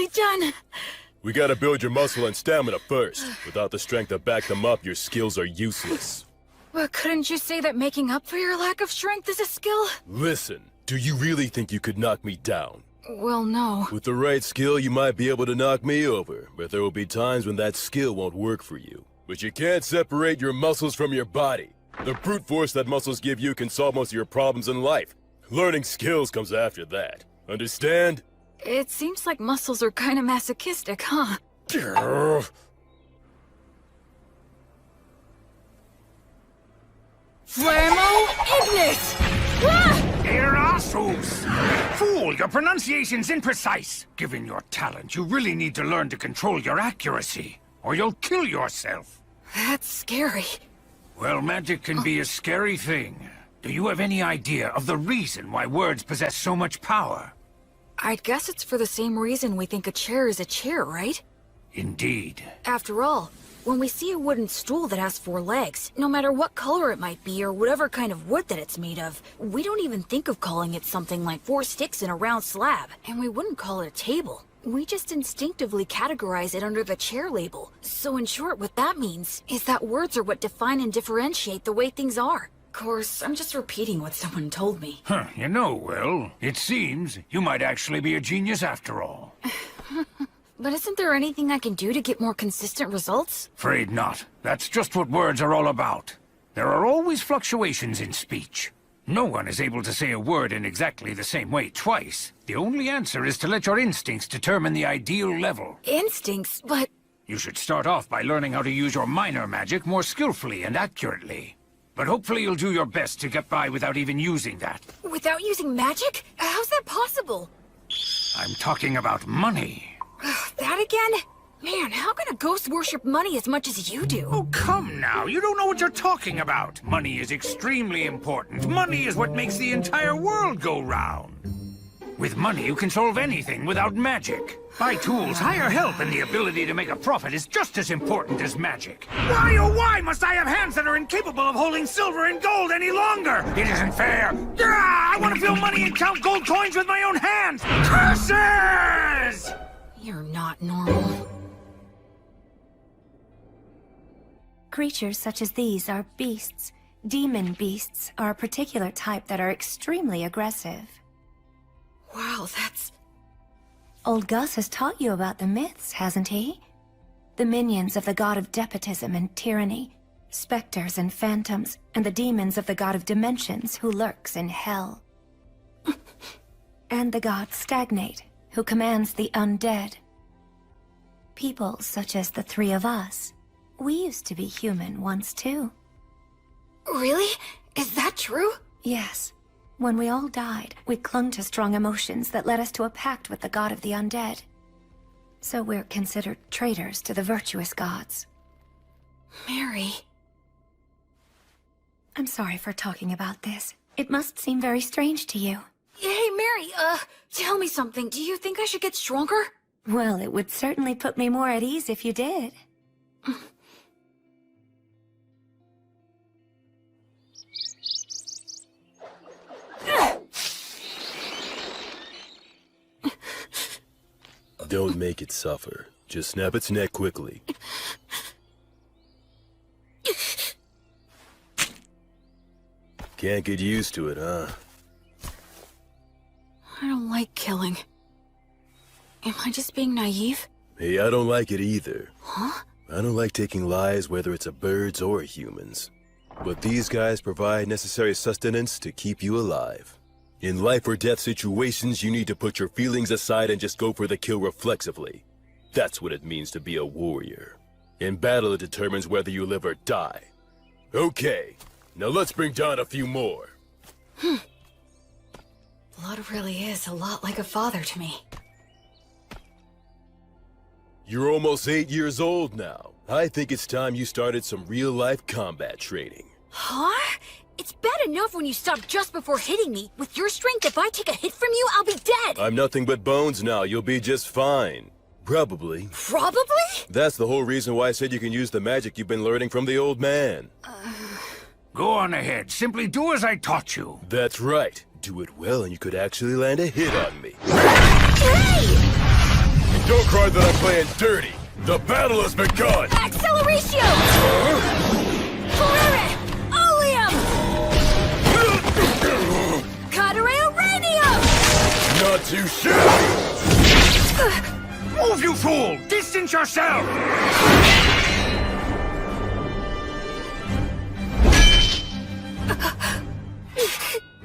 finally done. We gotta build your muscle and stamina first. Without the strength to back them up, your skills are useless. But couldn't you say that making up for your lack of strength is a skill? Listen, do you really think you could knock me down? Well, no. With the right skill, you might be able to knock me over, but there will be times when that skill won't work for you. But you can't separate your muscles from your body. The brute force that muscles give you can solve most of your problems in life. Learning skills comes after that. Understand? It seems like muscles are kinda masochistic, huh? Flammo Ignis! Ah! Erasus! Fool, your pronunciation's imprecise. Given your talent, you really need to learn to control your accuracy, or you'll kill yourself. That's scary. Well, magic can be a scary thing. Do you have any idea of the reason why words possess so much power? I'd guess it's for the same reason we think a chair is a chair, right? Indeed. After all, when we see a wooden stool that has 4 legs, no matter what color it might be or whatever kind of wood that it's made of, we don't even think of calling it something like 4 sticks in a round slab, and we wouldn't call it a table. We just instinctively categorize it under the chair label. So in short, what that means is that words are what define and differentiate the way things are. Of course, I'm just repeating what someone told me. You know, Will, it seems you might actually be a genius after all. But isn't there anything I can do to get more consistent results? Afraid not. That's just what words are all about. There are always fluctuations in speech. No one is able to say a word in exactly the same way twice. The only answer is to let your instincts determine the ideal level. Instincts? But... You should start off by learning how to use your minor magic more skillfully and accurately. But hopefully you'll do your best to get by without even using that. Without using magic? How's that possible? I'm talking about money. That again? Man, how can a ghost worship money as much as you do? Oh, come now. You don't know what you're talking about. Money is extremely important. Money is what makes the entire world go round. With money, you can solve anything without magic. Buy tools, hire help, and the ability to make a profit is just as important as magic. Why, oh why must I have hands that are incapable of holding silver and gold any longer? It isn't fair. I want to feel money and count gold coins with my own hands. Curses! You're not normal. Creatures such as these are beasts. Demon beasts are a particular type that are extremely aggressive. Wow, that's... Old Gus has taught you about the myths, hasn't he? The minions of the god of despotism and tyranny, specters and phantoms, and the demons of the god of dimensions who lurks in hell. And the god Stagnate, who commands the undead. People such as the 3 of us. We used to be human once too. Really? Is that true? Yes. When we all died, we clung to strong emotions that led us to a pact with the god of the undead. So we're considered traitors to the virtuous gods. Mary... I'm sorry for talking about this. It must seem very strange to you. Hey, Mary, tell me something. Do you think I should get stronger? Well, it would certainly put me more at ease if you did. Don't make it suffer. Just snap its neck quickly. Can't get used to it, huh? I don't like killing. Am I just being naive? Hey, I don't like it either. Huh? I don't like taking lives, whether it's a birds or humans. But these guys provide necessary sustenance to keep you alive. In life or death situations, you need to put your feelings aside and just go for the kill reflexively. That's what it means to be a warrior. In battle, it determines whether you live or die. Okay, now let's bring down a few more. Blood really is a lot like a father to me. You're almost 8 years old now. I think it's time you started some real-life combat training. Huh? It's bad enough when you stop just before hitting me. With your strength, if I take a hit from you, I'll be dead! I'm nothing but bones now. You'll be just fine. Probably. Probably? That's the whole reason why I said you can use the magic you've been learning from the old man. Go on ahead. Simply do as I taught you. That's right. Do it well and you could actually land a hit on me. Hey! Don't cry that I'm playing dirty. The battle has begun. Acceleratio! Carrere! Oleum! Cadere Uranium! Not too shabby. Move, you fool! Distance yourself!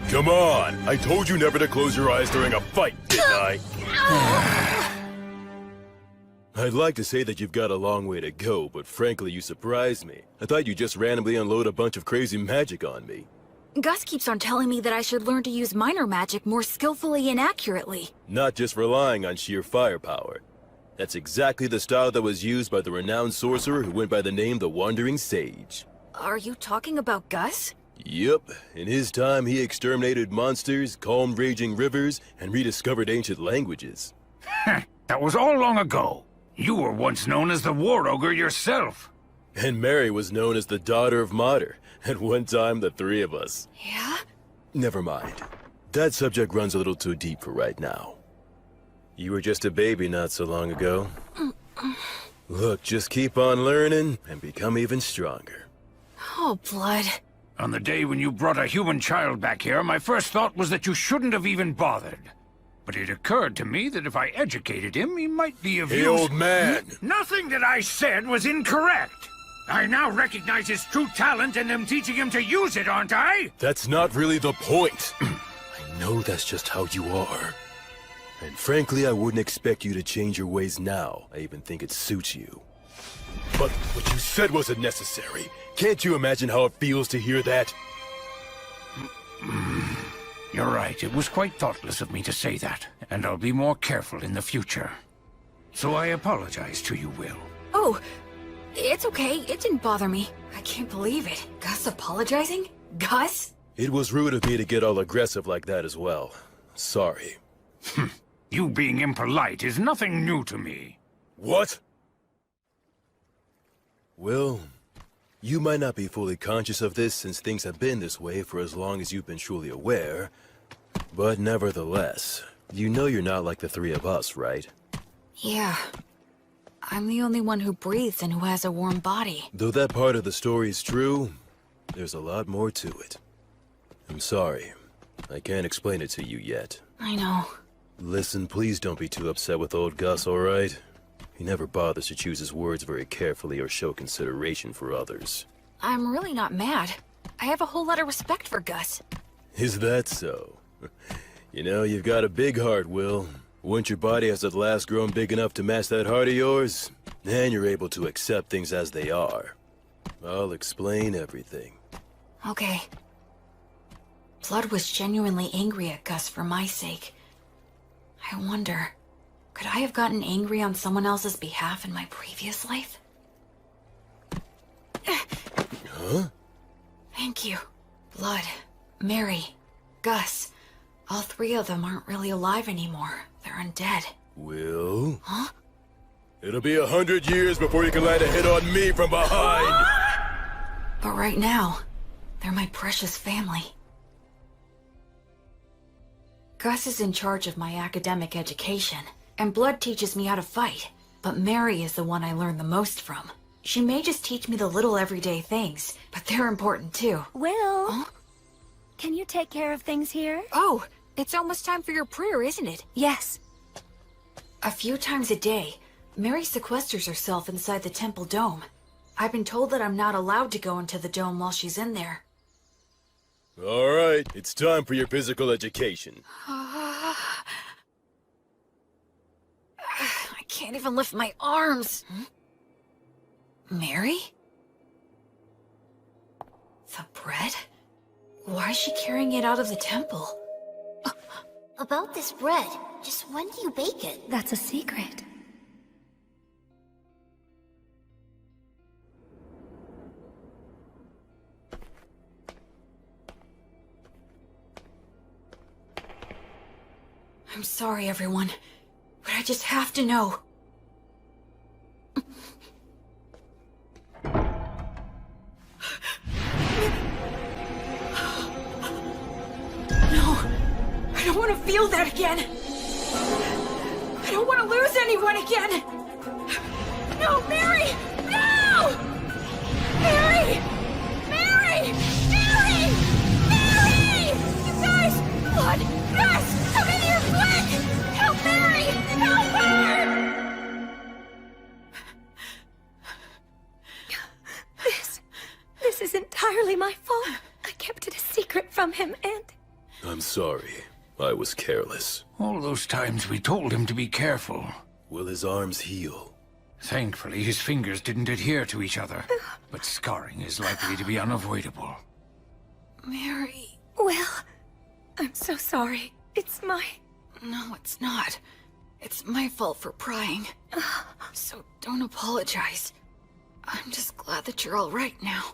Come on. I told you never to close your eyes during a fight, didn't I? I'd like to say that you've got a long way to go, but frankly, you surprised me. I thought you'd just randomly unload a bunch of crazy magic on me. Gus keeps on telling me that I should learn to use minor magic more skillfully and accurately. Not just relying on sheer firepower. That's exactly the style that was used by the renowned sorcerer who went by the name the Wandering Sage. Are you talking about Gus? Yep. In his time, he exterminated monsters, calmed raging rivers, and rediscovered ancient languages. That was all long ago. You were once known as the War Ogre yourself. And Mary was known as the Daughter of Mater. At one time, the three of us. Yeah? Never mind. That subject runs a little too deep for right now. You were just a baby not so long ago. Look, just keep on learning and become even stronger. Oh, Blood. On the day when you brought a human child back here, my first thought was that you shouldn't have even bothered. But it occurred to me that if I educated him, he might be of Hey, use. old man! Nothing that I said was incorrect. I now recognize his true talent and am teaching him to use it, aren't I? That's not really the point. I know that's just how you are. And frankly, I wouldn't expect you to change your ways now. I even think it suits you. But what you said wasn't necessary. Can't you imagine how it feels to hear that? You're right, it was quite thoughtless of me to say that, and I'll be more careful in the future. So I apologize to you, Will. Oh, it's okay. It didn't bother me. I can't believe it. Gus apologizing? Gus? It was rude of me to get all aggressive like that as well. Sorry. You being impolite is nothing new to me. What? Well, you might not be fully conscious of this since things have been this way for as long as you've been truly aware. But nevertheless, you know you're not like the three of us, right? Yeah. I'm the only one who breathes and who has a warm body. Though that part of the story is true, there's a lot more to it. I'm sorry. I can't explain it to you yet. I know. Listen, please don't be too upset with old Gus, alright? He never bothers to choose his words very carefully or show consideration for others. I'm really not mad. I have a whole lot of respect for Gus. Is that so? You know, you've got a big heart, Will. Once your body has at last grown big enough to match that heart of yours, then you're able to accept things as they are. I'll explain everything. Okay. Blood was genuinely angry at Gus for my sake. I wonder, could I have gotten angry on someone else's behalf in my previous life? Huh? Thank you. Blood, Mary, Gus. All three of them aren't really alive anymore. They're undead. Will? Huh? It'll be 100 years before you can land a hit on me from behind! But right now, they're my precious family. Gus is in charge of my academic education, and Blood teaches me how to fight. But Mary is the one I learn the most from. She may just teach me the little everyday things, but they're important too. Will, Huh? can you take care of things here? Oh, it's almost time for your prayer, isn't it? Yes. A few times a day, Mary sequesters herself inside the temple dome. I've been told that I'm not allowed to go into the dome while she's in there. Alright, it's time for your physical education. I can't even lift my arms. Mary? The bread? Why is she carrying it out of the temple? About this bread, just when do you bake it? That's a secret. I'm sorry, everyone, but I just have to know. No, I don't want to feel that again. I don't want to lose anyone again! No, Mary! No! Mary! Mary! Mary! Mary! You guys! Blood! Gas! Come in here, quick! Help Mary! Help her! This is entirely my fault. I kept it a secret from him, and... I'm sorry. I was careless. All those times we told him to be careful. Will his arms heal? Thankfully, his fingers didn't adhere to each other. But scarring is likely to be unavoidable. Mary... Well, I'm so sorry. It's my... No, it's not. It's my fault for prying. So don't apologize. I'm just glad that you're all right now.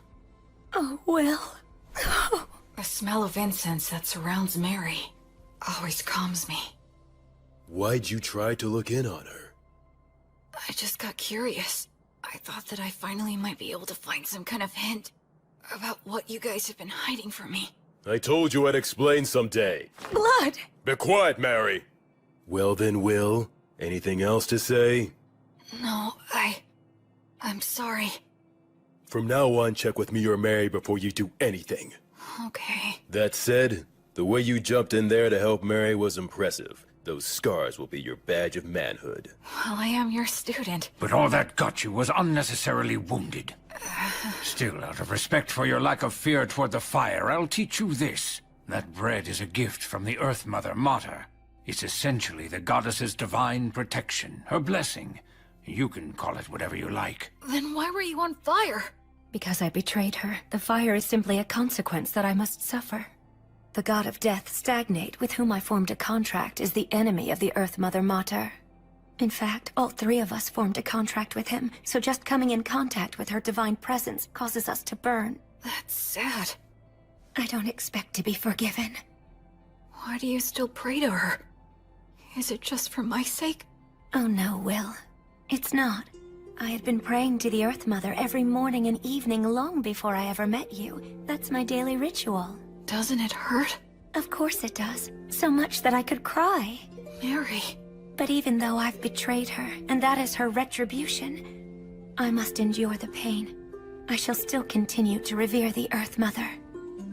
Oh, Will. The smell of incense that surrounds Mary always calms me. Why'd you try to look in on her? I just got curious. I thought that I finally might be able to find some kind of hint about what you guys have been hiding from me. I told you I'd explain someday. Blood! Be quiet, Mary! Well then, Will, anything else to say? No, I'm sorry. From now on, check with me or Mary before you do anything. Okay. That said, the way you jumped in there to help Mary was impressive. Those scars will be your badge of manhood. Well, I am your student. But all that got you was unnecessarily wounded. Still, out of respect for your lack of fear toward the fire, I'll teach you this. That bread is a gift from the Earth Mother Mater. It's essentially the goddess's divine protection, her blessing. You can call it whatever you like. Then why were you on fire? Because I betrayed her, the fire is simply a consequence that I must suffer. The god of death, Stagnate, with whom I formed a contract, is the enemy of the Earth Mother Mater. In fact, all three of us formed a contract with him, so just coming in contact with her divine presence causes us to burn. That's sad. I don't expect to be forgiven. Why do you still pray to her? Is it just for my sake? Oh no, Will. It's not. I had been praying to the Earth Mother every morning and evening long before I ever met you. That's my daily ritual. Doesn't it hurt? Of course it does. So much that I could cry. Mary. But even though I've betrayed her, and that is her retribution, I must endure the pain. I shall still continue to revere the Earth Mother.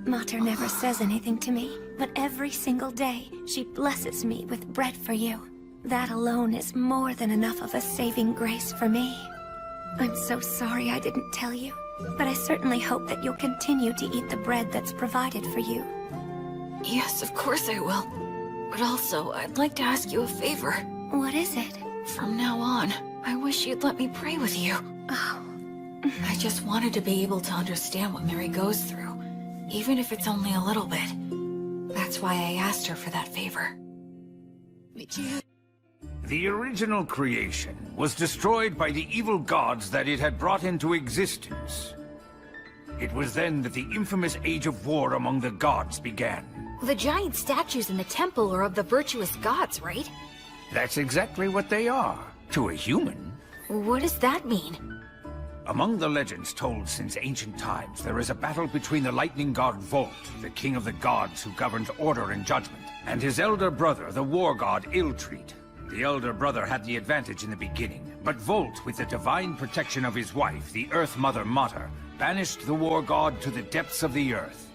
Mater never says anything to me, but every single day, she blesses me with bread for you. That alone is more than enough of a saving grace for me. I'm so sorry I didn't tell you, but I certainly hope that you'll continue to eat the bread that's provided for you. Yes, of course I will. But also, I'd like to ask you a favor. What is it? From now on, I wish you'd let me pray with you. Oh. I just wanted to be able to understand what Mary goes through, even if it's only a little bit. That's why I asked her for that favor. The original creation was destroyed by the evil gods that it had brought into existence. It was then that the infamous Age of War among the gods began. The giant statues in the temple are of the virtuous gods, right? That's exactly what they are, to a human. What does that mean? Among the legends told since ancient times, there is a battle between the lightning god Volt, the king of the gods who governs order and judgment, and his elder brother, the war god Illtreat. The elder brother had the advantage in the beginning, but Volt, with the divine protection of his wife, the Earth Mother Mater, banished the war god to the depths of the earth.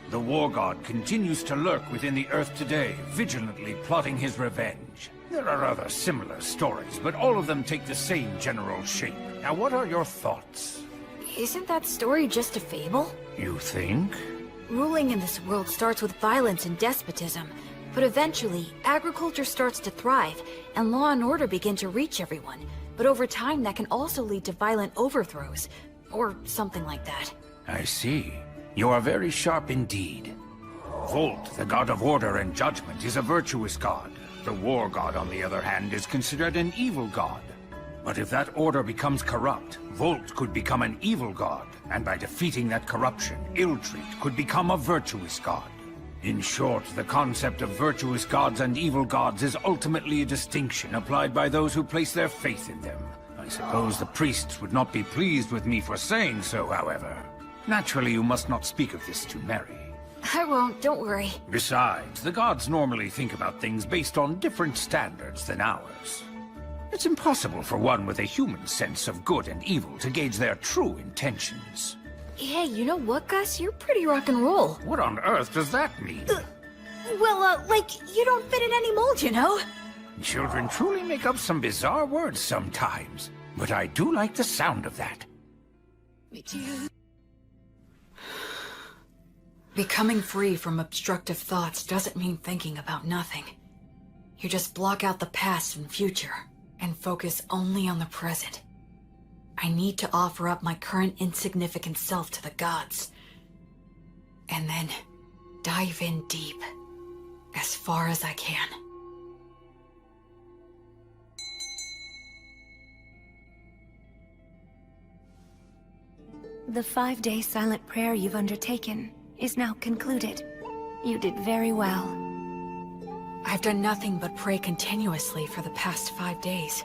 The war god continues to lurk within the earth today, vigilantly plotting his revenge. There are other similar stories, but all of them take the same general shape. Now, what are your thoughts? Isn't that story just a fable? You think? Ruling in this world starts with violence and despotism, but eventually, agriculture starts to thrive, and law and order begin to reach everyone. But over time, that can also lead to violent overthrows, or something like that. I see. You are very sharp indeed. Volt, the god of order and judgment, is a virtuous god. The war god, on the other hand, is considered an evil god. But if that order becomes corrupt, Volt could become an evil god, and by defeating that corruption, Illtreat could become a virtuous god. In short, the concept of virtuous gods and evil gods is ultimately a distinction applied by those who place their faith in them. I suppose the priests would not be pleased with me for saying so, however. Naturally, you must not speak of this to Mary. I won't, don't worry. Besides, the gods normally think about things based on different standards than ours. It's impossible for one with a human sense of good and evil to gauge their true intentions. Hey, you know what, Gus? You're pretty rock and roll. What on earth does that mean? Like, you don't fit in any mold, you know? Children truly make up some bizarre words sometimes, but I do like the sound of that. Becoming free from obstructive thoughts doesn't mean thinking about nothing. You just block out the past and future, and focus only on the present. I need to offer up my current insignificant self to the gods. And then dive in deep, as far as I can. The 5-day silent prayer you've undertaken is now concluded. You did very well. I've done nothing but pray continuously for the past 5 days.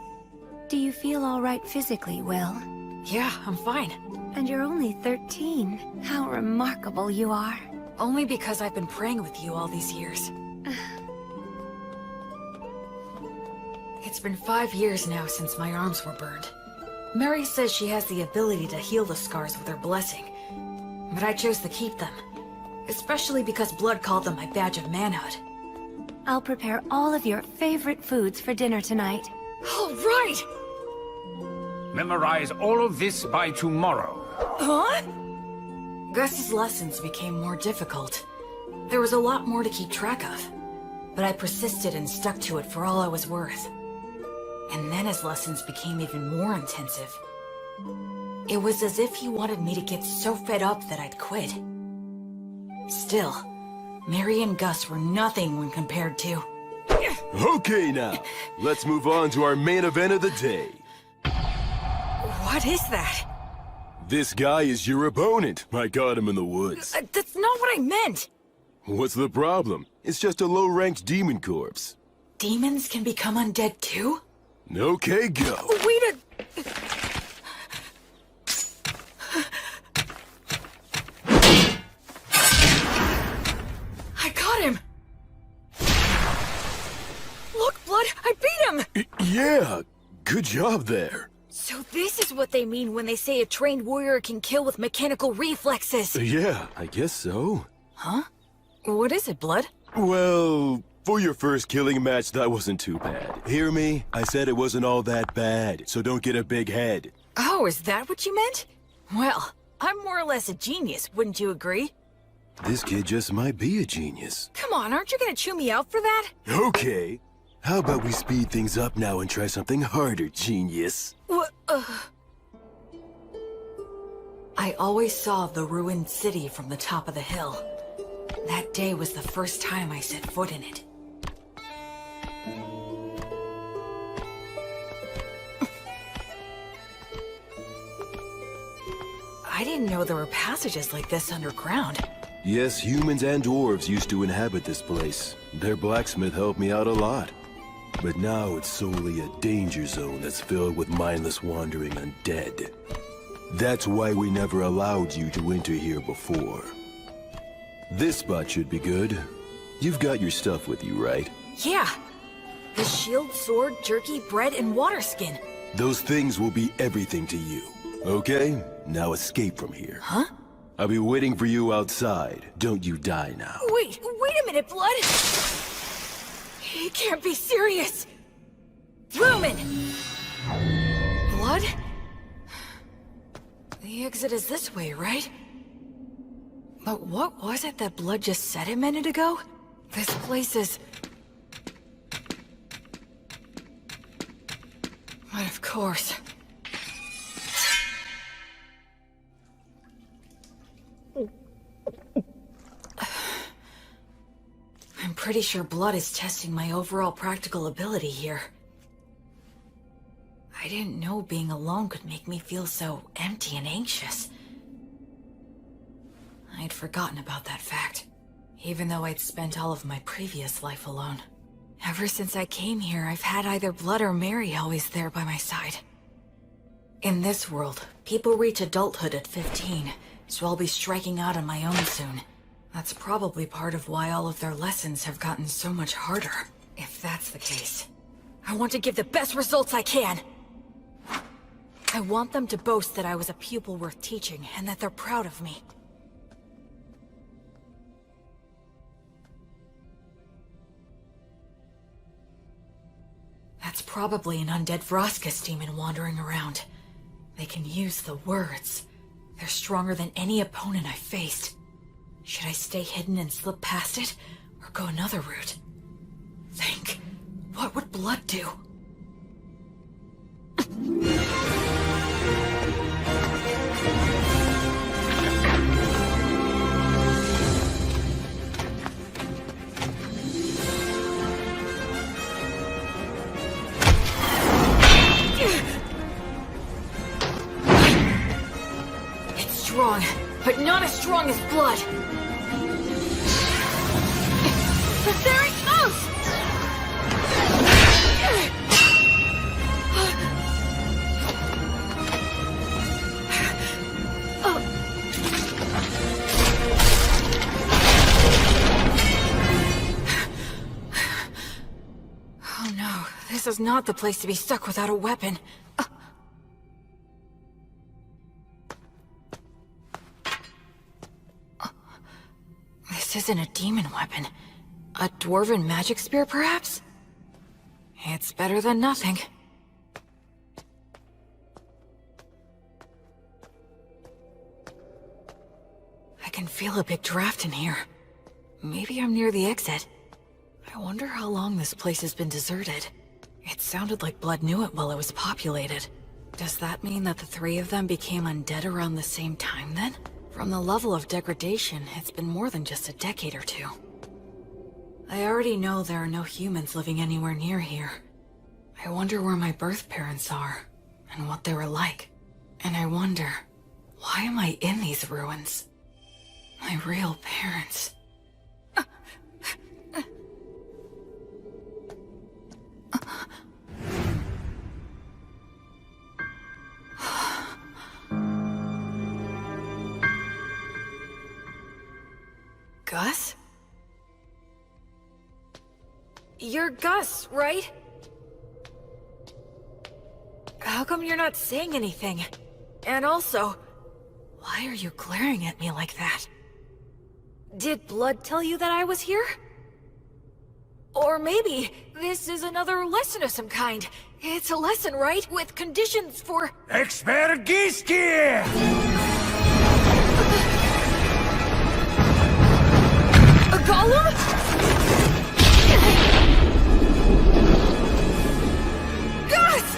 Do you feel all right physically, Will? Yeah, I'm fine. And you're only 13. How remarkable you are. Only because I've been praying with you all these years. It's been 5 years now since my arms were burned. Mary says she has the ability to heal the scars with her blessing, but I chose to keep them, especially because blood called them my badge of manhood. I'll prepare all of your favorite foods for dinner tonight. All right! Memorize all of this by tomorrow. Huh? Gus's lessons became more difficult. There was a lot more to keep track of, but I persisted and stuck to it for all I was worth. And then his lessons became even more intensive. It was as if he wanted me to get so fed up that I'd quit. Still, Mary and Gus were nothing when compared to... Okay now, let's move on to our main event of the day. What is that? This guy is your opponent. I got him in the woods. That's not what I meant! What's the problem? It's just a low-ranked demon corpse. Demons can become undead too? Okay, go. Wait a... I got him! Look, Blood, I beat him! Yeah, good job there. So this is what they mean when they say a trained warrior can kill with mechanical reflexes. Yeah, I guess so. Huh? What is it, Blood? Well, for your first killing match, that wasn't too bad. Hear me? I said it wasn't all that bad, so don't get a big head. Oh, is that what you meant? Well, I'm more or less a genius, wouldn't you agree? This kid just might be a genius. Come on, aren't you gonna chew me out for that? Okay. How about we speed things up now and try something harder, genius? What? I always saw the ruined city from the top of the hill. That day was the first time I set foot in it. I didn't know there were passages like this underground. Yes, humans and dwarves used to inhabit this place. Their blacksmith helped me out a lot. But now it's solely a danger zone that's filled with mindless wandering undead. That's why we never allowed you to enter here before. This spot should be good. You've got your stuff with you, right? Yeah. The shield, sword, jerky, bread, and water skin. Those things will be everything to you. Okay? Now escape from here. Huh? I'll be waiting for you outside. Don't you die now. Wait a minute, Blood! He can't be serious! Lumen! Blood? The exit is this way, right? But what was it that Blood just said a minute ago? This place is... But of course. I'm pretty sure Blood is testing my overall practical ability here. I didn't know being alone could make me feel so empty and anxious. I'd forgotten about that fact, even though I'd spent all of my previous life alone. Ever since I came here, I've had either Blood or Mary always there by my side. In this world, people reach adulthood at 15, so I'll be striking out on my own soon. That's probably part of why all of their lessons have gotten so much harder. If that's the case, I want to give the best results I can. I want them to boast that I was a pupil worth teaching, and that they're proud of me. That's probably an undead Vroskus demon wandering around. They can use the words. They're stronger than any opponent I've faced. Should I stay hidden and slip past it, or go another route? Think. What would blood do? It's strong, but not as strong as blood. But there it goes! Oh no, this is not the place to be stuck without a weapon. This isn't a demon weapon. A dwarven magic spear, perhaps? It's better than nothing. I can feel a big draft in here. Maybe I'm near the exit. I wonder how long this place has been deserted. It sounded like Blood knew it while it was populated. Does that mean that the three of them became undead around the same time then? From the level of degradation, it's been more than just a decade or two. I already know there are no humans living anywhere near here. I wonder where my birth parents are, and what they were like. And I wonder, why am I in these ruins? My real parents. Gus? You're Gus, right? How come you're not saying anything? And also, why are you glaring at me like that? Did Blood tell you that I was here? Or maybe this is another lesson of some kind. It's a lesson, right? With conditions for... Expergiski! A golem? Gus!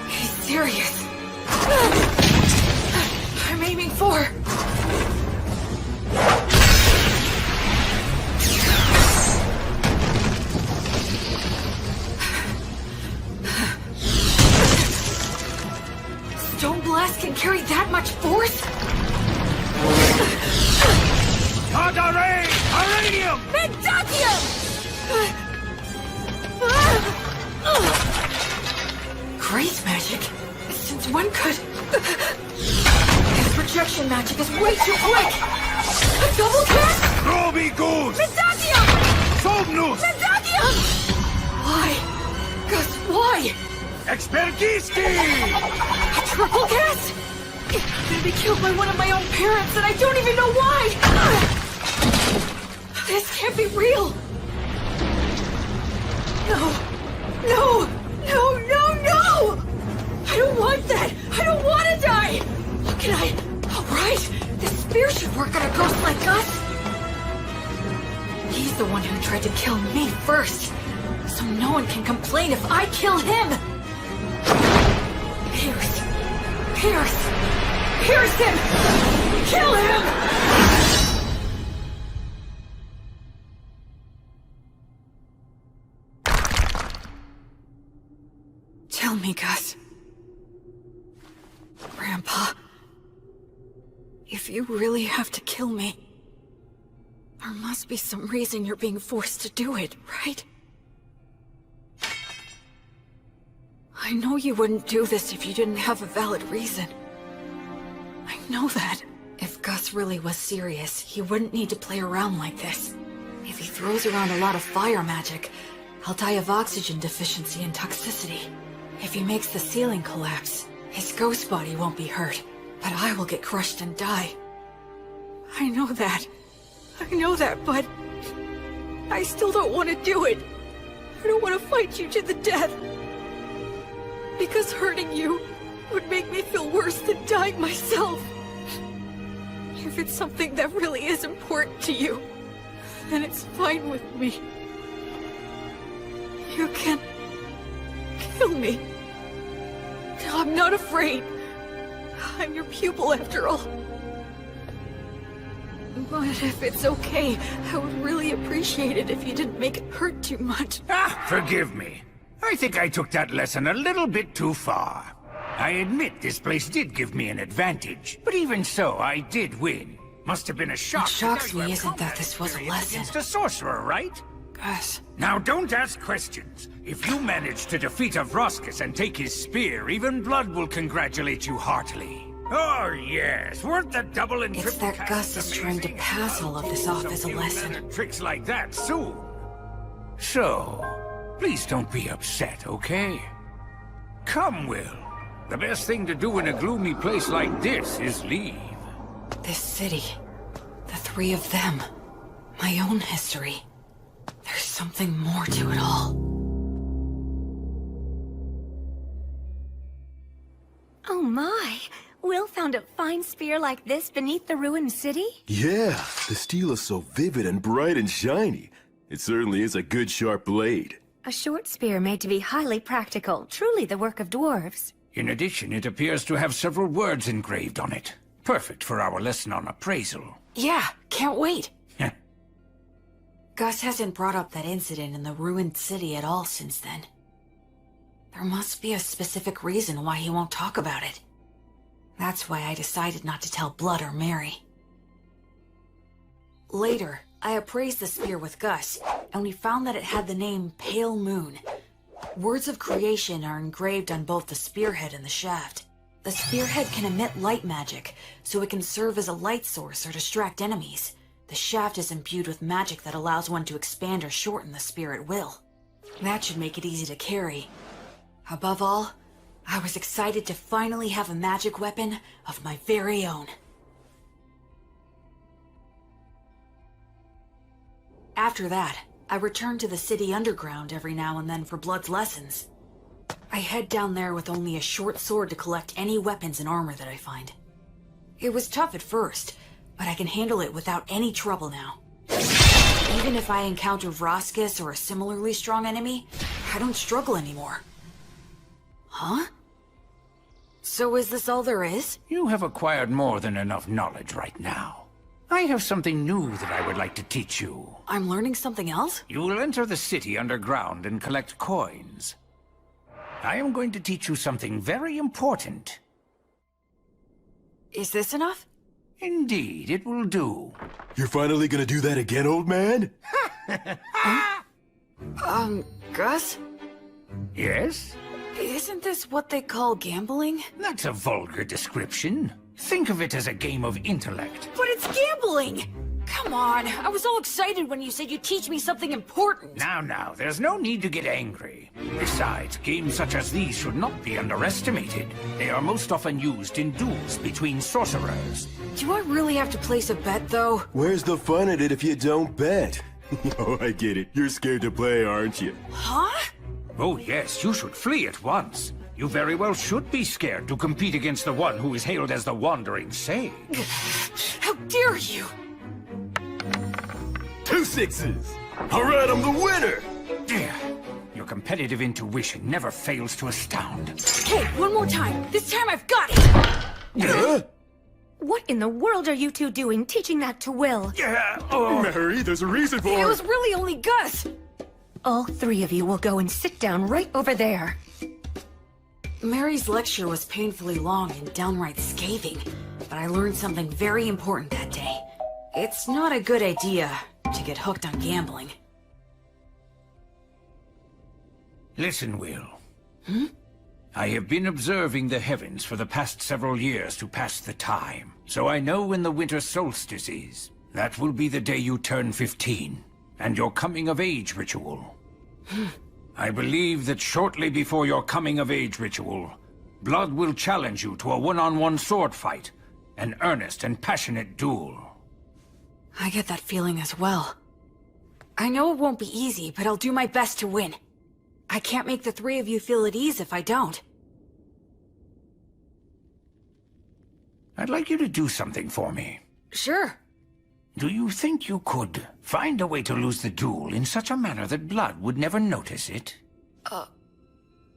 He's serious. I'm aiming for... Stone Blast can carry that much force? Tagare! Aranium! Mendakium! Grace magic? Since when could... His projection magic is way too quick! A double cast? Roby Goose! Mendakium! Somnus! Mendakium! Why? Gus, why? Expergiski! A triple cast? I'm gonna be killed by one of my own parents and I don't even know why! This can't be real! No! No! No, no, no! I don't want that! I don't want to die! What can I... Alright! This spear should work on a ghost like us! He's the one who tried to kill me first! So no one can complain if I kill him! Pierce! Pierce! Pierce him! Kill him! Tell me, Gus. Grandpa. If you really have to kill me, there must be some reason you're being forced to do it, right? I know you wouldn't do this if you didn't have a valid reason. I know that. If If Gus really was serious, he wouldn't need to play around like this. If he throws around a lot of fire magic, I'll die of oxygen deficiency and toxicity. If he makes the ceiling collapse, his ghost body won't be hurt, but I will get crushed and die. I know that, but I still don't want to do it. I don't want to fight you to the death. Because hurting you would make me feel worse than dying myself. If it's something that really is important to you, then it's fine with me. You can kill me. I'm not afraid. I'm your pupil after all. But if it's okay, I would really appreciate it if you didn't make it hurt too much. Forgive me. I think I took that lesson a little bit too far. I admit this place did give me an advantage, but even so, I did win. Must have been a shock. What shocks me isn't that this was a lesson. Against a sorcerer, right? Gus. Now don't ask questions. If you manage to defeat Avroskis and take his spear, even Blood will congratulate you heartily. Oh yes, weren't the double and It's triple that Gus casts is trying to amazing? pass all of this off as a You'll lesson. learn tricks like that soon. So, please don't be upset, okay? Come, Will. The best thing to do in a gloomy place like this is leave. This city, the three of them, my own history. There's something more to it all. Oh my! Will found a fine spear like this beneath the ruined city? Yeah, the steel is so vivid and bright and shiny. It certainly is a good sharp blade. A short spear made to be highly practical, truly the work of dwarves. In addition, it appears to have several words engraved on it. Perfect for our lesson on appraisal. Yeah, can't wait. Gus hasn't brought up that incident in the ruined city at all since then. There must be a specific reason why he won't talk about it. That's why I decided not to tell Blood or Mary. Later, I appraised the spear with Gus, and we found that it had the name Pale Moon. Words of creation are engraved on both the spearhead and the shaft. The spearhead can emit light magic, so it can serve as a light source or distract enemies. The shaft is imbued with magic that allows one to expand or shorten the spear at will. That should make it easy to carry. Above all, I was excited to finally have a magic weapon of my very own. After that, I returned to the city underground every now and then for Blood's lessons. I head down there with only a short sword to collect any weapons and armor that I find. It was tough at first, but I can handle it without any trouble now. Even if I encounter Vroskis or a similarly strong enemy, I don't struggle anymore. Huh? So is this all there is? You have acquired more than enough knowledge right now. I have something new that I would like to teach you. I'm learning something else? You will enter the city underground and collect coins. I am going to teach you something very important. Is this enough? Indeed, it will do. You're finally gonna do that again, old man? Gus? Yes? Isn't this what they call gambling? That's a vulgar description. Think of it as a game of intellect. But it's gambling! Come on, I was all excited when you said you'd teach me something important. Now, there's no need to get angry. Besides, games such as these should not be underestimated. They are most often used in duels between sorcerers. Do I really have to place a bet, though? Where's the fun in it if you don't bet? Oh, I get it. You're scared to play, aren't you? Huh? Oh yes, you should flee at once. You very well should be scared to compete against the one who is hailed as the Wandering Sage. How dare you! 2 6s! Alright, I'm the winner! Your competitive intuition never fails to astound. Okay, one more time. This time I've got it! Huh? What in the world are you two doing, teaching that to Will? Mary, there's a reason for It it! was really only Gus! All three of you will go and sit down right over there. Mary's lecture was painfully long and downright scathing, but I learned something very important that day. It's not a good idea to get hooked on gambling. Listen, Will. I have been observing the heavens for the past several years to pass the time, so I know when the winter solstice is. That will be the day you turn 15, and your coming-of-age ritual. I believe that shortly before your coming-of-age ritual, Blood will challenge you to a one-on-one sword fight, an earnest and passionate duel. I get that feeling as well. I know it won't be easy, but I'll do my best to win. I can't make the three of you feel at ease if I don't. I'd like you to do something for me. Sure. Do you think you could find a way to lose the duel in such a manner that Blood would never notice it?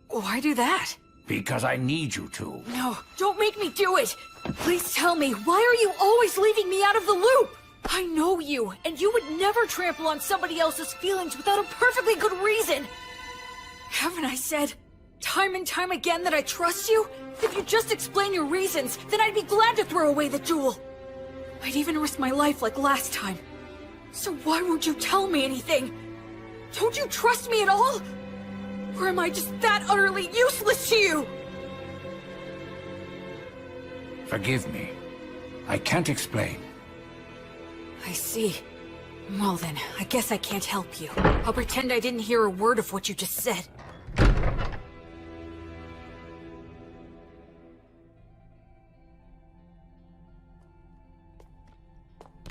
Why do that? Because I need you to. No, don't make me do it! Please tell me, why are you always leaving me out of the loop? I know you, and you would never trample on somebody else's feelings without a perfectly good reason. Haven't I said time and time again that I trust you? If you just explain your reasons, then I'd be glad to throw away the duel. I'd even risk my life like last time. So why won't you tell me anything? Don't you trust me at all? Or am I just that utterly useless to you? Forgive me. I can't explain. I see. Well then, I guess I can't help you. I'll pretend I didn't hear a word of what you just said.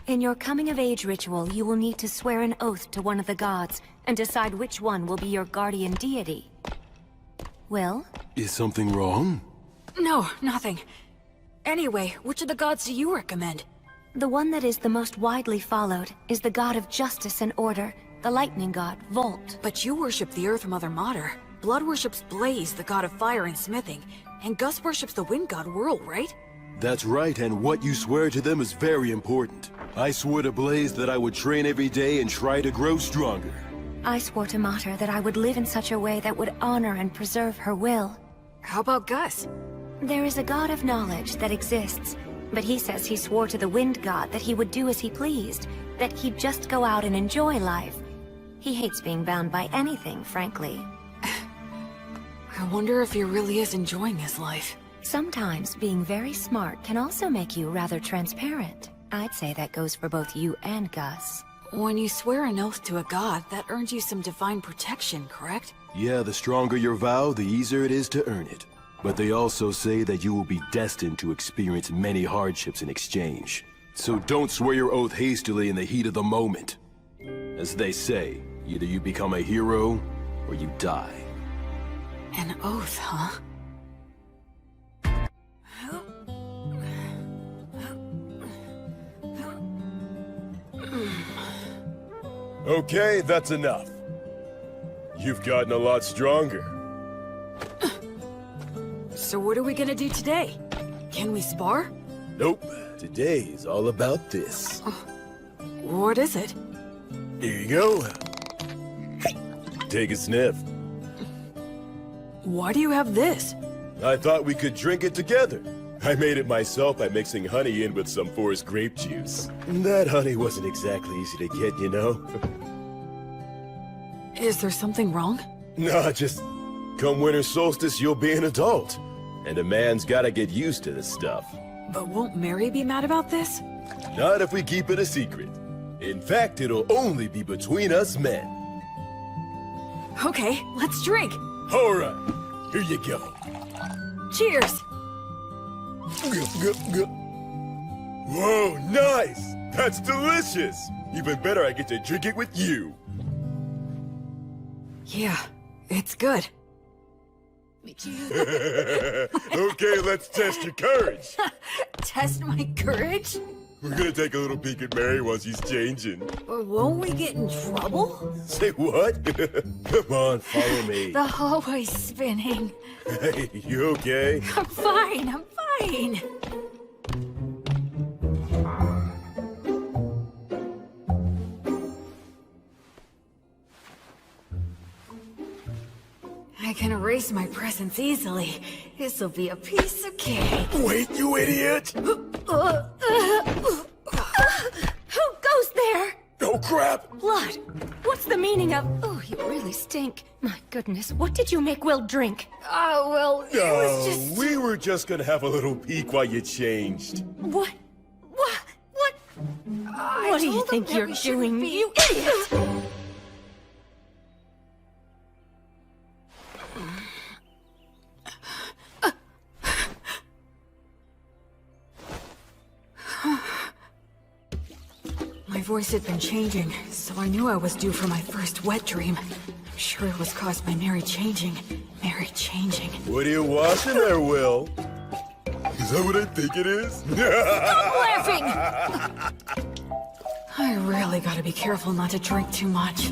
In your coming-of-age ritual, you will need to swear an oath to one of the gods, and decide which one will be your guardian deity. Will? Is something wrong? No, nothing. Anyway, which of the gods do you recommend? The one that is the most widely followed is the god of justice and order, the lightning god, Volt. But you worship the Earth Mother Mater. Blood worships Blaze, the god of fire and smithing. And Gus worships the wind god Whirl, right? That's right, and what you swear to them is very important. I swore to Blaze that I would train every day and try to grow stronger. I swore to Mater that I would live in such a way that would honor and preserve her will. How about Gus? There is a god of knowledge that exists, but he says he swore to the wind god that he would do as he pleased, that he'd just go out and enjoy life. He hates being bound by anything, frankly. I wonder if he really is enjoying his life. Sometimes being very smart can also make you rather transparent. I'd say that goes for both you and Gus. When you swear an oath to a god, that earns you some divine protection, correct? Yeah, the stronger your vow, the easier it is to earn it. But they also say that you will be destined to experience many hardships in exchange. So don't swear your oath hastily in the heat of the moment. As they say, either you become a hero, or you die. An oath, huh? Okay, that's enough. You've gotten a lot stronger. So what are we gonna do today? Can we spar? Nope. Today is all about this. What is it? Here you go. Take a sniff. Why do you have this? I thought we could drink it together. I made it myself by mixing honey in with some forest grape juice. That honey wasn't exactly easy to get, you know? Is there something wrong? No, just come winter solstice, you'll be an adult. And a man's gotta get used to this stuff. But won't Mary be mad about this? Not if we keep it a secret. In fact, it'll only be between us men. Okay, let's drink. All right, here you go. Cheers! Whoa, nice! That's delicious! Even better, I get to drink it with you. Yeah, it's good. Okay, let's test your courage. Test my courage? We're gonna take a little peek at Mary while she's changing. Won't we get in trouble? Say what? Come on, follow me. The hallway's spinning. Hey, you okay? I'm fine, I'm fine. I can erase my presence easily. This'll be a piece of cake. Wait, you idiot! Who goes there? Oh, crap! Blood. What's the meaning of... Oh, you really stink. My goodness, what did you make Will drink? Oh, well, it was just... we were just gonna have a little peek while you changed. What? What do you told think them that you're we shouldn't doing, be- you idiot? My voice had been changing, so I knew I was due for my first wet dream. I'm sure it was caused by Mary changing. Mary changing. What are you watching there, Will? Is that what I think it is? Stop laughing! I really gotta be careful not to drink too much.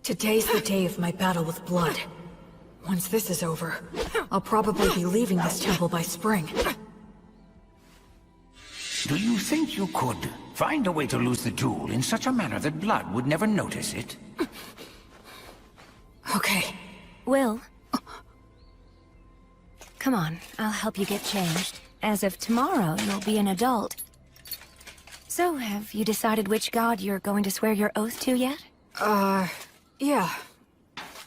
Today's the day of my battle with blood. Once this is over, I'll probably be leaving this temple by spring. Do you think you could find a way to lose the tool in such a manner that blood would never notice it? Okay. Will? Come on, I'll help you get changed. As of tomorrow, you'll be an adult. So, have you decided which god you're going to swear your oath to yet? Yeah.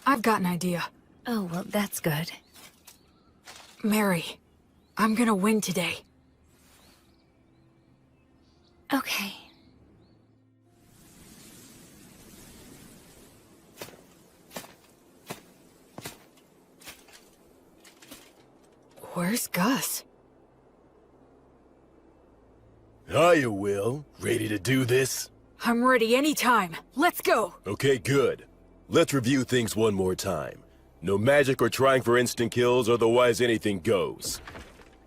I've got an idea. Oh, well, that's good. Mary, I'm gonna win today. Okay. Where's Gus? Hiya, Will. Ready to do this? I'm ready anytime. Let's go! Okay, good. Let's review things one more time. No magic or trying for instant kills, otherwise anything goes.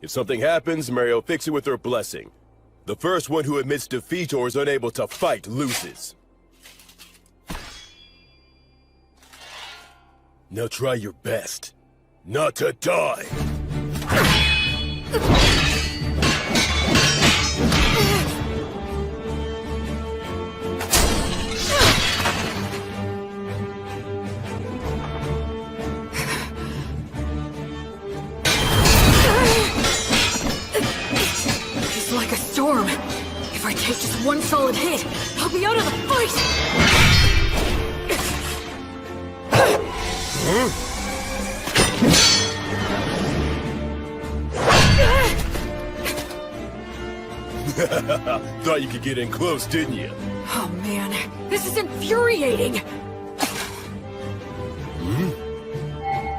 If something happens, Mary will fix it with her blessing. The first one who admits defeat or is unable to fight loses. Now try your best not to die. It's like a storm. If I take just one solid hit, I'll be out of the fight! Thought you could get in close, didn't you? Oh man, this is infuriating!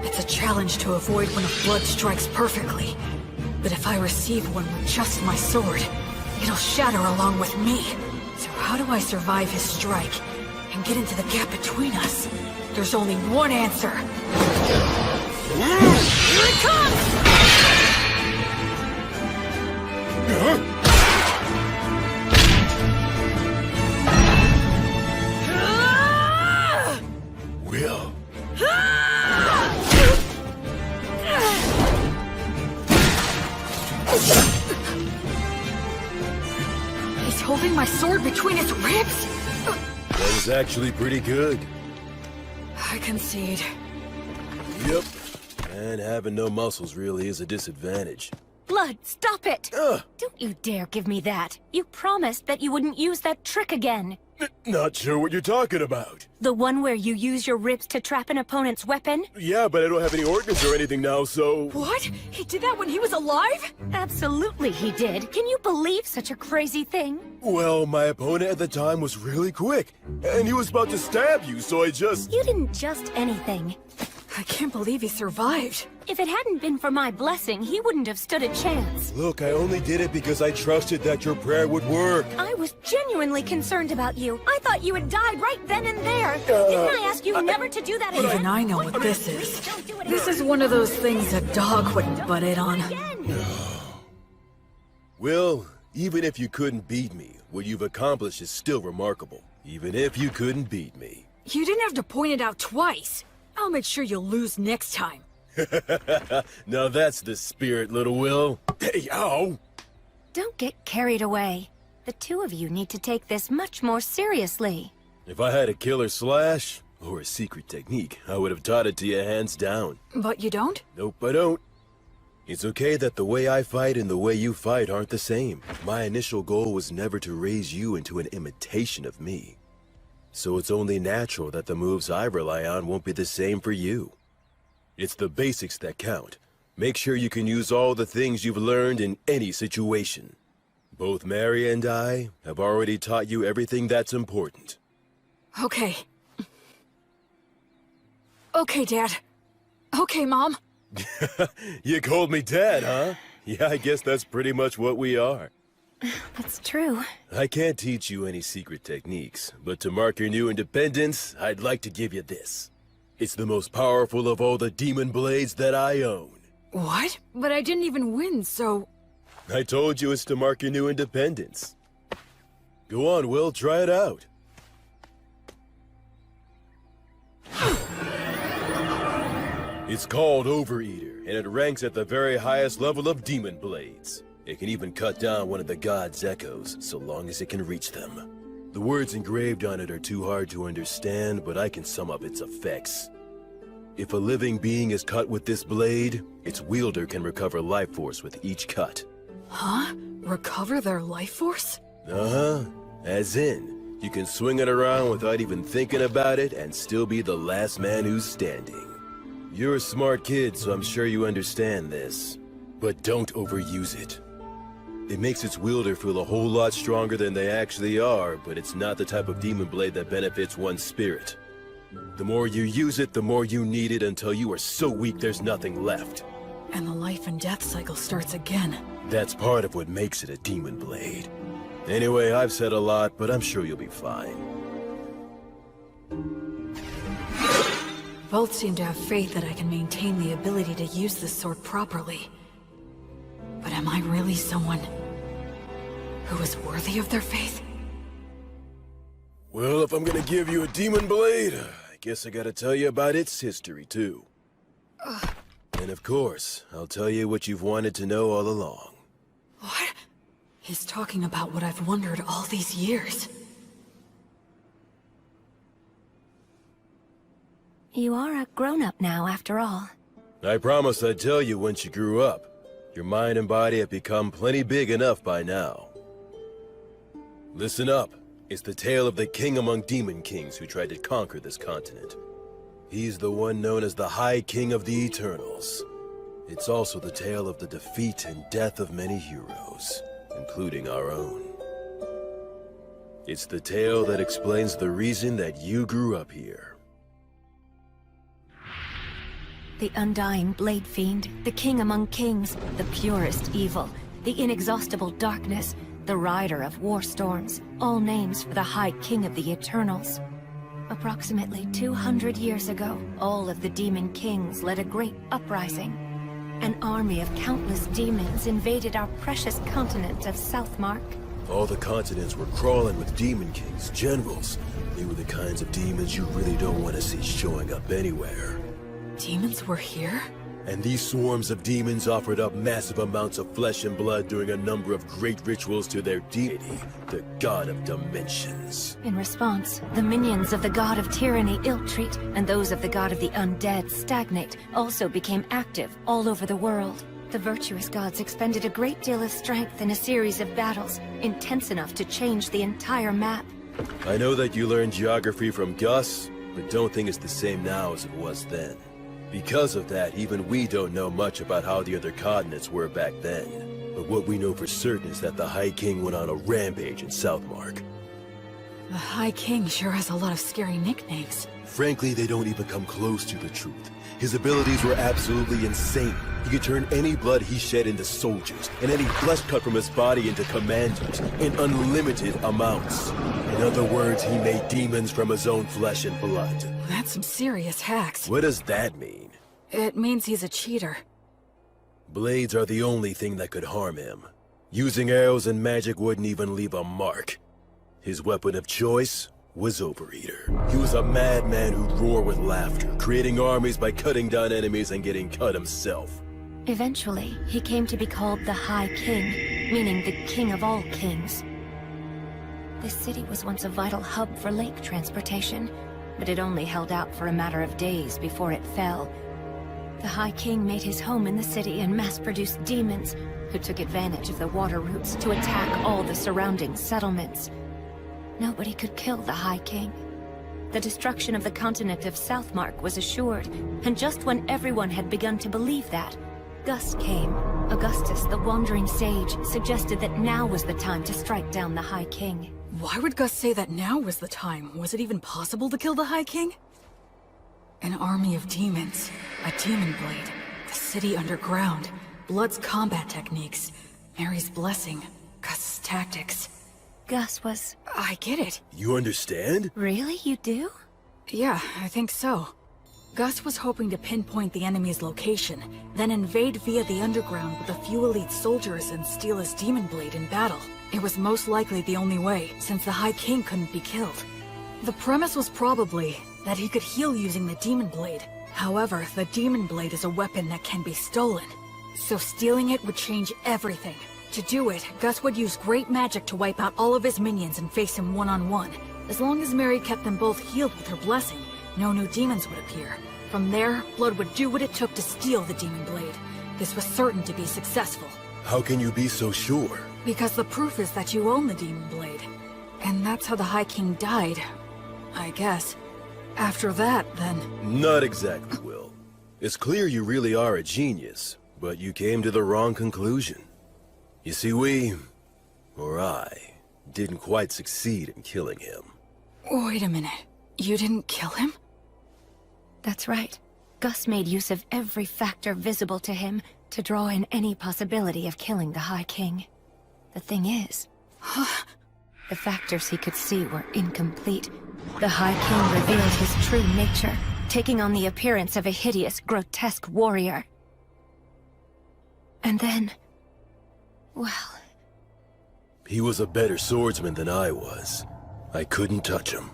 It's a challenge to avoid when a blood strikes perfectly. But if I receive one with just my sword, it'll shatter along with me. So how do I survive his strike and get into the gap between us? There's only one answer. Here it comes! Will. He's holding my sword between his ribs? That was actually pretty good. I concede. Yep. And having no muscles really is a disadvantage. Blood, stop it! Ugh. Don't you dare give me that. You promised that you wouldn't use that trick again. Not sure what you're talking about. The one where you use your ribs to trap an opponent's weapon? Yeah, but I don't have any organs or anything now, so... What? He did that when he was alive? Absolutely he did. Can you believe such a crazy thing? Well, my opponent at the time was really quick, and he was about to stab you, so I just... You didn't just anything. I can't believe he survived. If it hadn't been for my blessing, he wouldn't have stood a chance. Look, I only did it because I trusted that your prayer would work. I was genuinely concerned about you. I thought you had died right then and there. Didn't I ask you never to do that again? Even I know what this is. This is one of those things a dog wouldn't butt in on. Will, even if you couldn't beat me, what you've accomplished is still remarkable. Even if you couldn't beat me. You didn't have to point it out twice. I'll make sure you'll lose next time. Now that's the spirit, little Will. Hey, ow! Don't get carried away. The two of you need to take this much more seriously. If I had a killer slash, or a secret technique, I would have taught it to you hands down. But you don't? Nope, I don't. It's okay that the way I fight and the way you fight aren't the same. My initial goal was never to raise you into an imitation of me. so it's only natural that the moves I rely on won't be the same for you. It's the basics that count. Make sure you can use all the things you've learned in any situation. Both Mary and I have already taught you everything that's important. Okay. Okay, Dad. Okay, Mom. You called me Dad, huh? Yeah, I guess that's pretty much what we are. That's true. I can't teach you any secret techniques, but to mark your new independence, I'd like to give you this. It's the most powerful of all the demon blades that I own. What? But I didn't even win, so... I told you it's to mark your new independence. Go on, Will, try it out. It's called Overeater, and it ranks at the very highest level of demon blades. It can even cut down one of the god's echoes, so long as it can reach them. The words engraved on it are too hard to understand, but I can sum up its effects. If a living being is cut with this blade, its wielder can recover life force with each cut. Huh? Recover their life force? Uh-huh. As in, you can swing it around without even thinking about it and still be the last man who's standing. You're a smart kid, so I'm sure you understand this. But don't overuse it. It makes its wielder feel a whole lot stronger than they actually are, but it's not the type of demon blade that benefits one's spirit. The more you use it, the more you need it until you are so weak there's nothing left. And the life and death cycle starts again. That's part of what makes it a demon blade. Anyway, I've said a lot, but I'm sure you'll be fine. Both seem to have faith that I can maintain the ability to use this sword properly. But am I really someone who is worthy of their faith? Well, if I'm gonna give you a demon blade, I guess I gotta tell you about its history, too. And of course, I'll tell you what you've wanted to know all along. What? He's talking about what I've wondered all these years. You are a grown-up now, after all. I promised I'd tell you once you grew up. Your mind and body have become plenty big enough by now. Listen up. It's the tale of the king among demon kings who tried to conquer this continent. He's the one known as the High King of the Eternals. It's also the tale of the defeat and death of many heroes, including our own. It's the tale that explains the reason that you grew up here. The undying Blade Fiend, the king among kings, the purest evil, the inexhaustible darkness, the rider of war storms, all names for the High King of the Eternals. Approximately 200 years ago, all of the demon kings led a great uprising. An army of countless demons invaded our precious continent of Southmark. All the continents were crawling with demon kings, generals. They were the kinds of demons you really don't want to see showing up anywhere. Demons were here? And these swarms of demons offered up massive amounts of flesh and blood during a number of great rituals to their deity, the God of Dimensions. In response, the minions of the God of Tyranny ill-treat, and those of the God of the Undead stagnate, also became active all over the world. The virtuous gods expended a great deal of strength in a series of battles, intense enough to change the entire map. I know that you learned geography from Gus, but don't think it's the same now as it was then. Because of that, even we don't know much about how the other continents were back then. But what we know for certain is that the High King went on a rampage in Southmark. The High King sure has a lot of scary nicknames. Frankly, they don't even come close to the truth. His abilities were absolutely insane. He could turn any blood he shed into soldiers, and any flesh cut from his body into commanders, in unlimited amounts. In other words, he made demons from his own flesh and blood. That's some serious hacks. What does that mean? It means he's a cheater. Blades are the only thing that could harm him. Using arrows and magic wouldn't even leave a mark. His weapon of choice was Overeater. He was a madman who'd roar with laughter, creating armies by cutting down enemies and getting cut himself. Eventually, he came to be called the High King, meaning the king of all kings. This city was once a vital hub for lake transportation, but it only held out for a matter of days before it fell. The High King made his home in the city and mass-produced demons, who took advantage of the water routes to attack all the surrounding settlements. Nobody could kill the High King, the destruction of the continent of Southmark was assured, and just when everyone had begun to believe that, Gus came. Augustus, the wandering sage, suggested that now was the time to strike down the High King. Why would Gus say that now was the time? Was it even possible to kill the High King? An army of demons, a demon blade, the city underground, Blood's combat techniques, Mary's blessing, Gus's tactics. Gus was... I get it. You understand? Really? You do? Yeah, I think so. Gus was hoping to pinpoint the enemy's location, then invade via the underground with a few elite soldiers and steal his demon blade in battle. It was most likely the only way, since the High King couldn't be killed. The premise was probably that he could heal using the demon blade. However, the demon blade is a weapon that can be stolen, so stealing it would change everything. To do it, Gus would use great magic to wipe out all of his minions and face him one-on-one. As long as Mary kept them both healed with her blessing, no new demons would appear. From there, Blood would do what it took to steal the demon blade. This was certain to be successful. How can you be so sure? Because the proof is that you own the demon blade. And that's how the High King died, I guess. After that, then... Not exactly, Will. It's clear you really are a genius, but you came to the wrong conclusion. You see, I, didn't quite succeed in killing him. Wait a minute. You didn't kill him? That's right. Gus made use of every factor visible to him to draw in any possibility of killing the High King. The thing is, the factors he could see were incomplete. The High King revealed his true nature, taking on the appearance of a hideous, grotesque warrior. And then... well... He was a better swordsman than I was. I couldn't touch him.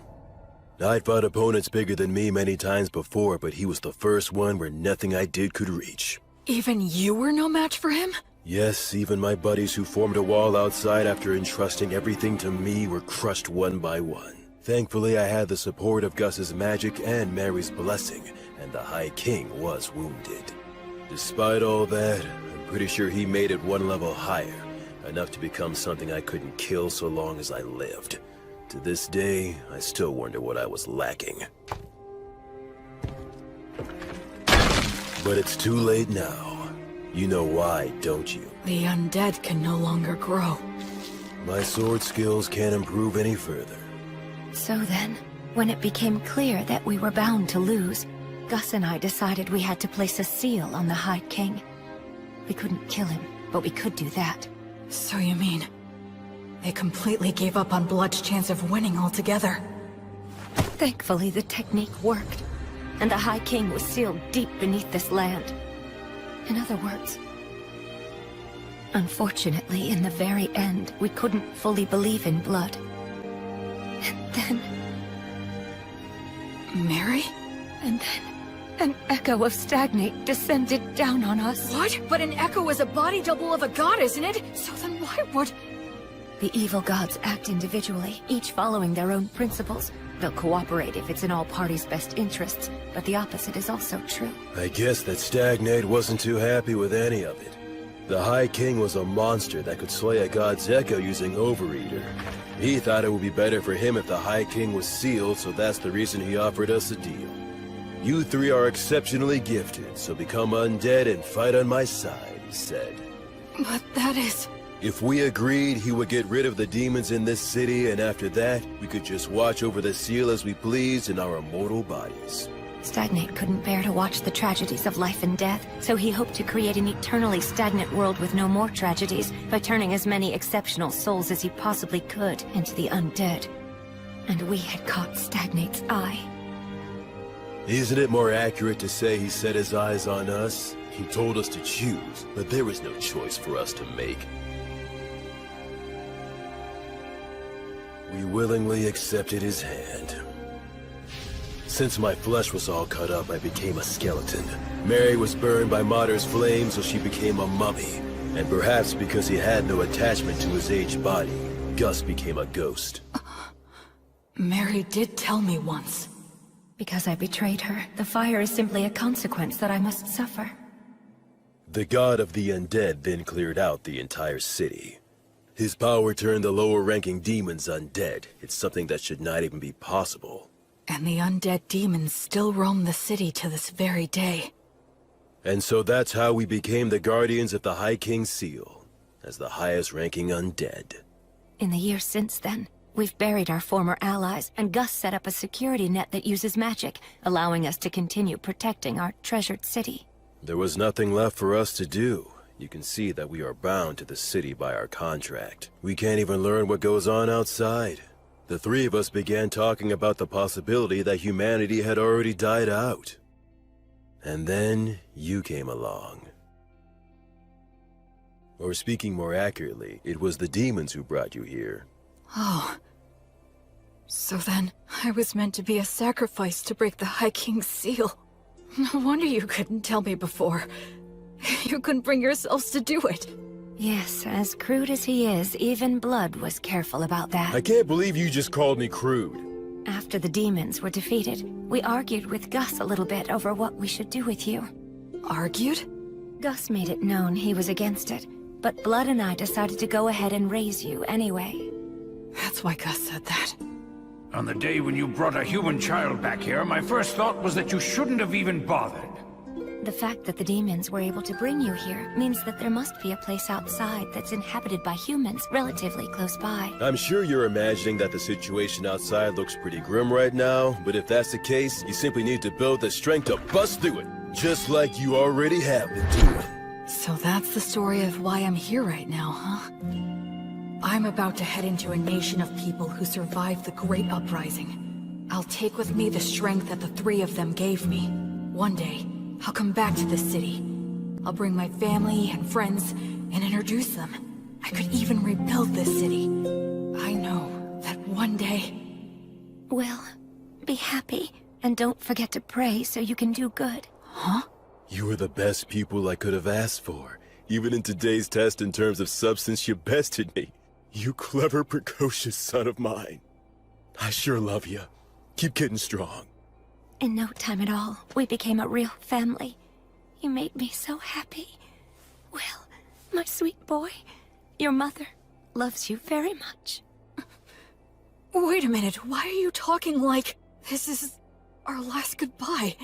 I'd fought opponents bigger than me many times before, but he was the first one where nothing I did could reach. Even you were no match for him? Yes, even my buddies who formed a wall outside after entrusting everything to me were crushed one by one. Thankfully, I had the support of Gus's magic and Mary's blessing, and the High King was wounded. Despite all that, I'm pretty sure he made it one level higher, enough to become something I couldn't kill so long as I lived. To this day, I still wonder what I was lacking. But it's too late now. You know why, don't you? The undead can no longer grow. My sword skills can't improve any further. So then, when it became clear that we were bound to lose, Gus and I decided we had to place a seal on the High King. We couldn't kill him, but we could do that. So you mean... they completely gave up on Blood's chance of winning altogether? Thankfully, the technique worked, and the High King was sealed deep beneath this land. In other words... unfortunately, in the very end, we couldn't fully believe in Blood. And then... Mary? and then... an echo of Stagnate descended down on us. What? But an echo is a body double of a god, isn't it? So then why would... The evil gods act individually, each following their own principles. They'll cooperate if it's in all parties' best interests, but the opposite is also true. I guess that Stagnate wasn't too happy with any of it. The High King was a monster that could slay a god's echo using Overeater. He thought it would be better for him if the High King was sealed, so that's the reason he offered us a deal. You three are exceptionally gifted, so become undead and fight on my side, he said. But that is... If we agreed, he would get rid of the demons in this city, and after that, we could just watch over the seal as we pleased in our immortal bodies. Stagnate couldn't bear to watch the tragedies of life and death, so he hoped to create an eternally stagnant world with no more tragedies by turning as many exceptional souls as he possibly could into the undead. And we had caught Stagnate's eye. Isn't it more accurate to say he set his eyes on us? He told us to choose, but there was no choice for us to make. We willingly accepted his hand. Since my flesh was all cut up, I became a skeleton. Mary was burned by Martyr's flame, so she became a mummy. And perhaps because he had no attachment to his aged body, Gus became a ghost. Mary did tell me once. Because I betrayed her, the fire is simply a consequence that I must suffer. The god of the undead then cleared out the entire city. His power turned the lower-ranking demons undead. It's something that should not even be possible. And the undead demons still roam the city to this very day. And so that's how we became the guardians of the High King's Seal, as the highest-ranking undead. In the years since then, we've buried our former allies, and Gus set up a security net that uses magic, allowing us to continue protecting our treasured city. There was nothing left for us to do. You can see that we are bound to the city by our contract. We can't even learn what goes on outside. The three of us began talking about the possibility that humanity had already died out. And then you came along. Or speaking more accurately, it was the demons who brought you here. Oh. So then, I was meant to be a sacrifice to break the High King's seal. No wonder you couldn't tell me before. You couldn't bring yourselves to do it. Yes, as crude as he is, even Blood was careful about that. I can't believe you just called me crude. After the demons were defeated, we argued with Gus a little bit over what we should do with you. Argued? Gus made it known he was against it, but Blood and I decided to go ahead and raise you anyway. That's why Gus said that. On the day when you brought a human child back here, my first thought was that you shouldn't have even bothered. The fact that the demons were able to bring you here means that there must be a place outside that's inhabited by humans relatively close by. I'm sure you're imagining that the situation outside looks pretty grim right now, but if that's the case, you simply need to build the strength to bust through it, just like you already have been doing. So that's the story of why I'm here right now, huh? I'm about to head into a nation of people who survived the Great Uprising. I'll take with me the strength that the three of them gave me. One day, I'll come back to this city. I'll bring my family and friends and introduce them. I could even rebuild this city. I know that one day... Well, be happy, and don't forget to pray so you can do good. Huh? You are the best people I could have asked for. Even in today's test in terms of substance, you bested me. You clever, precocious son of mine. I sure love you. Keep getting strong. In no time at all, we became a real family. You made me so happy. Will, my sweet boy, your mother loves you very much. Wait a minute, why are you talking like this is our last goodbye?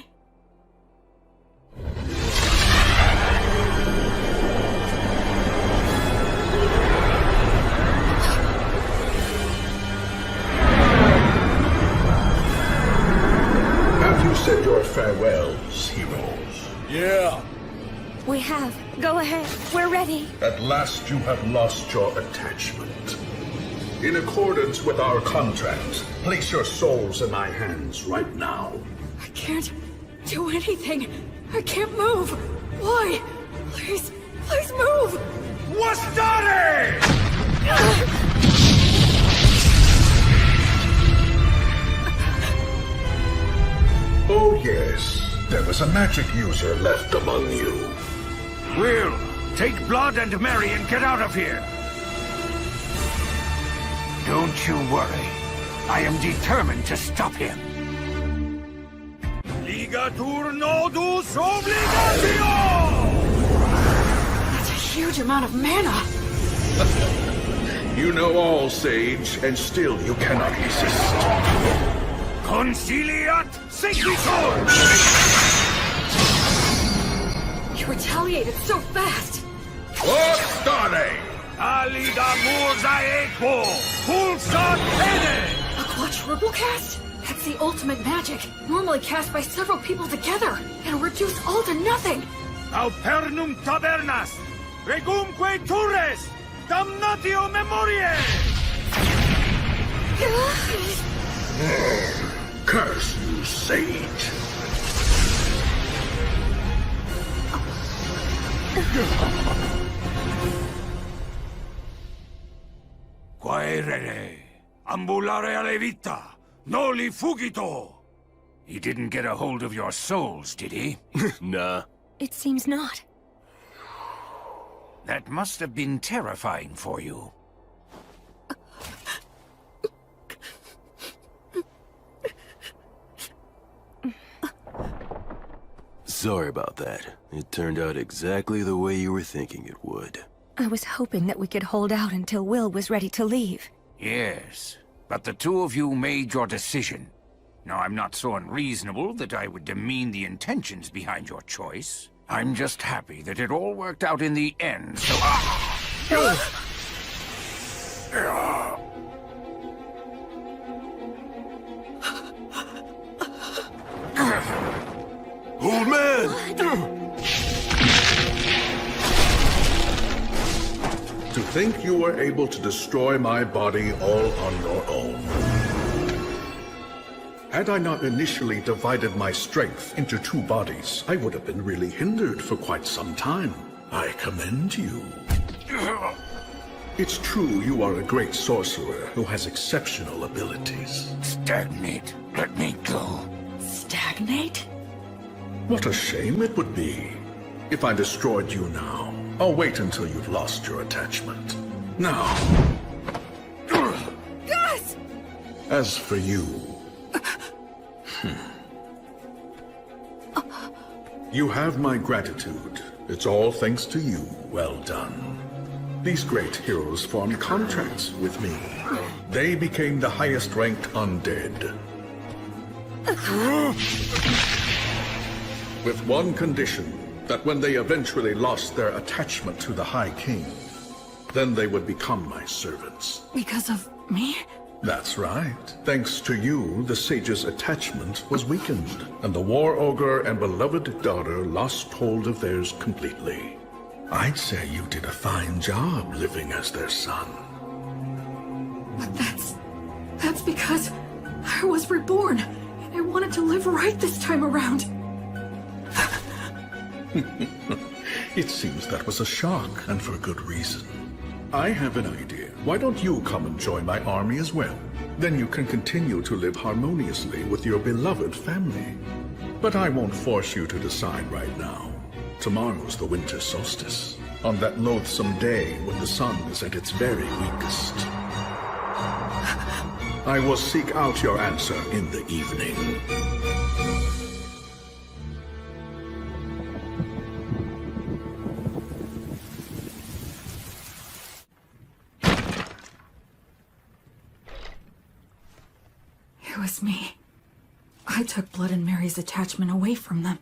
Have you said your farewells, heroes? Yeah. We have. Go ahead. We're ready. At last you have lost your attachment. In accordance with our contract, place your souls in my hands right now. I can't do anything. I can't move. Why? Please, please move. Wastari! Oh yes, there was a magic user left among you. Will, take Blood and Mary and get out of here. Don't you worry. I am determined to stop him. Ligatur nodus obligatio! That's a huge amount of mana. You know all, Sage, and still you cannot resist. Conciliat sequitur! You retaliated so fast. Wastari! Alida murzaequo! Pulsat pene! A quadruple cast? That's the ultimate magic. Normally cast by several people together. It'll reduce all to nothing. Aupernum tabernas! Regumque turres! Damnatio memoriae! Curse you, Sage. Quaerere, ambulare alle vita, noli fugito. He didn't get a hold of your souls, did he? Nah. It seems not. That must have been terrifying for you. Sorry about that. It turned out exactly the way you were thinking it would. I was hoping that we could hold out until Will was ready to leave. Yes, but the two of you made your decision. Now, I'm not so unreasonable that I would demean the intentions behind your choice. I'm just happy that it all worked out in the end, so... Old man! To think you were able to destroy my body all on your own. Had I not initially divided my strength into two bodies, I would have been really hindered for quite some time. I commend you. It's true you are a great sorcerer who has exceptional abilities. Stagnate. Let me go. Stagnate? What a shame it would be if I destroyed you now. I'll wait until you've lost your attachment. Now, Gus! as for you... You have my gratitude. It's all thanks to you. Well done. These great heroes formed contracts with me. They became the highest-ranked undead. With one condition, that when they eventually lost their attachment to the High King, then they would become my servants. Because of me? That's right. Thanks to you, the sage's attachment was weakened, and the war ogre and beloved daughter lost hold of theirs completely. I'd say you did a fine job living as their son. But that's because I was reborn, and I wanted to live right this time around. It seems that was a shock, and for good reason. I have an idea. Why don't you come and join my army as well? Then you can continue to live harmoniously with your beloved family. But I won't force you to decide right now. Tomorrow's the winter solstice, on that loathsome day when the sun is at its very weakest. I will seek out your answer in the evening. It was me. I took Blood and Mary's attachment away from them.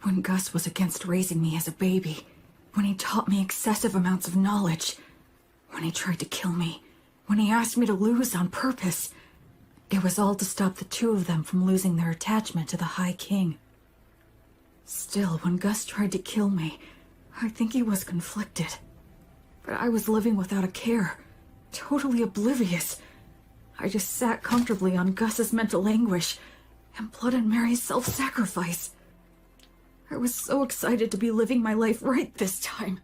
When Gus was against raising me as a baby, when he taught me excessive amounts of knowledge, when he tried to kill me, when he asked me to lose on purpose, it was all to stop the two of them from losing their attachment to the High King. Still, when Gus tried to kill me, I think he was conflicted. But I was living without a care, totally oblivious. I just sat comfortably on Gus's mental anguish and Blood and Mary's self-sacrifice. I was so excited to be living my life right this time.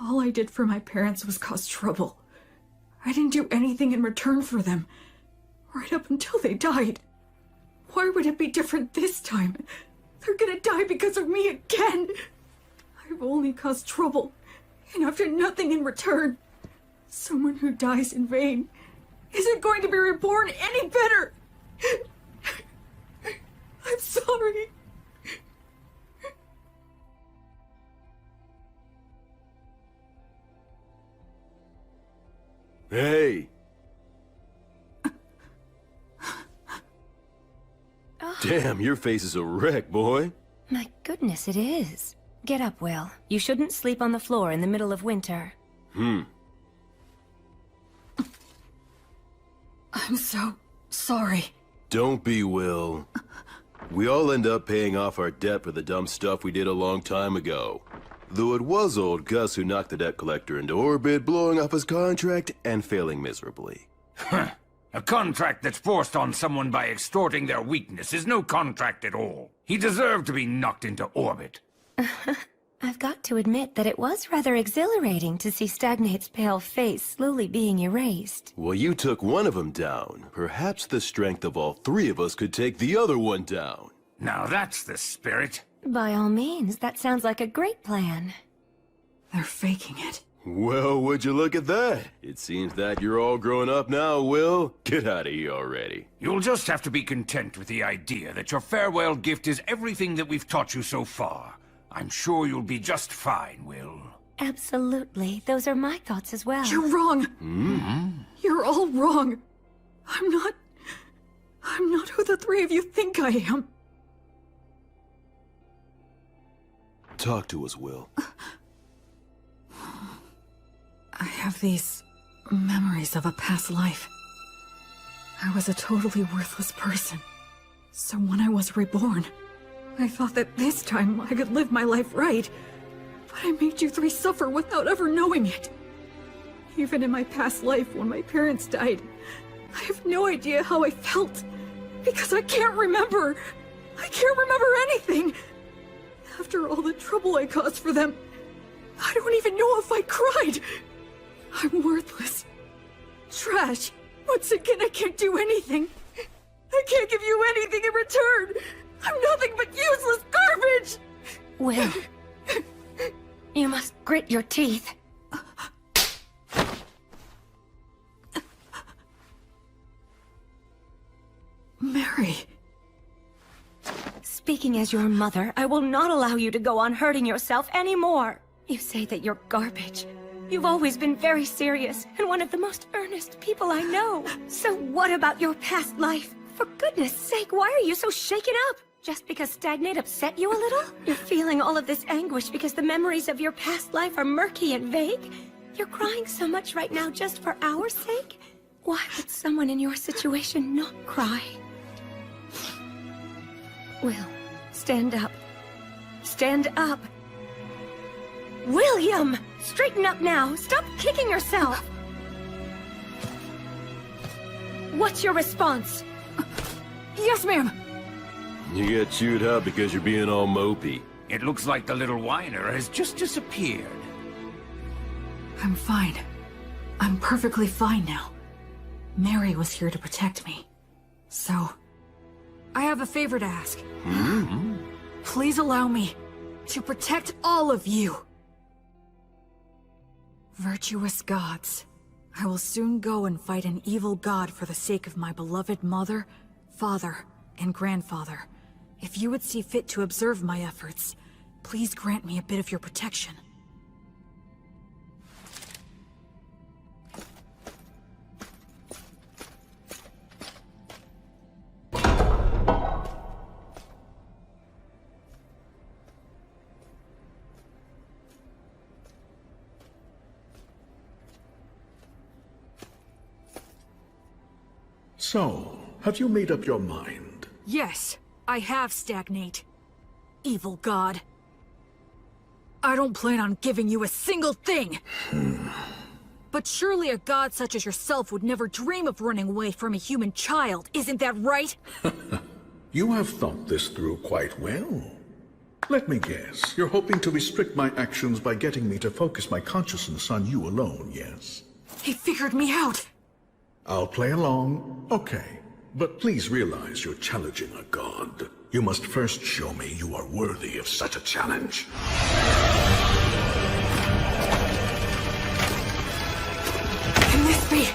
All I did for my parents was cause trouble. I didn't do anything in return for them, right up until they died. Why would it be different this time? They're gonna die because of me again. I've only caused trouble, and after nothing in return. Someone who dies in vain isn't going to be reborn any better. I'm sorry. Hey! Damn, your face is a wreck, boy. My goodness, it is. Get up, Will. You shouldn't sleep on the floor in the middle of winter. I'm so sorry. Don't be, Will. We all end up paying off our debt for the dumb stuff we did a long time ago. Though it was old Gus who knocked the debt collector into orbit, blowing up his contract and failing miserably. A contract that's forced on someone by extorting their weakness is no contract at all. He deserved to be knocked into orbit. I've got to admit that it was rather exhilarating to see Stagnate's pale face slowly being erased. Well, you took one of them down. Perhaps the strength of all three of us could take the other one down. Now that's the spirit. By all means, that sounds like a great plan. They're faking it. Well, would you look at that? It seems that you're all grown up now, Will. Get out of here already. You'll just have to be content with the idea that your farewell gift is everything that we've taught you so far. I'm sure you'll be just fine, Will. Absolutely. Those are my thoughts as well. You're wrong. You're all wrong. I'm not I'm not who the three of you think I am. Talk to us, Will. I have these memories of a past life. I was a totally worthless person. So when I was reborn, I thought that this time I could live my life right. But I made you three suffer without ever knowing it. Even in my past life when my parents died, I have no idea how I felt. Because I can't remember. I can't remember anything. After all the trouble I caused for them, I don't even know if I cried. I'm worthless. Trash. Once again, I can't do anything. I can't give you anything in return. I'm nothing but useless garbage. Will, you must grit your teeth. Mary. Speaking as your mother, I will not allow you to go on hurting yourself anymore. You say that you're garbage. You've always been very serious and one of the most earnest people I know. So what about your past life? For goodness sake, why are you so shaken up? Just because Stagnate upset you a little? You're feeling all of this anguish because the memories of your past life are murky and vague? You're crying so much right now just for our sake? Why would someone in your situation not cry? Will, stand up. Stand up. William! Straighten up now! Stop kicking yourself! What's your response? Yes, ma'am. You get chewed up because you're being all mopey. It looks like the little whiner has just disappeared. I'm fine. I'm perfectly fine now. Mary was here to protect me. So, I have a favor to ask. Please allow me to protect all of you. Virtuous gods, I will soon go and fight an evil god for the sake of my beloved mother, father, and grandfather. If you would see fit to observe my efforts, please grant me a bit of your protection. So, have you made up your mind? Yes, I have, Stagnate. Evil god. I don't plan on giving you a single thing! But surely a god such as yourself would never dream of running away from a human child, isn't that right? You have thought this through quite well. Let me guess, you're hoping to restrict my actions by getting me to focus my consciousness on you alone, yes? He figured me out! I'll play along, okay. But please realize you're challenging a god. You must first show me you are worthy of such a challenge. Can this be?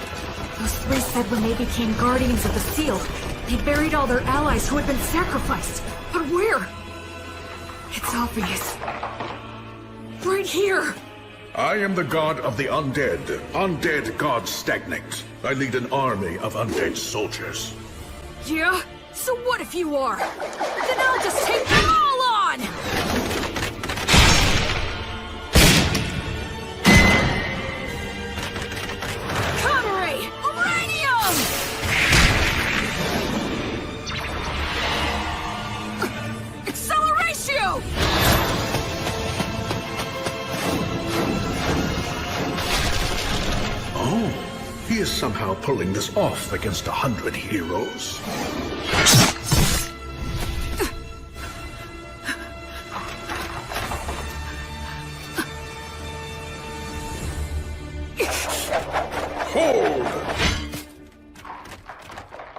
Those three said when they became Guardians of the Seal, they buried all their allies who had been sacrificed. But where? It's obvious. Right here! I am the god of the undead. Undead god Stagnate. I lead an army of undead soldiers. Yeah? So what if you are? Then I'll just take them all on! Counter-ray! Uranium! Acceleratio! Oh, he is somehow pulling this off against 100 heroes. Hold!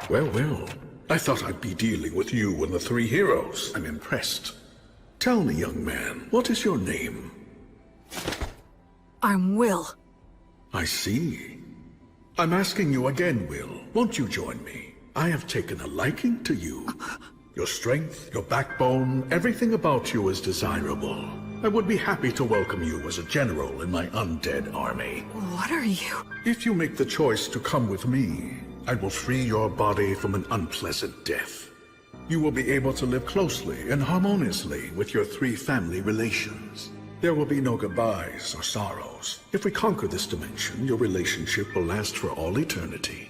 Well, I thought I'd be dealing with you and the three heroes. I'm impressed. Tell me, young man, what is your name? I'm Will. I see. I'm asking you again, Will. Won't you join me? I have taken a liking to you. Your strength, your backbone, everything about you is desirable. I would be happy to welcome you as a general in my undead army. What are you? If you make the choice to come with me, I will free your body from an unpleasant death. You will be able to live closely and harmoniously with your 3 family relations. There will be no goodbyes or sorrows. If we conquer this dimension, your relationship will last for all eternity.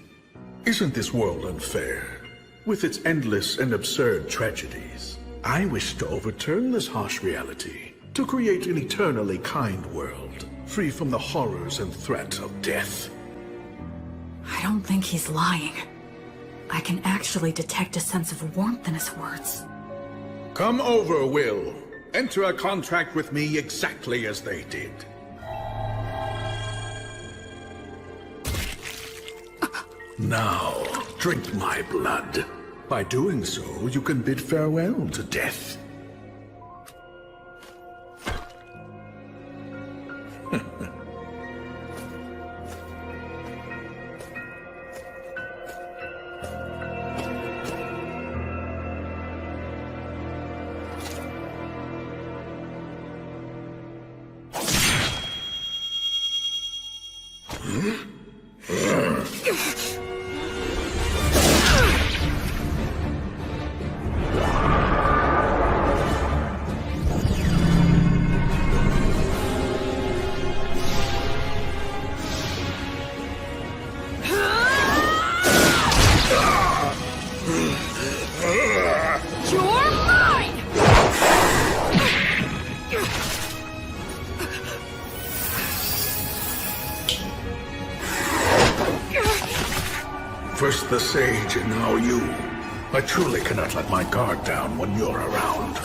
Isn't this world unfair? With its endless and absurd tragedies, I wish to overturn this harsh reality, to create an eternally kind world, free from the horrors and threat of death. I don't think he's lying. I can actually detect a sense of warmth in his words. Come over, Will. Enter a contract with me exactly as they did. Now, drink my blood. By doing so, you can bid farewell to death. First the sage, and now you. I truly cannot let my guard down when you're around.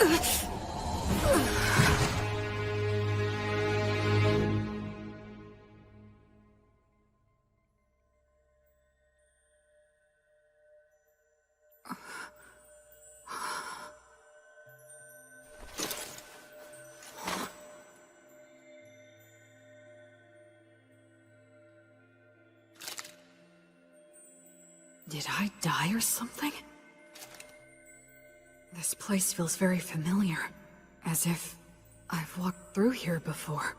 Did I die or something? This place feels very familiar, as if I've walked through here before.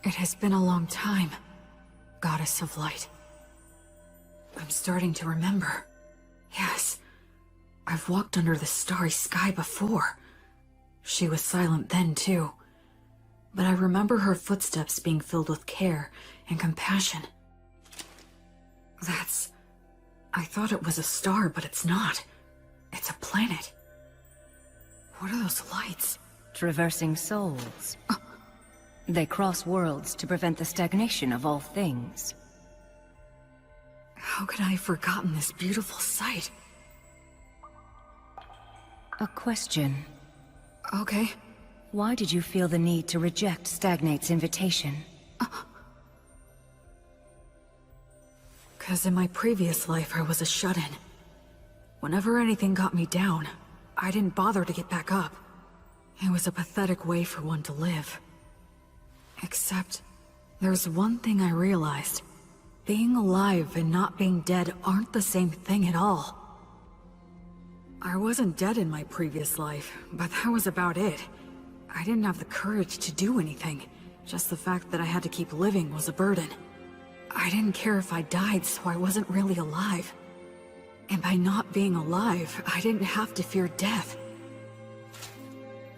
It has been a long time, Goddess of Light. I'm starting to remember. Yes, I've walked under the starry sky before. She was silent then, too. But I remember her footsteps being filled with care and compassion. I thought it was a star, but it's not. It's a planet. What are those lights? Traversing souls. They cross worlds to prevent the stagnation of all things. How could I have forgotten this beautiful sight? A question. Okay. Why did you feel the need to reject Stagnate's invitation? 'Cause in my previous life, I was a shut-in. Whenever anything got me down, I didn't bother to get back up. It was a pathetic way for one to live. Except, there's one thing I realized. Being alive and not being dead aren't the same thing at all. I wasn't dead in my previous life, but that was about it. I didn't have the courage to do anything. Just the fact that I had to keep living was a burden. I didn't care if I died, so I wasn't really alive. And by not being alive, I didn't have to fear death.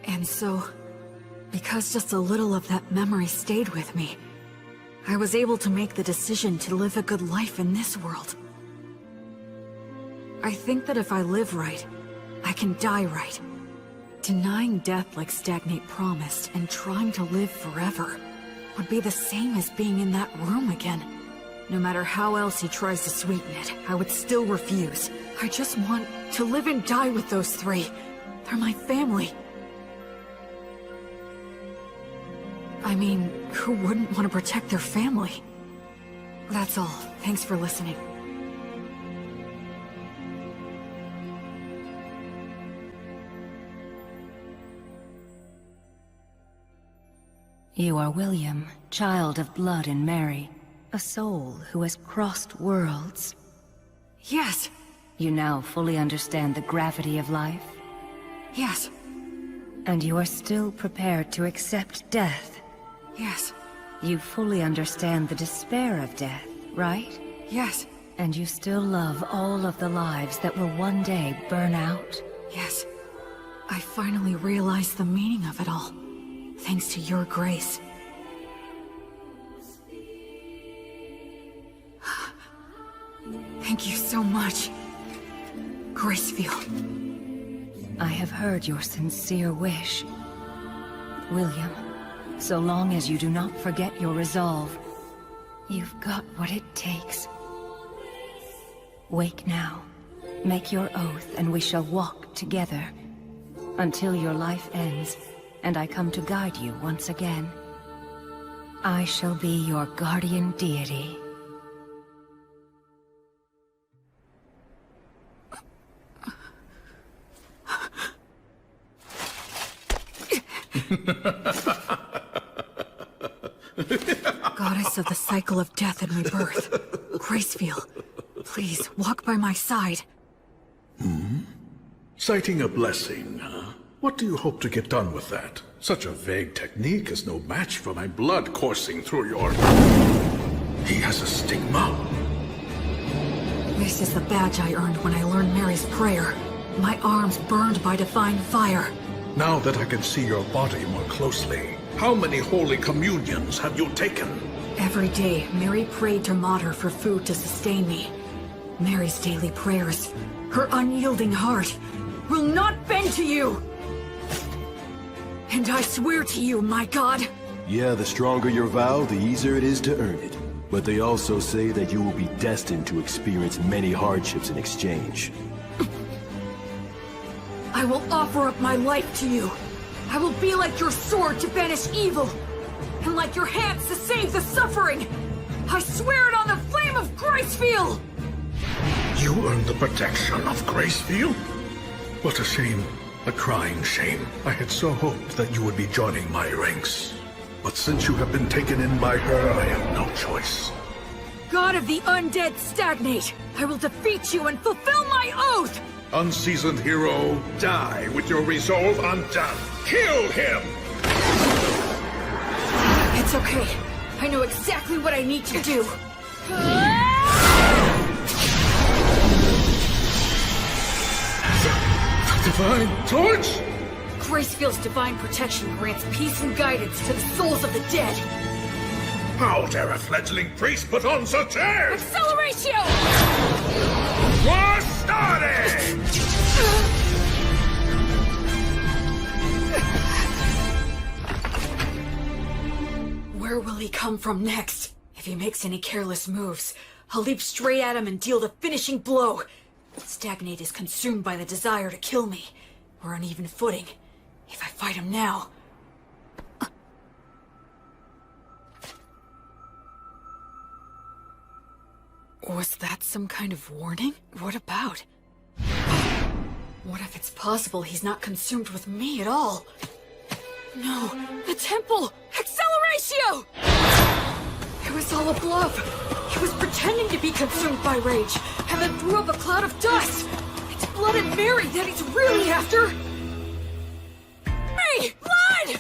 And so, because just a little of that memory stayed with me, I was able to make the decision to live a good life in this world. I think that if I live right, I can die right. Denying death like Stagnate promised and trying to live forever would be the same as being in that room again. No matter how else he tries to sweeten it, I would still refuse. I just want to live and die with those 3. They're my family. I mean, who wouldn't want to protect their family? That's all. Thanks for listening. You are William, child of blood and Mary, a soul who has crossed worlds. Yes. You now fully understand the gravity of life? Yes. And you are still prepared to accept death. Yes, You fully understand the despair of death, right? yes, And you still love all of the lives that will one day burn out. yes. I finally realized the meaning of it all. Thanks to your grace. Thank you so much, Gracefield. I have heard your sincere wish. William, so long as you do not forget your resolve, you've got what it takes. Wake now. Make your oath, and we shall walk together. Until your life ends, and I come to guide you once again. I shall be your guardian deity. Goddess of the cycle of death and rebirth. Gracefield, please walk by my side. Citing a blessing, huh? What do you hope to get done with that? Such a vague technique is no match for my blood coursing through your... He has a stigma. This is the badge I earned when I learned Mary's prayer. My arms burned by divine fire. Now that I can see your body more closely, how many holy communions have you taken? Every day, Mary prayed to Mater for food to sustain me. Mary's daily prayers, her unyielding heart, will not bend to you! And I swear to you, my god, Yeah, the stronger your vow, the easier it is to earn it. But they also say that you will be destined to experience many hardships in exchange. I will offer up my life to you. I will be like your sword to banish evil, and like your hands to save the suffering. I swear it on the flame of Gracefield! You earned the protection of Gracefield? What a shame. A crying shame. I had so hoped that you would be joining my ranks. But since you have been taken in by her, I have no choice. God of the undead stagnate! I will defeat you and fulfill my oath! Unseasoned hero, die with your resolve undone. Kill him! It's okay. I know exactly what I need to do. Divine Torch? Gracefield's divine protection grants peace and guidance to the souls of the dead. How dare a fledgling priest put on such airs? Acceleratio! War started! Where will he come from next? If he makes any careless moves, I'll leap straight at him and deal the finishing blow. Stagnate is consumed by the desire to kill me. We're on even footing. If I fight him now... Was that some kind of warning? What about? What if it's possible he's not consumed with me at all? No, the temple! Acceleratio! It was all a bluff. He was pretending to be consumed by rage, and then threw up a cloud of dust. It's Blood and Mary that he's really after. Mary! Blood!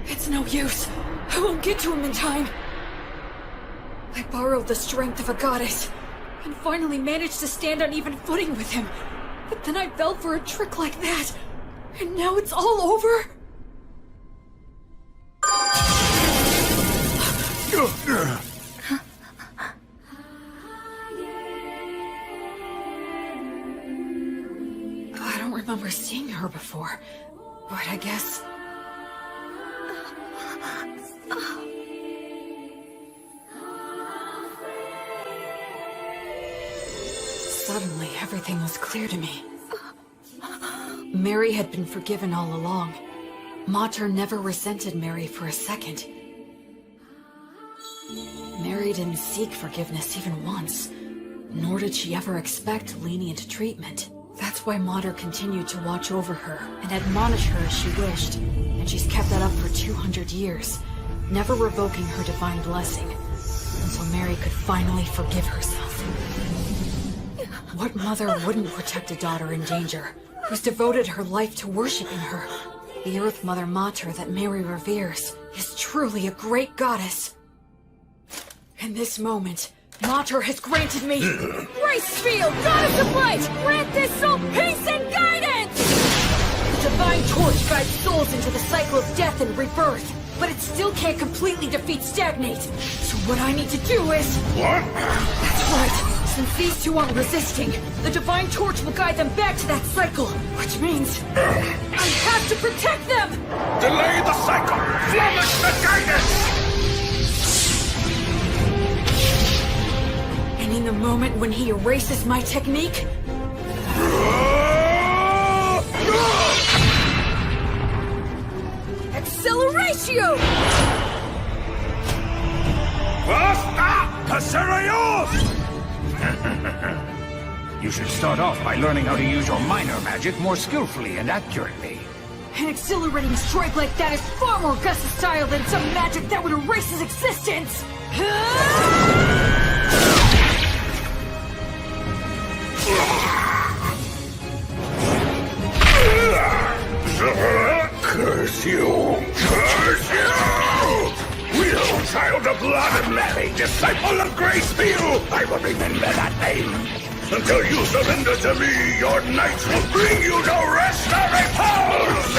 It's no use. I won't get to him in time. I borrowed the strength of a goddess, and finally managed to stand on even footing with him. But then I fell for a trick like that, and now it's all over? I don't remember seeing her before, but I guess... Suddenly, everything was clear to me. Mary had been forgiven all along. Mater never resented Mary for a second. Mary didn't seek forgiveness even once, nor did she ever expect lenient treatment. That's That's why Mater continued to watch over her and admonish her as she wished. And she's kept that up for 200 years, never revoking her divine blessing, until Mary could finally forgive herself. What mother wouldn't protect a daughter in danger, who's devoted her life to worshiping her? The Earth Mother Mater that Mary reveres is truly a great goddess. In this moment, Mater has granted me Grace Field, Goddess of Light! Grant this soul peace and guidance! The Divine Torch guides souls into the cycle of death and rebirth, but it still can't completely defeat Stagnate. So what I need to do is... What? That's right. Since these two aren't resisting, the Divine Torch will guide them back to that cycle, which means... I have to protect them! Delay the cycle! Flummox the guidance! And in the moment when he erases my technique... Acceleratio! Basta! Passerayos! You should start off by learning how to use your minor magic more skillfully and accurately. An exhilarating strike like that is far more Gus's style than some magic that would erase his existence! Curse you! Curse you! Will, child of blood and Mary, disciple of Gracefield! I will remember that name. Until you surrender to me, your knights will bring you to rest or repose!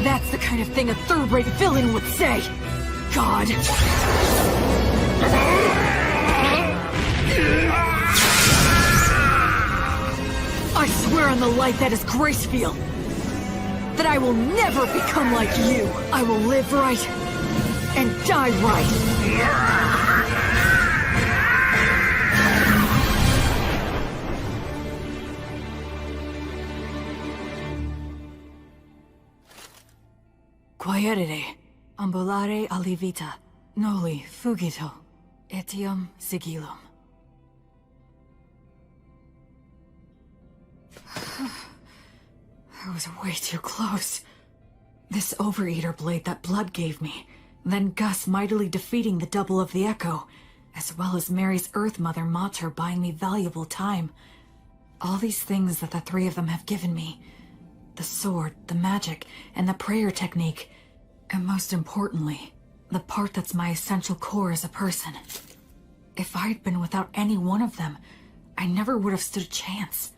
That's the kind of thing a third-rate villain would say! God! I swear on the light that is Gracefield, that I will never become like you. I will live right and die right. Quaerere, ambulare alivita, noli fugito, etiam sigillum. I was way too close. This Overeater blade that Blood gave me, then Gus mightily defeating the double of the Echo, as well as Mary's Earth Mother Mater buying me valuable time. All these things that the three of them have given me. The sword, the magic, and the prayer technique. And most importantly, the part that's my essential core as a person. If I'd been without any one of them, I never would have stood a chance.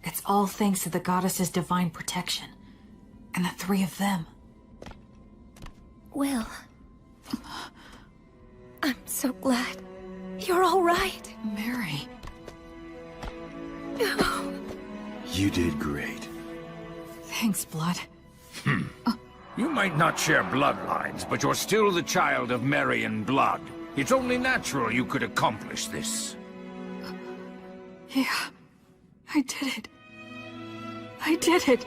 It's all thanks to the goddess's divine protection. And the three of them. Will. I'm so glad. You're all right. Mary. You did great. Thanks, Blood. You might not share bloodlines, but you're still the child of Mary and Blood. It's only natural you could accomplish this. Yeah, I did it. I did it.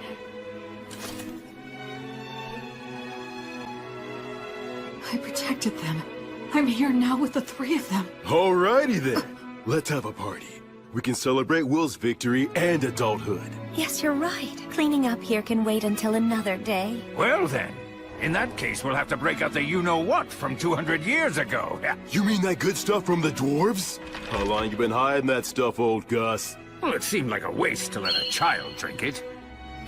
I protected them. I'm here now with the three of them. Alrighty then. Let's have a party. We can celebrate Will's victory and adulthood. Yes, you're right. Cleaning up here can wait until another day. Well then, in that case we'll have to break out the you-know-what from 200 years ago. You mean that good stuff from the dwarves? How long you been hiding that stuff, old Gus? Well, it seemed like a waste to let a child drink it.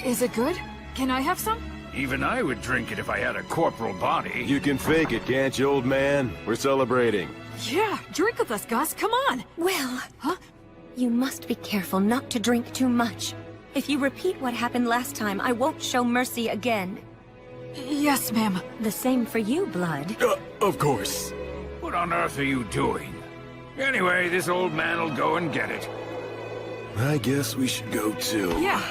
Is it good? Can I have some? Even I would drink it if I had a corporal body. You can fake it, can't you, old man? We're celebrating. Yeah, drink with us, Gus. Come on. Will. Huh? You must be careful not to drink too much. If you repeat what happened last time, I won't show mercy again. Yes, ma'am. The same for you, Blood. Of course. What on earth are you doing? Anyway, this old man will go and get it. I guess we should go too. Yeah.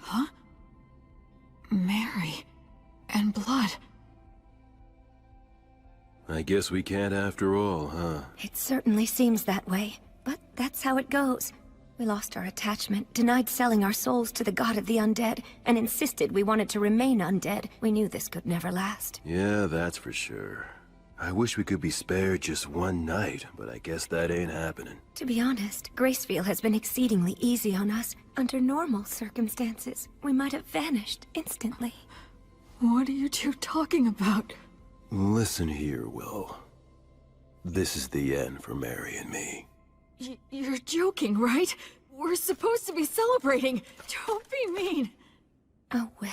Huh? Mary and Blood. I guess we can't after all, huh? It certainly seems that way, but that's how it goes. We lost our attachment, denied selling our souls to the god of the undead, and insisted we wanted to remain undead. We knew this could never last. Yeah, that's for sure. I wish we could be spared just one night, but I guess that ain't happening. To be honest, Gracefield has been exceedingly easy on us. Under normal circumstances, we might have vanished instantly. What are you two talking about? Listen here, Will. This is the end for Mary and me. You're joking, right? We're supposed to be celebrating. Don't be mean. Oh, Will.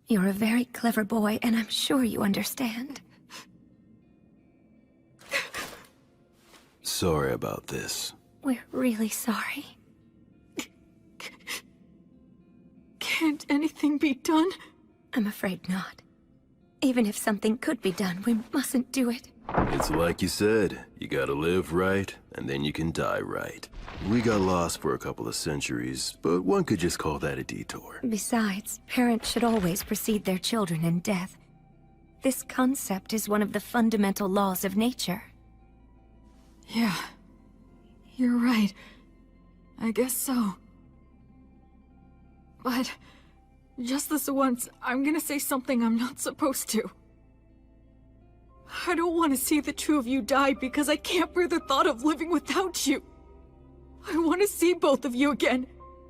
You're a very clever boy, and I'm sure you understand. Sorry about this. We're really sorry. Can't anything be done? I'm afraid not. Even if something could be done, we mustn't do it. It's like you said, you gotta live right, and then you can die right. We got lost for a couple of centuries, but one could just call that a detour. Besides, parents should always precede their children in death. This concept is one of the fundamental laws of nature. Yeah. You're right. I guess so. But... just this once, I'm gonna say something I'm not supposed to. I don't want to see the two of you die because I can't bear the thought of living without you. I want to see both of you again,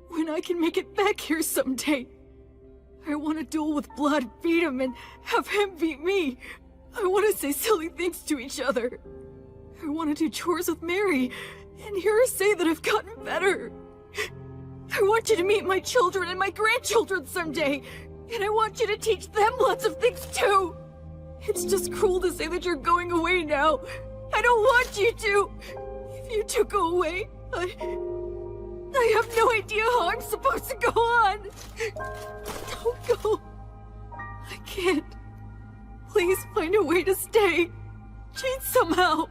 when I can make it back here someday. I want to duel with Blood, beat him, and have him beat me. I want to say silly things to each other. I want to do chores with Mary, and hear her say that I've gotten better. I want you to meet my children and my grandchildren someday, and I want you to teach them lots of things too. It's just cruel to say that you're going away now. I don't want you to. If you two go away, I have no idea how I'm supposed to go on. Don't go. I can't. Please find a way to stay. Cheat somehow.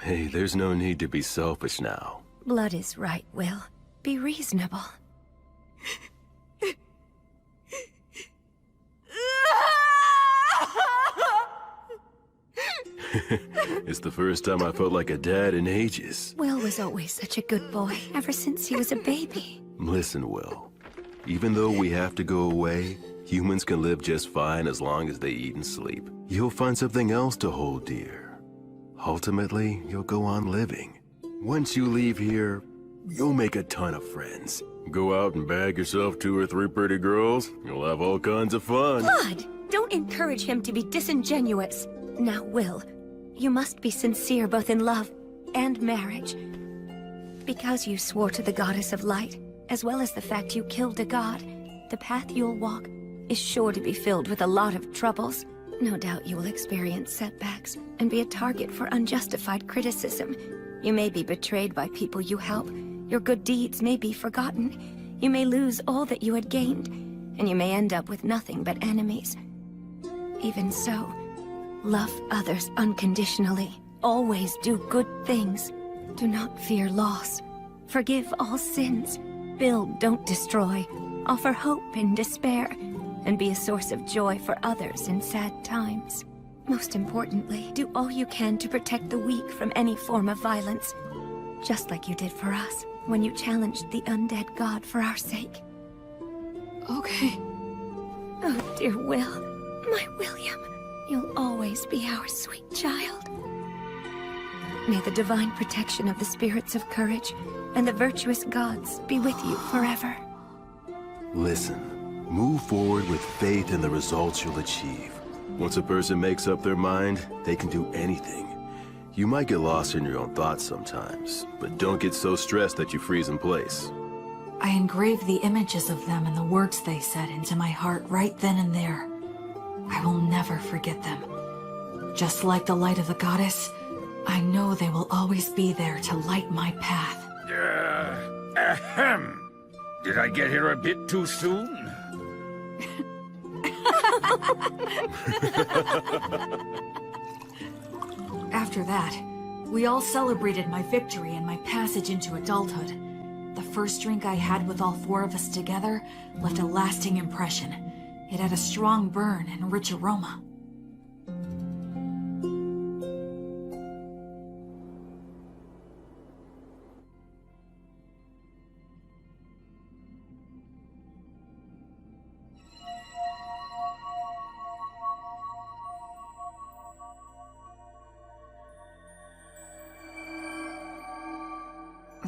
Hey, there's no need to be selfish now. Blood is right, Will. Be reasonable. It's the first time I felt like a dad in ages. Will was always such a good boy, ever since he was a baby. Listen, Will. Even though we have to go away, humans can live just fine as long as they eat and sleep. You'll find something else to hold dear. Ultimately, you'll go on living. Once you leave here, you'll make a ton of friends. Go out and bag yourself 2 or 3 pretty girls. You'll have all kinds of fun. Blood! Don't encourage him to be disingenuous. Now, Will, you must be sincere both in love and marriage. Because you swore to the goddess of light, as well as the fact you killed a god, the path you'll walk is sure to be filled with a lot of troubles. No doubt you will experience setbacks and be a target for unjustified criticism. You may be betrayed by people you help. Your good deeds may be forgotten. You may lose all that you had gained, and you may end up with nothing but enemies. Even so, love others unconditionally. Always do good things. Do not fear loss. Forgive all sins. Build, don't destroy. Offer hope in despair. And be a source of joy for others in sad times. Most importantly, do all you can to protect the weak from any form of violence. Just like you did for us, when you challenged the undead god for our sake. Okay. Oh, dear Will, my William, you'll always be our sweet child. May the divine protection of the spirits of courage and the virtuous gods be with you forever. Listen. Move forward with faith in the results you'll achieve. Once a person makes up their mind, they can do anything. You might get lost in your own thoughts sometimes, but don't get so stressed that you freeze in place. I engraved the images of them and the words they said into my heart right then and there. I will never forget them. Just like the light of the goddess, I know they will always be there to light my path. Ahem. Did I get here a bit too soon? After that, we all celebrated my victory and my passage into adulthood. The first drink I had with all 4 of us together left a lasting impression. It had a strong burn and rich aroma.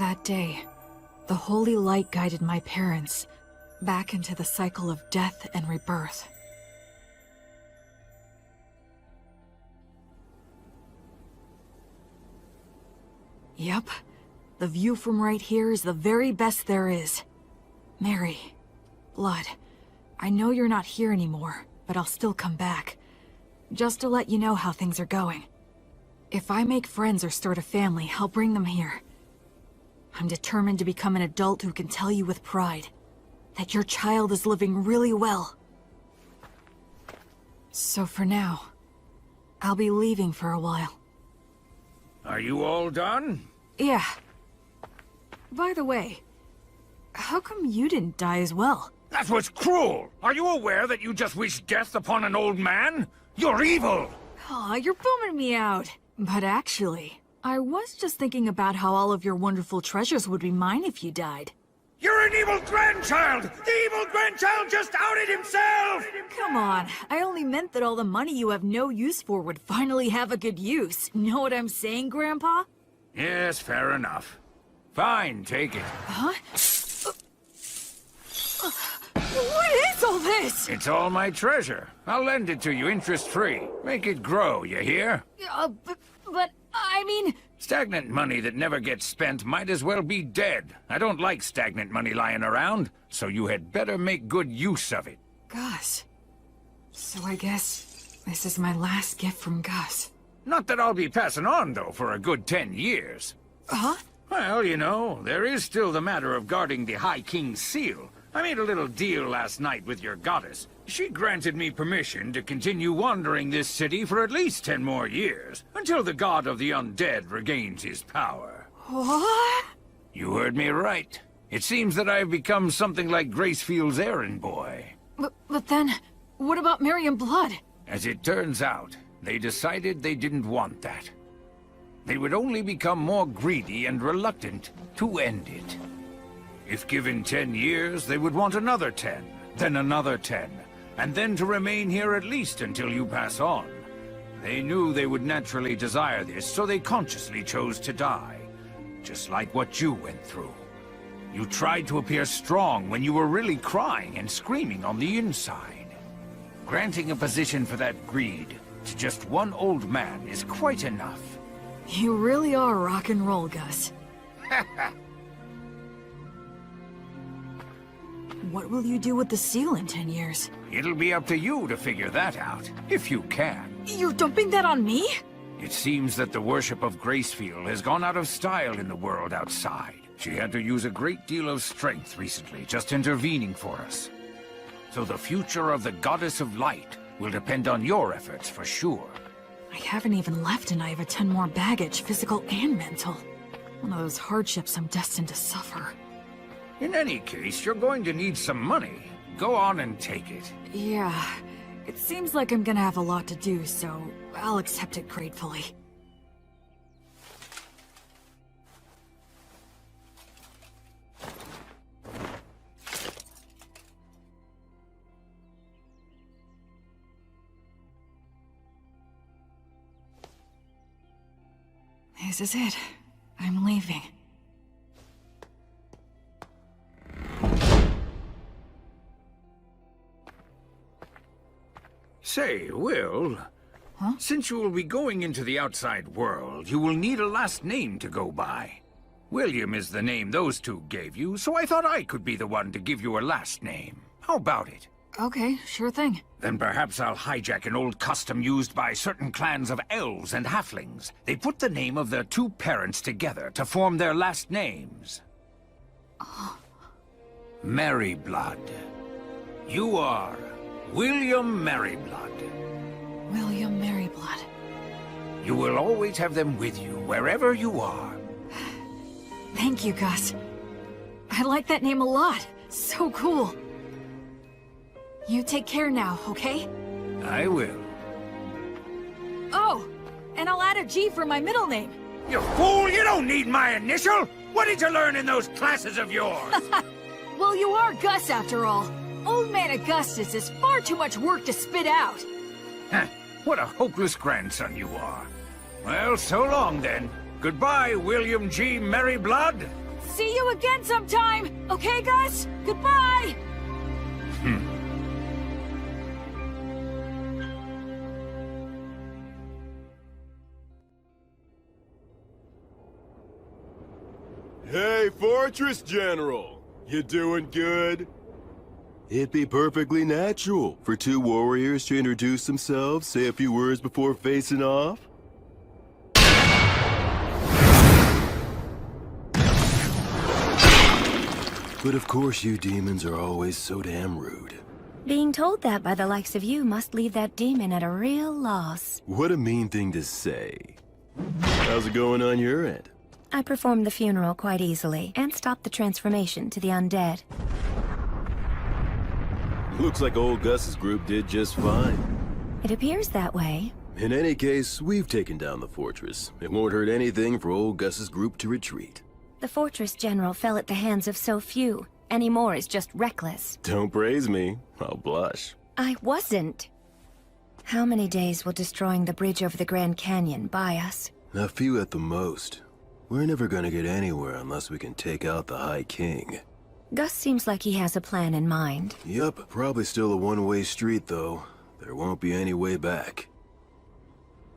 That day, the holy light guided my parents back into the cycle of death and rebirth. Yep. The view from right here is the very best there is. Mary, Blood, I know you're not here anymore, but I'll still come back. Just to let you know how things are going. If I make friends or start a family, I'll bring them here. I'm determined to become an adult who can tell you with pride that your child is living really well. So for now, I'll be leaving for a while. Are you all done? Yeah. By the way, how come you didn't die as well? That was cruel! Are you aware that you just wished death upon an old man? You're evil! Aw, you're bumming me out. But actually, I was just thinking about how all of your wonderful treasures would be mine if you died. You're an evil grandchild! The evil grandchild just outed himself! Come on, I only meant that all the money you have no use for would finally have a good use. Know what I'm saying, Grandpa? Yes, fair enough. Fine, take it. Huh? What is all this? It's all my treasure. I'll lend it to you interest-free. Make it grow, you hear? But I mean... Stagnant money that never gets spent might as well be dead. I don't like stagnant money lying around, so you had better make good use of it. Gus. So I guess this is my last gift from Gus. Not that I'll be passing on, though, for a good 10 years. Huh? Well, you know, there is still the matter of guarding the High King's seal. I made a little deal last night with your goddess. She granted me permission to continue wandering this city for at least 10 more years, until the god of the undead regains his power. What? You heard me right. It seems that I've become something like Gracefield's errand boy. But then, what about Mary and Blood? As it turns out, they decided they didn't want that. They would only become more greedy and reluctant to end it. If given 10 years, they would want another 10, then another 10, and then to remain here at least until you pass on. They knew they would naturally desire this, so they consciously chose to die. Just like what you went through. You tried to appear strong when you were really crying and screaming on the inside. Granting a position for that greed to just one old man is quite enough. You really are rock and roll, Gus. What will you do with the seal in 10 years? It'll be up to you to figure that out, if you can. You're dumping that on me? It seems that the worship of Gracefield has gone out of style in the world outside. She had to use a great deal of strength recently, just intervening for us. So the future of the Goddess of Light will depend on your efforts for sure. I haven't even left and I have a ton more baggage, physical and mental. One of those hardships I'm destined to suffer. In any case, you're going to need some money. Go on and take it. Yeah, it seems like I'm gonna have a lot to do, so I'll accept it gratefully. This is it. I'm leaving. Say, Will... Huh? Since you will be going into the outside world, you will need a last name to go by. William is the name those two gave you, so I thought I could be the one to give you a last name. How about it? Okay, sure thing. Then perhaps I'll hijack an old custom used by certain clans of elves and halflings. They put the name of their two parents together to form their last names. Merryblood. You are William Merryblood. William Merryblood. You will always have them with you, wherever you are. Thank you, Gus. I like that name a lot. So cool. You take care now, okay? I will. Oh, and I'll add a G for my middle name. You fool! You don't need my initial! What did you learn in those classes of yours? Well, you are Gus after all. Old Man Augustus is far too much work to spit out. Heh, what a hopeless grandson you are. Well, so long then. Goodbye, William G. Merryblood. See you again sometime! Okay, Gus? Goodbye! Hey, Fortress General! You doing good? It'd be perfectly natural for two warriors to introduce themselves, say a few words before facing off. But of course you demons are always so damn rude. Being told that by the likes of you must leave that demon at a real loss. What a mean thing to say. How's it going on your end? I performed the funeral quite easily, and stopped the transformation to the undead. Looks like old Gus's group did just fine. It appears that way. In any case, we've taken down the fortress. It won't hurt anything for old Gus's group to retreat. The Fortress General fell at the hands of so few. Any more is just reckless. Don't praise me. I'll blush. I wasn't. How many days will destroying the bridge over the Grand Canyon buy us? A few at the most. We're never gonna get anywhere unless we can take out the High King. Gus seems like he has a plan in mind. Yup, probably still a one-way street, though. There won't be any way back.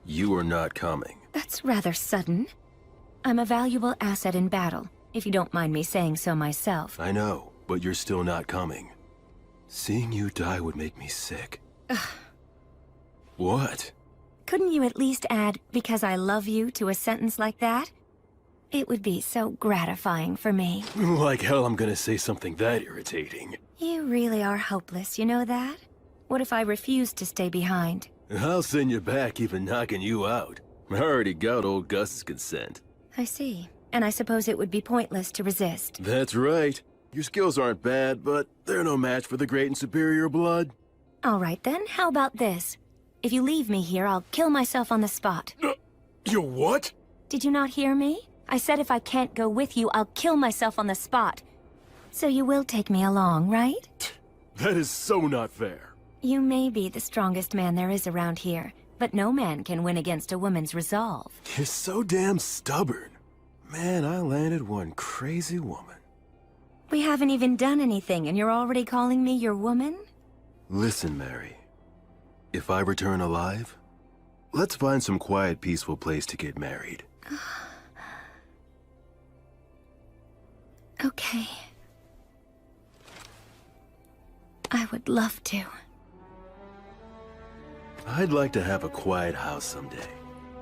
You are not coming. That's rather sudden. I'm a valuable asset in battle, if you don't mind me saying so myself. I know, but you're still not coming. Seeing you die would make me sick. What? Couldn't you at least add, "because I love you," to a sentence like that? It would be so gratifying for me. Like hell I'm gonna say something that irritating. You really are hopeless, you know that? What if I refuse to stay behind? I'll send you back even knocking you out. I already got old Gus's consent. I see. And I suppose it would be pointless to resist. That's right. Your skills aren't bad, but they're no match for the great and superior blood. All right then, how about this? If you leave me here, I'll kill myself on the spot. You what? Did you not hear me? I said if I can't go with you, I'll kill myself on the spot. So you will take me along, right? That is so not fair. You may be the strongest man there is around here, but no man can win against a woman's resolve. You're so damn stubborn. Man, I landed one crazy woman. We haven't even done anything, and you're already calling me your woman? Listen, Mary. If I return alive, let's find some quiet, peaceful place to get married. Okay. I would love to. I'd like to have a quiet house someday.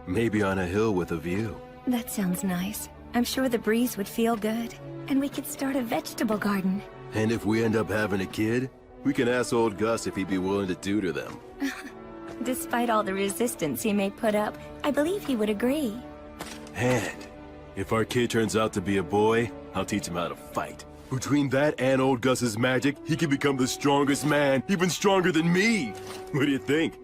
Maybe on a hill with a view. That sounds nice. I'm sure the breeze would feel good. And we could start a vegetable garden. And if we end up having a kid, we can ask old Gus if he'd be willing to tutor them. Despite all the resistance he may put up, I believe he would agree. And if our kid turns out to be a boy, I'll teach him how to fight. Between that and old Gus's magic, he can become the strongest man, even stronger than me. What do you think?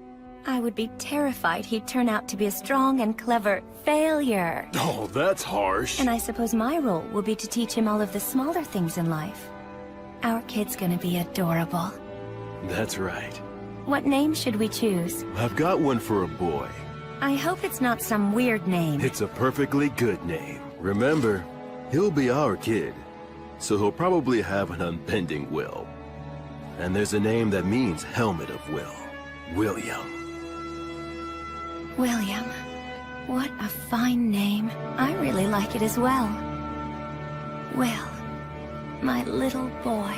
I would be terrified he'd turn out to be a strong and clever failure. Oh, that's harsh. And I suppose my role will be to teach him all of the smaller things in life. Our kid's gonna be adorable. That's right. What name should we choose? I've got one for a boy. I hope it's not some weird name. It's a perfectly good name. Remember, he'll be our kid, so he'll probably have an unbending will. And there's a name that means helmet of will. William. William. What a fine name. I really like it as well. Will, my little boy.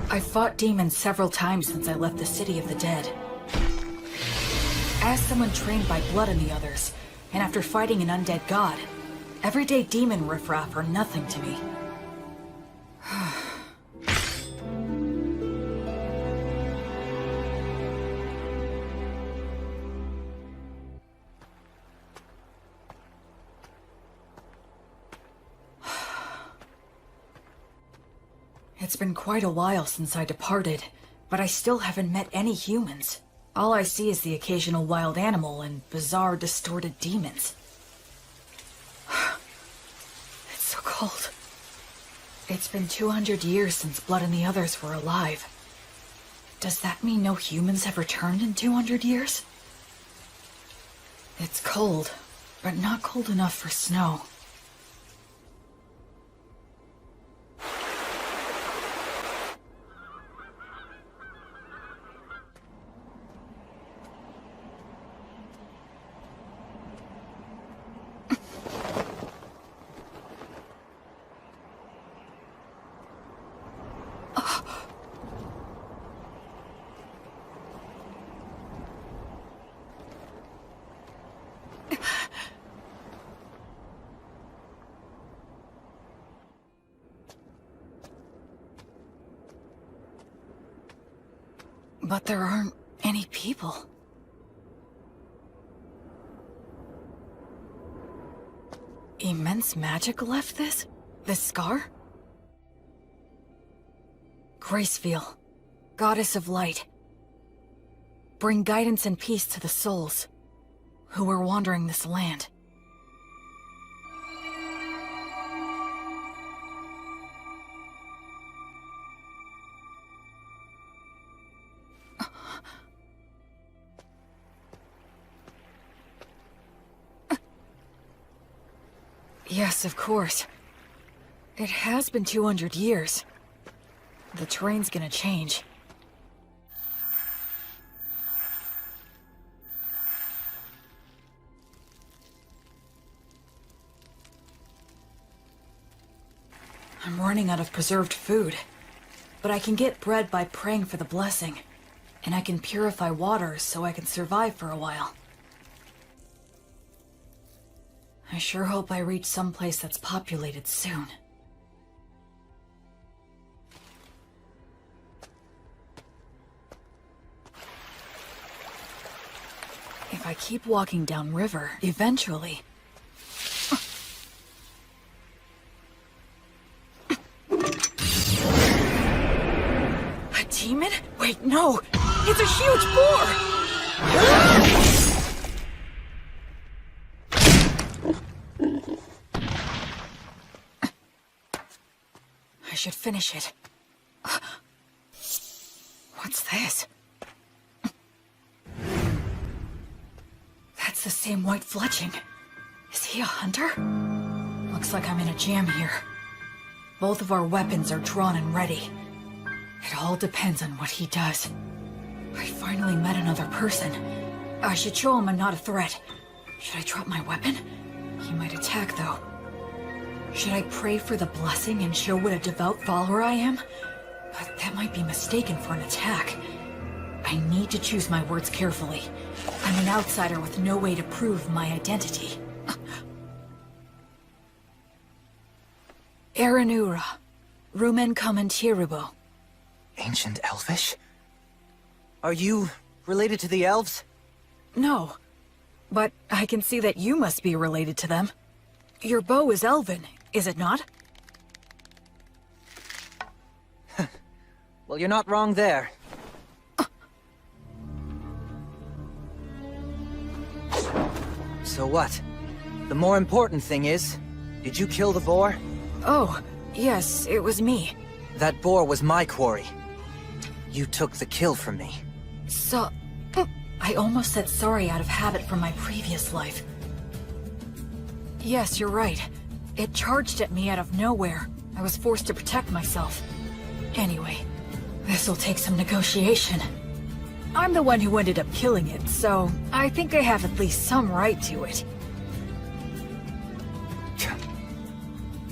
I've fought demons several times since I left the City of the Dead. As someone trained by Blood and the others, and after fighting an undead god, everyday demon riffraff are nothing to me. It's been quite a while since I departed, but I still haven't met any humans. All I see is the occasional wild animal and bizarre, distorted demons. It's so cold. It's been 200 years since Blood and the others were alive. Does that mean no humans have returned in 200 years? It's cold, but not cold enough for snow. But there aren't any people. Immense magic left this? This scar? Gracefeel, goddess of light. Bring guidance and peace to the souls who are wandering this land. Yes, of course. It has been 200 years. The terrain's gonna change. I'm running out of preserved food. But I can get bread by praying for the blessing. And I can purify water so I can survive for a while. I sure hope I reach someplace that's populated soon. If I keep walking downriver, eventually... A demon? Wait, no! It's a huge boar! I should finish it. What's this? That's the same white fletching. Is he a hunter? Looks like I'm in a jam here. Both of our weapons are drawn and ready. It all depends on what he does. I finally met another person. I should show him I'm not a threat. Should I drop my weapon? He might attack, though. Should I pray for the blessing and show what a devout follower I am? But that might be mistaken for an attack. I need to choose my words carefully. I'm an outsider with no way to prove my identity. Aranura, Rumen Comentirubo. Ancient Elvish? Are you related to the elves? No, but I can see that you must be related to them. Your bow is elven, is it not? Well, you're not wrong there. So what? The more important thing is, did you kill the boar? Oh, yes, it was me. That boar was my quarry. You took the kill from me. So... I almost said sorry out of habit from my previous life. Yes, you're right. It charged at me out of nowhere. I was forced to protect myself. Anyway, this'll take some negotiation. I'm the one who ended up killing it, so I think I have at least some right to it.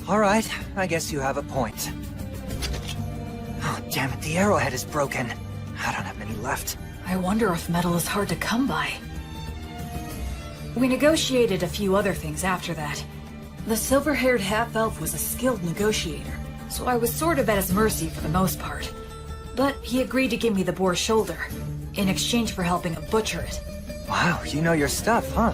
All right, I guess you have a point. Oh, damn it, the arrowhead is broken. I don't have many left. I wonder if metal is hard to come by. We negotiated a few other things after that. The silver-haired half-elf was a skilled negotiator, so I was sort of at his mercy for the most part. But he agreed to give me the boar's shoulder, in exchange for helping him butcher it. Wow, you know your stuff, huh?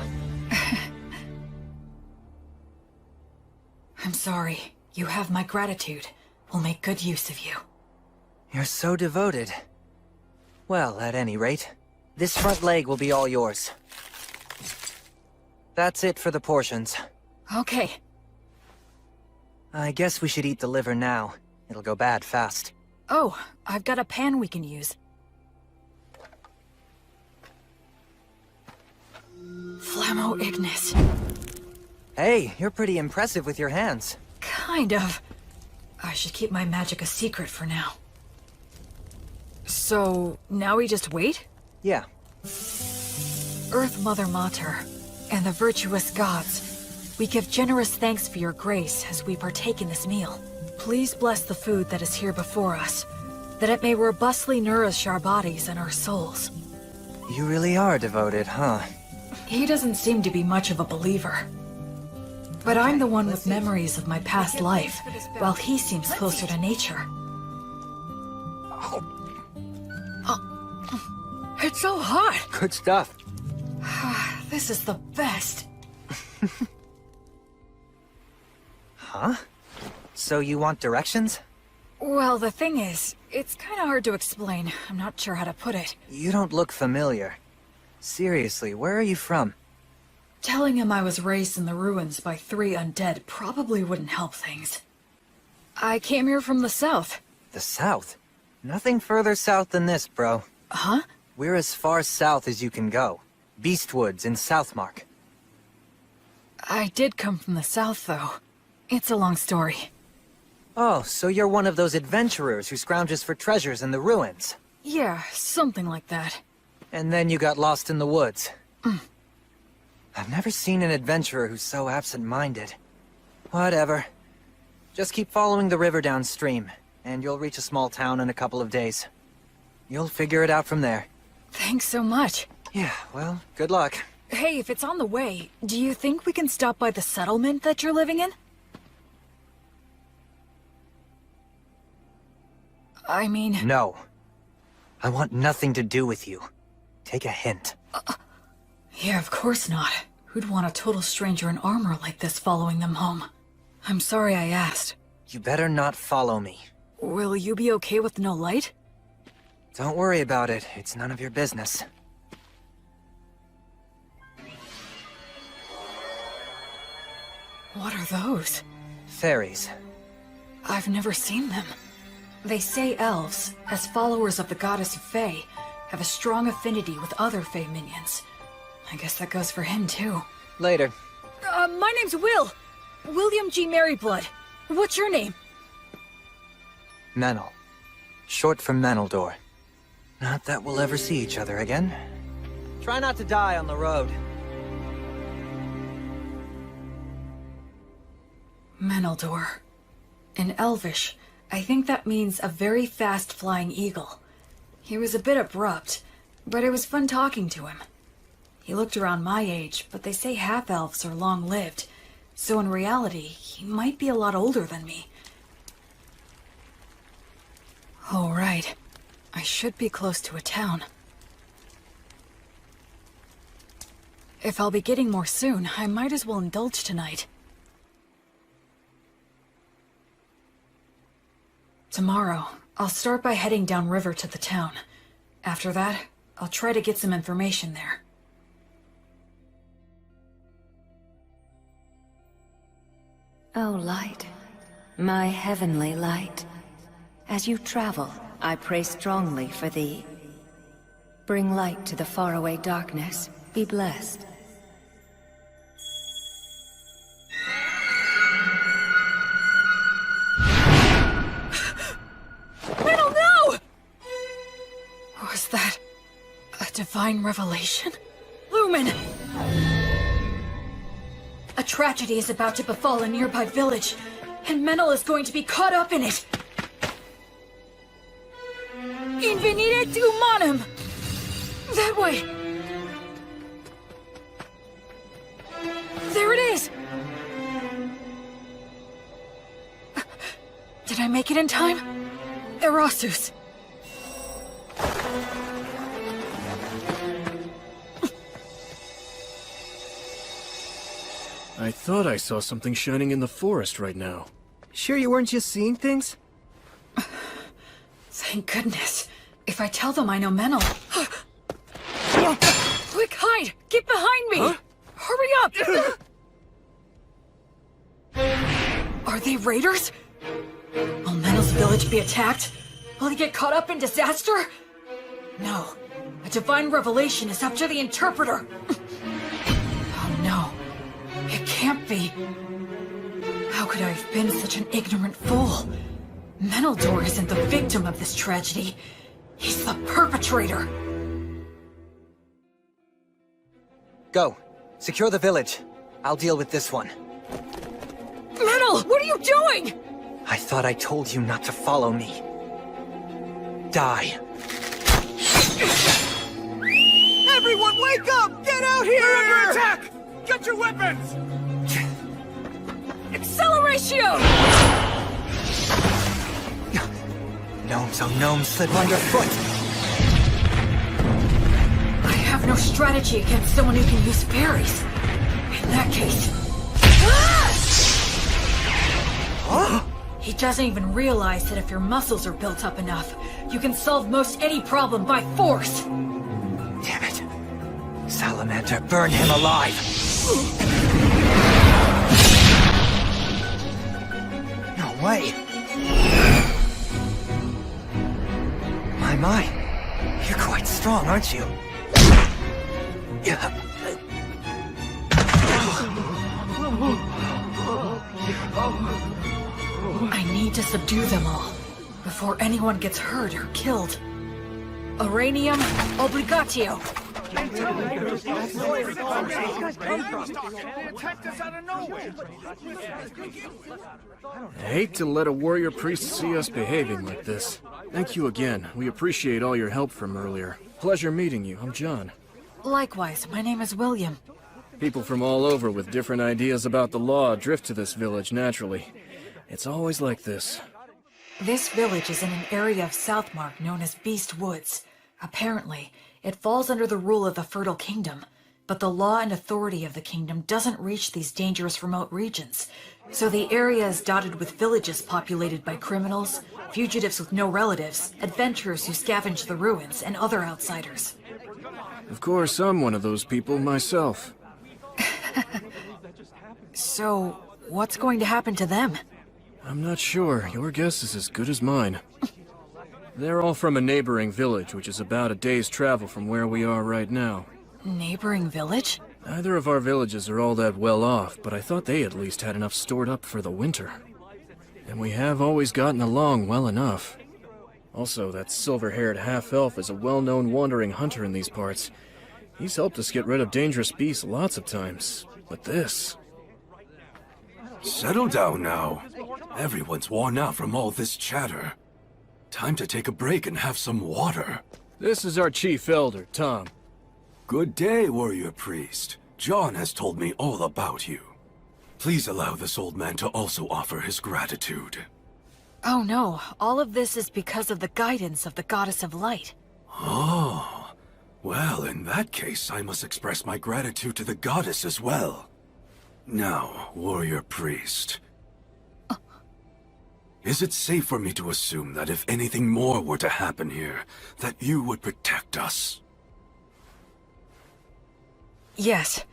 I'm sorry. You have my gratitude. We'll make good use of you. You're so devoted. Well, at any rate, This front leg will be all yours. That's it for the portions. Okay. I guess we should eat the liver now. It'll go bad fast. Oh, I've got a pan we can use. Flammo Ignis. Hey, you're pretty impressive with your hands. Kind of. I should keep my magic a secret for now. So, now we just wait? Yeah. Earth Mother Mater, and the virtuous gods, we give generous thanks for your grace as we partake in this meal. Please bless the food that is here before us, that it may robustly nourish our bodies and our souls. You really are devoted, huh? He doesn't seem to be much of a believer. But I'm the one with memories of my past life, while he seems closer to nature. It's so hot! Good stuff. This is the best. Huh? So you want directions? Well, the thing is, it's kinda hard to explain. I'm not sure how to put it. You don't look familiar. Seriously, where are you from? Telling him I was raised in the ruins by 3 undead probably wouldn't help things. I came here from the south. The south? Nothing further south than this, bro. Huh? We're as far south as you can go. Beastwoods in Southmark. I did come from the south, though. It's a long story. Oh, so you're one of those adventurers who scrounges for treasures in the ruins. Yeah, something like that. And then you got lost in the woods. I've never seen an adventurer who's so absent-minded. Whatever. Just keep following the river downstream, and you'll reach a small town in a couple of days. You'll figure it out from there. Thanks so much. Yeah, well, good luck. Hey, if it's on the way, do you think we can stop by the settlement that you're living in? I mean... No. I want nothing to do with you. Take a hint. Yeah, of course not. Who'd want a total stranger in armor like this following them home? I'm sorry I asked. You better not follow me. Will you be okay with no light? Don't worry about it. It's none of your business. What are those? Fairies. I've never seen them. They say elves, as followers of the goddess of Fae, have a strong affinity with other Fae minions. I guess that goes for him, too. Later. My name's Will. William G. Merryblood. What's your name? Menel. Short for Meneldor. Not that we'll ever see each other again. Try not to die on the road. Meneldor. In Elvish, I think that means a very fast-flying eagle. He was a bit abrupt, but it was fun talking to him. He looked around my age, but they say half-elves are long-lived, so in reality, he might be a lot older than me. Oh, right. I should be close to a town. If I'll be getting more soon, I might as well indulge tonight. Tomorrow, I'll start by heading downriver to the town. After that, I'll try to get some information there. O light, my heavenly light. As you travel, I pray strongly for thee. Bring light to the faraway darkness. Be blessed. Metal, no! Was that a divine revelation? Lumen! A tragedy is about to befall a nearby village, and Menel is going to be caught up in it. Invenire humanum! That way! There it is! Did I make it in time? Erasus. I thought I saw something shining in the forest right now. Sure you weren't just seeing things? Thank goodness. If I tell them I know Menel... Quick, hide! Get behind me! Hurry up! Are they raiders? Will Menel's village be attacked? Will he get caught up in disaster? No. A divine revelation is up to the interpreter. Oh no. It can't be. How could I have been such an ignorant fool? Meneldor isn't the victim of this tragedy. He's the perpetrator. Go. Secure the village. I'll deal with this one. Menel, what are you doing? I thought I told you not to follow me. Die. Everyone, wake up! Get out here! We're under attack! Get your weapons! Acceleratio! Gnomes, oh gnomes, slip underfoot! I have no strategy against someone who can use fairies. In that case... He doesn't even realize that if your muscles are built up enough, you can solve most any problem by force. Damn it. Salamander, burn him alive! No way! My. You're quite strong, aren't you? Yeah. I need to subdue them all, before anyone gets hurt or killed. Uranium obligatio. I hate to let a warrior priest see us behaving like this. Thank you again. We appreciate all your help from earlier. Pleasure meeting you. I'm John. Likewise, my name is William. People from all over with different ideas about the law drift to this village naturally. It's always like this. This village is in an area of Southmark known as Beast Woods. Apparently, it falls under the rule of the Fertile Kingdom, but the law and authority of the kingdom doesn't reach these dangerous remote regions. So the area is dotted with villages populated by criminals, fugitives with no relatives, adventurers who scavenge the ruins, and other outsiders. Of course, I'm one of those people myself. So, what's going to happen to them? I'm not sure. Your guess is as good as mine. They're all from a neighboring village, which is about a day's travel from where we are right now. Neighboring village? Neither of our villages are all that well off, but I thought they at least had enough stored up for the winter. And we have always gotten along well enough. Also, that silver-haired half-elf is a well-known wandering hunter in these parts. He's helped us get rid of dangerous beasts lots of times, but this... Settle down now. Everyone's worn out from all this chatter. Time to take a break and have some water. This is our chief elder, Tom. Good day, warrior priest. John has told me all about you. Please allow this old man to also offer his gratitude. Oh no, all of this is because of the guidance of the Goddess of Light. Oh, well, in that case, I must express my gratitude to the goddess as well. Now, warrior priest. Is it safe for me to assume that if anything more were to happen here, that you would protect us? Yes.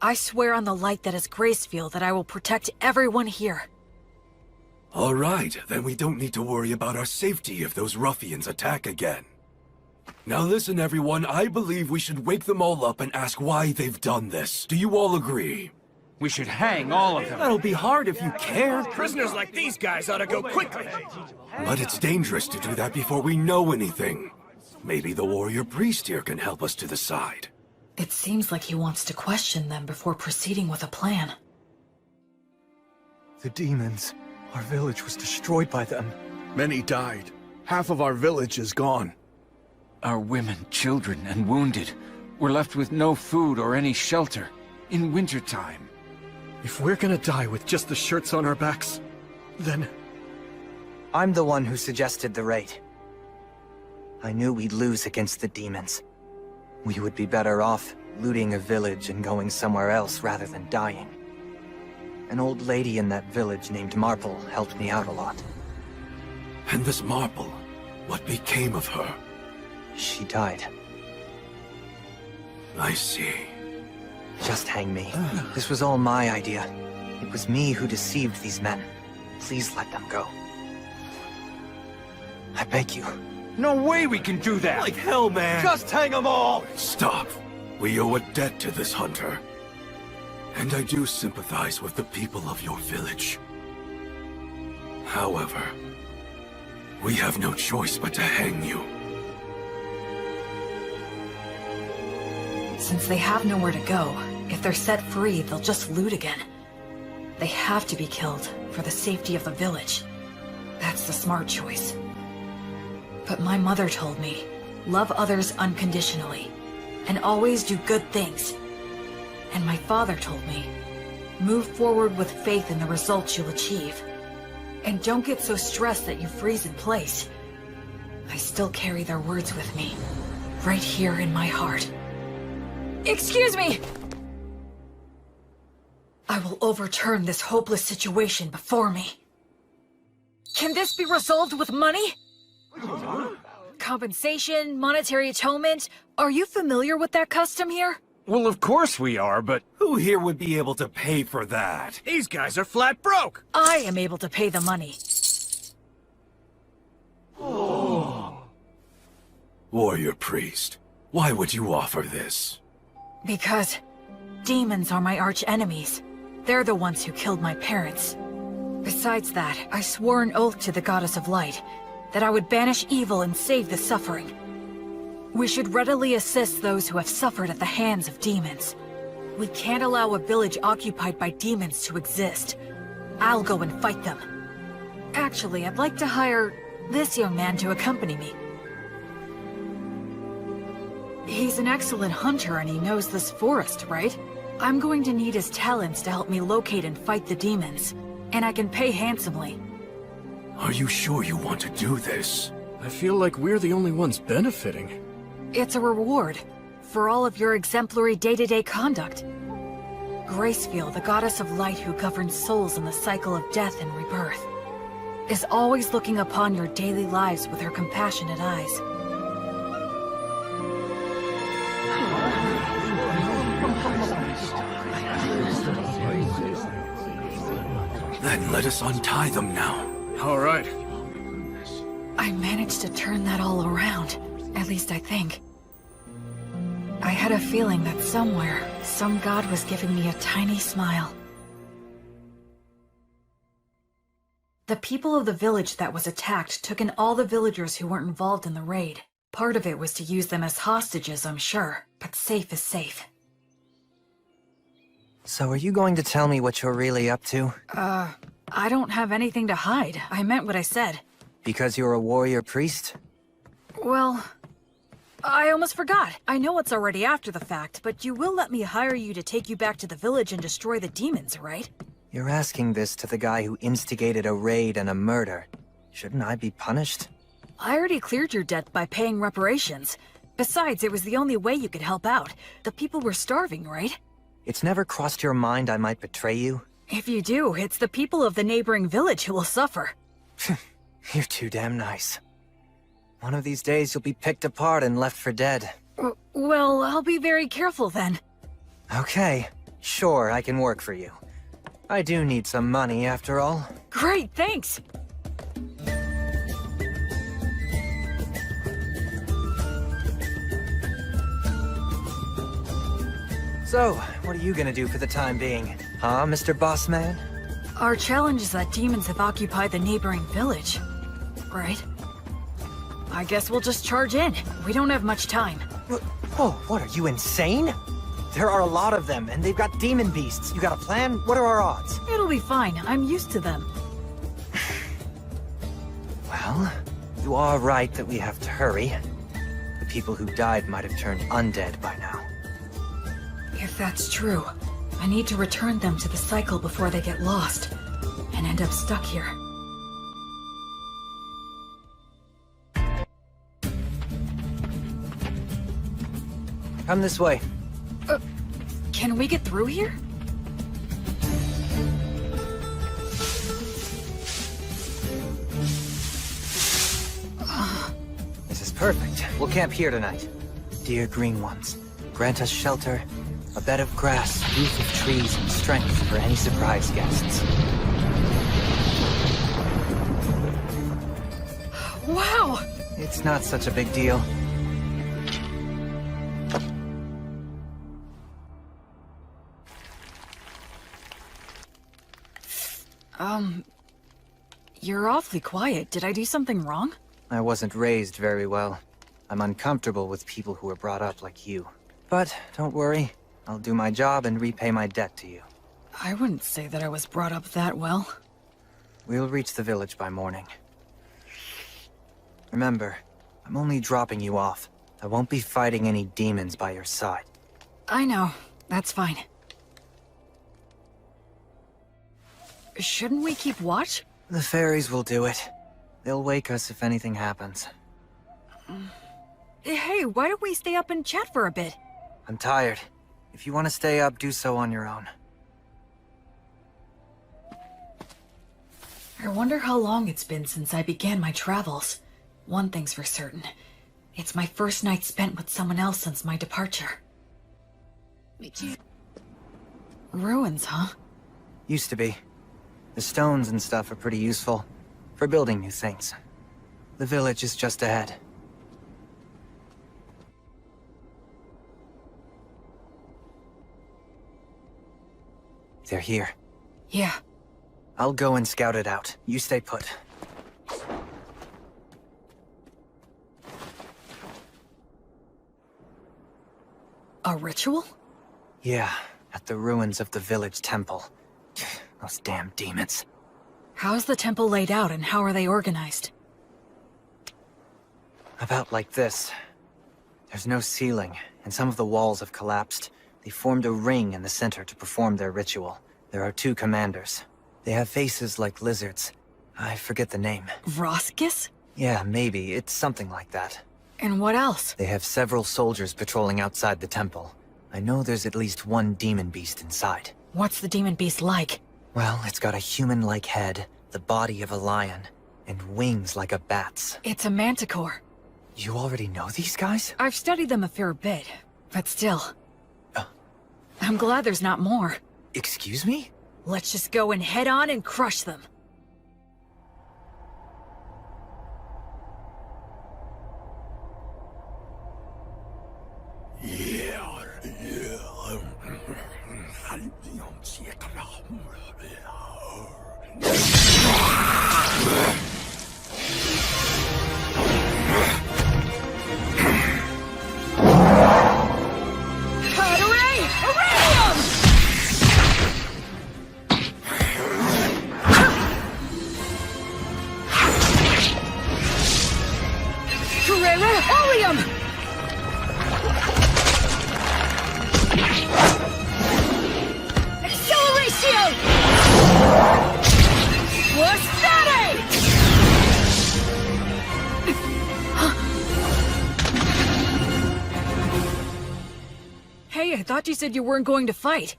I swear on the light that is Gracefield that I will protect everyone here. All right, then we don't need to worry about our safety if those ruffians attack again. Now listen, everyone, I believe we should wake them all up and ask why they've done this. Do you all agree? We should hang all of them. That'll be hard if you care. Prisoners like these guys ought to go quickly. But it's dangerous to do that before we know anything. Maybe the warrior priest here can help us to decide. It seems like he wants to question them before proceeding with a plan. The demons. Our village was destroyed by them. Many died. Half of our village is gone. Our women, children, and wounded were left with no food or any shelter in wintertime. If we're gonna die with just the shirts on our backs, then... I'm the one who suggested the raid. I knew we'd lose against the demons. We would be better off looting a village and going somewhere else rather than dying. An old lady in that village named Marple helped me out a lot. And this Marple, what became of her? She died. I see. Just hang me. This was all my idea. It was me who deceived these men. Please let them go. I beg you. No way we can do that! Like hell, man. Just hang them all! Stop. We owe a debt to this hunter. And I do sympathize with the people of your village. However, we have no choice but to hang you. Since they have nowhere to go, if they're set free, they'll just loot again. They have to be killed for the safety of the village. That's the smart choice. But my mother told me, love others unconditionally, and always do good things. And my father told me, move forward with faith in the results you'll achieve. And don't get so stressed that you freeze in place. I still carry their words with me, right here in my heart. Excuse me! I will overturn this hopeless situation before me. Can this be resolved with money? Compensation, monetary atonement? Are you familiar with that custom here? Well, of course we are, but Who here would be able to pay for that? These guys are flat broke! I am able to pay the money. Warrior priest, why would you offer this? Because demons are my arch enemies. They're the ones who killed my parents. Besides that, I swore an oath to the Goddess of Light that I would banish evil and save the suffering. We should readily assist those who have suffered at the hands of demons. We can't allow a village occupied by demons to exist. I'll go and fight them. Actually, I'd like to hire this young man to accompany me. He's an excellent hunter and he knows this forest, right? I'm going to need his talents to help me locate and fight the demons. And I can pay handsomely. Are you sure you want to do this? I feel like we're the only ones benefiting. It's a reward for all of your exemplary day-to-day conduct. Gracefield, the Goddess of Light who governs souls in the cycle of death and rebirth, is always looking upon your daily lives with her compassionate eyes. Then let us untie them now. All right. I managed to turn that all around. At least I think. I had a feeling that somewhere, some god was giving me a tiny smile. The people of the village that was attacked took in all the villagers who weren't involved in the raid. Part of it was to use them as hostages, I'm sure, but safe is safe. So are you going to tell me what you're really up to? I don't have anything to hide. I meant what I said. Because you're a warrior priest? Well, I almost forgot. I know it's already after the fact, but you will let me hire you to take you back to the village and destroy the demons, right? You're asking this to the guy who instigated a raid and a murder. Shouldn't I be punished? I already cleared your debt by paying reparations. Besides, it was the only way you could help out. The people were starving, right? It's never crossed your mind I might betray you? If you do, it's the people of the neighboring village who will suffer. You're too damn nice. One of these days you'll be picked apart and left for dead. Well, I'll be very careful then. Okay, sure, I can work for you. I do need some money after all. Great, thanks! So, what are you gonna do for the time being? Huh, Mr. Bossman? Our challenge is that demons have occupied the neighboring village, right? I guess we'll just charge in. We don't have much time. Oh, what, are you insane? There are a lot of them, and they've got demon beasts. You got a plan? What are our odds? It'll be fine. I'm used to them. Well, you are right that we have to hurry. The people who died might have turned undead by now. If that's true, I need to return them to the cycle before they get lost and end up stuck here. Come this way. Can we get through here? This is perfect. We'll camp here tonight. Dear green ones, grant us shelter, a bed of grass, roof of trees, and strength for any surprise guests. Wow! It's not such a big deal. You're awfully quiet. Did I do something wrong? I wasn't raised very well. I'm uncomfortable with people who were brought up like you. But don't worry, I'll do my job and repay my debt to you. I wouldn't say that I was brought up that well. We'll reach the village by morning. Remember, I'm only dropping you off. I won't be fighting any demons by your side. I know. That's fine. Shouldn't we keep watch? The fairies will do it. They'll wake us if anything happens. Hey, why don't we stay up and chat for a bit? I'm tired. If you want to stay up, do so on your own. I wonder how long it's been since I began my travels. One thing's for certain. It's my first night spent with someone else since my departure. Ruins, huh? Used to be. The stones and stuff are pretty useful for building new things. The village is just ahead. They're here. Yeah. I'll go and scout it out. You stay put. A ritual? Yeah, at the ruins of the village temple. Those damn demons. How's the temple laid out and how are they organized? About like this. There's no ceiling, and some of the walls have collapsed. They formed a ring in the center to perform their ritual. There are 2 commanders. They have faces like lizards. I forget the name. Vroskis? Yeah, maybe. It's something like that. And what else? They have several soldiers patrolling outside the temple. I know there's at least 1 demon beast inside. What's the demon beast like? Well, it's got a human-like head, the body of a lion, and wings like a bat's. It's a manticore. You already know these guys? I've studied them a fair bit, but still. I'm glad there's not more. Excuse me? Let's just go and head on and crush them. Hey, I thought you said you weren't going to fight.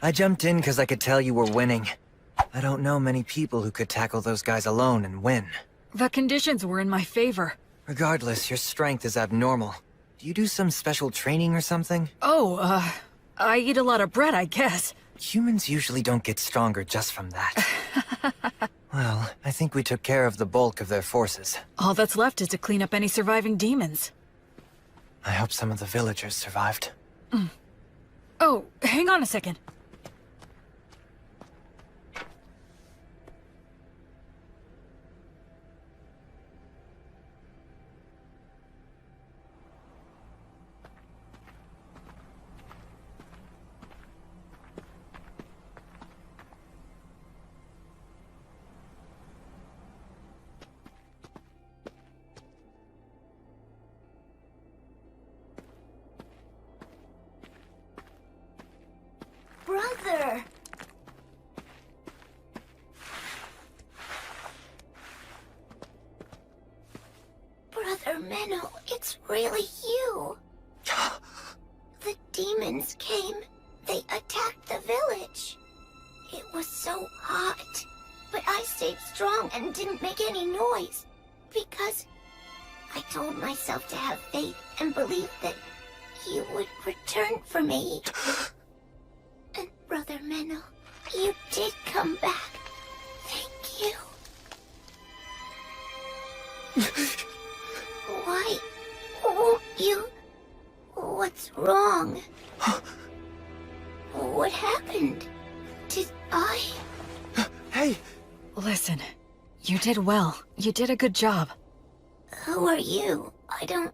I jumped in because I could tell you were winning. I don't know many people who could tackle those guys alone and win. The conditions were in my favor. Regardless, your strength is abnormal. Do you do some special training or something? Oh, I eat a lot of bread, I guess. Humans usually don't get stronger just from that. Well, I think we took care of the bulk of their forces. All that's left is to clean up any surviving demons. I hope some of the villagers survived. Oh, hang on a second. Brother! Brother Menno, it's really you. The demons came. They attacked the village. It was so hot. But I stayed strong and didn't make any noise. Because I told myself to have faith and believe that you would return for me. And Brother Menno, you did come back. Thank you. Why won't you? What's wrong? What happened? Did I? Hey! Listen, you did well. You did a good job. Who are you? I don't...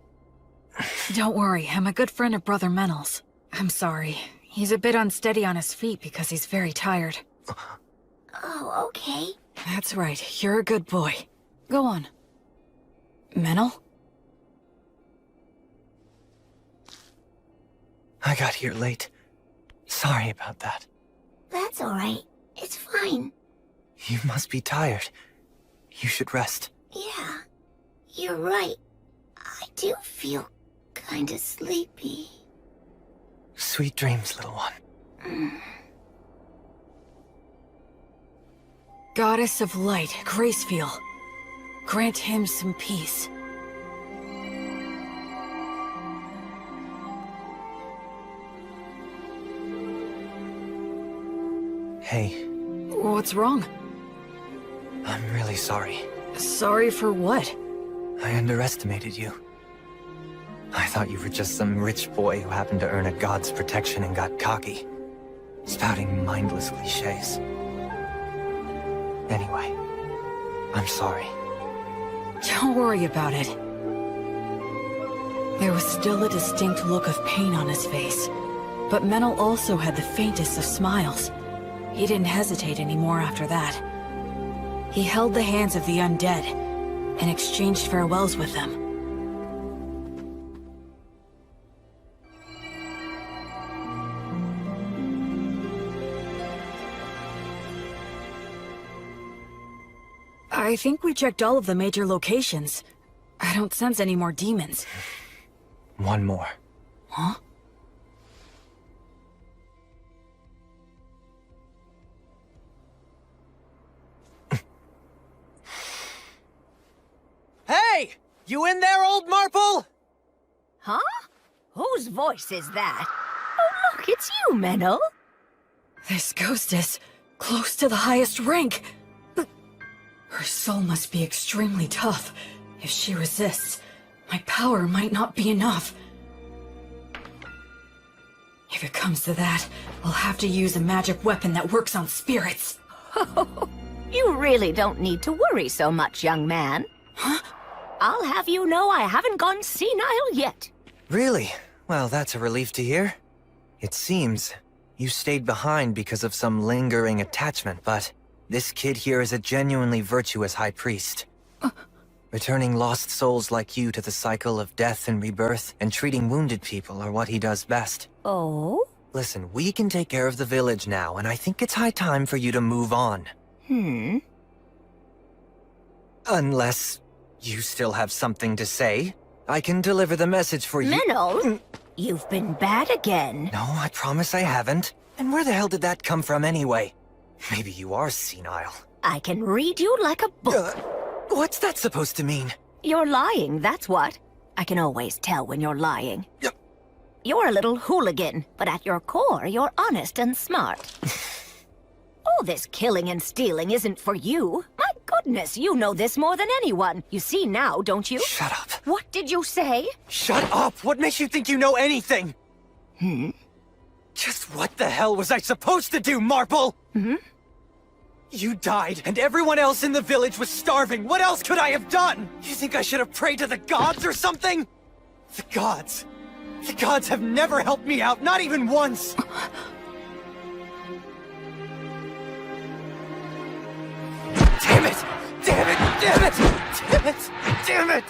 Don't worry, I'm a good friend of Brother Menel's. I'm sorry. He's a bit unsteady on his feet because he's very tired. Oh, okay. That's right, you're a good boy. Go on. Menel? I got here late. Sorry about that. That's alright. It's fine. You must be tired. You should rest. Yeah, you're right. I do feel kinda sleepy. Sweet dreams, little one. Goddess of Light, Gracefield. Grant him some peace. Hey, What's wrong? I'm really sorry. Sorry for what? I underestimated you. I thought you were just some rich boy who happened to earn a god's protection and got cocky, spouting mindless cliches. Anyway, I'm sorry. Don't worry about it. There was still a distinct look of pain on his face, but Menel also had the faintest of smiles. He didn't hesitate anymore after that. He held the hands of the undead and exchanged farewells with them. I think we checked all of the major locations. I don't sense any more demons. One more. Huh? Hey! You in there, old Marple? Huh? Whose voice is that? Oh, look, it's you, Menno. This ghost is close to the highest rank. But her soul must be extremely tough. If she resists, my power might not be enough. If it comes to that, I'll have to use a magic weapon that works on spirits. You really don't need to worry so much, young man. Huh? I'll have you know I haven't gone senile yet. Really? Well, that's a relief to hear. It seems you stayed behind because of some lingering attachment, but this kid here is a genuinely virtuous high priest. Returning lost souls like you to the cycle of death and rebirth, and treating wounded people are what he does best. Oh? Listen, we can take care of the village now, and I think it's high time for you to move on. Unless you still have something to say. I can deliver the message for you. Menno, you've been bad again. No, I promise I haven't. And where the hell did that come from anyway? Maybe you are senile. I can read you like a book. What's that supposed to mean? You're lying, that's what. I can always tell when you're lying. You're a little hooligan, but at your core, you're honest and smart. All this killing and stealing isn't for you. My goodness, you know this more than anyone. You see now, don't you? Shut up. What did you say? Shut up! What makes you think you know anything? Just what the hell was I supposed to do, Marple? You died, and everyone else in the village was starving. What else could I have done? You think I should have prayed to the gods or something? The gods have never helped me out, not even once. Damn it! Damn it! Damn it! Damn it! Damn it!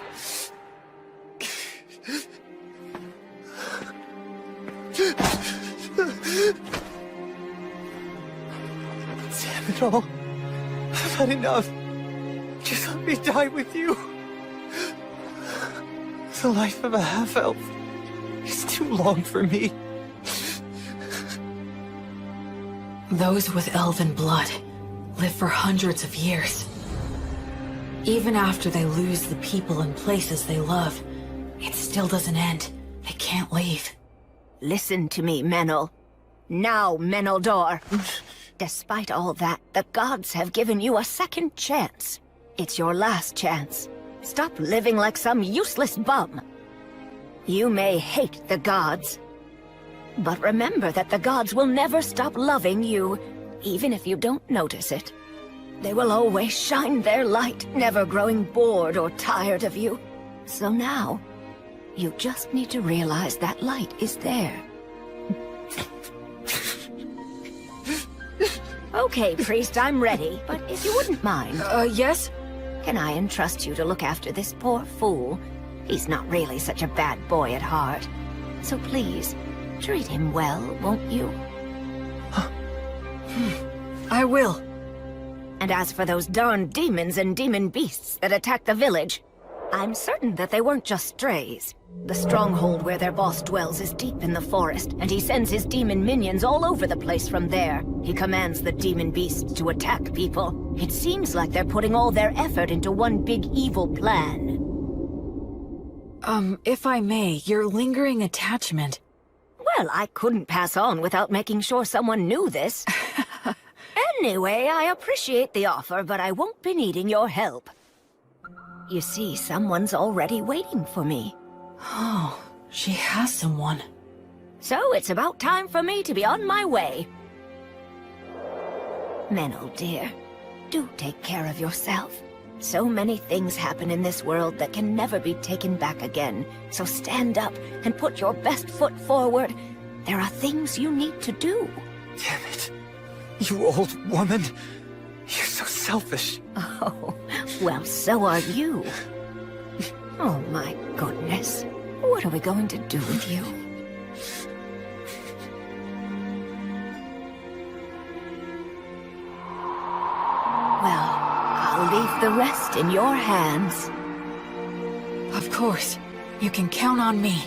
Damn it all. I've had enough. Just let me die with you. The life of a half-elf is too long for me. Those with elven blood live for hundreds of years. Even after they lose the people and places they love, it still doesn't end. They can't leave. Listen to me, Menel. Now, Meneldor. Despite all that, the gods have given you a second chance. It's your last chance. Stop living like some useless bum. You may hate the gods, but remember that the gods will never stop loving you, even if you don't notice it. They will always shine their light, never growing bored or tired of you. So now, you just need to realize that light is there. Okay, priest, I'm ready, but if you wouldn't mind... Yes? Can I entrust you to look after this poor fool? He's not really such a bad boy at heart. So please, treat him well, won't you? I will. And as for those darn demons and demon beasts that attacked the village, I'm certain that they weren't just strays. The stronghold where their boss dwells is deep in the forest, and he sends his demon minions all over the place from there. He commands the demon beasts to attack people. It seems like they're putting all their effort into one big evil plan. If I may, your lingering attachment. Well, I couldn't pass on without making sure someone knew this. Anyway, I appreciate the offer, but I won't be needing your help. You see, someone's already waiting for me. Oh, she has someone. So it's about time for me to be on my way. Menel, dear, do take care of yourself. So many things happen in this world that can never be taken back again. So stand up and put your best foot forward. There are things you need to do. Damn it. You old woman. You're so selfish. Oh, well, so are you. Oh my goodness. What are we going to do with you? Well, I'll leave the rest in your hands. Of course. You can count on me.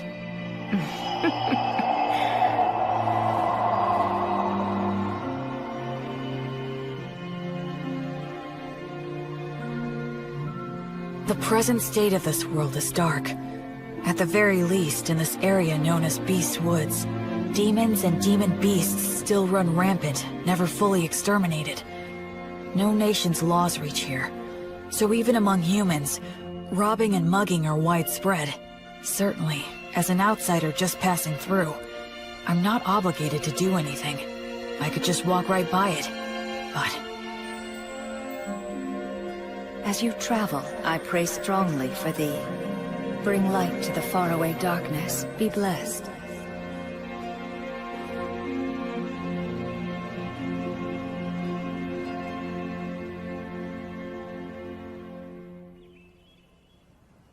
The present state of this world is dark. At the very least, in this area known as Beast Woods, demons and demon beasts still run rampant, never fully exterminated. No nation's laws reach here. So even among humans, robbing and mugging are widespread. Certainly, as an outsider just passing through, I'm not obligated to do anything. I could just walk right by it. But as you travel, I pray strongly for thee. Bring light to the faraway darkness. Be blessed.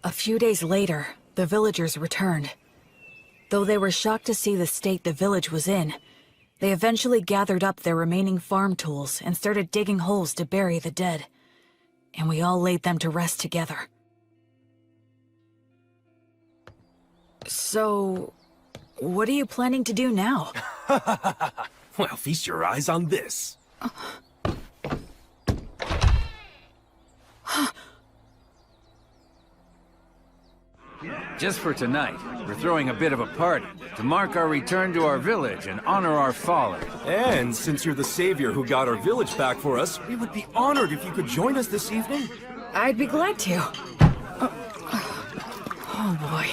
a few days later, the villagers returned. Though they were shocked to see the state the village was in, they eventually gathered up their remaining farm tools and started digging holes to bury the dead. And we all laid them to rest together. So, what are you planning to do now? Well, feast your eyes on this. Just for tonight, we're throwing a bit of a party to mark our return to our village and honor our fallen. And since you're the savior who got our village back for us, we would be honored if you could join us this evening. I'd be glad to. Oh boy.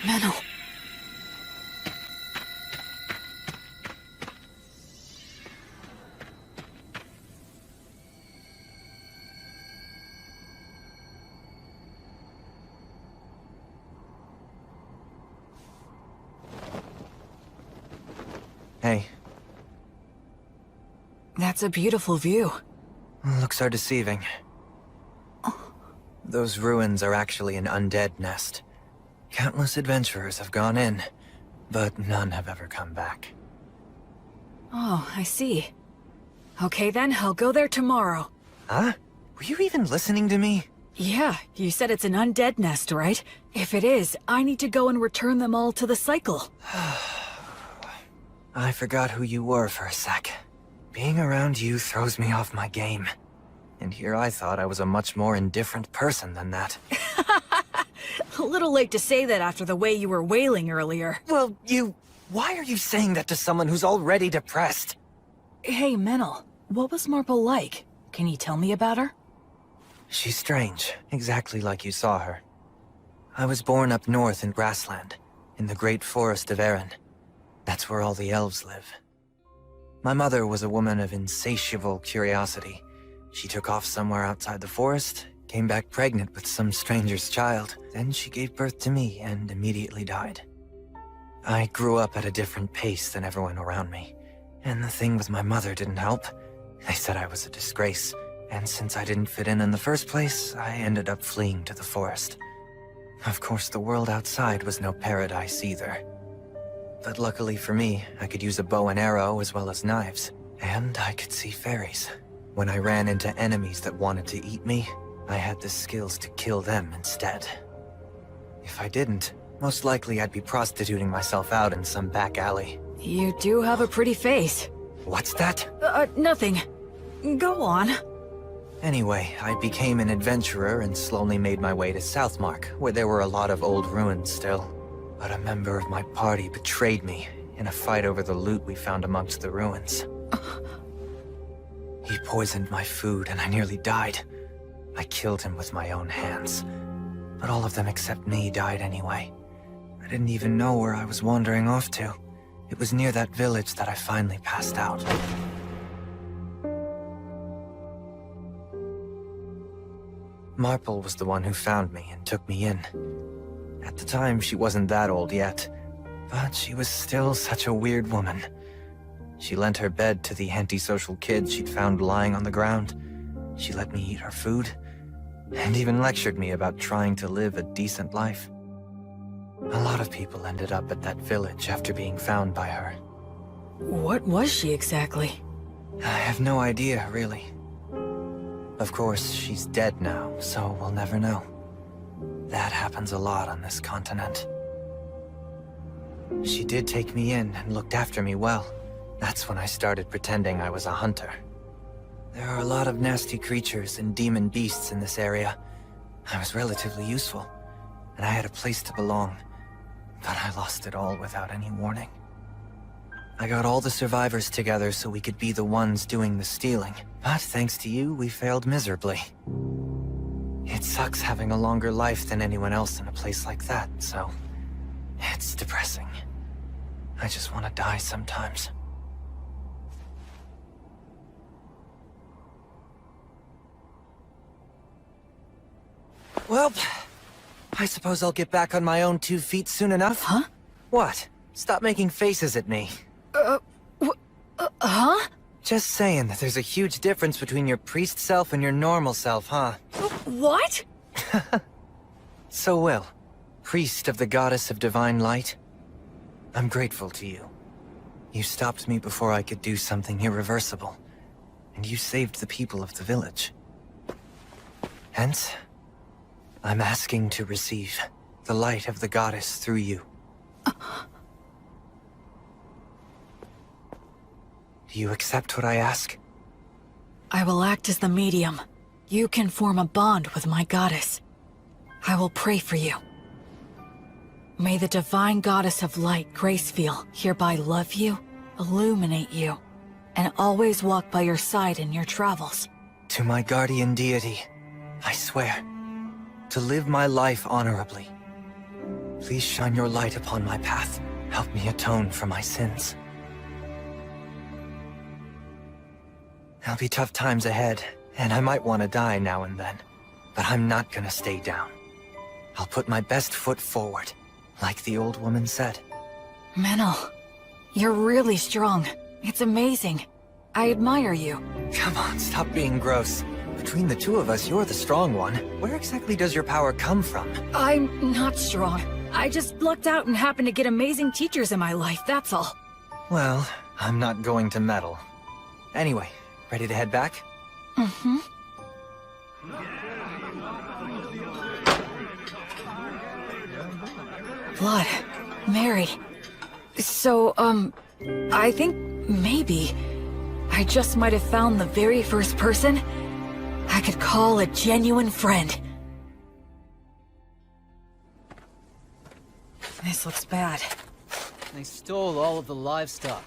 Menno. Hey. That's a beautiful view. Looks are deceiving. Those ruins are actually an undead nest. Countless adventurers have gone in, but none have ever come back. Oh, I see. Okay then, I'll go there tomorrow. Huh? Were you even listening to me? Yeah, you said it's an undead nest, right? If it is, I need to go and return them all to the cycle. I forgot who you were for a sec. Being around you throws me off my game. And here I thought I was a much more indifferent person than that. A little late to say that after the way you were wailing earlier. Well, why are you saying that to someone who's already depressed? Hey, Menel, what was Marple like? Can you tell me about her? She's strange, exactly like you saw her. I was born up north in Grassland, in the great forest of Erin. That's where all the elves live. My mother was a woman of insatiable curiosity. She took off somewhere outside the forest, came back pregnant with some stranger's child. Then she gave birth to me and immediately died. I grew up at a different pace than everyone around me. And the thing with my mother didn't help. They said I was a disgrace, and since I didn't fit in the first place, I ended up fleeing to the forest. Of course, the world outside was no paradise either. But luckily for me, I could use a bow and arrow as well as knives, and I could see fairies. When I ran into enemies that wanted to eat me, I had the skills to kill them instead. If I didn't, most likely I'd be prostituting myself out in some back alley. You do have a pretty face. What's that? Nothing. Go on. Anyway, I became an adventurer and slowly made my way to Southmark, where there were a lot of old ruins still. But a member of my party betrayed me in a fight over the loot we found amongst the ruins. He poisoned my food and I nearly died. I killed him with my own hands. But all of them except me died anyway. I didn't even know where I was wandering off to. It was near that village that I finally passed out. Marple was the one who found me and took me in. At the time, she wasn't that old yet, but she was still such a weird woman. She lent her bed to the antisocial kids she'd found lying on the ground. She let me eat her food, and even lectured me about trying to live a decent life. A lot of people ended up at that village after being found by her. What was she exactly? I have no idea, really. Of course, she's dead now, so we'll never know. That happens a lot on this continent. She did take me in and looked after me well. That's when I started pretending I was a hunter. There are a lot of nasty creatures and demon beasts in this area. I was relatively useful, and I had a place to belong. But I lost it all without any warning. I got all the survivors together so we could be the ones doing the stealing. But thanks to you, we failed miserably. It sucks having a longer life than anyone else in a place like that, so... it's depressing. I just want to die sometimes. Well, I suppose I'll get back on my own 2 feet soon enough. Huh? What? Stop making faces at me. Huh? Just saying that there's a huge difference between your priest self and your normal self, huh? What? So Will, priest of the goddess of divine light, I'm grateful to you. You stopped me before I could do something irreversible, and you saved the people of the village. Hence, I'm asking to receive the light of the goddess through you. Do you accept what I ask? I will act as the medium. You can form a bond with my goddess. I will pray for you. May the divine goddess of light, Gracefield, hereby love you, illuminate you, and always walk by your side in your travels. To my guardian deity, I swear to live my life honorably. Please shine your light upon my path. Help me atone for my sins. There'll be tough times ahead, and I might want to die now and then. But I'm not gonna stay down. I'll put my best foot forward, like the old woman said. Menel, you're really strong. It's amazing. I admire you. Come on, stop being gross. Between the two of us, you're the strong one. Where exactly does your power come from? I'm not strong. I just lucked out and happened to get amazing teachers in my life, that's all. Well, I'm not going to meddle. Anyway, ready to head back? Mm-hmm. Blood. Married. So, I think maybe I just might have found the very first person I could call a genuine friend. This looks bad. They stole all of the livestock.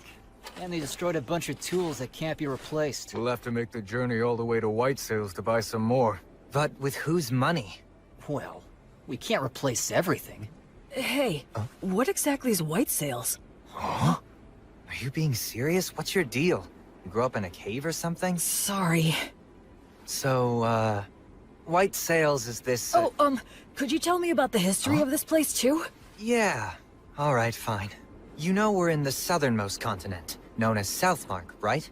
And they destroyed a bunch of tools that can't be replaced. We'll have to make the journey all the way to White Sails to buy some more. But with whose money? Well, we can't replace everything. Hey, what exactly is White Sails? Huh? Are you being serious? What's your deal? You grew up in a cave or something? Sorry. So, White Sails is this... Could you tell me about the history of this place too? Yeah. Alright, fine. You know we're in the southernmost continent, known as Southmark, right?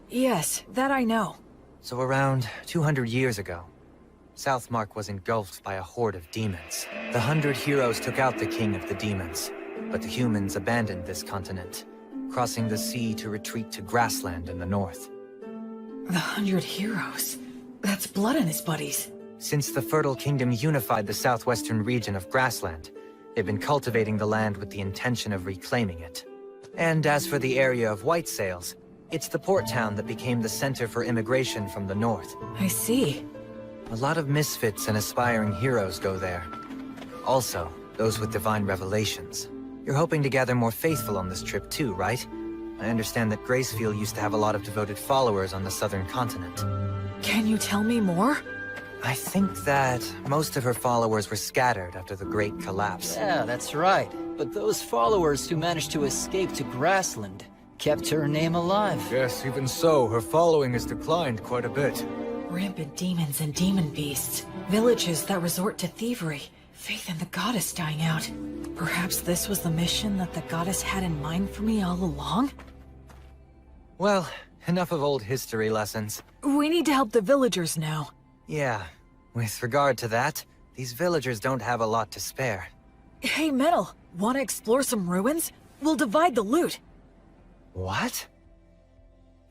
Yes, that I know. So around 200 years ago, Southmark was engulfed by a horde of demons. The 100 heroes took out the king of the demons, but the humans abandoned this continent, crossing the sea to retreat to grassland in the north. The 100 heroes. That's Blood and his buddies. Since the Fertile Kingdom unified the southwestern region of grassland, they've been cultivating the land with the intention of reclaiming it. And as for the area of White Sails, it's the port town that became the center for immigration from the north. I see. A lot of misfits and aspiring heroes go there. Also, those with divine revelations. You're hoping to gather more faithful on this trip too, right? I understand that Gracefield used to have a lot of devoted followers on the southern continent. Can you tell me more? I think that most of her followers were scattered after the Great Collapse. Yeah, that's right. But those followers who managed to escape to Grassland kept her name alive. Yes, even so, her following has declined quite a bit. Rampant demons and demon beasts. Villages that resort to thievery. Faith in the goddess dying out. Perhaps this was the mission that the goddess had in mind for me all along? Well, enough of old history lessons. We need to help the villagers now. Yeah, with regard to that, these villagers don't have a lot to spare. Hey, Metal, wanna explore some ruins? We'll divide the loot. What?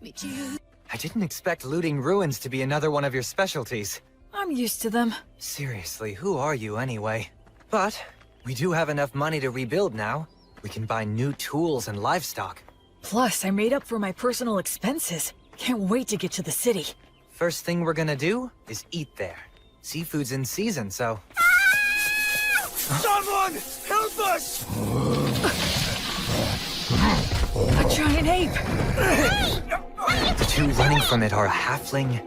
I didn't expect looting ruins to be another one of your specialties. I'm used to them. Seriously, who are you anyway? But we do have enough money to rebuild now. We can buy new tools and livestock. Plus, I made up for my personal expenses. Can't wait to get to the city. First thing we're gonna do is eat there. Seafood's in season, so... Someone! Help us! A giant ape! The two running from it are a halfling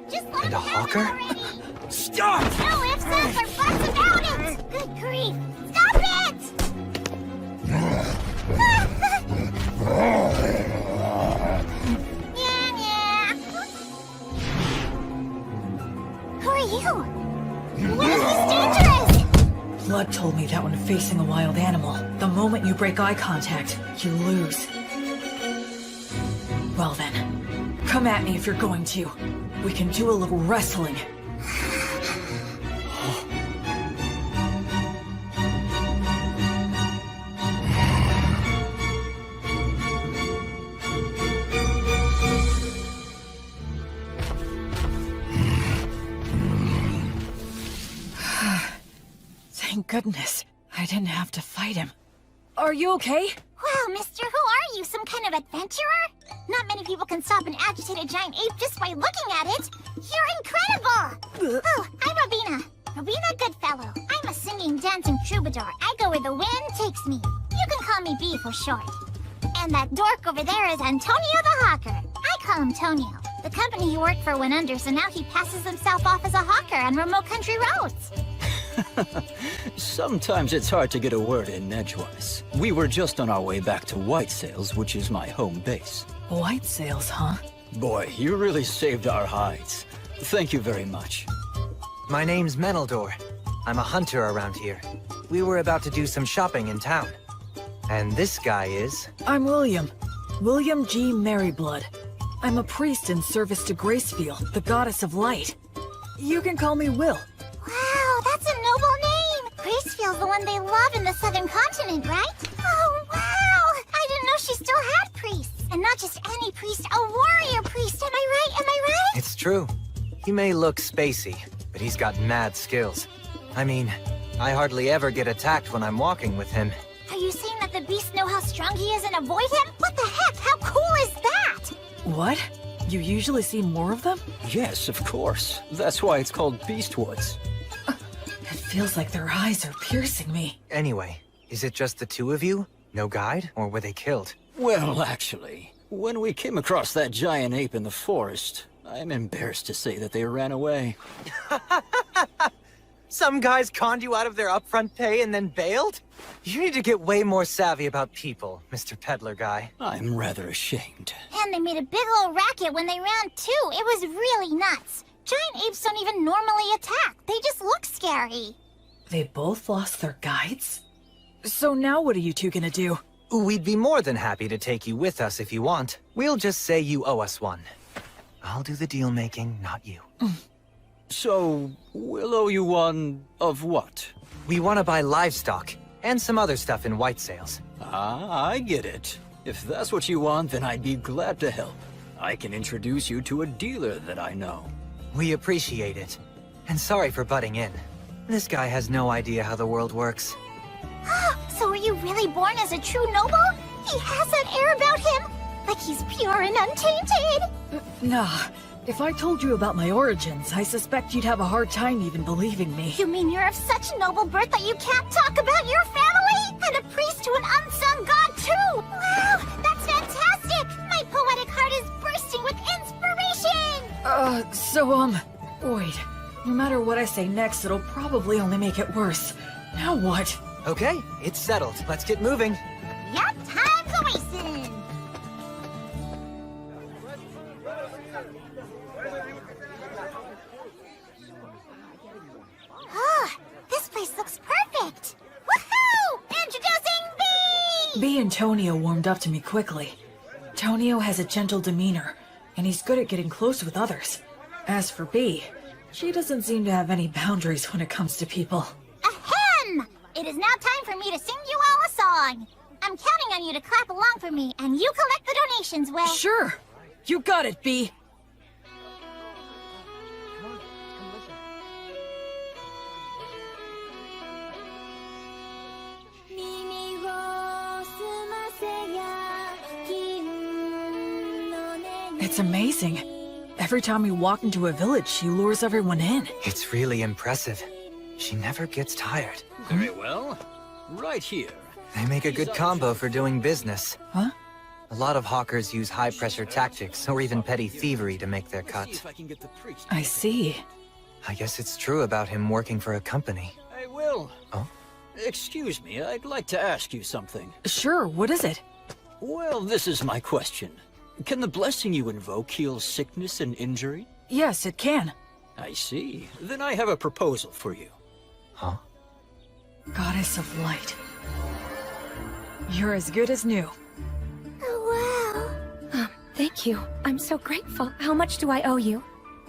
and a hawker? Stop! No ifs, ands, or buts about it! Good grief! Stop it! Yeah. Who are you? What is this dangerous? Blood told me that when facing a wild animal, the moment you break eye contact, you lose. Well then, come at me if you're going to. We can do a little wrestling. Thank goodness, I didn't have to fight him. Are you okay? Wow, mister, who are you? Some kind of adventurer? Not many people can stop an agitated giant ape just by looking at it. You're incredible! Oh, I'm Robina. Robina Goodfellow. I'm a singing, dancing troubadour. I go where the wind takes me. You can call me B for short. And that dork over there is Antonio the Hawker. I call him Tonio. The company he worked for went under, so now he passes himself off as a hawker on remote country roads. Sometimes it's hard to get a word in edgewise. We were just on our way back to White Sails, which is my home base. White Sails, huh? Boy, you really saved our hides. Thank you very much. My name's Meneldor. I'm a hunter around here. We were about to do some shopping in town. And this guy is... I'm William. William G. Merryblood. I'm a priest in service to Gracefield, the goddess of light. You can call me Will. Wow, that's a noble name! Gracefield's the one they love in the southern continent, right? Oh, wow! I didn't know she still had priests. And not just any priest, a warrior priest, am I right? Am I right? It's true. He may look spacey, but he's got mad skills. I mean, I hardly ever get attacked when I'm walking with him. Are you saying that the beasts know how strong he is and avoid him? What the heck? How cool is that? What? You usually see more of them? Yes, of course. That's why it's called Beastwoods. It feels like their eyes are piercing me. Anyway, is it just the two of you? No guide? Or were they killed? Well, actually, when we came across that giant ape in the forest, I'm embarrassed to say that they ran away. Some guys conned you out of their upfront pay and then bailed? You need to get way more savvy about people, Mr. Peddler Guy. I'm rather ashamed. And they made a big old racket when they ran too. It was really nuts. Giant apes don't even normally attack. They just look scary. They both lost their guides? So now what are you two gonna do? We'd be more than happy to take you with us if you want. We'll just say you owe us one. I'll do the deal-making, not you. So, we'll owe you one of what? We want to buy livestock, and some other stuff in White Sails. Ah, I get it. If that's what you want, then I'd be glad to help. I can introduce you to a dealer that I know. We appreciate it. And sorry for butting in. This guy has no idea how the world works. So were you really born as a true noble? He has that air about him, like he's pure and untainted. Nah. If I told you about my origins, I suspect you'd have a hard time even believing me. You mean you're of such noble birth that you can't talk about your family? And a priest to an unsung god too! Wow, that's fantastic! My poetic heart is bursting with inspiration! Wait. No matter what I say next, it'll probably only make it worse. Now what? Okay, it's settled. Let's get moving. Yup, time's a-wasting! Oh, this place looks perfect! Woohoo! Introducing B! B and Tonio warmed up to me quickly. Tonio has a gentle demeanor, and he's good at getting close with others. As for B, she doesn't seem to have any boundaries when it comes to people. Ahem! It is now time for me to sing you all a song. I'm counting on you to clap along for me, and you collect the donations, Will. Sure! You got it, B! It's amazing. Every time we walk into a village, she lures everyone in. It's really impressive. She never gets tired. Very well. Right here. They make a good combo for doing business. Huh? A lot of hawkers use high-pressure tactics or even petty thievery to make their cut. I see. I guess it's true about him working for a company. Hey, Will. Oh? Excuse me, I'd like to ask you something. Sure, what is it? Well, this is my question. Can the blessing you invoke heal sickness and injury? Yes, it can. I see. Then I have a proposal for you. Huh? Goddess of Light. You're as good as new. Oh, wow. Thank you. I'm so grateful. How much do I owe you?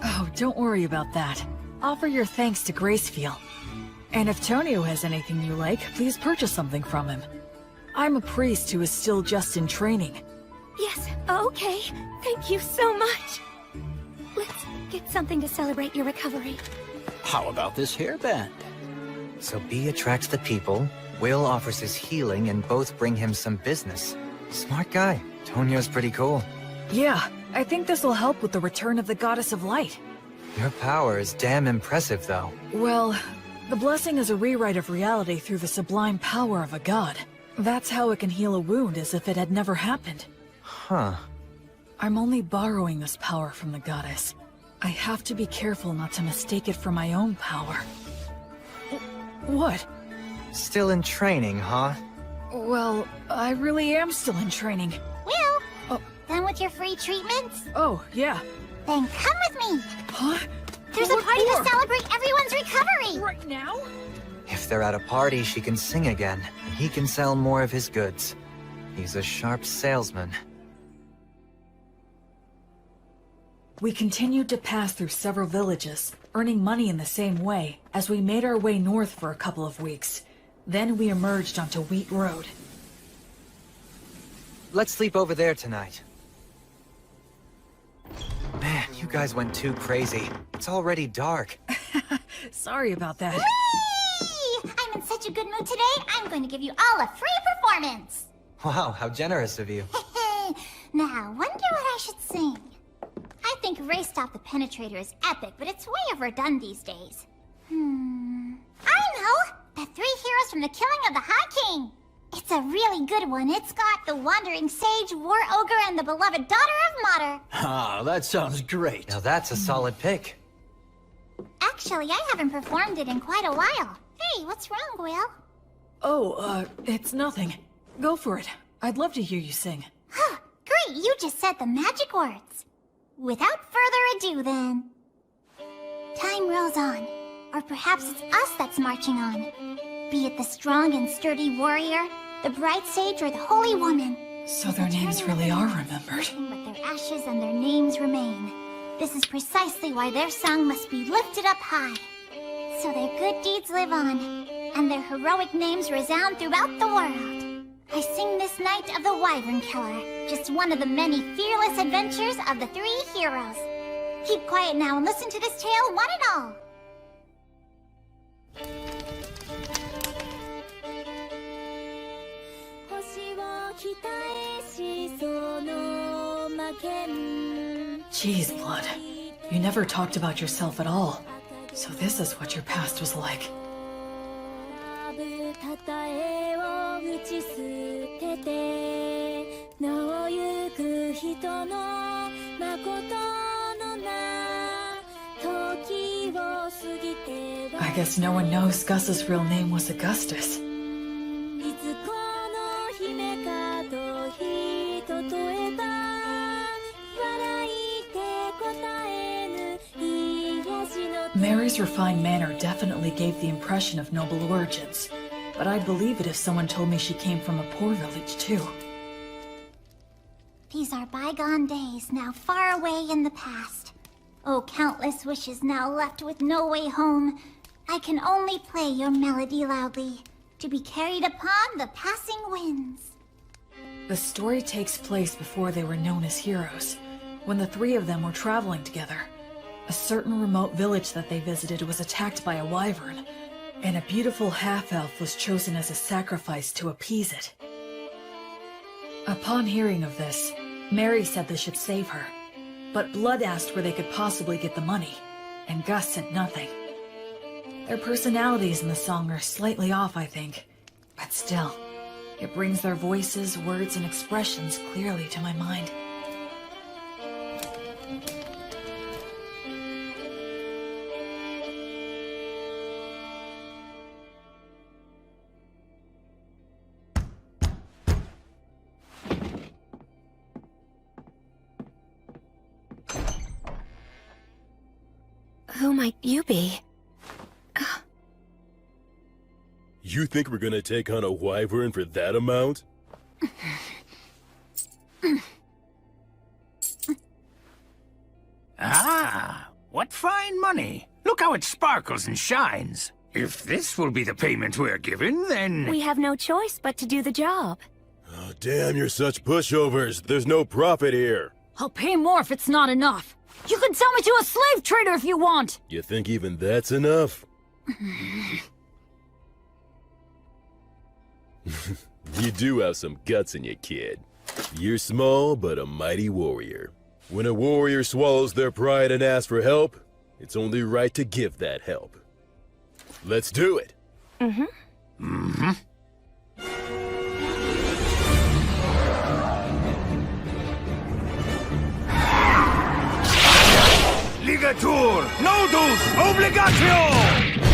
Oh, don't worry about that. Offer your thanks to Gracefield. And if Tonio has anything you like, please purchase something from him. I'm a priest who is still just in training. Yes, okay. Thank you so much. Let's get something to celebrate your recovery. How about this hairband? So B attracts the people, Will offers his healing, and both bring him some business. Smart guy. Tonio's pretty cool. Yeah, I think this will help with the return of the Goddess of Light. Your power is damn impressive, though. Well, the blessing is a rewrite of reality through the sublime power of a god. That's how it can heal a wound as if it had never happened. Huh. I'm only borrowing this power from the goddess. I have to be careful not to mistake it for my own power. What? Still in training, huh? Well, I really am still in training. Will? Oh. Done with your free treatments? Oh, yeah. Then come with me. Huh? There's a What party for? to celebrate everyone's recovery. Right now? If they're at a party, she can sing again, and he can sell more of his goods. He's a sharp salesman. We continued to pass through several villages, earning money in the same way, as we made our way north for a couple of weeks. Then we emerged onto Wheat Road. Let's sleep over there tonight. Man, you guys went too crazy. It's already dark. Sorry about that. Whee! I'm in such a good mood today, I'm going to give you all a free performance. Wow, how generous of you. Now, wonder what I should sing. think Ray Stop the Penetrator is epic, but it's way overdone these days. I know! The 3 heroes from the killing of the High King! It's a really good one. It's got the Wandering Sage, War Ogre, and the beloved Daughter of Mater. Ah, that sounds great. Now that's a solid pick. Actually, I haven't performed it in quite a while. Hey, what's wrong, Will? Oh, it's nothing. Go for it. I'd love to hear you sing. Great, you just said the magic words. Without further ado, then. Time rolls on. Or perhaps it's us that's marching on. Be it the strong and sturdy warrior, the bright sage, or the holy woman. So their names really are remembered. But their ashes and their names remain. This is precisely why their song must be lifted up high. So their good deeds live on, and their heroic names resound throughout the world. I sing this night of the Wyvern Killer, just one of the many fearless adventures of the 3 heroes. Keep quiet now and listen to this tale one and all. Jeez, Blood. You never talked about yourself at all. So this is what your past was like. I guess no one knows Gus's real name was Augustus. Mary's refined manner definitely gave the impression of noble origins, but I'd believe it if someone told me she came from a poor village too. These are bygone days, now far away in the past. Oh, countless wishes now left with no way home. I can only play your melody loudly, to be carried upon the passing winds. The story takes place before they were known as heroes, when the 3 of them were traveling together. A certain remote village that they visited was attacked by a wyvern, and a beautiful half-elf was chosen as a sacrifice to appease it. Upon hearing of this, Mary said they should save her, but Blood asked where they could possibly get the money, and Gus sent nothing. Their personalities in the song are slightly off, I think, but still, it brings their voices, words, and expressions clearly to my mind. Who might you be? You think we're gonna take on a wyvern for that amount? Ah, what fine money. Look how it sparkles and shines. If this will be the payment we're given, then... We have no choice but to do the job. Oh, damn, you're such pushovers. There's no profit here. I'll pay more if it's not enough. You can sell me to a slave trader if you want! You think even that's enough? You do have some guts in you, kid. You're small, but a mighty warrior. When a warrior swallows their pride and asks for help, it's only right to give that help. Let's do it! Ligatur! Nodus! Obligatio!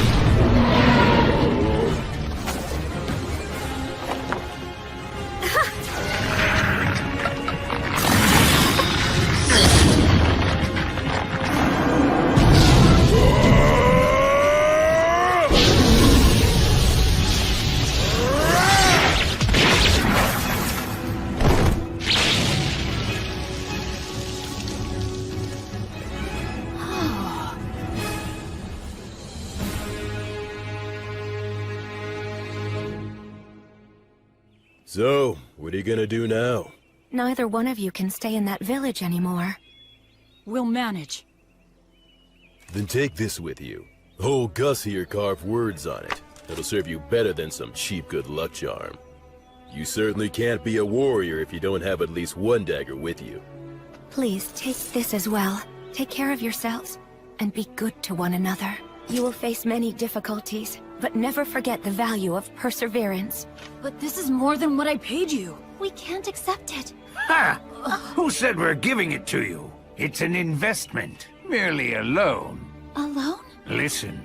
So, what are you gonna do now? Neither one of you can stay in that village anymore. We'll manage. Then take this with you. Old Gus here carved words on it. It'll serve you better than some cheap good luck charm. You certainly can't be a warrior if you don't have at least one dagger with you. Please take this as well. Take care of yourselves, and be good to one another. You will face many difficulties, but never forget the value of perseverance. But this is more than what I paid you. We can't accept it. Ha! Who said we're giving it to you? It's an investment, merely a loan. A loan? Listen,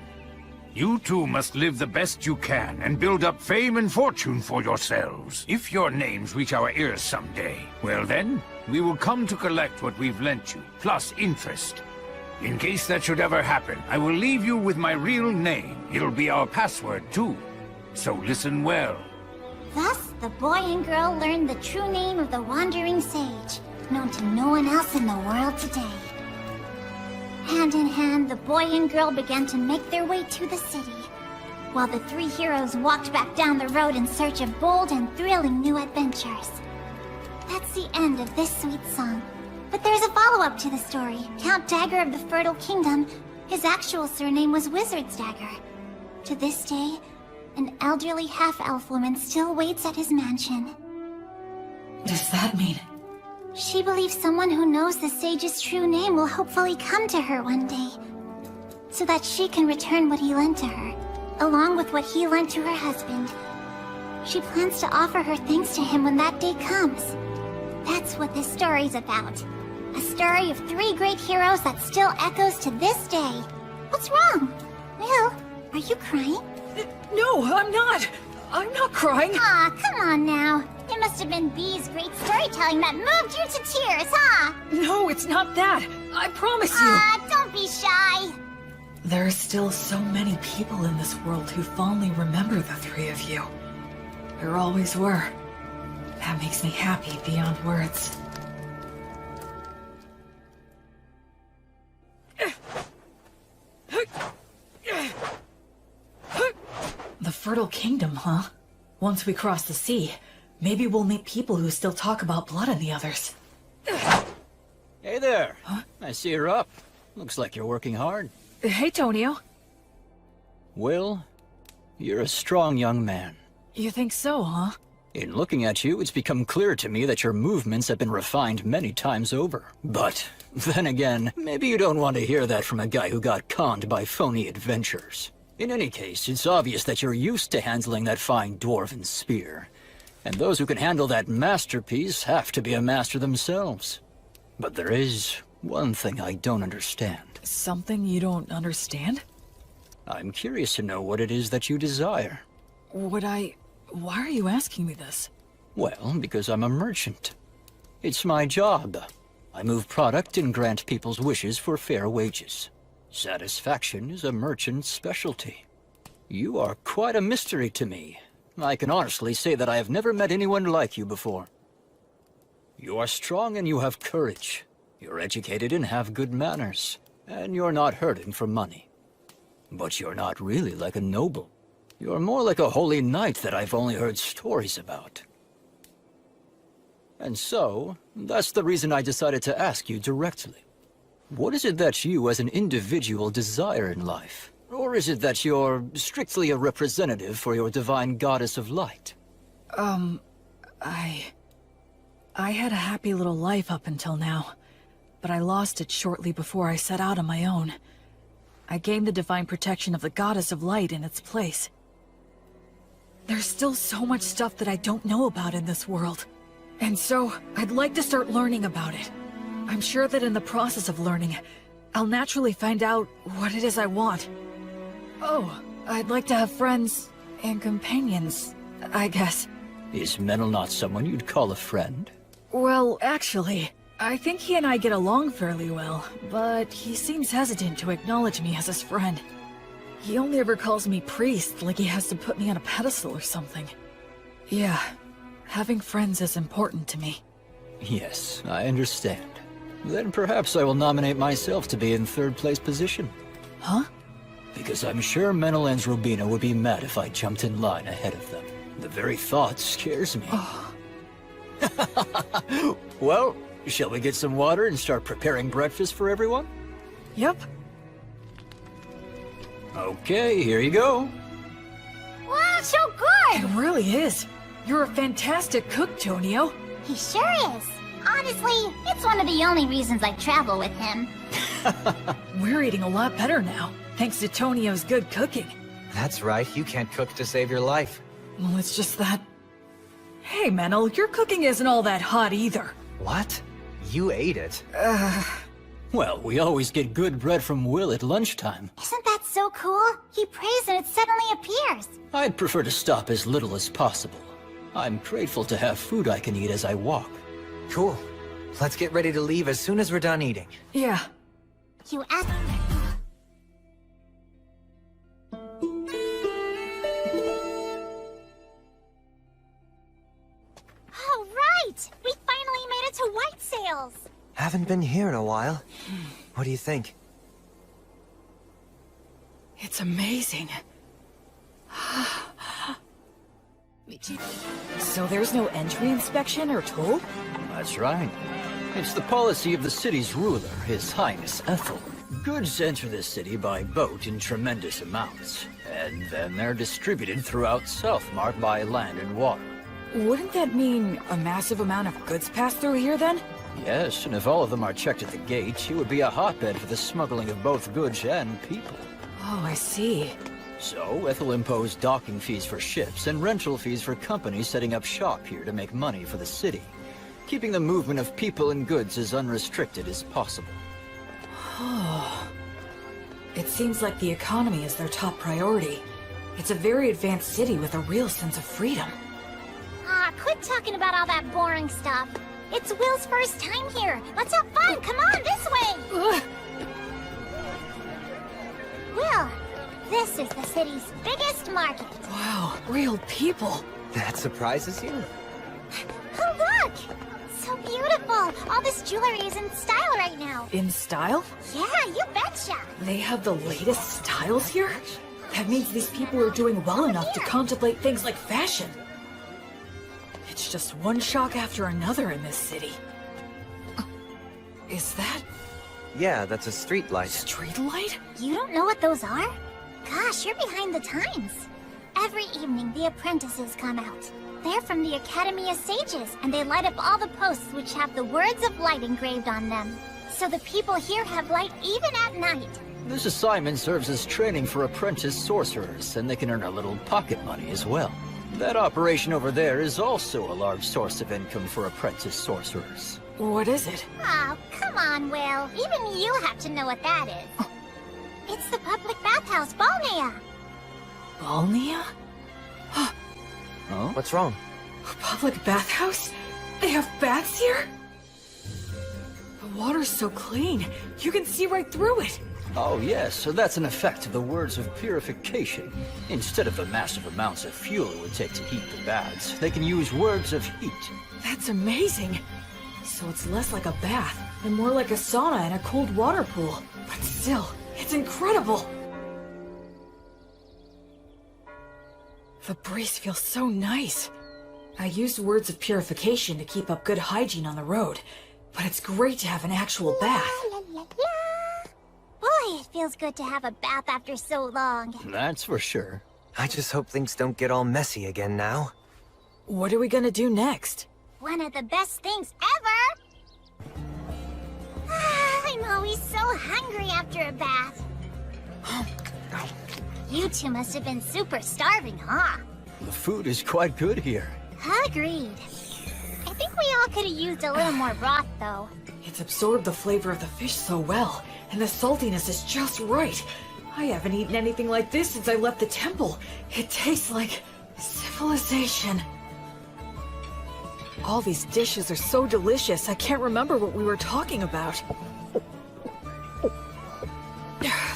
you two must live the best you can and build up fame and fortune for yourselves. If your names reach our ears someday, well then, we will come to collect what we've lent you, plus interest. In case that should ever happen, I will leave you with my real name. It'll be our password, too. So listen well. Thus, the boy and girl learned the true name of the Wandering Sage, known to no one else in the world today. Hand in hand, the boy and girl began to make their way to the city, while the three heroes walked back down the road in search of bold and thrilling new adventures. That's the end of this sweet song. But there's a follow-up to the story. Count Dagger of the Fertile Kingdom, his actual surname was Wizard's Dagger. To this day, an elderly half-elf woman still waits at his mansion. Does that mean? She believes someone who knows the sage's true name will hopefully come to her one day, so that she can return what he lent to her, along with what he lent to her husband. She plans to offer her thanks to him when that day comes. That's what this story's about. A story of three great heroes that still echoes to this day. What's wrong? Will, are you crying? No, I'm not. I'm not crying. Aw, come on now. It must have been Bee's great storytelling that moved you to tears, huh? No, it's not that. I promise you. Don't be shy. There are still so many people in this world who fondly remember the three of you. There always were. That makes me happy beyond words. The Fertile Kingdom, huh? Once we cross the sea, maybe we'll meet people who still talk about Blood and the others. Hey there. Huh? I see you're up. Looks like you're working hard. Hey, Tonio. Will, you're a strong young man. You think so, huh? In looking at you, it's become clear to me that your movements have been refined many times over. But, then again, maybe you don't want to hear that from a guy who got conned by phony adventurers. In any case, it's obvious that you're used to handling that fine dwarven spear. And those who can handle that masterpiece have to be a master themselves. But there is one thing I don't understand. Something you don't understand? I'm curious to know what it is that you desire. Why are you asking me this? Well, because I'm a merchant. It's my job. I move product and grant people's wishes for fair wages. Satisfaction is a merchant's specialty. You are quite a mystery to me. I can honestly say that I have never met anyone like you before. You are strong and you have courage. You're educated and have good manners. And you're not hurting for money. But you're not really like a noble. You're more like a holy knight that I've only heard stories about. And so, that's the reason I decided to ask you directly. What is it that you as an individual desire in life? Or is it that you're strictly a representative for your divine goddess of light? I had a happy little life up until now, but I lost it shortly before I set out on my own. I gained the divine protection of the goddess of light in its place. There's still so much stuff that I don't know about in this world. And so, I'd like to start learning about it. I'm sure that in the process of learning, I'll naturally find out what it is I want. Oh, I'd like to have friends and companions, I guess. Is Menel not someone you'd call a friend? Well, actually, I think he and I get along fairly well, but he seems hesitant to acknowledge me as his friend. He only ever calls me priest, like he has to put me on a pedestal or something. Yeah, having friends is important to me. Yes, I understand. Then perhaps I will nominate myself to be in third place position. Huh? Because I'm sure Menel and Robina would be mad if I jumped in line ahead of them. The very thought scares me. Oh. Well, shall we get some water and start preparing breakfast for everyone? Yep. Okay, here you go. Wow, so good! It really is. You're a fantastic cook, Tonio. He sure is. Honestly, it's one of the only reasons I travel with him. We're eating a lot better now, thanks to Tonio's good cooking. That's right, you can't cook to save your life. Well, it's just that... Hey, Menel, your cooking isn't all that hot either. What? You ate it? Well, we always get good bread from Will at lunchtime. Isn't that so cool? He prays and it suddenly appears. I'd prefer to stop as little as possible. I'm grateful to have food I can eat as I walk. Cool. Let's get ready to leave as soon as we're done eating. Yeah. You asked... Oh, right! We finally made it to White Sails! Haven't been here in a while. What do you think? It's amazing. So there's no entry inspection or toll? That's right. It's the policy of the city's ruler, His Highness Ethel. Goods enter the city by boat in tremendous amounts, and then they're distributed throughout Southmark by land and water. Wouldn't that mean a massive amount of goods pass through here then? Yes, and if all of them are checked at the gate, it would be a hotbed for the smuggling of both goods and people. Oh, I see. So, Ethel imposed docking fees for ships and rental fees for companies setting up shop here to make money for the city, keeping the movement of people and goods as unrestricted as possible. Oh. It seems like the economy is their top priority. It's a very advanced city with a real sense of freedom. Ah, quit talking about all that boring stuff. It's Will's first time here. Let's have fun. Come on, this way. Ugh. Will, this is the city's biggest market. Wow, real people. That surprises you? Oh, look! So beautiful. All this jewelry is in style right now. In style? Yeah, you betcha. They have the latest styles here? That means these people are doing well enough to contemplate things like fashion. It's just one shock after another in this city. Is that Yeah, that's a street light. street light? You don't know what those are? Gosh, you're behind the times. Every evening, the apprentices come out. They're from the Academy of Sages, and they light up all the posts which have the words of light engraved on them. So the people here have light even at night. This assignment serves as training for apprentice sorcerers, and they can earn a little pocket money as well. That operation over there is also a large source of income for apprentice sorcerers. What is it? Oh, come on, Will. Even you have to know what that is. It's the public bathhouse, Balnea. Balnea? Huh? What's wrong? A public bathhouse? They have baths here? The water's so clean, you can see right through it. Oh yes, so that's an effect of the words of purification. Instead of the massive amounts of fuel it would take to heat the baths, they can use words of heat. That's amazing. So it's less like a bath and more like a sauna and a cold water pool. But still, it's incredible. The breeze feels so nice. I used words of purification to keep up good hygiene on the road, but it's great to have an actual bath. La, la, la. Boy, it feels good to have a bath after so long. That's for sure. I just hope things don't get all messy again now. What are we gonna do next? One of the best things ever! I'm always so hungry after a bath. You two must have been super starving, huh? The food is quite good here. Agreed. I think we all could have used a little more broth, though. It's absorbed the flavor of the fish so well, and the saltiness is just right. I haven't eaten anything like this since I left the temple. It tastes like civilization. All these dishes are so delicious, I can't remember what we were talking about.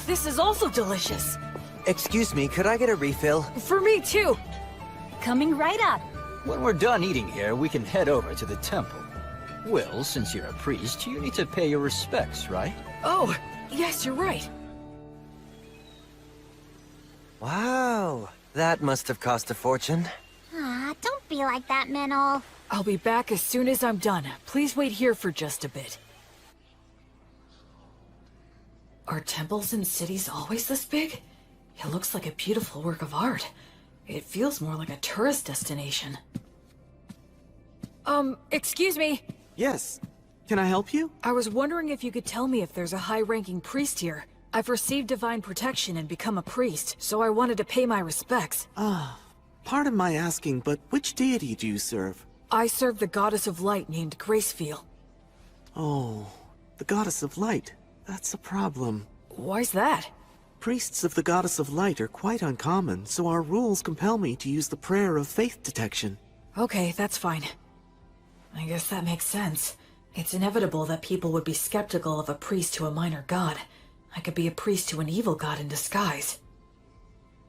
This is also delicious. Excuse me, could I get a refill? For me, too. Coming right up. When we're done eating here, we can head over to the temple. Will, since you're a priest, you need to pay your respects, right? Oh, yes, you're right. Wow, that must have cost a fortune. Ah, don't be like that, Minol. I'll be back as soon as I'm done. Please wait here for just a bit. Are temples in cities always this big? It looks like a beautiful work of art. It feels more like a tourist destination. Excuse me. Yes. Can I help you? I was wondering if you could tell me if there's a high-ranking priest here. I've received divine protection and become a priest, so I wanted to pay my respects. Pardon my asking, but which deity do you serve? I serve the goddess of light named Gracefeel. Oh, the goddess of light. That's a problem. Why's that? Priests of the goddess of light are quite uncommon, so our rules compel me to use the prayer of faith detection. Okay, that's fine. I guess that makes sense. It's inevitable that people would be skeptical of a priest to a minor god. I could be a priest to an evil god in disguise.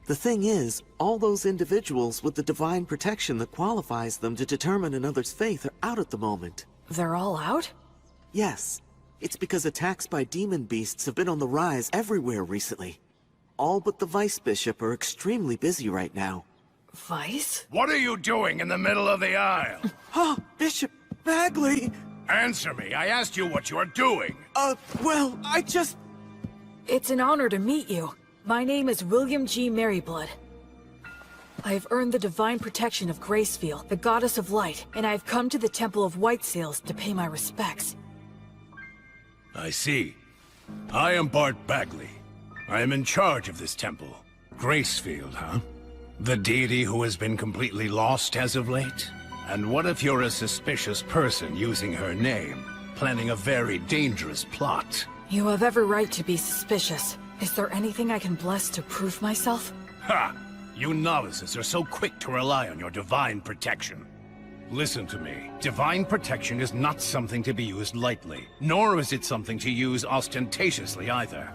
The thing is, all those individuals with the divine protection that qualifies them to determine another's faith are out at the moment. They're all out? Yes. It's because attacks by demon beasts have been on the rise everywhere recently. All but the vice bishop are extremely busy right now. Vice? What are you doing in the middle of the aisle? Oh, Bishop Bagley! Answer me. I asked you what you're doing. Well, I just... It's an honor to meet you. My name is William G. Merryblood. I have earned the divine protection of Gracefeel, the goddess of light, and I've come to the Temple of White Sails to pay my respects. I see. I am Bart Bagley. I am in charge of this temple. Gracefield, huh? The deity who has been completely lost as of late? And what if you're a suspicious person using her name, planning a very dangerous plot? You have every right to be suspicious. Is there anything I can bless to prove myself? Ha! You novices are so quick to rely on your divine protection. Listen to me. Divine protection is not something to be used lightly, nor is it something to use ostentatiously either.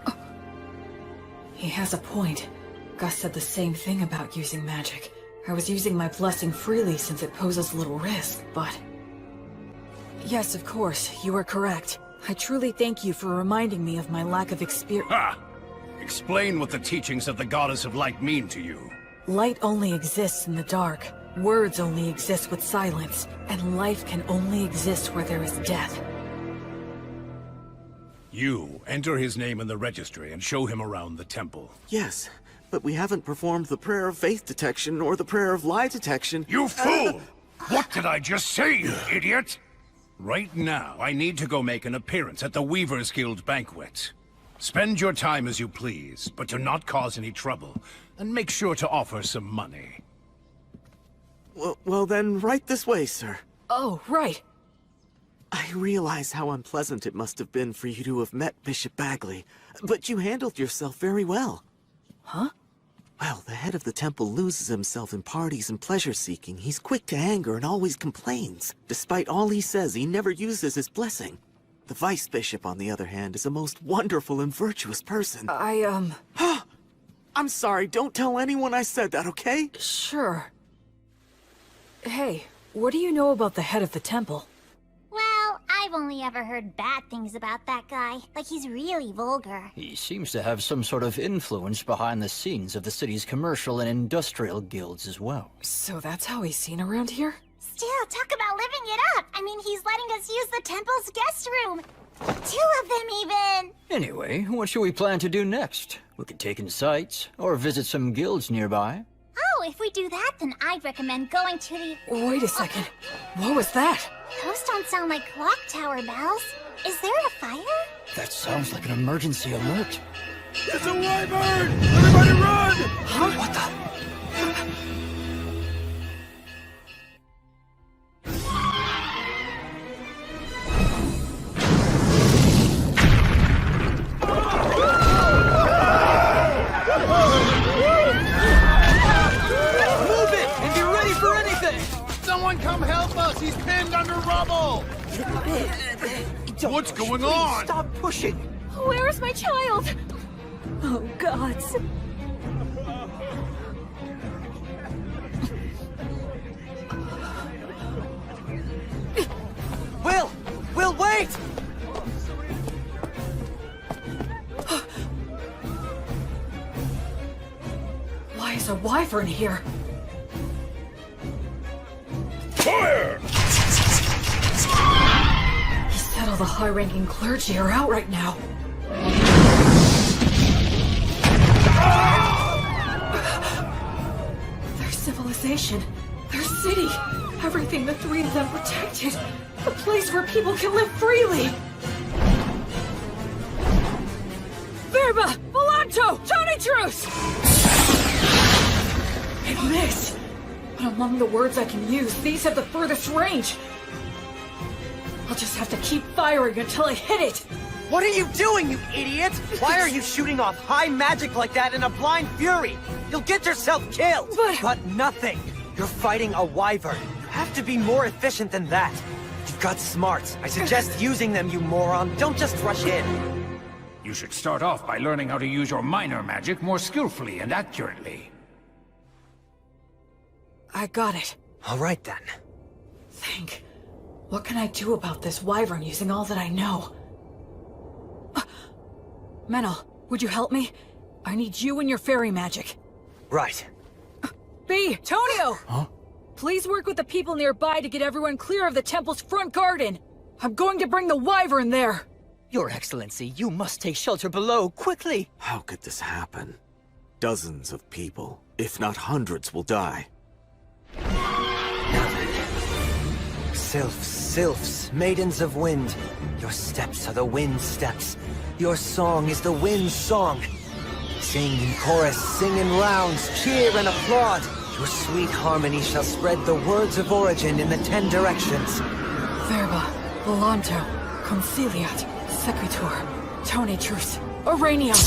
He has a point. Gus said the same thing about using magic. I was using my blessing freely since it poses little risk, but... Yes, of course, you are correct. I truly thank you for reminding me of my lack of experience. Ha! Explain what the teachings of the Goddess of Light mean to you. Light only exists in the dark. Words only exist with silence. And life can only exist where there is death. You enter his name in the registry and show him around the temple. Yes, but we haven't performed the prayer of faith detection or the prayer of lie detection. You fool! What did I just say, you idiot? Right now, I need to go make an appearance at the Weavers Guild banquet. Spend your time as you please, but do not cause any trouble. And make sure to offer some money. Well then, right this way, sir. Oh, right. I realize how unpleasant it must have been for you to have met Bishop Bagley, but you handled yourself very well. Huh? Well, the head of the temple loses himself in parties and pleasure-seeking. He's quick to anger and always complains. Despite all he says, he never uses his blessing. The vice bishop, on the other hand, is a most wonderful and virtuous person. I'm sorry, don't tell anyone I said that, okay? Sure. Hey, what do you know about the head of the temple? Well, I've only ever heard bad things about that guy. Like he's really vulgar. He seems to have some sort of influence behind the scenes of the city's commercial and industrial guilds as well. So that's how he's seen around here? Still, talk about living it up. I mean, he's letting us use the temple's guest room. 2 of them even. Anyway, what should we plan to do next? We could take in sights, or visit some guilds nearby. Oh, if we do that, then I'd recommend going to the... Wait a second. What was that? Those don't sound like clock tower bells. Is there a fire? That sounds like an emergency alert. It's a wyvern! Everybody run! Huh? What the... Someone come help us! He's pinned under rubble! What's going on? Stop pushing! Where is my child? Oh, gods. Will, wait! Why is a wyvern here? Fire! He said all the high-ranking clergy are out right now. Their civilization, their city. Everything the three of them protected. A place where people can live freely. Verba! Volanto! Tony Truce! It missed. But among the words I can use, these have the furthest range. I'll just have to keep firing until I hit it. What are you doing, you idiot? Why are you shooting off high magic like that in a blind fury? You'll get yourself killed! But nothing! You're fighting a wyvern. You have to be more efficient than that. You've got smarts. I suggest using them, you moron. Don't just rush in. You should start off by learning how to use your minor magic more skillfully and accurately. I got it. All right, then. Think. What can I do about this wyvern using all that I know? Menel, would you help me? I need you and your fairy magic. Right. B, Tonio! Huh? Please work with the people nearby to get everyone clear of the temple's front garden. I'm going to bring the wyvern there. Your Excellency, you must take shelter below, quickly! How could this happen? Dozens of people, if not hundreds, will die. Sylphs, sylphs, maidens of wind. Your steps are the wind steps. Your song is the wind's song. Sing in chorus, sing in rounds, cheer and applaud. Your sweet harmony shall spread the words of origin in the 10 directions. Verba, Volanto, Conciliat, Sequitur, Tony Truce, Auranium.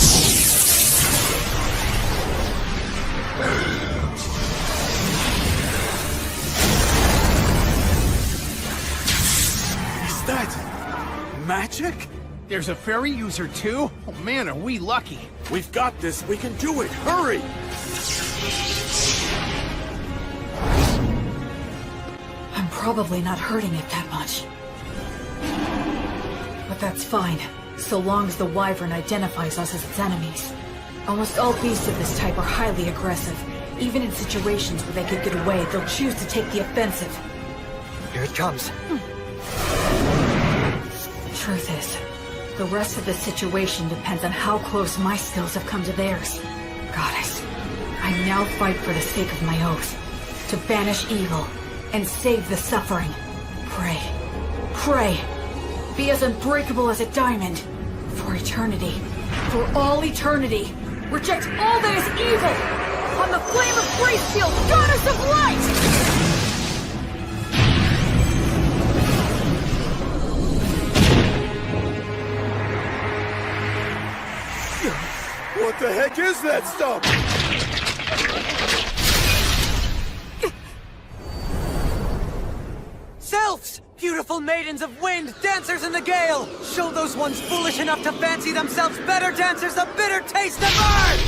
Is that magic? There's a fairy user too? Oh man, are we lucky. We've got this. We can do it. Hurry! I'm probably not hurting it that much. But that's fine, so long as the wyvern identifies us as its enemies. Almost all beasts of this type are highly aggressive. Even in situations where they could get away, they'll choose to take the offensive. Here it comes. Truth is, the rest of the situation depends on how close my skills have come to theirs. Goddess, I now fight for the sake of my oath, to banish evil and save the suffering. Pray, pray, be as unbreakable as a diamond, for eternity, for all eternity. Reject all that is evil, on the flame of Gracefield, goddess of light! What the heck is that stuff? Sylphs! Beautiful maidens of wind, dancers in the gale! Show those ones foolish enough to fancy themselves better dancers the bitter taste of earth!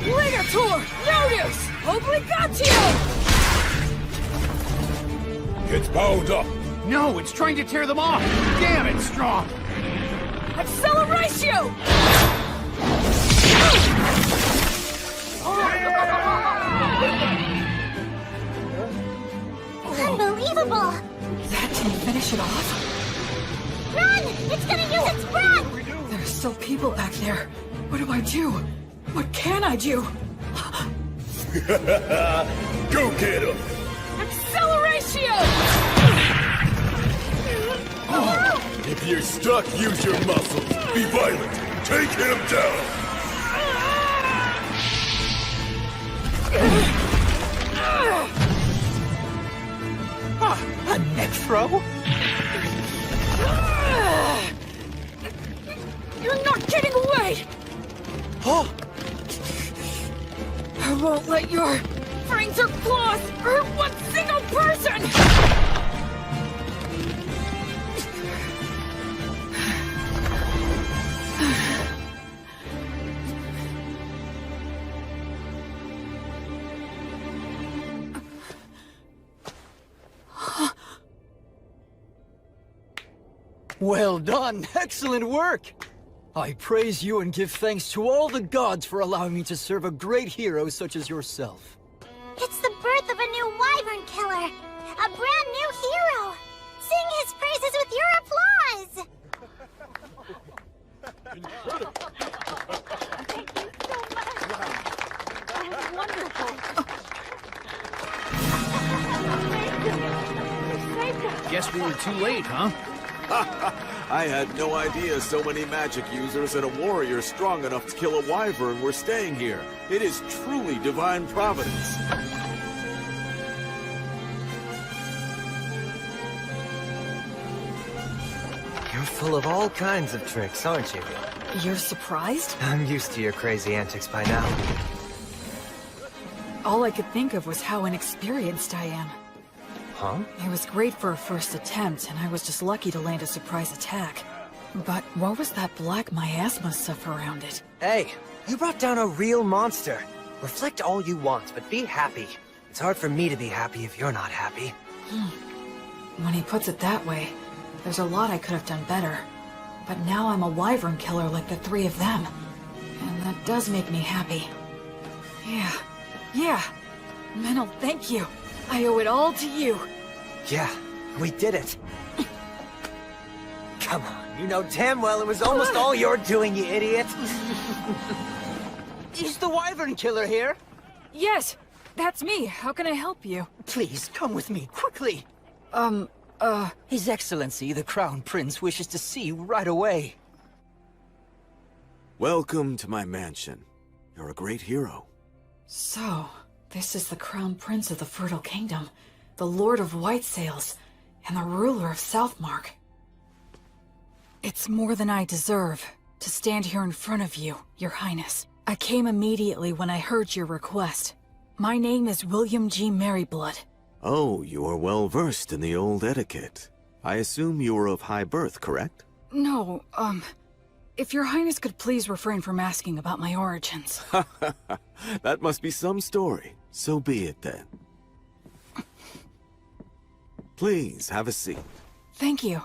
Ligator! Notice! Obligatio! It's bound up. No, it's trying to tear them off! Damn, it's strong! Acceleratio! Unbelievable! That didn't finish it off? Run! It's gonna use its breath! There's still people back there. What do I do? What can I do? Go get him! Acceleratio! If you're stuck, use your muscles. Be violent. Take him down. A neck throw? You're not getting away! Oh! I won't let your fangs or claws hurt one single person! Well done! Excellent work! I praise you and give thanks to all the gods for allowing me to serve a great hero such as yourself. It's the birth of a new wyvern killer! A brand new hero! Sing his praises with your applause! Incredible. Thank you so much. too late, huh? I had no idea so many magic users and a warrior strong enough to kill a wyvern were staying here. It is truly divine providence. You're full of all kinds of tricks, aren't you? You're surprised? I'm used to your crazy antics by now. All I could think of was how inexperienced I am. Huh? It was great for a first attempt, and I was just lucky to land a surprise attack. But what was that black miasma stuff around it? Hey, you brought down a real monster. Reflect all you want, but be happy. It's hard for me to be happy if you're not happy. When he puts it that way, there's a lot I could have done better. But now I'm a wyvern killer like the three of them. And that does make me happy. Yeah. Menel, thank you. I owe it all to you. Yeah, we did it. Come on, you know damn well it was almost all your doing, you idiot. Is the wyvern killer here? Yes, that's me. How can I help you? Please, come with me, quickly. His Excellency, the Crown Prince, wishes to see you right away. Welcome to my mansion. You're a great hero. So, this is the Crown Prince of the Fertile Kingdom, the Lord of White Sails, and the ruler of Southmark. It's more than I deserve to stand here in front of you, Your Highness. I came immediately when I heard your request. My name is William G. Merryblood. Oh, you are well versed in the old etiquette. I assume you are of high birth, correct? No, if Your Highness could please refrain from asking about my origins. That must be some story. So be it then. Please, have a seat. Thank you.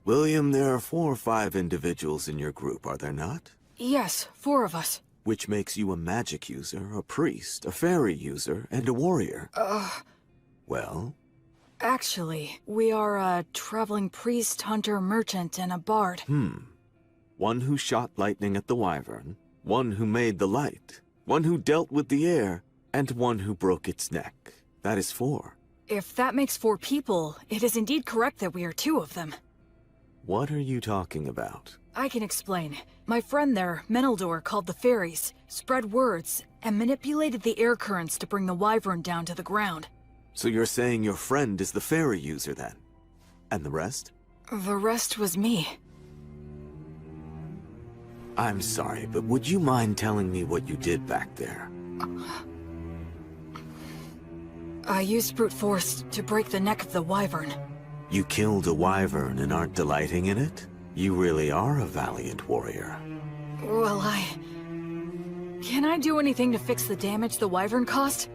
William, there are 4 or 5 individuals in your group, are there not? Yes, 4 of us. Which makes you a magic user, a priest, a fairy user, and a warrior. Well? Actually, we are a traveling priest, hunter, merchant, and a bard. One who shot lightning at the wyvern, one who made the light, one who dealt with the air, and one who broke its neck. That is 4. If that makes 4 people, it is indeed correct that we are 2 of them. What are you talking about? I can explain. My friend there, Meneldor, called the fairies, spread words, and manipulated the air currents to bring the wyvern down to the ground. So you're saying your friend is the fairy user then? And the rest? The rest was me. I'm sorry, but would you mind telling me what you did back there? I used brute force to break the neck of the wyvern. You killed a wyvern and aren't delighting in it? You really are a valiant warrior. Well, Can I do anything to fix the damage the wyvern caused?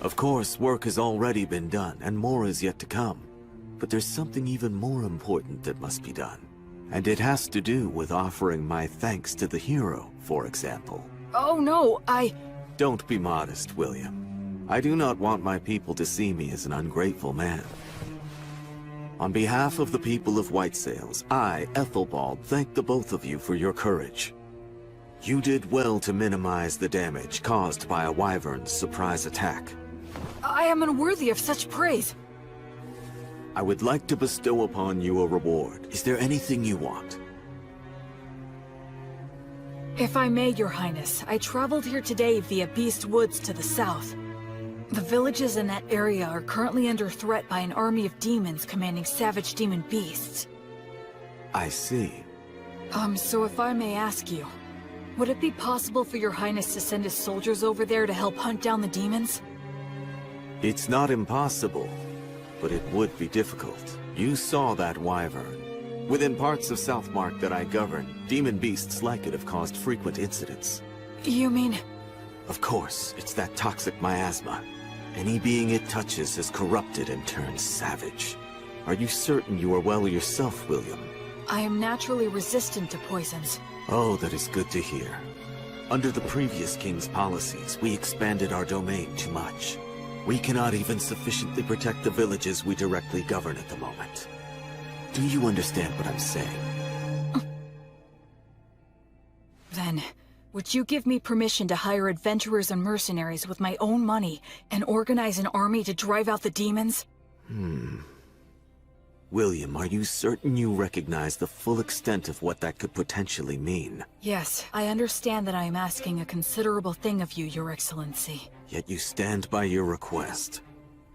Of course, work has already been done, and more is yet to come. But there's something even more important that must be done. And it has to do with offering my thanks to the hero, for example. Oh no, Don't be modest, William. I do not want my people to see me as an ungrateful man. On behalf of the people of White Sails, I, Ethelbald, thank the both of you for your courage. You did well to minimize the damage caused by a wyvern's surprise attack. I am unworthy of such praise. I would like to bestow upon you a reward. Is there anything you want? If I may, Your Highness, I traveled here today via Beast Woods to the south. The villages in that area are currently under threat by an army of demons commanding savage demon beasts. I see. So if I may ask you, would it be possible for Your Highness to send his soldiers over there to help hunt down the demons? It's not impossible, but it would be difficult. You saw that wyvern. Within parts of Southmark that I govern, demon beasts like it have caused frequent incidents. You mean... Of course, it's that toxic miasma. Any being it touches is corrupted and turns savage. Are you certain you are well yourself, William? I am naturally resistant to poisons. Oh, that is good to hear. Under the previous king's policies, we expanded our domain too much. We cannot even sufficiently protect the villages we directly govern at the moment. Do you understand what I'm saying? Then, would you give me permission to hire adventurers and mercenaries with my own money and organize an army to drive out the demons? William, are you certain you recognize the full extent of what that could potentially mean? Yes, I understand that I am asking a considerable thing of you, Your Excellency. Yet you stand by your request.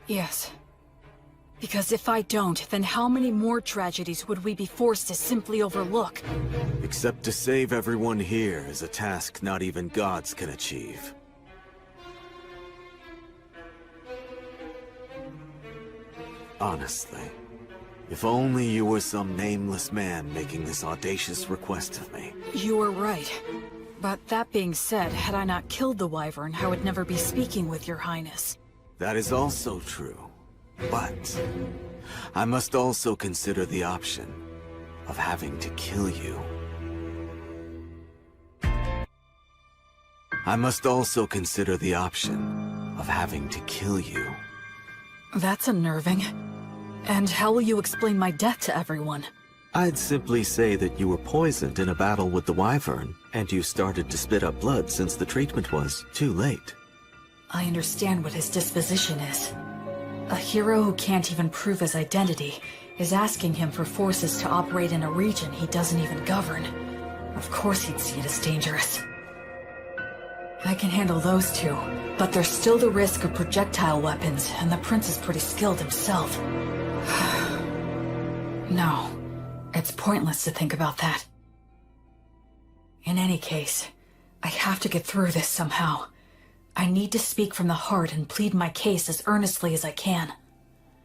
Yes. Because if I don't, then how many more tragedies would we be forced to simply overlook? Except to save everyone here is a task not even gods can achieve. Honestly, if only you were some nameless man making this audacious request of me. You are right. But that being said, had I not killed the Wyvern, I would never be speaking with your highness. That is also true. But I must also consider the option of having to kill you. I must also consider the option of having to kill you. That's unnerving. And how will you explain my death to everyone? I'd simply say that you were poisoned in a battle with the Wyvern, and you started to spit up blood since the treatment was too late. I understand what his disposition is. A hero who can't even prove his identity is asking him for forces to operate in a region he doesn't even govern. Of course he'd see it as dangerous. I can handle those two, but there's still the risk of projectile weapons, and the prince is pretty skilled himself. No, it's pointless to think about that. In any case, I have to get through this somehow. I need to speak from the heart and plead my case as earnestly as I can.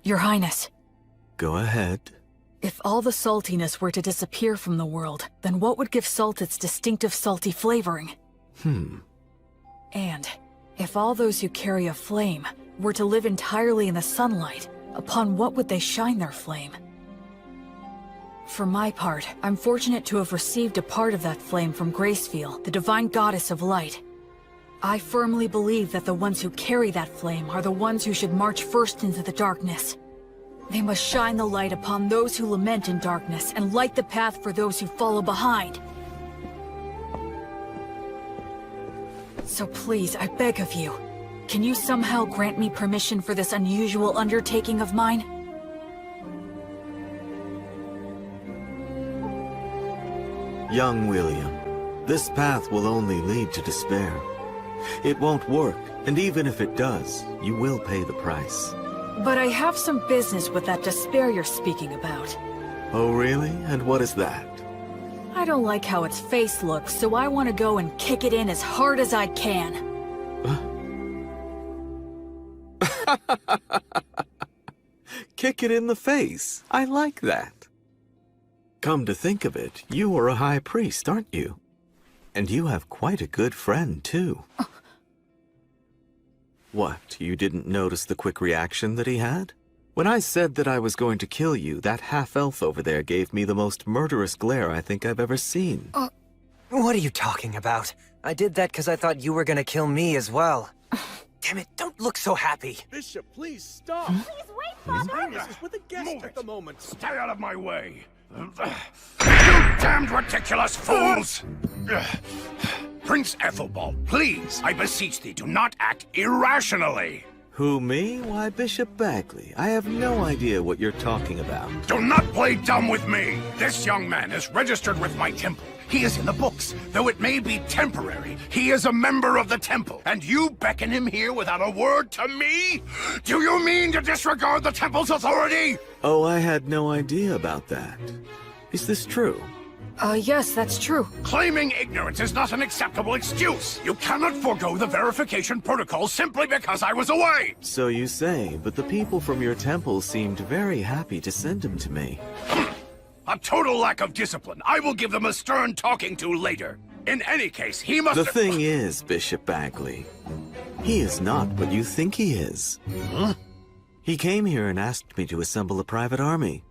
Your Highness. Go ahead. If all the saltiness were to disappear from the world, then what would give salt its distinctive salty flavoring? And if all those who carry a flame were to live entirely in the sunlight, upon what would they shine their flame? For my part, I'm fortunate to have received a part of that flame from Gracefield, the divine goddess of light. I firmly believe that the ones who carry that flame are the ones who should march first into the darkness. They must shine the light upon those who lament in darkness and light the path for those who follow behind. So please, I beg of you, can you somehow grant me permission for this unusual undertaking of mine? Young William, this path will only lead to despair. It won't work, and even if it does, you will pay the price. But I have some business with that despair you're speaking about. Oh really? And what is that? I don't like how its face looks, so I want to go and kick it in as hard as I can. Kick it in the face. I like that. Come to think of it, you are a high priest, aren't you? And you have quite a good friend, too. What, you didn't notice the quick reaction that he had? When I said that I was going to kill you, that half-elf over there gave me the most murderous glare I think I've ever seen. What are you talking about? I did that because I thought you were gonna kill me as well. Damn it, don't look so happy. Bishop, please stop. Please wait, Father. Highness is with a guest Move at it. the moment. Stay out of my way. You damned ridiculous fools! Prince Ethelbald, please, I beseech thee, do not act irrationally. Who, me? Why, Bishop Bagley. I have no idea what you're talking about. Do not play dumb with me. This young man is registered with my temple. He is in the books. Though it may be temporary, he is a member of the temple. And you beckon him here without a word to me? Do you mean to disregard the temple's authority? Oh, I had no idea about that. Is this true? Yes, that's true. Claiming ignorance is not an acceptable excuse. You cannot forego the verification protocol simply because I was away. So you say, but the people from your temple seemed very happy to send him to me. A total lack of discipline. I will give them a stern talking to later. In any case, he must... The thing is, Bishop Bagley, he is not what you think he is. Huh? He came here and asked me to assemble a private army.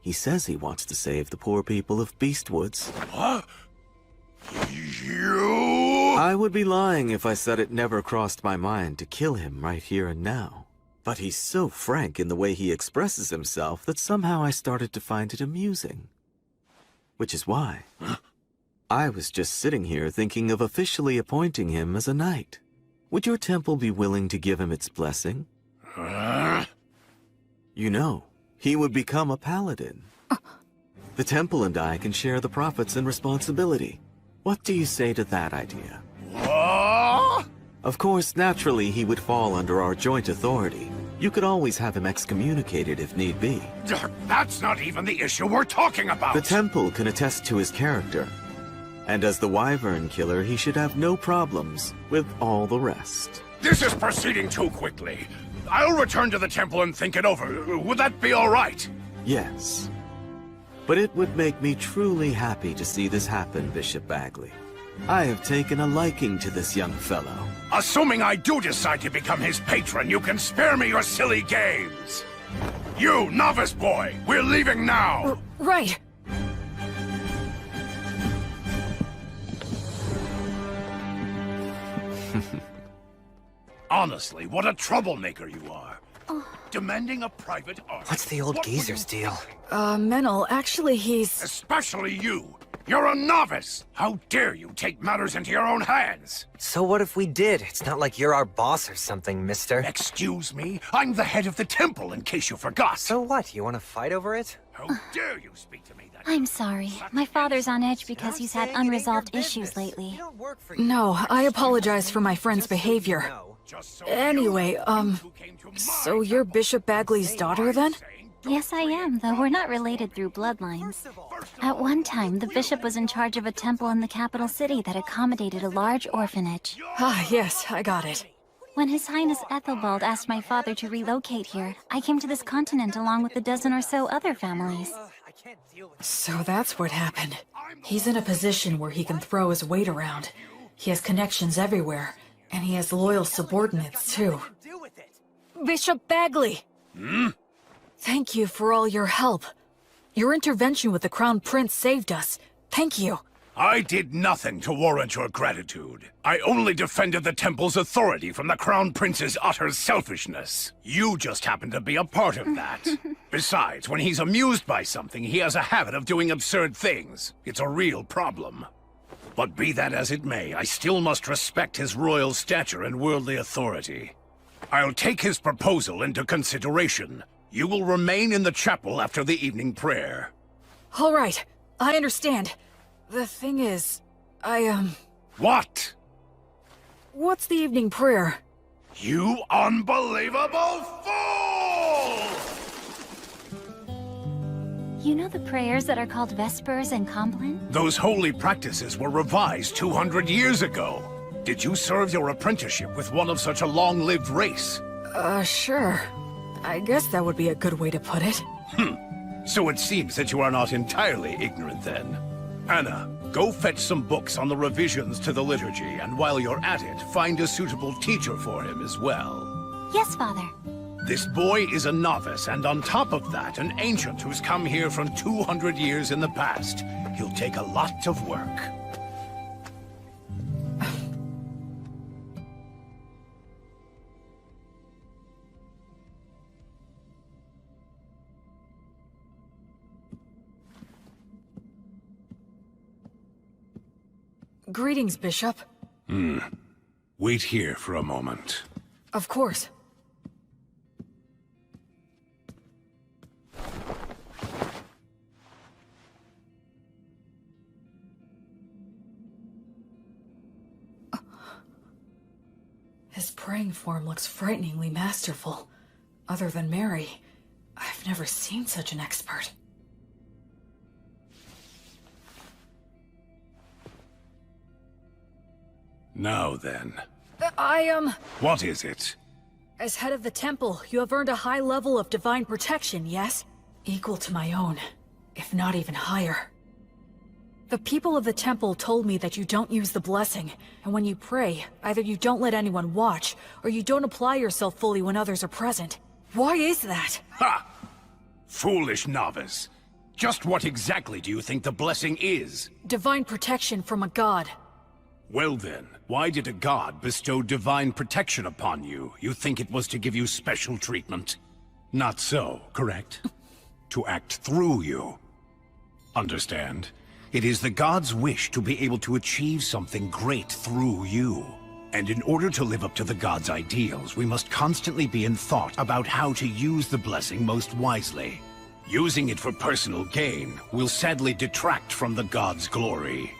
He says he wants to save the poor people of Beastwoods. What? You... I would be lying if I said it never crossed my mind to kill him right here and now. But he's so frank in the way he expresses himself that somehow I started to find it amusing. Which is why I was just sitting here thinking of officially appointing him as a knight. Would your temple be willing to give him its blessing? You know, he would become a paladin. The temple and I can share the profits and responsibility. What do you say to that idea? What? Of course, naturally, he would fall under our joint authority. You could always have him excommunicated if need be. That's not even the issue we're talking about! The temple can attest to his character. And as the Wyvern Killer, he should have no problems with all the rest. This is proceeding too quickly. I'll return to the temple and think it over. Would that be all right? Yes. But it would make me truly happy to see this happen, Bishop Bagley. I have taken a liking to this young fellow. Assuming I do decide to become his patron, you can spare me your silly games. You, novice boy, we're leaving now! Right. Honestly, what a troublemaker you are. Demanding a private art. What's the old geezer's deal? Menel, actually he's... Especially you! You're a novice! How dare you take matters into your own hands? So what if we did? It's not like you're our boss or something, mister. Excuse me? I'm the head of the temple, in case you forgot. So what? You want to fight over it? How dare you speak to me that I'm sorry. My father's on edge because he's had unresolved issues lately. No, I apologize for my friend's behavior. Anyway, so you're Bishop Bagley's daughter then? Yes, I am, though we're not related through bloodlines. At one time, the bishop was in charge of a temple in the capital city that accommodated a large orphanage. Ah, yes, I got it. When His Highness Ethelbald asked my father to relocate here, I came to this continent along with a dozen or so other families. So that's what happened. He's in a position where he can throw his weight around. He has connections everywhere, and he has loyal subordinates, too. Bishop Bagley! Thank you for all your help. Your intervention with the Crown Prince saved us. Thank you. I did nothing to warrant your gratitude. I only defended the temple's authority from the Crown Prince's utter selfishness. You just happened to be a part of that. Besides, when he's amused by something, he has a habit of doing absurd things. It's a real problem. But be that as it may, I still must respect his royal stature and worldly authority. I'll take his proposal into consideration. You will remain in the chapel after the evening prayer. All right, I understand. The thing is, What? What's the evening prayer? You unbelievable fool! You know the prayers that are called Vespers and Compline? Those holy practices were revised 200 years ago. Did you serve your apprenticeship with one of such a long-lived race? Sure. I guess that would be a good way to put it. So it seems that you are not entirely ignorant then. Anna, go fetch some books on the revisions to the liturgy, and while you're at it, find a suitable teacher for him as well. Yes, Father. This boy is a novice, and on top of that, an ancient who's come here from 200 years in the past. He'll take a lot of work. Greetings, Bishop. Wait here for a moment. Of course. His praying form looks frighteningly masterful. Other than Mary, I've never seen such an expert. Now then. What is it? As head of the temple, you have earned a high level of divine protection, yes? Equal to my own, if not even higher. The people of the temple told me that you don't use the blessing, and when you pray, either you don't let anyone watch, or you don't apply yourself fully when others are present. Why is that? Ha! Foolish novice. Just what exactly do you think the blessing is? Divine protection from a god. Well then, why did a god bestow divine protection upon you? You think it was to give you special treatment? Not so, correct? To act through you. Understand? It is the god's wish to be able to achieve something great through you. And in order to live up to the god's ideals, we must constantly be in thought about how to use the blessing most wisely. Using it for personal gain will sadly detract from the god's glory.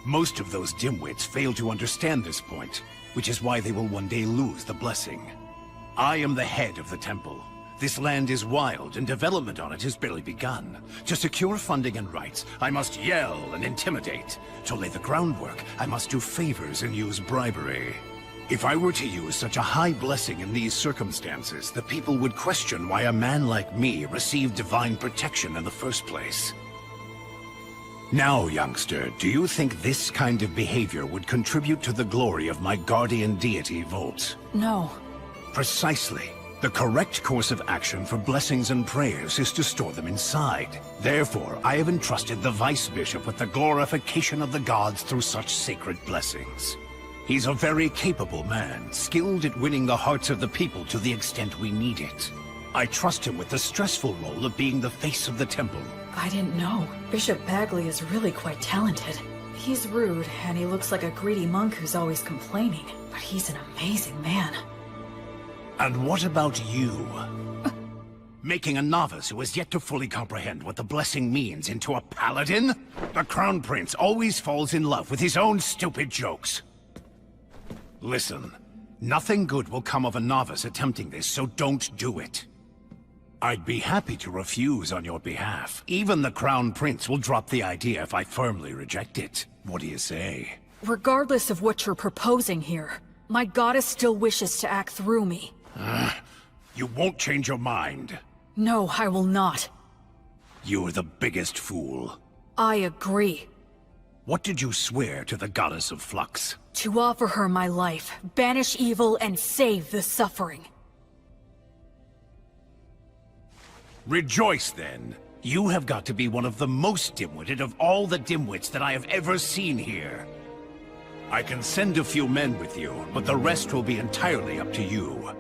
Most of those dimwits fail to understand this point, which is why they will one day lose the blessing. I am the head of the temple. This land is wild, and development on it has barely begun. To secure funding and rights, I must yell and intimidate. To lay the groundwork, I must do favors and use bribery. If I were to use such a high blessing in these circumstances, the people would question why a man like me received divine protection in the first place. Now, youngster, do you think this kind of behavior would contribute to the glory of my guardian deity, Volt? No. Precisely. The correct course of action for blessings and prayers is to store them inside. Therefore, I have entrusted the Vice Bishop with the glorification of the gods through such sacred blessings. He's a very capable man, skilled at winning the hearts of the people to the extent we need it. I trust him with the stressful role of being the face of the temple. I didn't know. Bishop Bagley is really quite talented. He's rude, and he looks like a greedy monk who's always complaining. But he's an amazing man. And what about you? Making a novice who has yet to fully comprehend what the blessing means into a paladin? The Crown Prince always falls in love with his own stupid jokes. Listen, nothing good will come of a novice attempting this, so don't do it. I'd be happy to refuse on your behalf. Even the Crown Prince will drop the idea if I firmly reject it. What do you say? Regardless of what you're proposing here, my goddess still wishes to act through me. You won't change your mind. No, I will not. You're the biggest fool. I agree. What did you swear to the Goddess of Flux? To offer her my life, banish evil, and save the suffering. Rejoice, then. You have got to be one of the most dim-witted of all the dimwits that I have ever seen here. I can send a few men with you, but the rest will be entirely up to you.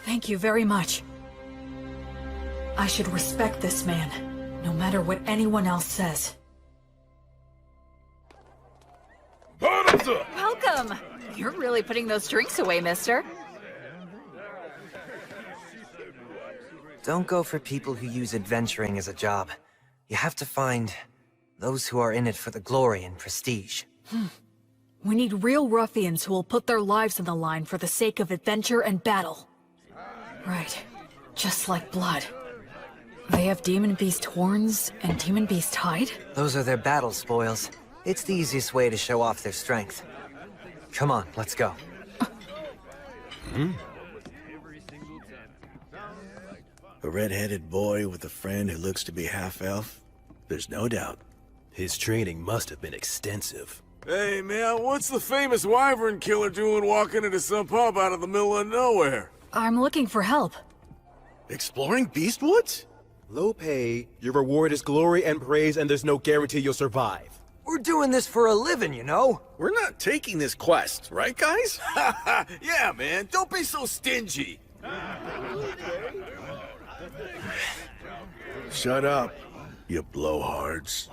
Thank you very much. I should respect this man, no matter what anyone else says. Welcome! You're really putting those drinks away, mister. Don't go for people who use adventuring as a job. You have to find those who are in it for the glory and prestige. We need real ruffians who will put their lives on the line for the sake of adventure and battle. Right. Just like blood. They have Demon Beast horns and Demon Beast hide? Those are their battle spoils. It's the easiest way to show off their strength. Come on, let's go. A red-headed boy with a friend who looks to be half-elf? There's no doubt. His training must have been extensive. Hey, man, what's the famous wyvern killer doing walking into some pub out of the middle of nowhere? I'm looking for help. Exploring Beastwoods? Low pay, your reward is glory and praise, and there's no guarantee you'll survive. We're doing this for a living, you know? We're not taking this quest, right, guys? Yeah, man, don't be so stingy. Shut up, you blowhards.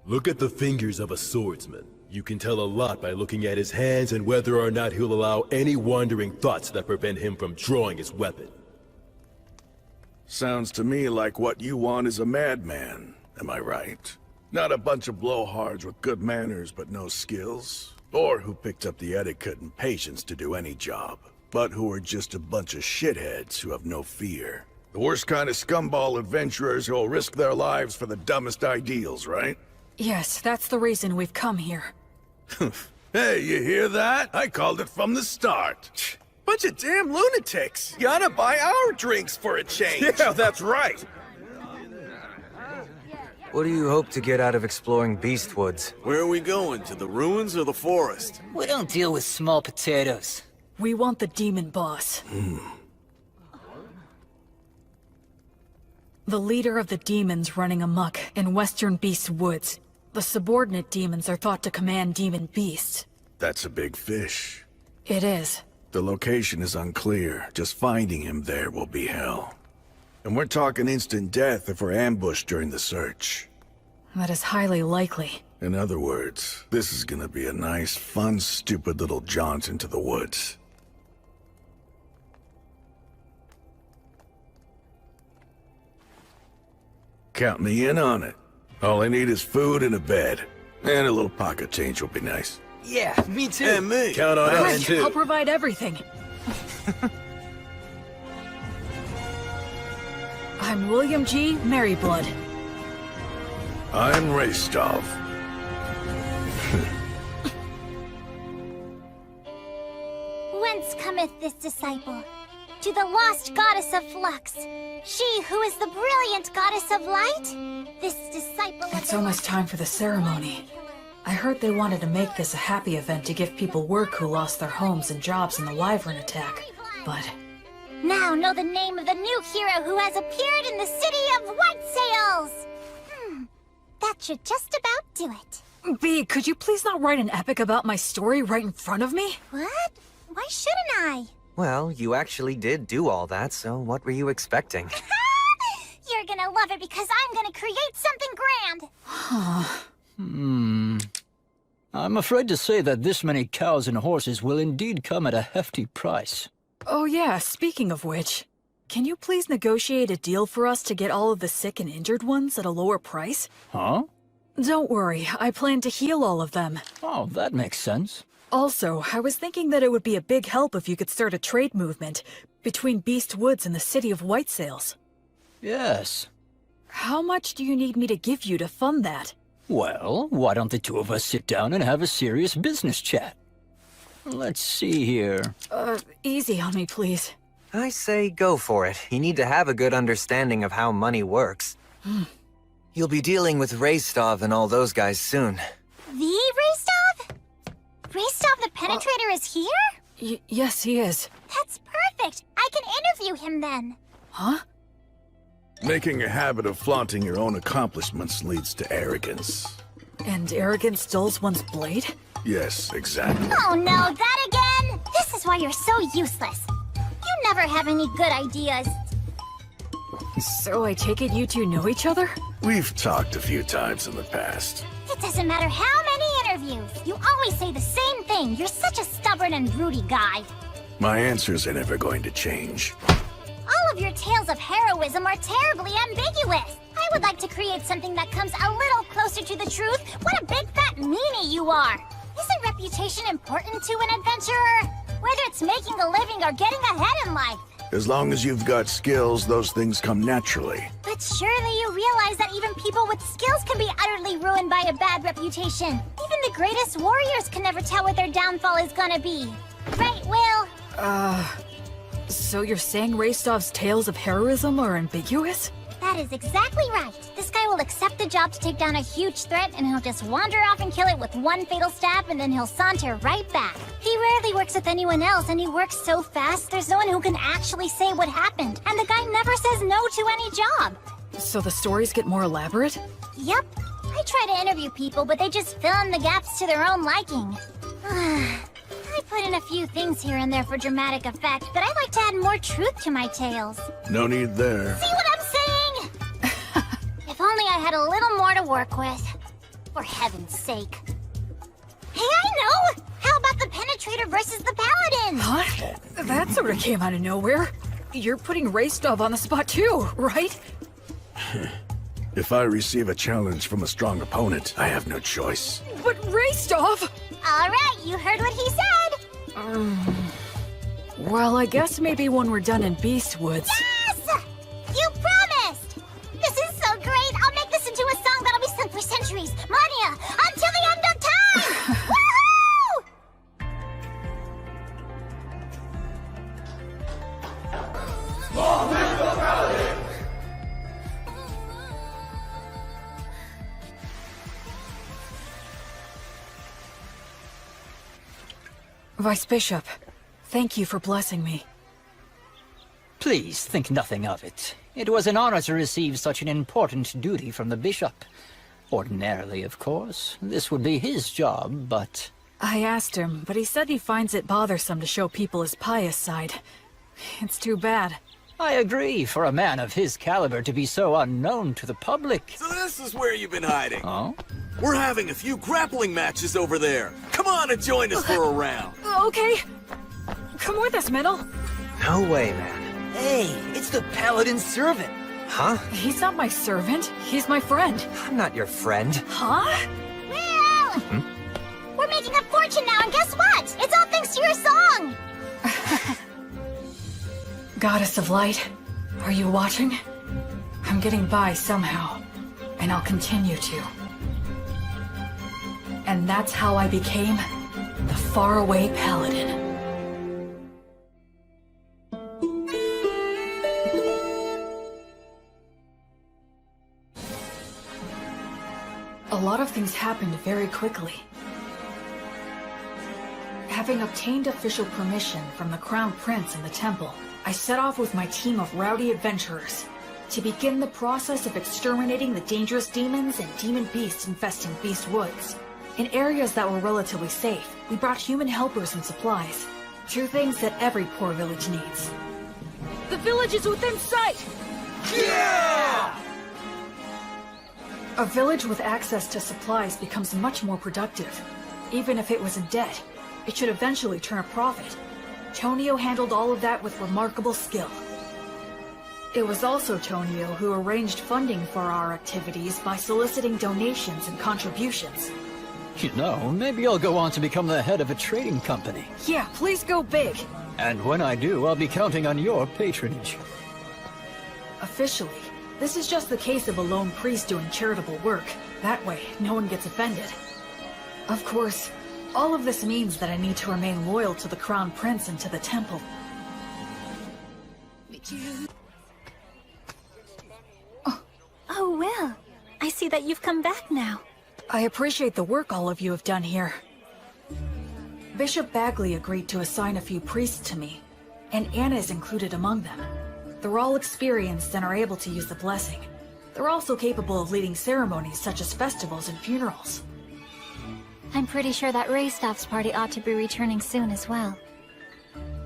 Look at the fingers of a swordsman. You can tell a lot by looking at his hands and whether or not he'll allow any wandering thoughts that prevent him from drawing his weapon. Sounds to me like what you want is a madman, am I right? Not a bunch of blowhards with good manners but no skills, or who picked up the etiquette and patience to do any job, but who are just a bunch of shitheads who have no fear. The worst kind of scumball adventurers who'll risk their lives for the dumbest ideals, right? Yes, that's the reason we've come here. Hey, you hear that? I called it from the start. Bunch of damn lunatics. You ought to buy our drinks for a change. Yeah, that's right. What do you hope to get out of exploring Beastwoods? Where are we going? To the ruins or the forest? We don't deal with small potatoes. We want the demon boss. The leader of the demons running amok in Western Beast Woods. The subordinate demons are thought to command demon beasts. That's a big fish. It is. The location is unclear. Just finding him there will be hell. And we're talking instant death if we're ambushed during the search. That is highly likely. In other words, this is gonna be a nice, fun, stupid little jaunt into the woods. Count me in on it. All I need is food and a bed. And a little pocket change will be nice. Yeah, me too. And me. Count on us, too. I'll provide everything. I'm William G. Maryblood. I'm Restov. Whence cometh this disciple? To the lost goddess of flux. She who is the brilliant goddess of light? This disciple of It's almost time for the ceremony. I heard they wanted to make this a happy event to give people work who lost their homes and jobs in the Wyvern attack. But Now know the name of the new hero who has appeared in the city of White Sails! That should just about do it. B, could you please not write an epic about my story right in front of me? What? Why shouldn't I? Well, you actually did do all that, so what were you expecting? You're gonna love it because I'm gonna create something grand! I'm afraid to say that this many cows and horses will indeed come at a hefty price. Oh yeah, speaking of which, can you please negotiate a deal for us to get all of the sick and injured ones at a lower price? Huh? Don't worry, I plan to heal all of them. Oh, that makes sense. Also, I was thinking that it would be a big help if you could start a trade movement between Beast Woods and the city of White Sails. Yes. How much do you need me to give you to fund that? Well, why don't the two of us sit down and have a serious business chat? Let's see here. Easy on me, please. I say go for it. You need to have a good understanding of how money works. You'll be dealing with Restov and all those guys soon. The Restov? Restov the Penetrator is here? Yes, he is. That's perfect! I can interview him then! Huh? Making a habit of flaunting your own accomplishments leads to arrogance. And arrogance dulls one's blade? Yes, exactly. Oh no, that again? This is why you're so useless. You never have any good ideas. So I take it you two know each other? We've talked a few times in the past. It doesn't matter how many interviews. You always say the same thing. You're such a stubborn and broody guy. My answers are never going to change. All of your tales of heroism are terribly ambiguous. I would like to create something that comes a little closer to the truth. What a big fat meanie you are. Isn't reputation important to an adventurer? Whether it's making a living or getting ahead in life. As long as you've got skills, those things come naturally. But surely you realize that even people with skills can be utterly ruined by a bad reputation. Even the greatest warriors can never tell what their downfall is gonna be. Right, Will? So you're saying Restov's tales of heroism are ambiguous? That is exactly right. This guy will accept the job to take down a huge threat, and he'll just wander off and kill it with one fatal stab, and then he'll saunter right back. He rarely works with anyone else, and he works so fast, there's no one who can actually say what happened. And the guy never says no to any job. So the stories get more elaborate? Yep. I try to interview people, but they just fill in the gaps to their own liking. I put in a few things here and there for dramatic effect, but I like to add more truth to my tales. No need there. See what I'm saying? If only I had a little more to work with. For heaven's sake. Hey, I know! How about the Penetrator versus the Paladin? Huh? That sort of came out of nowhere. You're putting Restov on the spot too, right? If I receive a challenge from a strong opponent, I have no choice. But Restov! Alright, you heard what he said! Well, I guess maybe when we're done in Beast Woods. Yes! You promised! This is so great! I'll make this into a song that'll be sung for centuries! Millennia! Until the end of time! Vice Bishop, thank you for blessing me. Please think nothing of it. It was an honor to receive such an important duty from the bishop. Ordinarily, of course, this would be his job, but... I asked him, but he said he finds it bothersome to show people his pious side. It's too bad. I agree, for a man of his caliber to be so unknown to the public. So this is where you've been hiding. Oh? We're having a few grappling matches over there. Come on and join us for a round. Okay. Come with us, Middle. No way, man. Hey, it's the Paladin servant. Huh? He's not my servant. He's my friend. I'm not your friend. Huh? Will! We're making a fortune now, and guess what? It's all thanks to your song! Goddess of Light, are you watching? I'm getting by somehow, and I'll continue to. And that's how I became the faraway Paladin. A lot of things happened very quickly. Having obtained official permission from the Crown Prince and the Temple, I set off with my team of rowdy adventurers to begin the process of exterminating the dangerous demons and demon beasts infesting Beast Woods. In areas that were relatively safe, we brought human helpers and supplies. Two things that every poor village needs. The village is within sight! Yeah! A village with access to supplies becomes much more productive. Even if it was in debt, it should eventually turn a profit. Tonio handled all of that with remarkable skill. It was also Tonio who arranged funding for our activities by soliciting donations and contributions. You know, maybe I'll go on to become the head of a trading company. Yeah, please go big. And when I do, I'll be counting on your patronage. Officially, this is just the case of a lone priest doing charitable work. That way, no one gets offended. Of course, all of this means that I need to remain loyal to the Crown Prince and to the Temple. Oh, Will. I see that you've come back now. I appreciate the work all of you have done here. Bishop Bagley agreed to assign a few priests to me, and Anna is included among them. They're all experienced and are able to use the blessing. They're also capable of leading ceremonies such as festivals and funerals. I'm pretty sure that Raystaff's party ought to be returning soon as well.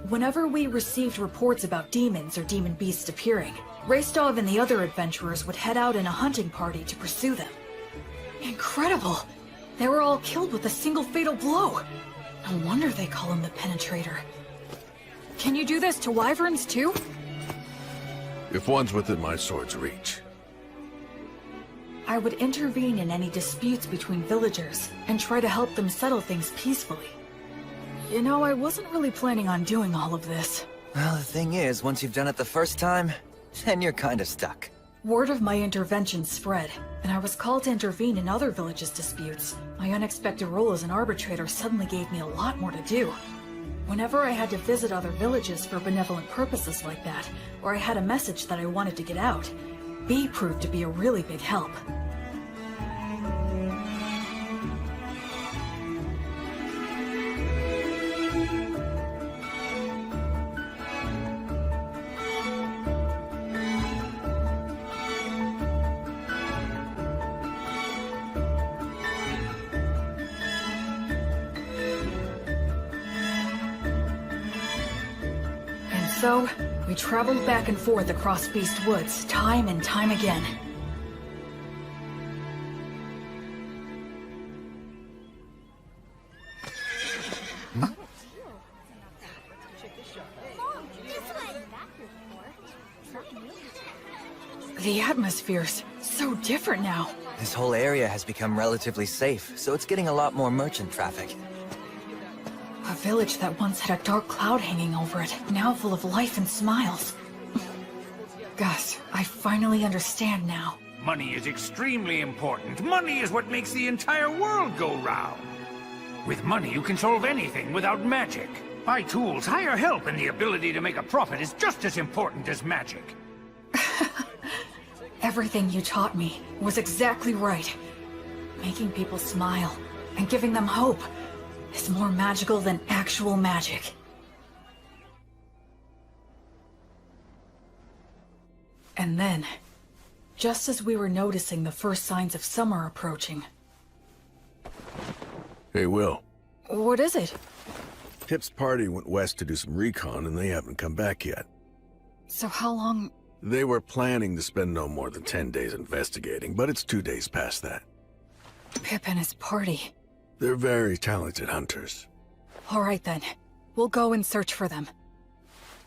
Whenever we received reports about demons or demon beasts appearing, Raystov and the other adventurers would head out in a hunting party to pursue them. Incredible! They were all killed with a single fatal blow. No wonder they call him the Penetrator. Can you do this to wyverns too? If one's within my sword's reach. I would intervene in any disputes between villagers and try to help them settle things peacefully. You know, I wasn't really planning on doing all of this. Well, the thing is, once you've done it the first time, then you're kinda stuck. Word of my intervention spread, and I was called to intervene in other villages' disputes. My unexpected role as an arbitrator suddenly gave me a lot more to do. Whenever I had to visit other villages for benevolent purposes like that, or I had a message that I wanted to get out, B proved to be a really big help. So, we traveled back and forth across Beast Woods, time and time again. The atmosphere's so different now. This whole area has become relatively safe, so it's getting a lot more merchant traffic. A village that once had a dark cloud hanging over it, now full of life and smiles. Gus, I finally understand now. Money is extremely important. Money is what makes the entire world go round. With money, you can solve anything without magic. Buy tools, hire help, and the ability to make a profit is just as important as magic. Everything you taught me was exactly right. Making people smile and giving them hope is more magical than actual magic. And then, just as we were noticing the first signs of summer approaching... Hey, Will. What is it? Pip's party went west to do some recon, and they haven't come back yet. So how long... They were planning to spend no more than 10 days investigating, but it's 2 days past that. Pip and his party. They're very talented hunters. All right then. We'll go and search for them.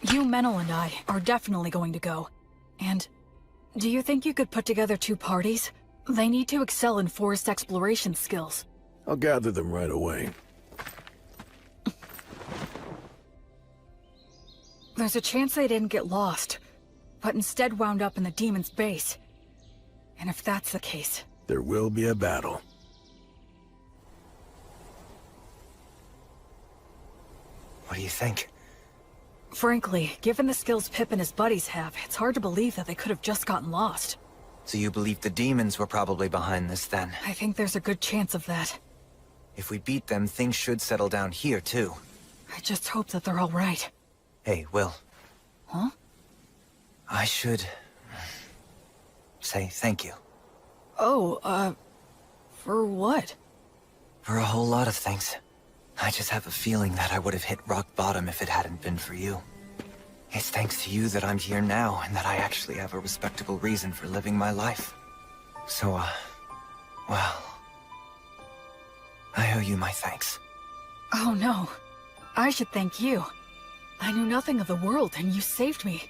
You, Menel, and I are definitely going to go. And do you think you could put together 2 parties? They need to excel in forest exploration skills. I'll gather them right away. There's a chance they didn't get lost, but instead wound up in the demon's base. And if that's the case... There will be a battle. What do you think? Frankly, given the skills Pip and his buddies have, it's hard to believe that they could have just gotten lost. So you believe the demons were probably behind this, then? I think there's a good chance of that. If we beat them, things should settle down here, too. I just hope that they're all right. Hey, Will. Huh? I should... say thank you. Oh, for what? For a whole lot of things. I just have a feeling that I would have hit rock bottom if it hadn't been for you. It's thanks to you that I'm here now, and that I actually have a respectable reason for living my life. So, well... I owe you my thanks. Oh no. I should thank you. I knew nothing of the world, and you saved me.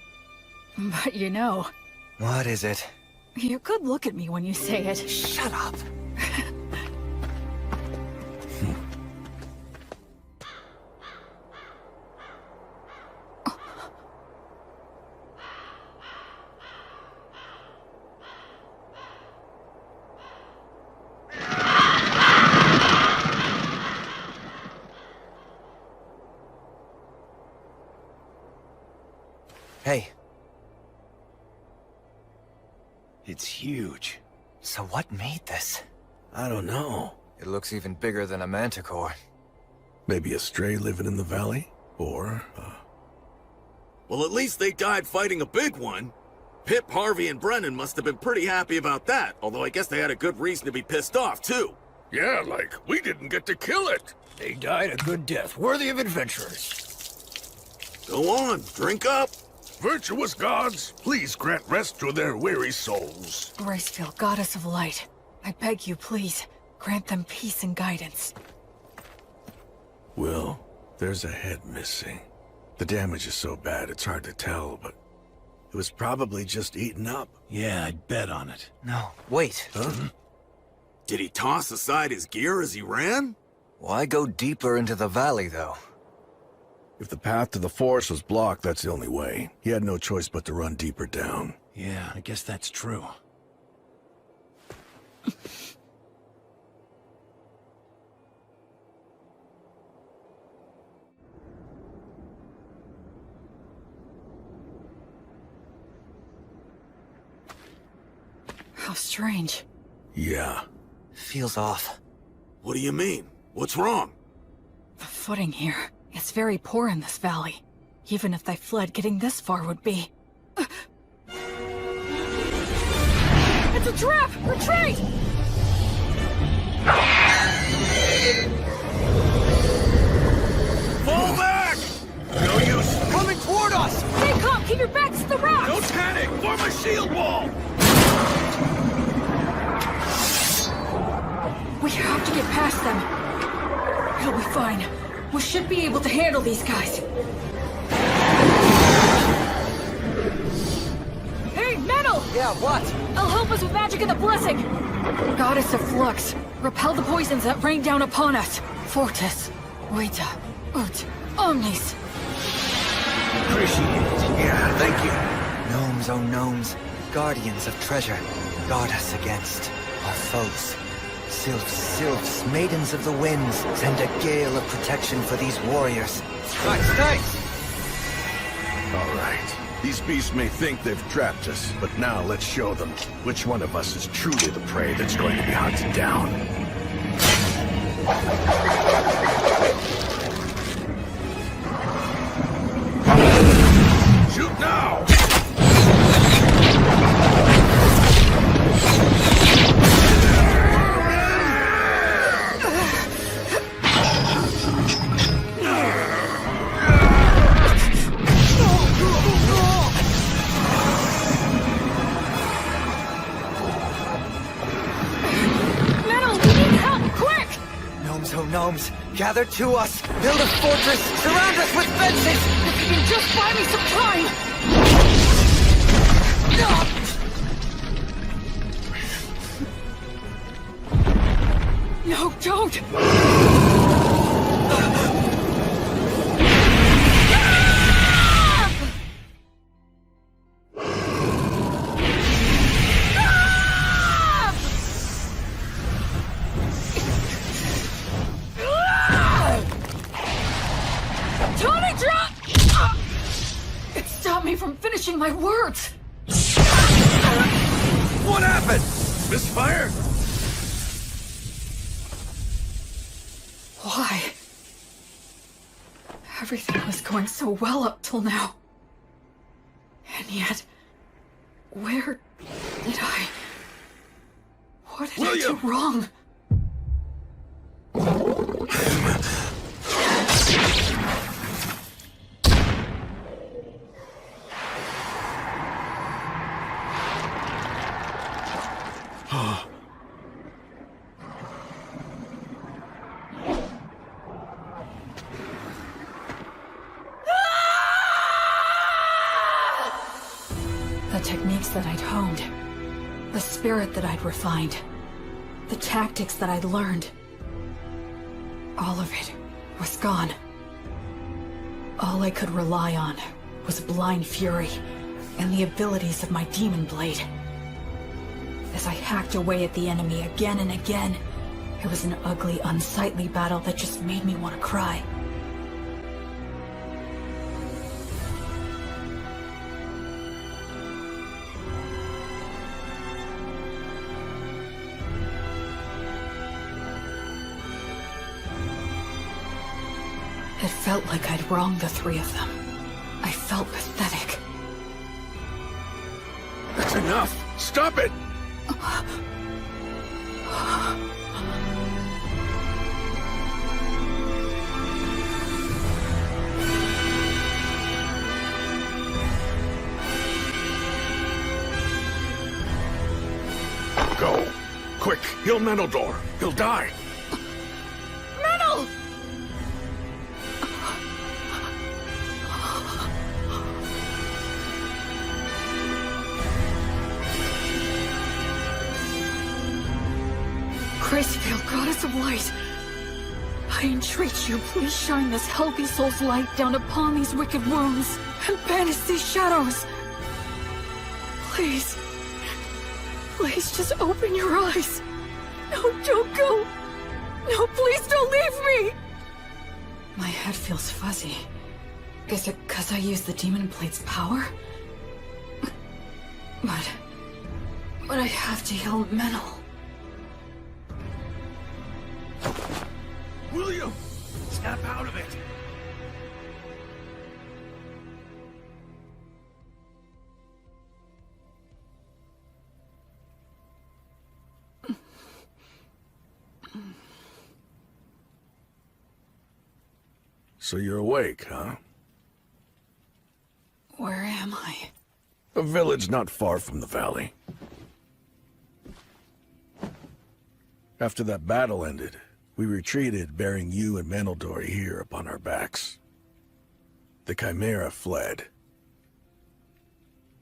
But you know... What is it? You could look at me when you say it. Shut up. Hey. It's huge. So what made this? I don't know. It looks even bigger than a manticore. Maybe a stray living in the valley? Or, Well, at least they died fighting a big one. Pip, Harvey, and Brennan must have been pretty happy about that, although I guess they had a good reason to be pissed off, too. Yeah, like, we didn't get to kill it. They died a good death, worthy of adventurers. Go on, drink up. Virtuous gods, please grant rest to their weary souls. Gracefield, goddess of light, I beg you, please, grant them peace and guidance. Will, there's a head missing. The damage is so bad it's hard to tell, but it was probably just eaten up. Yeah, I'd bet on it. No, wait. Huh? Did he toss aside his gear as he ran? Why go deeper into the valley, though? If the path to the forest was blocked, that's the only way. He had no choice but to run deeper down. Yeah, I guess that's true. How strange. Yeah. Feels off. What do you mean? What's wrong? The footing here. It's very poor in this valley. Even if they fled, getting this far would be... It's a trap! Retreat! Fall back! No use. Coming toward us! Stay calm! Keep your backs to the rocks! Don't panic! Form a shield wall! We have to get past them. It'll be fine. We should be able to handle these guys. Hey, Menel! Yeah, what? I'll help us with magic and the blessing. Goddess of Flux, repel the poisons that rain down upon us. Fortis, Vita, Ut, Omnis. Appreciate it. Yeah, thank you. Gnomes, oh gnomes, guardians of treasure, guard us against our foes. Sylphs, maidens of the winds, send a gale of protection for these warriors. Nice! All right. These beasts may think they've trapped us, but now let's show them which one of us is truly the prey that's going to be hunted down. Shoot now! Gather to us! Build a fortress! Surround us with fences! If you can just buy me some time! No, don't! Tony, drop! It stopped me from finishing my words! What happened? Misfire? Why? Everything was going so well up till now. And yet, where did I... What did I do wrong? The techniques that I'd honed, the spirit that I'd refined, the tactics that I'd learned, all of it was gone. All I could rely on was blind fury and the abilities of my demon blade. As I hacked away at the enemy again and again, it was an ugly, unsightly battle that just made me want to cry. It felt like I'd wronged the three of them. I felt pathetic. That's enough! Stop it! Go! Quick! He'll Menildor! He'll die! Menel! Gracefield, goddess of light, I entreat you, please shine this healthy soul's light down upon these wicked wounds and banish these shadows. Please, please just open your eyes. No, don't go. No, please don't leave me. My head feels fuzzy. Is it 'cause I used the demon blade's power? But I have to heal Menel. William! Snap out of it! So you're awake, huh? Where am I? A village not far from the valley. After that battle ended, we retreated, bearing you and Menildor here upon our backs. The Chimera fled.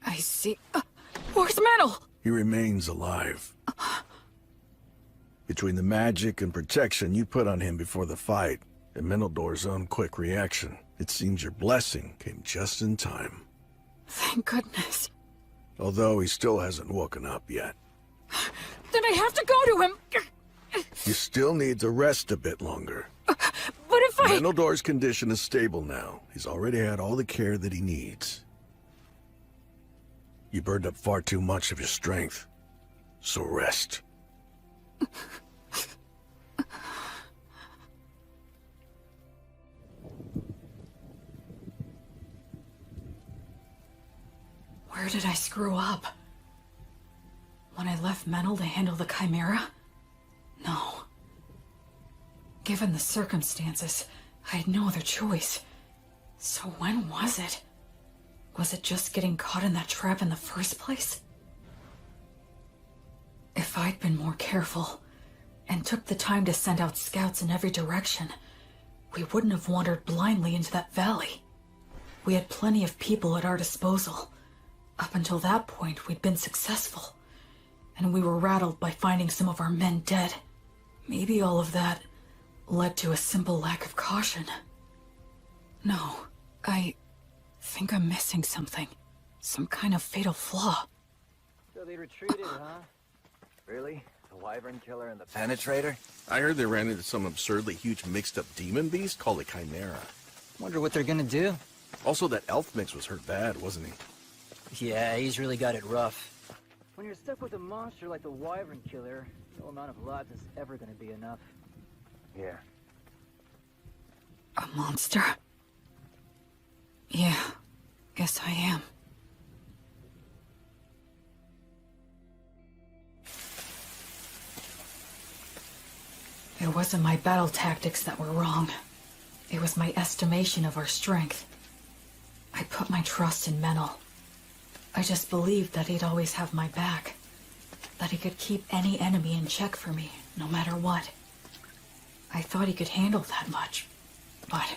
I see. Where's Menel? He remains alive. Between the magic and protection you put on him before the fight, and Menildor's own quick reaction, it seems your blessing came just in time. Thank goodness. Although he still hasn't woken up yet. Then I have to go to him. You still need to rest a bit longer. But if I... Menildor's condition is stable now. He's already had all the care that he needs. You burned up far too much of your strength, so rest. Where did I screw up? When I left Menel to handle the Chimera? No. Given the circumstances, I had no other choice. So when was it? Was it just getting caught in that trap in the first place? If I'd been more careful, and took the time to send out scouts in every direction, we wouldn't have wandered blindly into that valley. We had plenty of people at our disposal. Up until that point, we'd been successful. And we were rattled by finding some of our men dead. Maybe all of that led to a simple lack of caution. No, I think I'm missing something. Some kind of fatal flaw. So they retreated, huh? Really? The Wyvern Killer and the Penetrator? I heard they ran into some absurdly huge mixed-up demon beast called a Chimera. Wonder what they're gonna do. Also, that elf mix was hurt bad, wasn't he? Yeah, he's really got it rough. When you're stuck with a monster like the Wyvern Killer, no amount of lives is ever gonna be enough. Yeah. A monster? Yeah, guess I am. It wasn't my battle tactics that were wrong. It was my estimation of our strength. I put my trust in Menel. I just believed that he'd always have my back. That he could keep any enemy in check for me, no matter what. I thought he could handle that much, but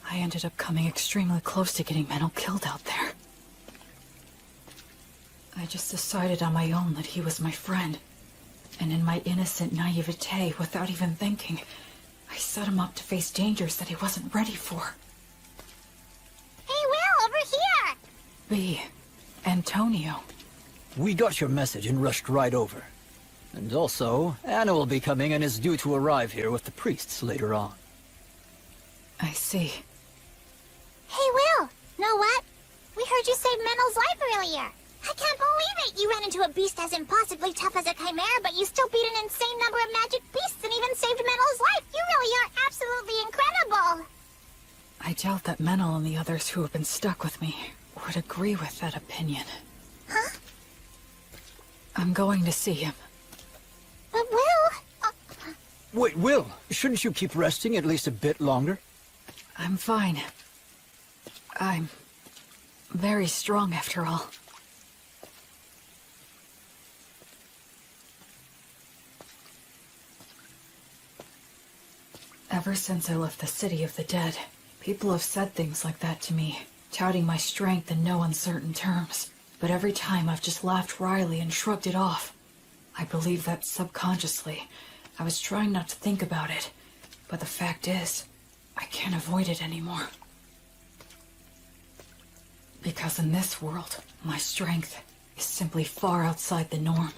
I ended up coming extremely close to getting Menel killed out there. I just decided on my own that he was my friend. And in my innocent naivete, without even thinking, I set him up to face dangers that he wasn't ready for. Hey, Will, over here! B. Antonio. We got your message and rushed right over. And also, Anna will be coming and is due to arrive here with the priests later on. I see. Hey, Will, know what? We heard you save Menel's life earlier. I can't believe it! You ran into a beast as impossibly tough as a chimera, but you still beat an insane number of magic beasts and even saved Menel's life! You really are absolutely incredible! I doubt that Menel and the others who have been stuck with me would agree with that opinion. Huh? I'm going to see him. But Will... Wait, Will, shouldn't you keep resting at least a bit longer? I'm fine. I'm very strong after all. Ever since I left the City of the Dead, people have said things like that to me, touting my strength in no uncertain terms. But every time I've just laughed wryly and shrugged it off. I believe that subconsciously, I was trying not to think about it. But the fact is, I can't avoid it anymore. Because in this world, my strength is simply far outside the norm.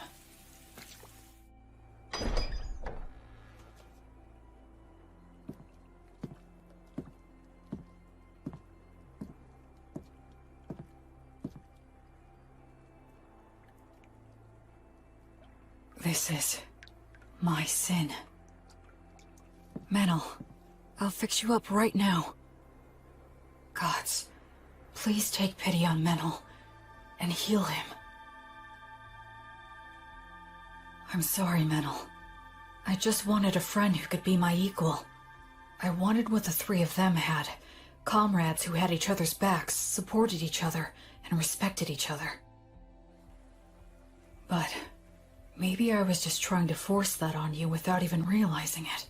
This is my sin. Menel, I'll fix you up right now. Gods, please take pity on Menel and heal him. I'm sorry, Menel. I just wanted a friend who could be my equal. I wanted what the three of them had. Comrades who had each other's backs, supported each other, and respected each other. But maybe I was just trying to force that on you without even realizing it.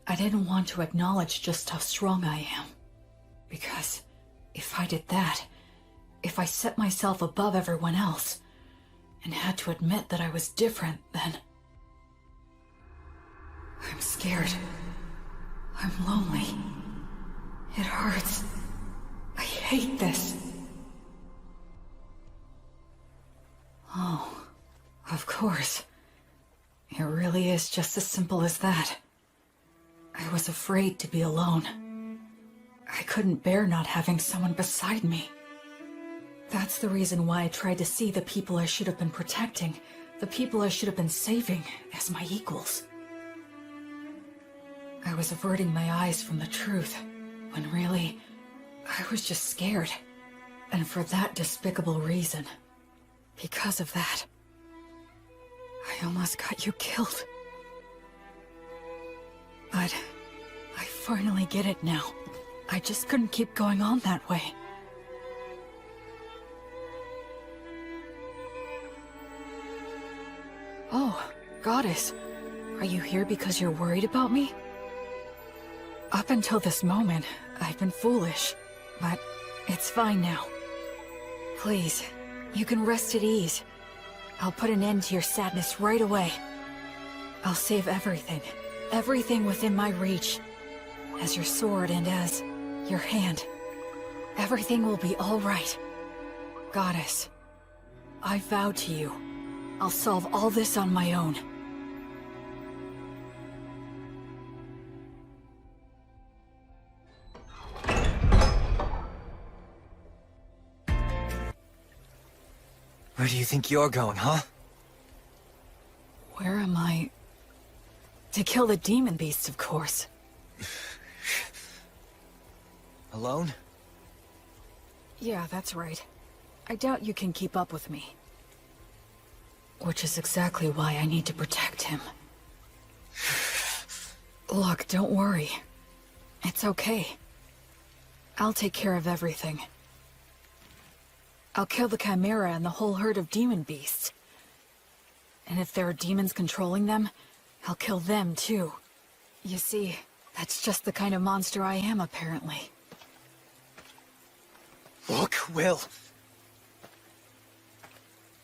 I didn't want to acknowledge just how strong I am. Because if I did that, if I set myself above everyone else, and had to admit that I was different, then I'm scared. I'm lonely. It hurts. I hate this. Oh. Of course. It really is just as simple as that. I was afraid to be alone. I couldn't bear not having someone beside me. That's the reason why I tried to see the people I should have been protecting, the people I should have been saving, as my equals. I was averting my eyes from the truth, when really, I was just scared. And for that despicable reason. Because of that, I almost got you killed. But I finally get it now. I just couldn't keep going on that way. Oh, Goddess. Are you here because you're worried about me? Up until this moment, I've been foolish, but it's fine now. Please, you can rest at ease. I'll put an end to your sadness right away. I'll save everything. Everything within my reach. As your sword and as your hand. Everything will be all right. Goddess, I vow to you, I'll solve all this on my own. Where do you think you're going, huh? Where am I? To kill the demon beasts, of course. Alone? Yeah, that's right. I doubt you can keep up with me. Which is exactly why I need to protect him. Look, don't worry. It's okay. I'll take care of everything. I'll kill the Chimera and the whole herd of demon beasts. And if there are demons controlling them, I'll kill them too. You see, that's just the kind of monster I am, apparently. Look, Will.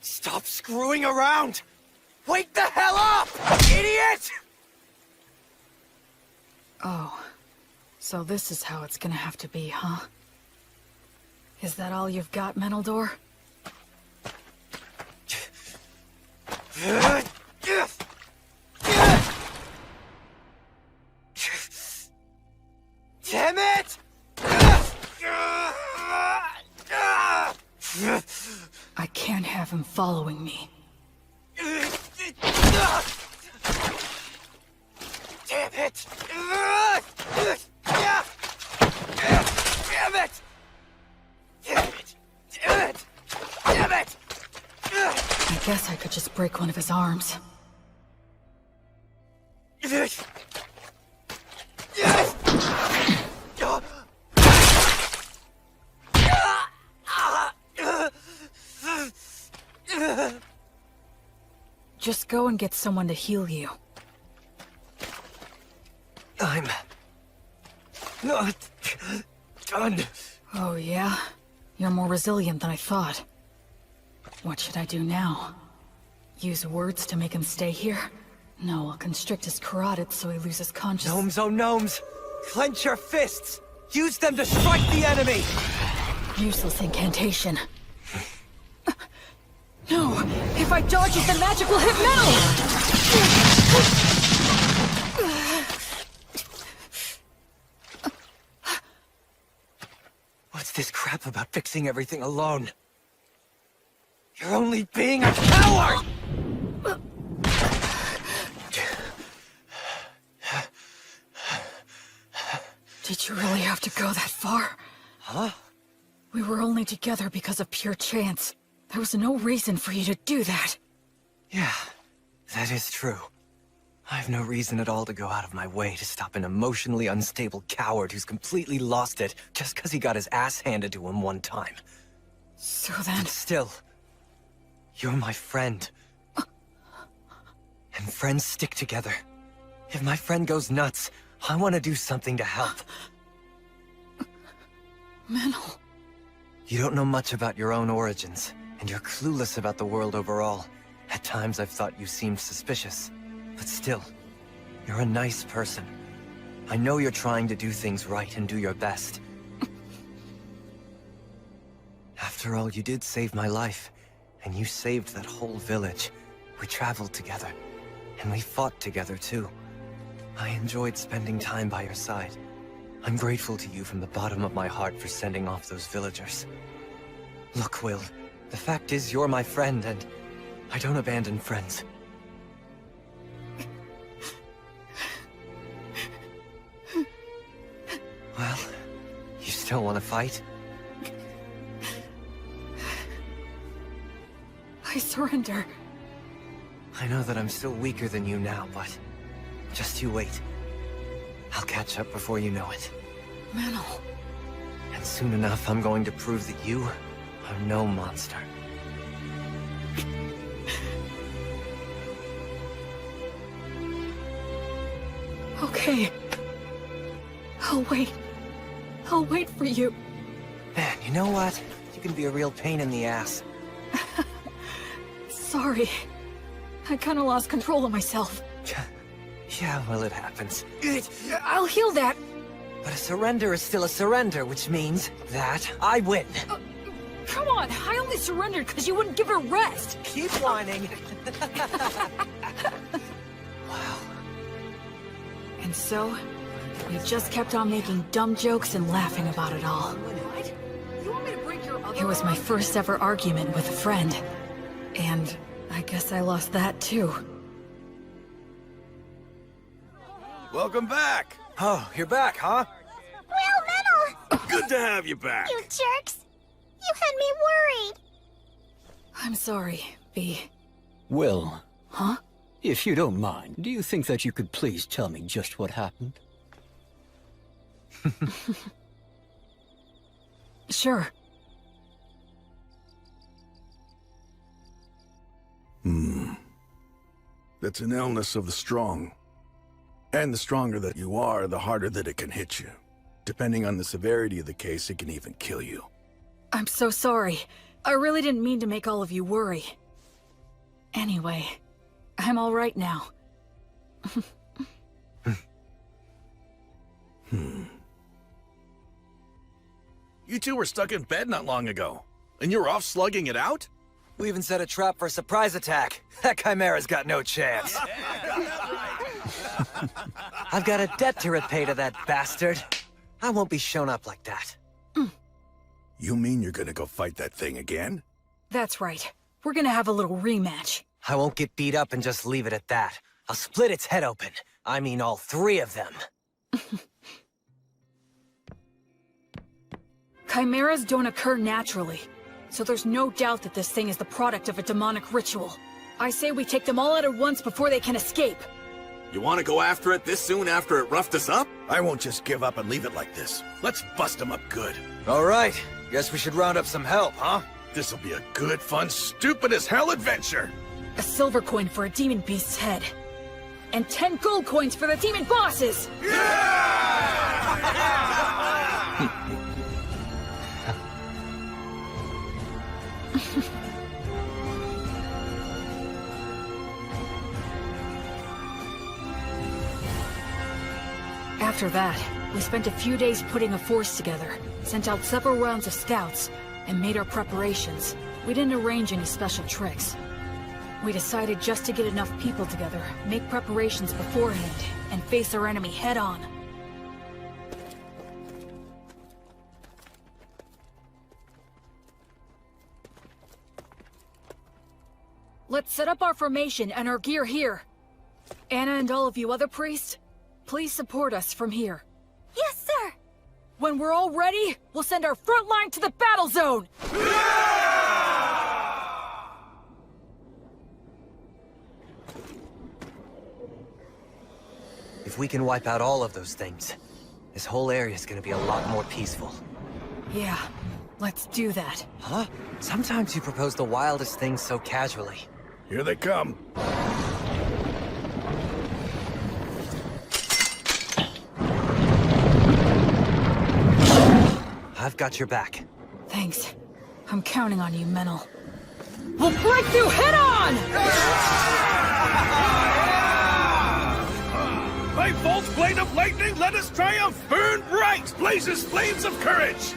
Stop screwing around! Wake the hell up, idiot! Oh, so this is how it's gonna have to be, huh? Is that all you've got, Menaldor? Damn it! I can't have him following me. Damn it! Damn it! Damn it! Damn it! Damn it! I guess I could just break one of his arms. Just go and get someone to heal you. I'm not done. Oh, yeah? You're more resilient than I thought. What should I do now? Use words to make him stay here? No, I'll constrict his carotid so he loses consciousness. Gnomes, oh gnomes! Clench your fists! Use them to strike the enemy! Useless incantation. No! If I dodge it, the magic will hit What's this crap about fixing everything alone? You're only being a coward! Did you really have to go that far? Huh? We were only together because of pure chance. There was no reason for you to do that. Yeah, that is true. I have no reason at all to go out of my way to stop an emotionally unstable coward who's completely lost it just because he got his ass handed to him one time. So then... But still, you're my friend. And friends stick together. If my friend goes nuts, I want to do something to help. Menel... You don't know much about your own origins, and you're clueless about the world overall. At times I've thought you seemed suspicious. But still, you're a nice person. I know you're trying to do things right and do your best. After all, you did save my life, and you saved that whole village. We traveled together, and we fought together too. I enjoyed spending time by your side. I'm grateful to you from the bottom of my heart for sending off those villagers. Look, Will, the fact is you're my friend, and I don't abandon friends. Well, you still want to fight? I surrender. I know that I'm still weaker than you now, but just you wait. I'll catch up before you know it. Menel. And soon enough, I'm going to prove that you are no monster. Okay. I'll wait. I'll wait for you. Man, you know what? You can be a real pain in the ass. Sorry. I kinda lost control of myself. Yeah, well, it happens. I'll heal that. But a surrender is still a surrender, which means that I win. Come on, I only surrendered because you wouldn't give it a rest. Keep whining. Wow. And so, we just kept on making dumb jokes and laughing about it all. It was my first ever argument with a friend. And I guess I lost that too. Welcome back! Oh, you're back, huh? Will Metal! Good to have you back! You jerks! You had me worried! I'm sorry, V. Will. Huh? If you don't mind, do you think that you could please tell me just what happened? Sure. That's an illness of the strong. And the stronger that you are, the harder that it can hit you. Depending on the severity of the case, it can even kill you. I'm so sorry. I really didn't mean to make all of you worry. Anyway, I'm all right now. You two were stuck in bed not long ago, and you were off slugging it out? We even set a trap for a surprise attack. That Chimera's got no chance. I've got a debt to repay to that bastard. I won't be shown up like that. You mean you're gonna go fight that thing again? That's right. We're gonna have a little rematch. I won't get beat up and just leave it at that. I'll split its head open. I mean all three of them. Chimeras don't occur naturally, so there's no doubt that this thing is the product of a demonic ritual. I say we take them all out at once before they can escape. You want to go after it this soon after it roughed us up? I won't just give up and leave it like this. Let's bust them up good. All right. Guess we should round up some help, huh? This'll be a good, fun, stupid-as-hell adventure. A silver coin for a demon beast's head. And 10 gold coins for the demon bosses! After that, we spent a few days putting a force together, sent out several rounds of scouts, and made our preparations. We didn't arrange any special tricks. We decided just to get enough people together, make preparations beforehand, and face our enemy head-on. Let's set up our formation and our gear here. Anna and all of you other priests, please support us from here. Yes, sir! When we're all ready, we'll send our front line to the battle zone! If we can wipe out all of those things, this whole area is gonna be a lot more peaceful. Yeah, let's do that. Huh? Sometimes you propose the wildest things so casually. Here they come. I've got your back. Thanks. I'm counting on you, Menel. We'll break through head-on! By Volt's blade of lightning, let us triumph! Burn bright! Blazes flames of courage!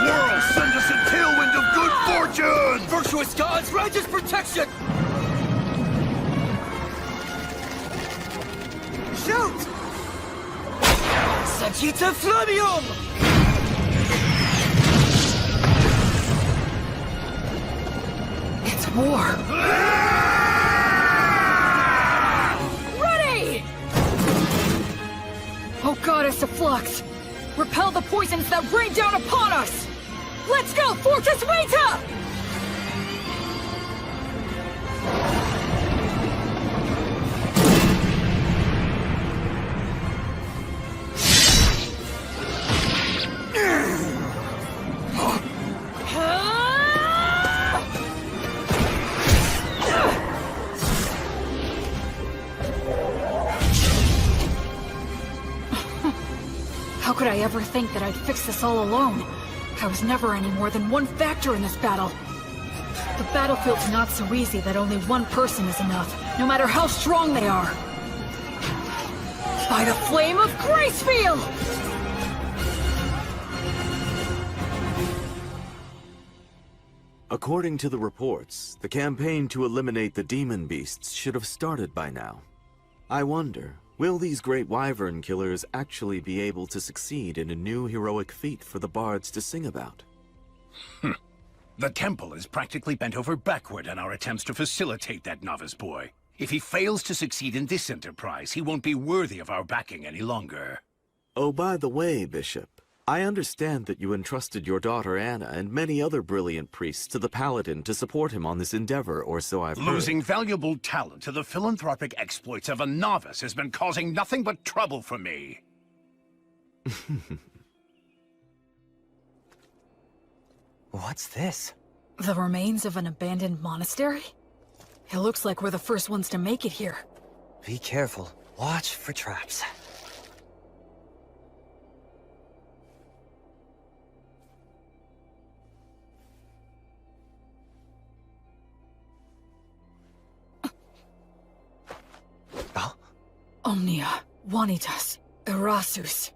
World, send us a tailwind of good fortune! Virtuous gods, righteous protection! Shoot! Sagita Flamium! It's war! Ready! Oh goddess of flux! Repel the poisons that rain down upon us! Let's go, Fortress Weta! ever think that I'd fix this all alone. I was never any more than one factor in this battle. The battlefield's not so easy that only one person is enough, no matter how strong they are. By the flame of Gracefield! According to the reports, the campaign to eliminate the demon beasts should have started by now. I wonder, will these great wyvern killers actually be able to succeed in a new heroic feat for the bards to sing about? The temple is practically bent over backward in our attempts to facilitate that novice boy. If he fails to succeed in this enterprise, he won't be worthy of our backing any longer. Oh, by the way, Bishop, I understand that you entrusted your daughter Anna and many other brilliant priests to the Paladin to support him on this endeavor, or so I've heard. Losing valuable talent to the philanthropic exploits of a novice has been causing nothing but trouble for me. What's this? The remains of an abandoned monastery? It looks like we're the first ones to make it here. Be careful. Watch for traps. Omnia, Vanitas, Erasus.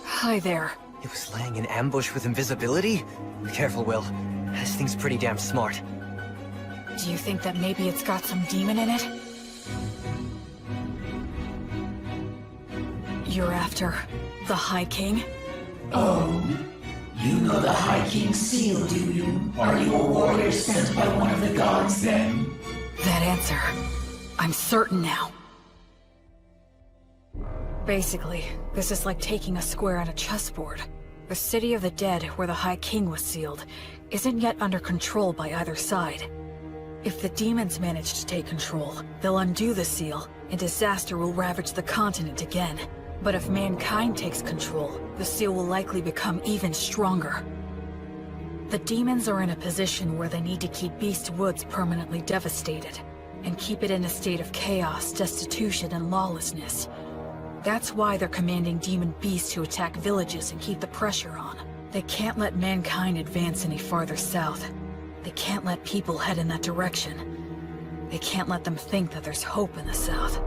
Hi there. It was laying in ambush with invisibility? Careful, Will. This thing's pretty damn smart. Do you think that maybe it's got some demon in it? You're after the High King? Oh, you know the High King's seal, do you? Are you a warrior sent by one of the gods, then? That answer, I'm certain now. Basically, this is like taking a square on a chessboard. The city of the dead, where the High King was sealed, isn't yet under control by either side. If the demons manage to take control, they'll undo the seal, and disaster will ravage the continent again. But if mankind takes control, the seal will likely become even stronger. The demons are in a position where they need to keep Beast Woods permanently devastated, and keep it in a state of chaos, destitution, and lawlessness. That's why they're commanding demon beasts to attack villages and keep the pressure on. They can't let mankind advance any farther south. They can't let people head in that direction. They can't let them think that there's hope in the south.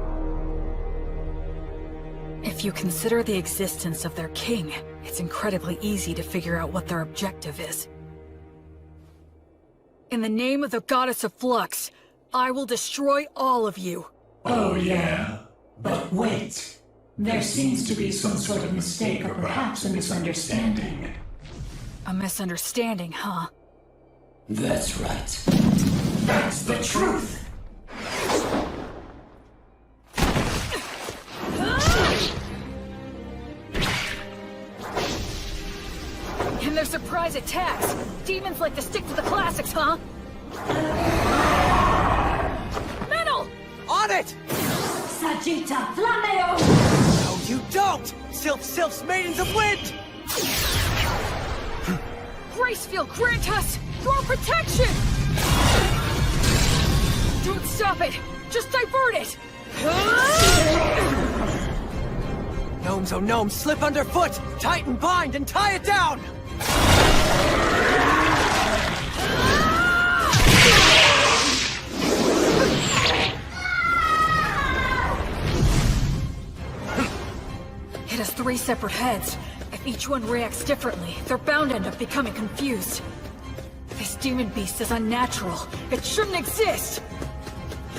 If you consider the existence of their king, it's incredibly easy to figure out what their objective is. In the name of the goddess of flux, I will destroy all of you. Oh yeah, but wait. There seems to be some sort of mistake or perhaps a misunderstanding. A misunderstanding, huh? That's right. That's the truth. In their surprise attacks, demons like to stick to the classics, huh? Metal! On it! Sagitta Flameo! No, you don't! Sylph's Maidens of Wind! Gracefield, grant us your protection! Don't stop it! Just divert it! Gnomes, oh gnomes, slip underfoot! Tighten, bind, and tie it down! It has 3 separate heads. If each one reacts differently, they're bound to end up becoming confused. This demon beast is unnatural. It shouldn't exist!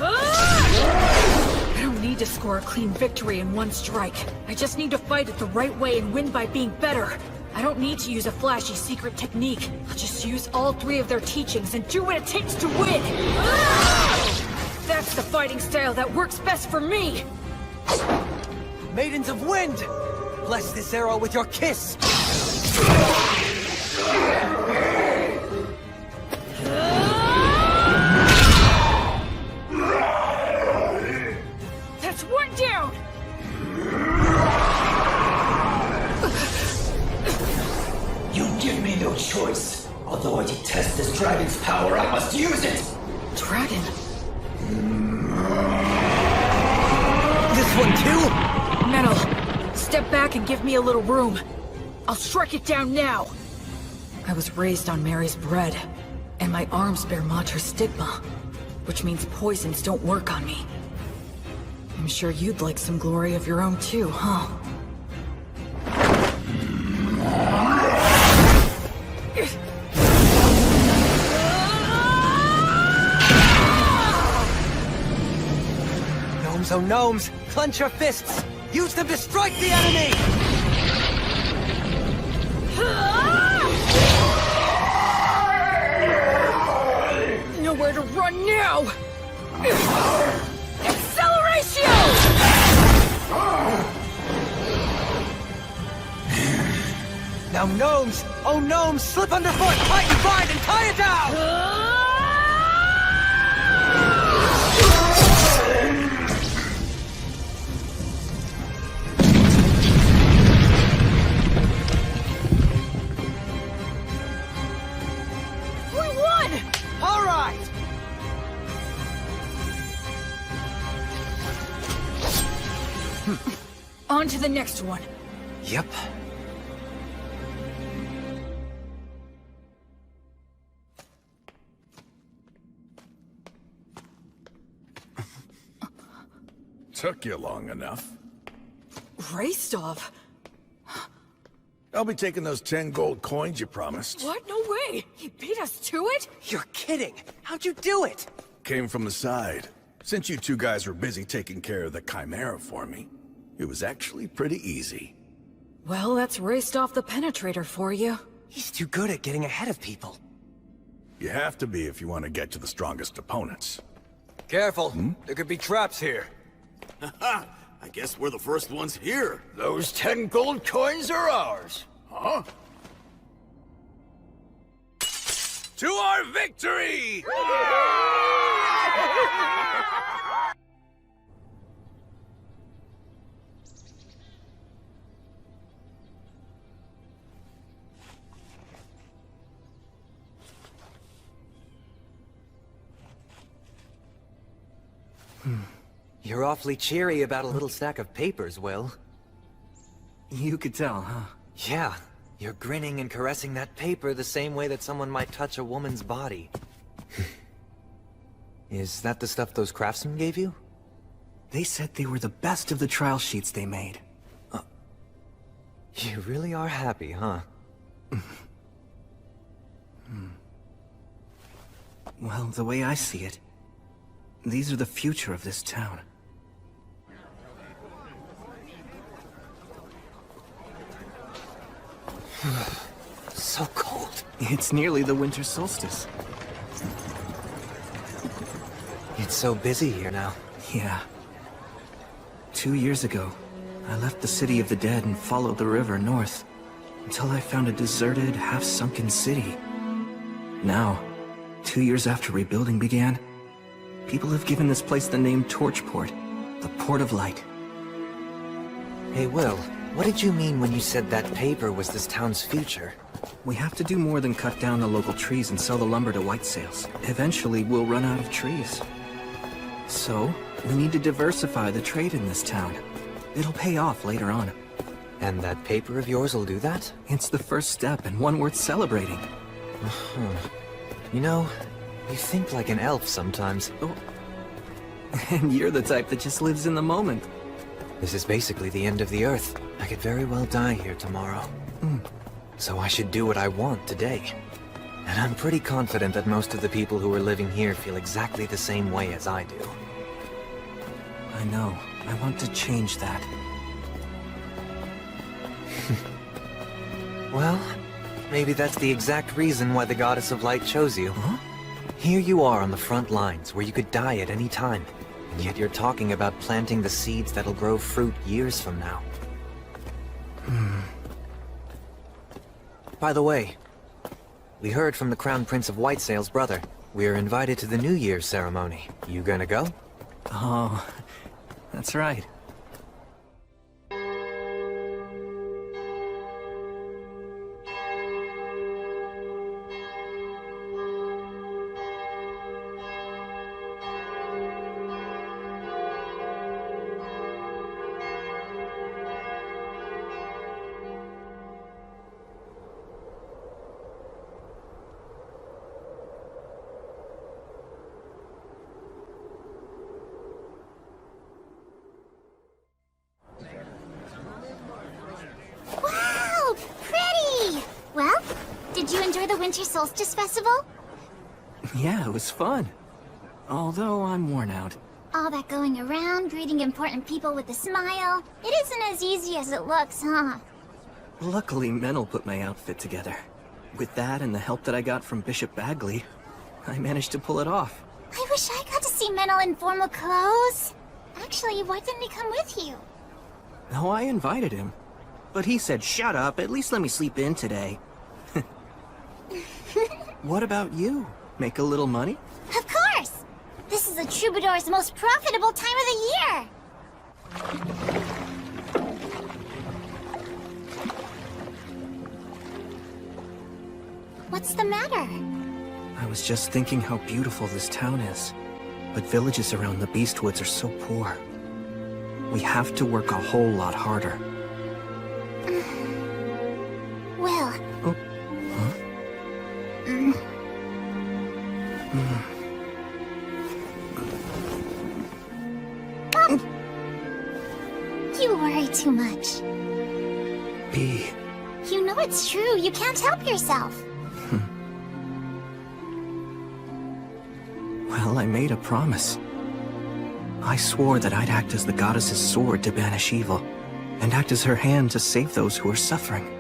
I don't need to score a clean victory in one strike. I just need to fight it the right way and win by being better. I don't need to use a flashy secret technique. I'll just use all 3 of their teachings and do what it takes to win! That's the fighting style that works best for me! Maidens of Wind! Bless this arrow with your kiss! That's one down! You give me no choice. Although I detest this dragon's power, I must use it! Dragon? one too? Metal, step back and give me a little room. I'll strike it down now. I was raised on Mary's bread, and my arms bear Mater's stigma, which means poisons don't work on me. I'm sure you'd like some glory of your own too, huh? Gnomes, oh gnomes! Clench your fists! Use them to strike the enemy! Nowhere to run now! Acceleratio! Now gnomes, oh gnomes, slip underfoot, tight and bind and tie it down! All right! On to the next one. Yep. Took you long enough. Raystov? I'll be taking those 10 gold coins you promised. What? No way! He beat us to it? You're kidding! How'd you do it? Came from the side. Since you two guys were busy taking care of the Chimera for me, it was actually pretty easy. Well, that's Raystov the Penetrator for you. He's too good at getting ahead of people. You have to be if you want to get to the strongest opponents. Careful, there could be traps here. I guess we're the first ones here. Those 10 gold coins are ours. Huh? To our victory! You're awfully cheery about a little stack of papers, Will. You could tell, huh? Yeah, you're grinning and caressing that paper the same way that someone might touch a woman's body. Is that the stuff those craftsmen gave you? They said they were the best of the trial sheets they made. You really are happy, huh? Well, the way I see it, these are the future of this town. So cold. It's nearly the winter solstice. It's so busy here now. Yeah. 2 years ago, I left the city of the dead and followed the river north, until I found a deserted, half-sunken city. Now, 2 years after rebuilding began, people have given this place the name Torchport, the Port of Light. Hey, Will, what did you mean when you said that paper was this town's future? We have to do more than cut down the local trees and sell the lumber to white sales. Eventually, we'll run out of trees. So, we need to diversify the trade in this town. It'll pay off later on. And that paper of yours will do that? It's the first step and one worth celebrating. You know, you think like an elf sometimes. Oh. And you're the type that just lives in the moment. This is basically the end of the Earth. I could very well die here tomorrow. So I should do what I want today. And I'm pretty confident that most of the people who are living here feel exactly the same way as I do. I know. I want to change that. Well, maybe that's the exact reason why the Goddess of Light chose you. Here you are on the front lines, where you could die at any time. And yet you're talking about planting the seeds that'll grow fruit years from now. By the way, we heard from the Crown Prince of Whitesail's brother. We're invited to the New Year's ceremony. You gonna go? Oh, that's right. Winter Solstice Festival? Yeah, it was fun. Although I'm worn out. All that going around, greeting important people with a smile. It isn't as easy as it looks, huh? Luckily, Menel put my outfit together. With that and the help that I got from Bishop Bagley, I managed to pull it off. I wish I got to see Menel in formal clothes. Actually, why didn't he come with you? No, I invited him. But he said, shut up, at least let me sleep in today. What about you? Make a little money? Of course! This is the Troubadour's most profitable time of the year! What's the matter? I was just thinking how beautiful this town is. But villages around the Beastwoods are so poor. We have to work a whole lot harder. Will. Oh. Huh? You worry too much. B. You know it's true. You can't help yourself. Well, I made a promise. I swore that I'd act as the goddess's sword to banish evil, and act as her hand to save those who are suffering.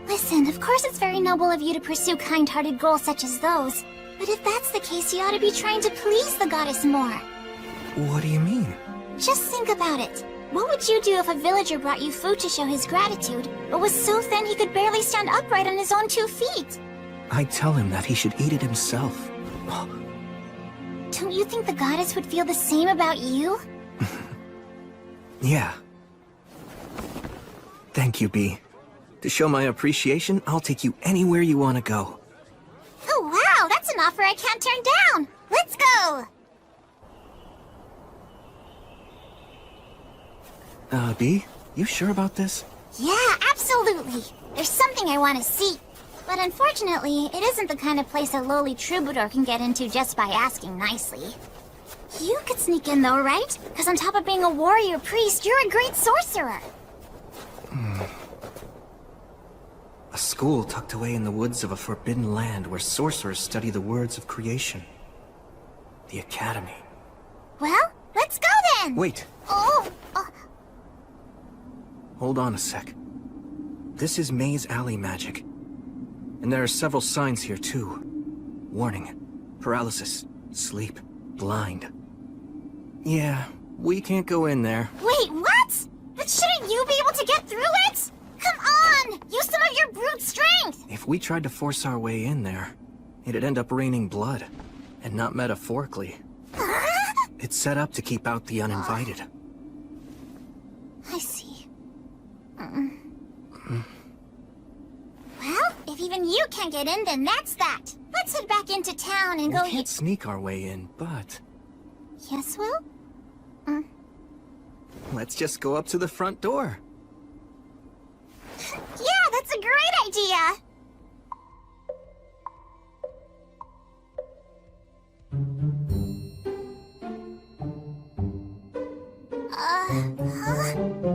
Listen, of course it's very noble of you to pursue kind-hearted goals such as those. But if that's the case, you ought to be trying to please the goddess more. What do you mean? Just think about it. What would you do if a villager brought you food to show his gratitude, but was so thin he could barely stand upright on his own 2 feet? I'd tell him that he should eat it himself. Don't you think the goddess would feel the same about you? Yeah. Thank you, B. To show my appreciation, I'll take you anywhere you want to go. Oh wow, that's an offer I can't turn down! Let's go! B, you sure about this? Yeah, absolutely! There's something I want to see. But unfortunately, it isn't the kind of place a lowly troubadour can get into just by asking nicely. You could sneak in though, right? Because on top of being a warrior priest, you're a great sorcerer. A school tucked away in the woods of a forbidden land where sorcerers study the words of creation. The Academy. Well, let's go then! Wait, Oh! hold on a sec. This is Maze Alley magic. And there are several signs here, too. Warning. Paralysis. Sleep. Blind. Yeah, we can't go in there. Wait, what? But shouldn't you be able to get through it? Come on! Use some of your brute strength! If we tried to force our way in there, it'd end up raining blood. And not metaphorically. It's set up to keep out the uninvited. I see. Well, if even you can't get in, then that's that. Let's head back into town and go... We can't sneak our way in, but... Yes, Will? Let's just go up to the front door. Yeah, that's a great idea!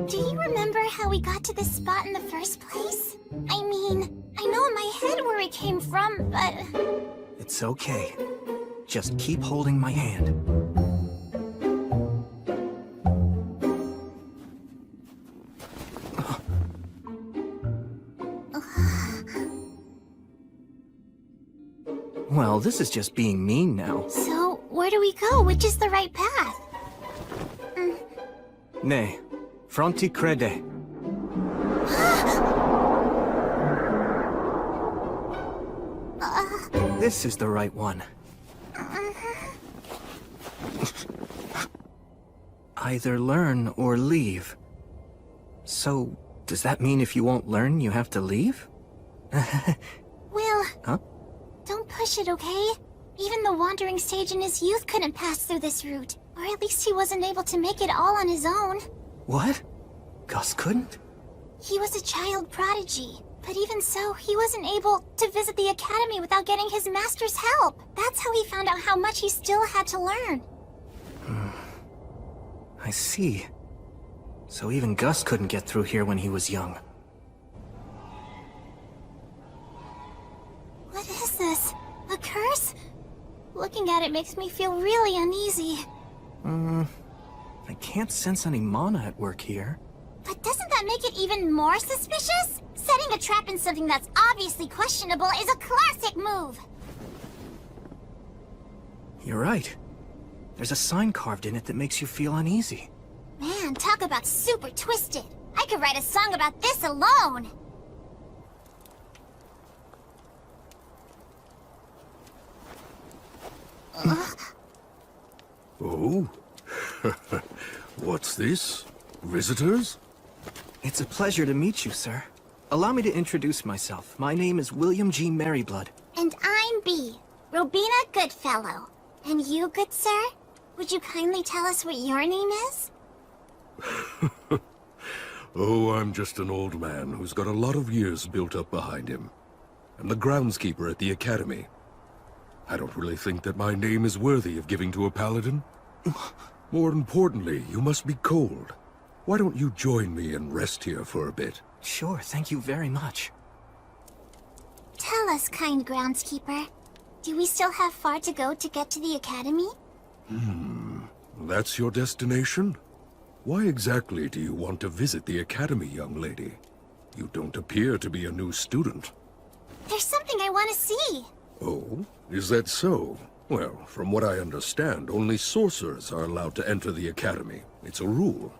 Do you remember how we got to this spot in the first place? I mean, I know in my head where we came from, but... It's okay. Just keep holding my hand. Well, this is just being mean now. So, where do we go? Which is the right path? Ne, fronti crede. This is the right one. Either learn or leave. So, does that mean if you won't learn, you have to leave? Will, Huh? don't push it, okay? Even the wandering sage in his youth couldn't pass through this route. Or at least he wasn't able to make it all on his own. What? Gus couldn't? He was a child prodigy. But even so, he wasn't able to visit the academy without getting his master's help. That's how he found out how much he still had to learn. I see. So even Gus couldn't get through here when he was young. Looking at it makes me feel really uneasy. I can't sense any mana at work here. But doesn't that make it even more suspicious? Setting a trap in something that's obviously questionable is a classic move! You're right. There's a sign carved in it that makes you feel uneasy. Man, talk about super twisted. I could write a song about this alone! Oh? What's this? Visitors? It's a pleasure to meet you, sir. Allow me to introduce myself. My name is William G. Merryblood. And I'm B. Robina Goodfellow. And you, good sir? Would you kindly tell us what your name is? Oh, I'm just an old man who's got a lot of years built up behind him. I'm the groundskeeper at the academy. I don't really think that my name is worthy of giving to a paladin. More importantly, you must be cold. Why don't you join me and rest here for a bit? Sure, thank you very much. Tell us, kind groundskeeper. Do we still have far to go to get to the academy? That's your destination? Why exactly do you want to visit the academy, young lady? You don't appear to be a new student. There's something I want to see. Oh? Is that so? Well, from what I understand, only sorcerers are allowed to enter the academy. It's a rule.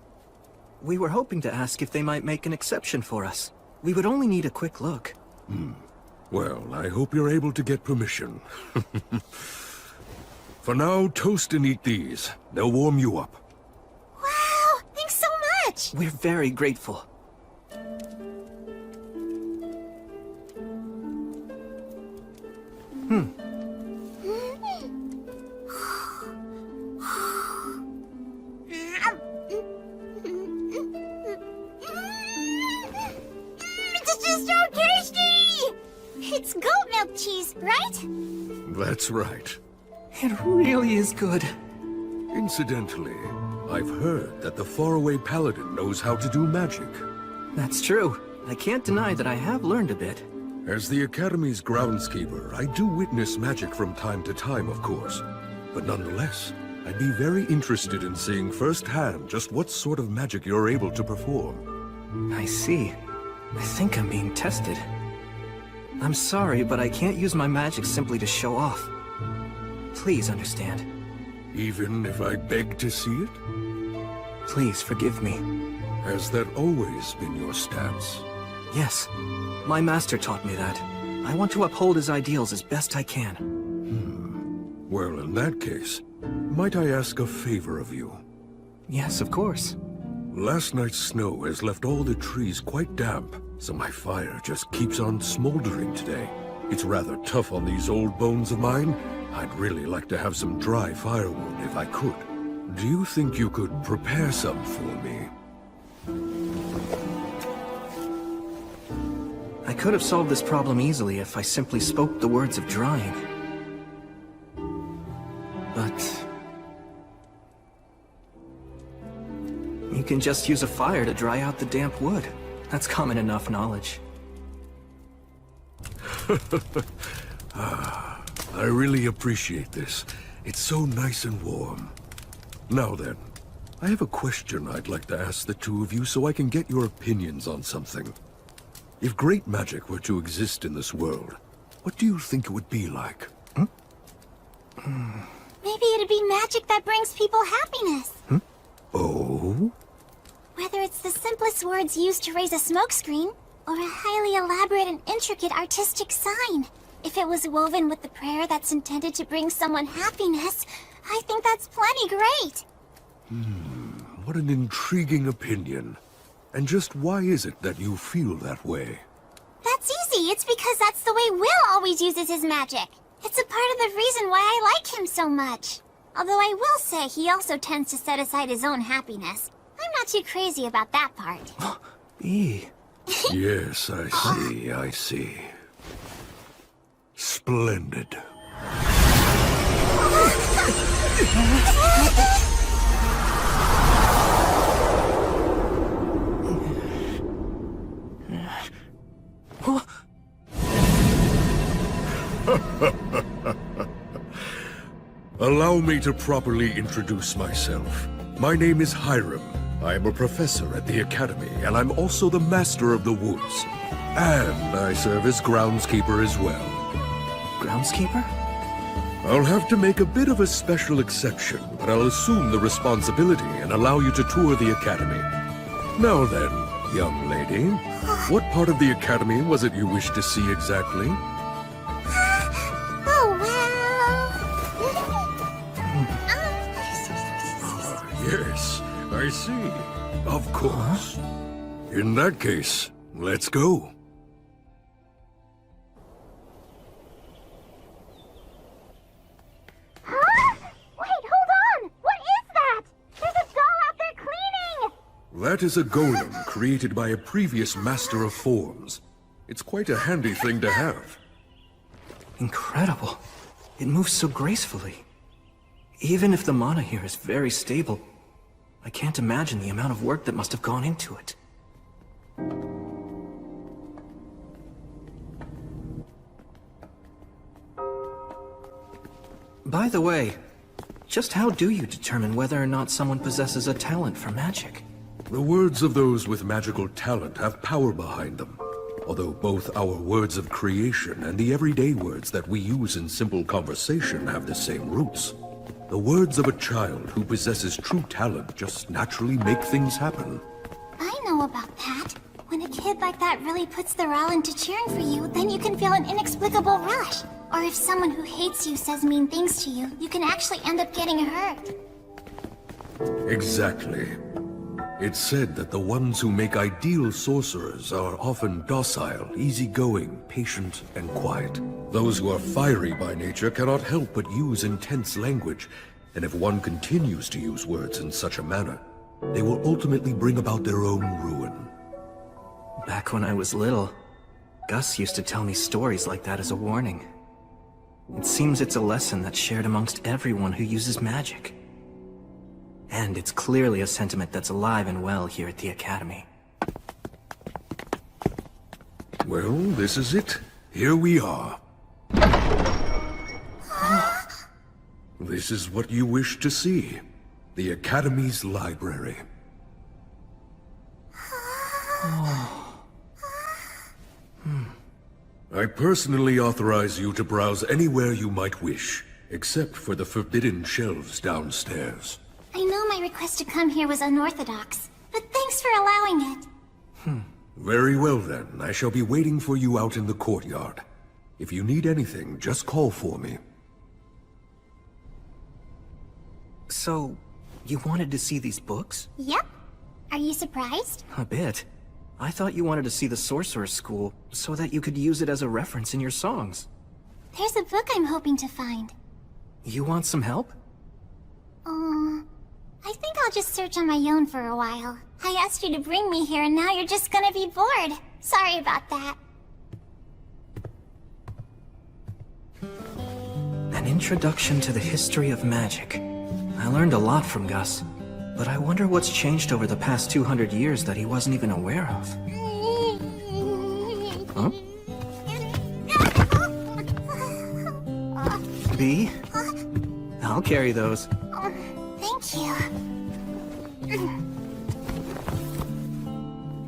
We were hoping to ask if they might make an exception for us. We would only need a quick look. Well, I hope you're able to get permission. For now, toast and eat these. They'll warm you up. Wow, thanks so much! We're very grateful. It's just so tasty! It's goat milk cheese, right? That's right. It really is good. Incidentally, I've heard that the faraway paladin knows how to do magic. That's true. I can't deny that I have learned a bit. As the Academy's groundskeeper, I do witness magic from time to time, of course. But nonetheless, I'd be very interested in seeing firsthand just what sort of magic you're able to perform. I see. I think I'm being tested. I'm sorry, but I can't use my magic simply to show off. Please understand. Even if I beg to see it? Please forgive me. Has that always been your stance? Yes. My master taught me that. I want to uphold his ideals as best I can. Well, in that case, might I ask a favor of you? Yes, of course. Last night's snow has left all the trees quite damp, so my fire just keeps on smoldering today. It's rather tough on these old bones of mine. I'd really like to have some dry firewood if I could. Do you think you could prepare some for me? I could have solved this problem easily if I simply spoke the words of drying. But you can just use a fire to dry out the damp wood. That's common enough knowledge. I really appreciate this. It's so nice and warm. Now then, I have a question I'd like to ask the two of you so I can get your opinions on something. If great magic were to exist in this world, what do you think it would be like? Maybe it'd be magic that brings people happiness. Oh? Whether it's the simplest words used to raise a smokescreen, or a highly elaborate and intricate artistic sign. If it was woven with the prayer that's intended to bring someone happiness, I think that's plenty great. What an intriguing opinion. And just why is it that you feel that way? That's easy. It's because that's the way Will always uses his magic. It's a part of the reason why I like him so much. Although I will say he also tends to set aside his own happiness. I'm not too crazy about that part. B. Yes, I see. Splendid. Allow me to properly introduce myself. My name is Hiram. I am a professor at the Academy, and I'm also the Master of the Woods. And I serve as groundskeeper as well. Groundskeeper? I'll have to make a bit of a special exception, but I'll assume the responsibility and allow you to tour the Academy. Now then, young lady, what part of the Academy was it you wished to see exactly? Oh, well. Yes, I see. Of course. In that case, let's go. That is a golem created by a previous master of forms. It's quite a handy thing to have. Incredible. It moves so gracefully. Even if the mana here is very stable, I can't imagine the amount of work that must have gone into it. By the way, just how do you determine whether or not someone possesses a talent for magic? The words of those with magical talent have power behind them. Although both our words of creation and the everyday words that we use in simple conversation have the same roots. The words of a child who possesses true talent just naturally make things happen. I know about that. When a kid like that really puts their all into cheering for you, then you can feel an inexplicable rush. Or if someone who hates you says mean things to you, you can actually end up getting hurt. Exactly. It's said that the ones who make ideal sorcerers are often docile, easygoing, patient, and quiet. Those who are fiery by nature cannot help but use intense language, and if one continues to use words in such a manner, they will ultimately bring about their own ruin. Back when I was little, Gus used to tell me stories like that as a warning. It seems it's a lesson that's shared amongst everyone who uses magic. And it's clearly a sentiment that's alive and well here at the Academy. Well, this is it. Here we are. This is what you wish to see. The Academy's library. I personally authorize you to browse anywhere you might wish, except for the forbidden shelves downstairs. I know my request to come here was unorthodox, but thanks for allowing it. Very well then, I shall be waiting for you out in the courtyard. If you need anything, just call for me. So, you wanted to see these books? Yep. Are you surprised? A bit. I thought you wanted to see the Sorcerer's School, so that you could use it as a reference in your songs. There's a book I'm hoping to find. You want some help? I think I'll just search on my own for a while. I asked you to bring me here and now you're just gonna be bored. Sorry about that. An introduction to the history of magic. I learned a lot from Gus, but I wonder what's changed over the past 200 years that he wasn't even aware of. Huh? B? I'll carry those. Thank you.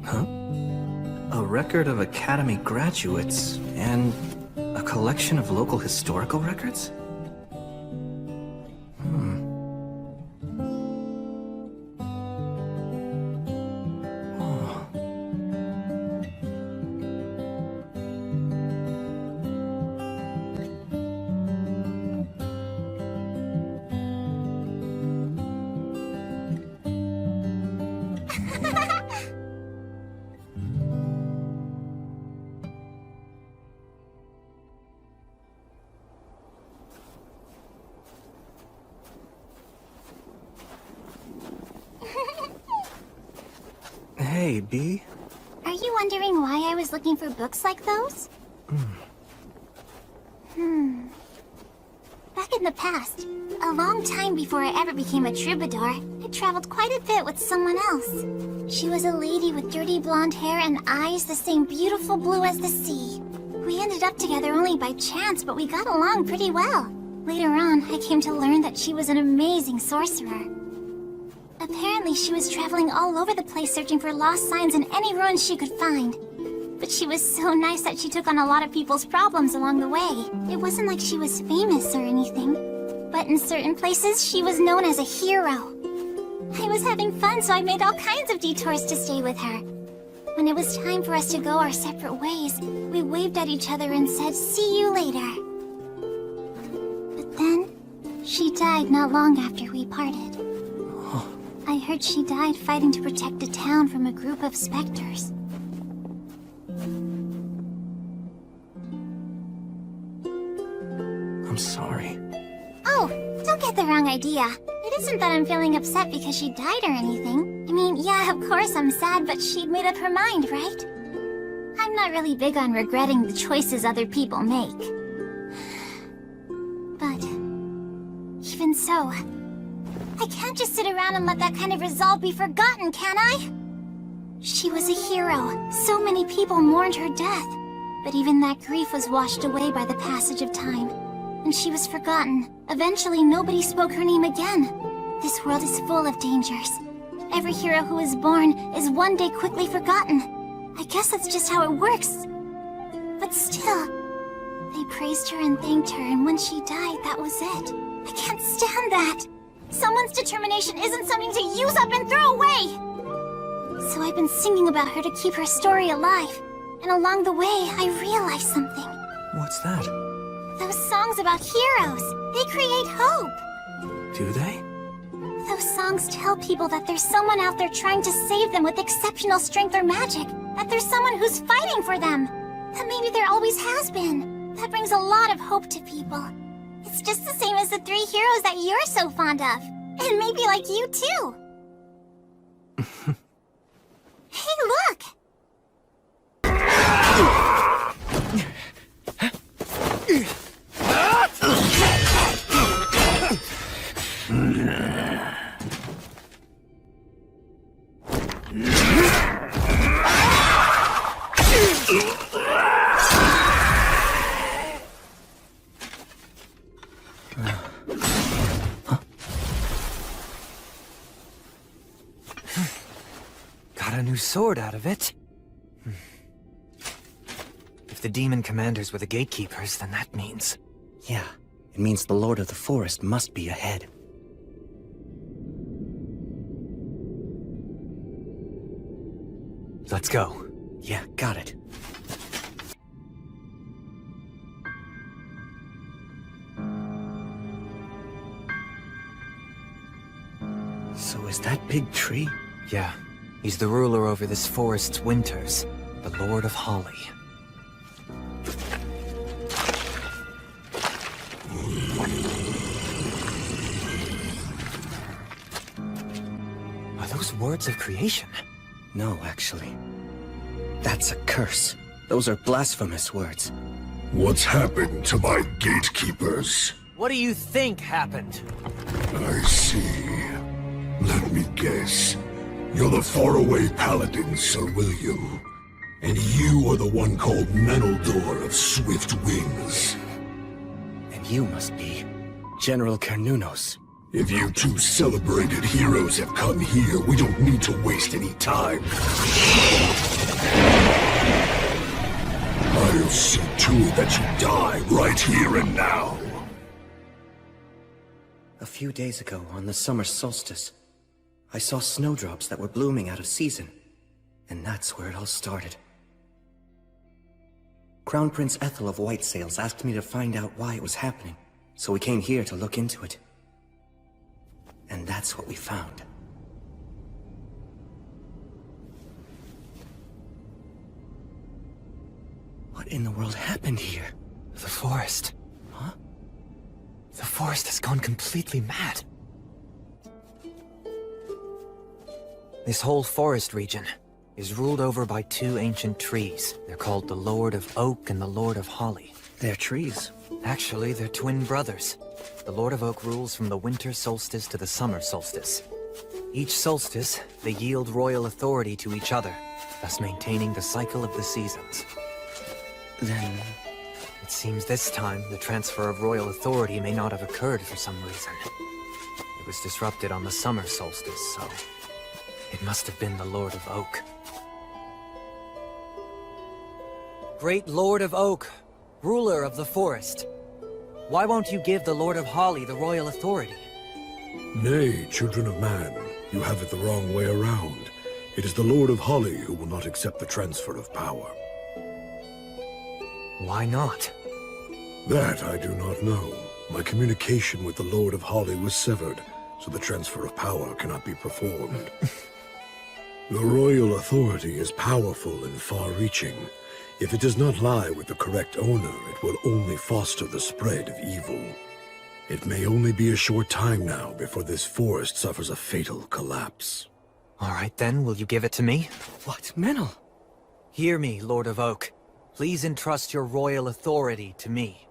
Huh? A record of Academy graduates, and a collection of local historical records? Hey, B. Are you wondering why I was looking for books like those? Back in the past, a long time before I ever became a troubadour, I traveled quite a bit with someone else. She was a lady with dirty blonde hair and eyes the same beautiful blue as the sea. We ended up together only by chance, but we got along pretty well. Later on, I came to learn that she was an amazing sorcerer. Apparently, she was traveling all over the place searching for lost signs in any ruins she could find. But she was so nice that she took on a lot of people's problems along the way. It wasn't like she was famous or anything. But in certain places, she was known as a hero. I was having fun, so I made all kinds of detours to stay with her. When it was time for us to go our separate ways, we waved at each other and said, "See you later." But then, she died not long after we parted. I heard she died fighting to protect the town from a group of specters. I'm sorry. Oh, don't get the wrong idea. It isn't that I'm feeling upset because she died or anything. I mean, yeah, of course I'm sad, but she'd made up her mind, right? I'm not really big on regretting the choices other people make. But even so, I can't just sit around and let that kind of resolve be forgotten, can I? She was a hero. So many people mourned her death. But even that grief was washed away by the passage of time. And she was forgotten. Eventually, nobody spoke her name again. This world is full of dangers. Every hero who is born is one day quickly forgotten. I guess that's just how it works. But still, they praised her and thanked her, and when she died, that was it. I can't stand that. Someone's determination isn't something to use up and throw away! So I've been singing about her to keep her story alive. And along the way, I realized something. What's that? Those songs about heroes, they create hope. Do they? Those songs tell people that there's someone out there trying to save them with exceptional strength or magic. That there's someone who's fighting for them. That maybe there always has been. That brings a lot of hope to people. It's just the same as the 3 heroes that you're so fond of. And maybe like you too. Hey, look! Got a new sword out of it. If the demon commanders were the gatekeepers, then that means... Yeah, it means the Lord of the Forest must be ahead. Let's go. Yeah, got it. So is that big tree? Yeah. He's the ruler over this forest's winters, the Lord of Holly. Are those words of creation? No, actually. That's a curse. Those are blasphemous words. What's happened to my gatekeepers? What do you think happened? I see. Let me guess. You're the faraway paladin, Sir William. And you are the one called Menaldor of Swift Wings. And you must be General Carnunos. If you 2 celebrated heroes have come here, we don't need to waste any time. I'll see to it that you die right here and now. A few days ago, on the summer solstice, I saw snowdrops that were blooming out of season. And that's where it all started. Crown Prince Ethel of White Sails asked me to find out why it was happening, so we came here to look into it. And that's what we found. What in the world happened here? The forest. Huh? The forest has gone completely mad. This whole forest region is ruled over by 2 ancient trees. They're called the Lord of Oak and the Lord of Holly. They're trees? Actually, they're twin brothers. The Lord of Oak rules from the winter solstice to the summer solstice. Each solstice, they yield royal authority to each other, thus maintaining the cycle of the seasons. Then... It seems this time the transfer of royal authority may not have occurred for some reason. It was disrupted on the summer solstice, so it must have been the Lord of Oak. Great Lord of Oak, ruler of the forest, why won't you give the Lord of Holly the royal authority? Nay, children of man, you have it the wrong way around. It is the Lord of Holly who will not accept the transfer of power. Why not? That I do not know. My communication with the Lord of Holly was severed, so the transfer of power cannot be performed. The royal authority is powerful and far-reaching. If it does not lie with the correct owner, it will only foster the spread of evil. It may only be a short time now before this forest suffers a fatal collapse. All right then, will you give it to me? What, Menel? Hear me, Lord of Oak. Please entrust your royal authority to me.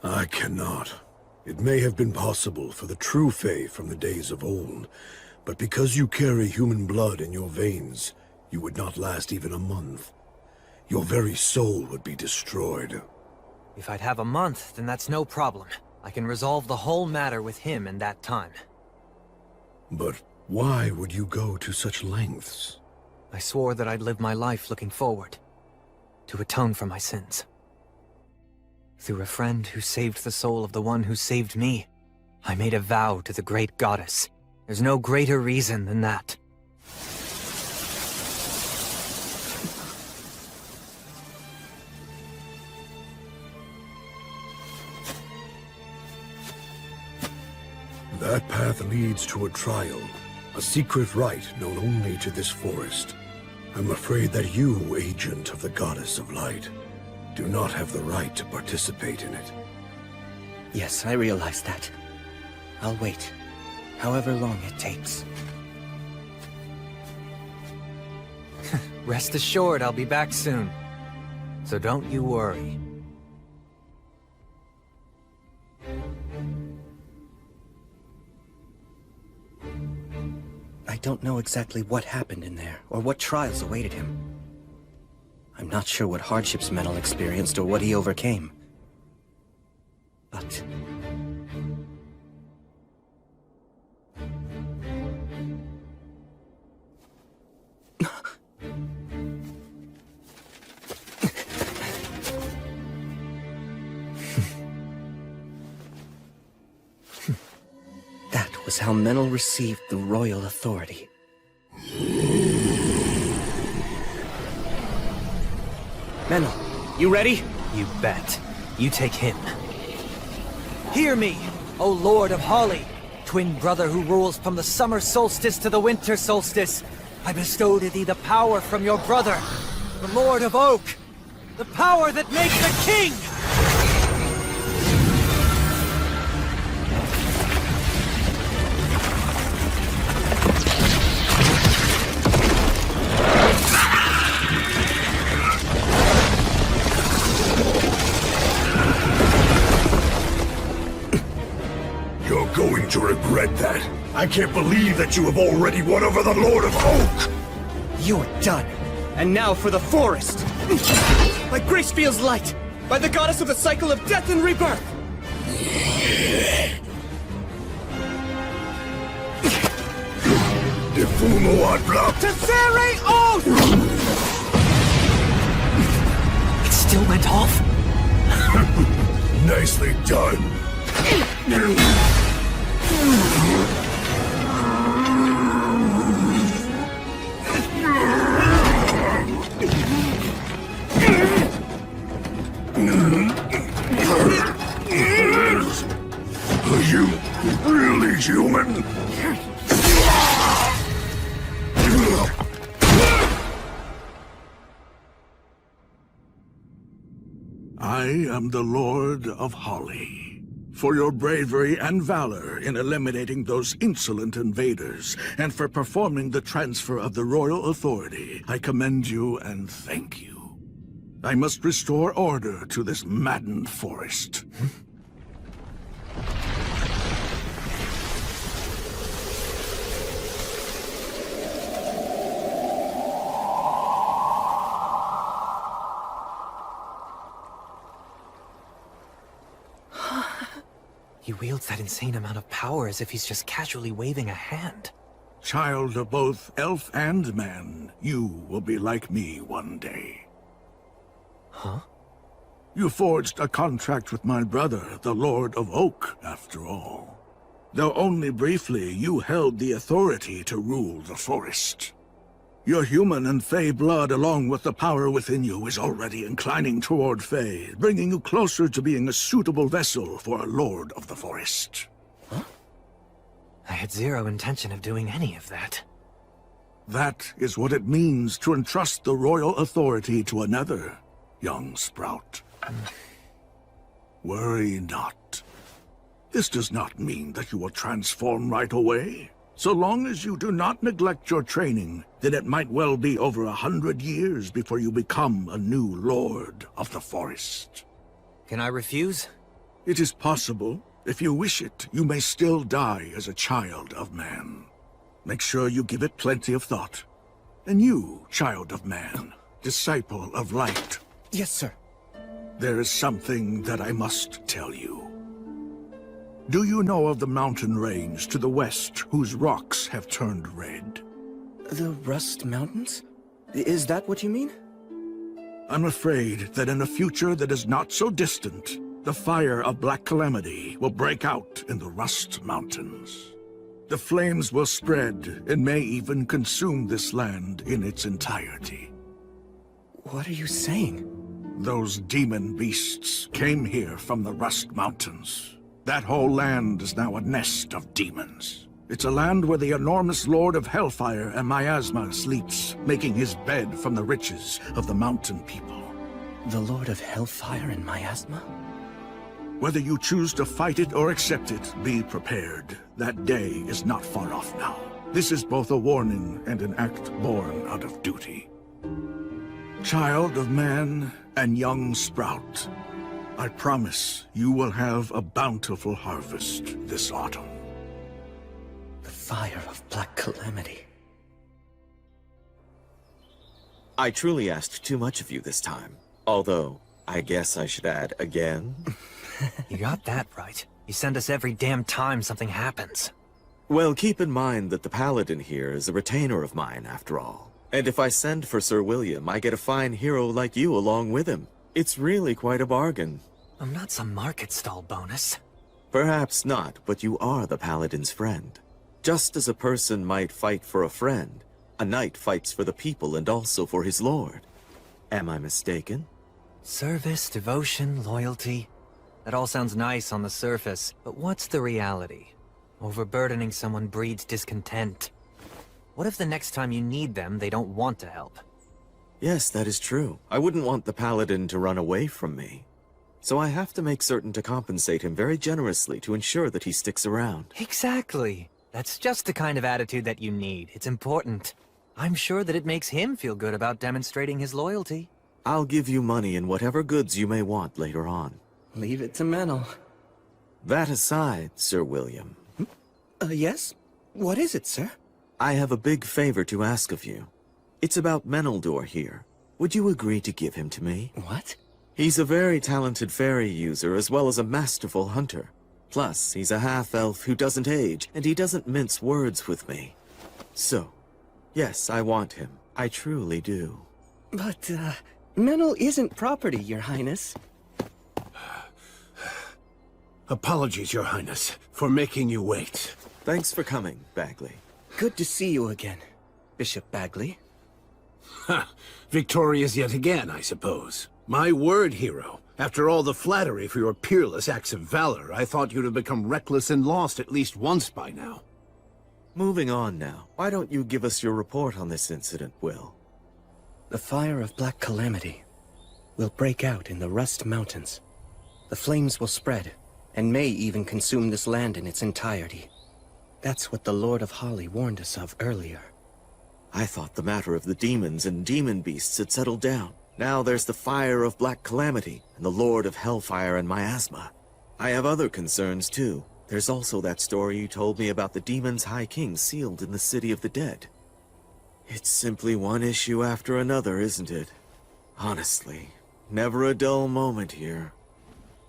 I cannot. It may have been possible for the true Fae from the days of old, but because you carry human blood in your veins, you would not last even a month. Your very soul would be destroyed. If I'd have a month, then that's no problem. I can resolve the whole matter with him in that time. But why would you go to such lengths? I swore that I'd live my life looking forward, to atone for my sins. Through a friend who saved the soul of the one who saved me, I made a vow to the great goddess. There's no greater reason than that. That path leads to a trial, a secret rite known only to this forest. I'm afraid that you, agent of the Goddess of Light, do not have the right to participate in it. Yes, I realize that. I'll wait, however long it takes. Rest assured I'll be back soon. So don't you worry. I don't know exactly what happened in there, or what trials awaited him. I'm not sure what hardships Menel experienced or what he overcame. But... that was how Menel received the royal authority. Menel, you ready? You bet. You take him. Hear me, O Lord of Holly, twin brother who rules from the summer solstice to the winter solstice. I bestow to thee the power from your brother, the Lord of Oak, the power that makes a king! You're going to regret that. I can't believe that you have already won over the Lord of Oak! You're done. And now for the forest! By Gracefiel's light! By the goddess of the cycle of death and rebirth! Defumo ad block! Teferi oath! It still went off? Nicely done. Are you really human? I am the Lord of Holly. For your bravery and valor in eliminating those insolent invaders, and for performing the transfer of the royal authority, I commend you and thank you. I must restore order to this maddened forest. wields that insane amount of power as if he's just casually waving a hand. Child of both elf and man, you will be like me one day. Huh? You forged a contract with my brother, the Lord of Oak, after all. Though only briefly, you held the authority to rule the forest. Your human and Fey blood, along with the power within you, is already inclining toward Fey, bringing you closer to being a suitable vessel for a Lord of the Forest. Huh? I had zero intention of doing any of that. That is what it means to entrust the royal authority to another, young Sprout. Worry not. This does not mean that you will transform right away. So long as you do not neglect your training, then it might well be over 100 years before you become a new Lord of the Forest. Can I refuse? It is possible. If you wish it, you may still die as a child of man. Make sure you give it plenty of thought. And you, child of man, disciple of light. Yes, sir. There is something that I must tell you. Do you know of the mountain range to the west whose rocks have turned red? The Rust Mountains? Is that what you mean? I'm afraid that in a future that is not so distant, the fire of Black Calamity will break out in the Rust Mountains. The flames will spread and may even consume this land in its entirety. What are you saying? Those demon beasts came here from the Rust Mountains. That whole land is now a nest of demons. It's a land where the enormous Lord of Hellfire and Miasma sleeps, making his bed from the riches of the mountain people. The Lord of Hellfire and Miasma? Whether you choose to fight it or accept it, be prepared. That day is not far off now. This is both a warning and an act born out of duty. Child of man and young Sprout, I promise you will have a bountiful harvest this autumn. The fire of Black Calamity. I truly asked too much of you this time. Although, I guess I should add again. You got that right. You send us every damn time something happens. Well, keep in mind that the Paladin here is a retainer of mine, after all. And if I send for Sir William, I get a fine hero like you along with him. It's really quite a bargain. I'm not some market stall bonus. Perhaps not, but you are the Paladin's friend. Just as a person might fight for a friend, a knight fights for the people and also for his lord. Am I mistaken? Service, devotion, loyalty. That all sounds nice on the surface, but what's the reality? Overburdening someone breeds discontent. What if the next time you need them, they don't want to help? Yes, that is true. I wouldn't want the Paladin to run away from me. So I have to make certain to compensate him very generously to ensure that he sticks around. Exactly. That's just the kind of attitude that you need. It's important. I'm sure that it makes him feel good about demonstrating his loyalty. I'll give you money and whatever goods you may want later on. Leave it to Menel. That aside, Sir William. Yes? What is it, sir? I have a big favor to ask of you. It's about Meneldor here. Would you agree to give him to me? What? He's a very talented fairy user as well as a masterful hunter. Plus, he's a half-elf who doesn't age, and he doesn't mince words with me. So, yes, I want him. I truly do. But, Menel isn't property, Your Highness. Apologies, Your Highness, for making you wait. Thanks for coming, Bagley. Good to see you again, Bishop Bagley. Ha! Victorious yet again, I suppose. My word, hero. After all the flattery for your peerless acts of valor, I thought you'd have become reckless and lost at least once by now. Moving on now. Why don't you give us your report on this incident, Will? The fire of Black Calamity will break out in the Rust Mountains. The flames will spread, and may even consume this land in its entirety. That's what the Lord of Holly warned us of earlier. I thought the matter of the demons and demon beasts had settled down. Now there's the fire of Black Calamity, and the Lord of Hellfire and Miasma. I have other concerns, too. There's also that story you told me about the demon's High King sealed in the City of the Dead. It's simply one issue after another, isn't it? Honestly, never a dull moment here.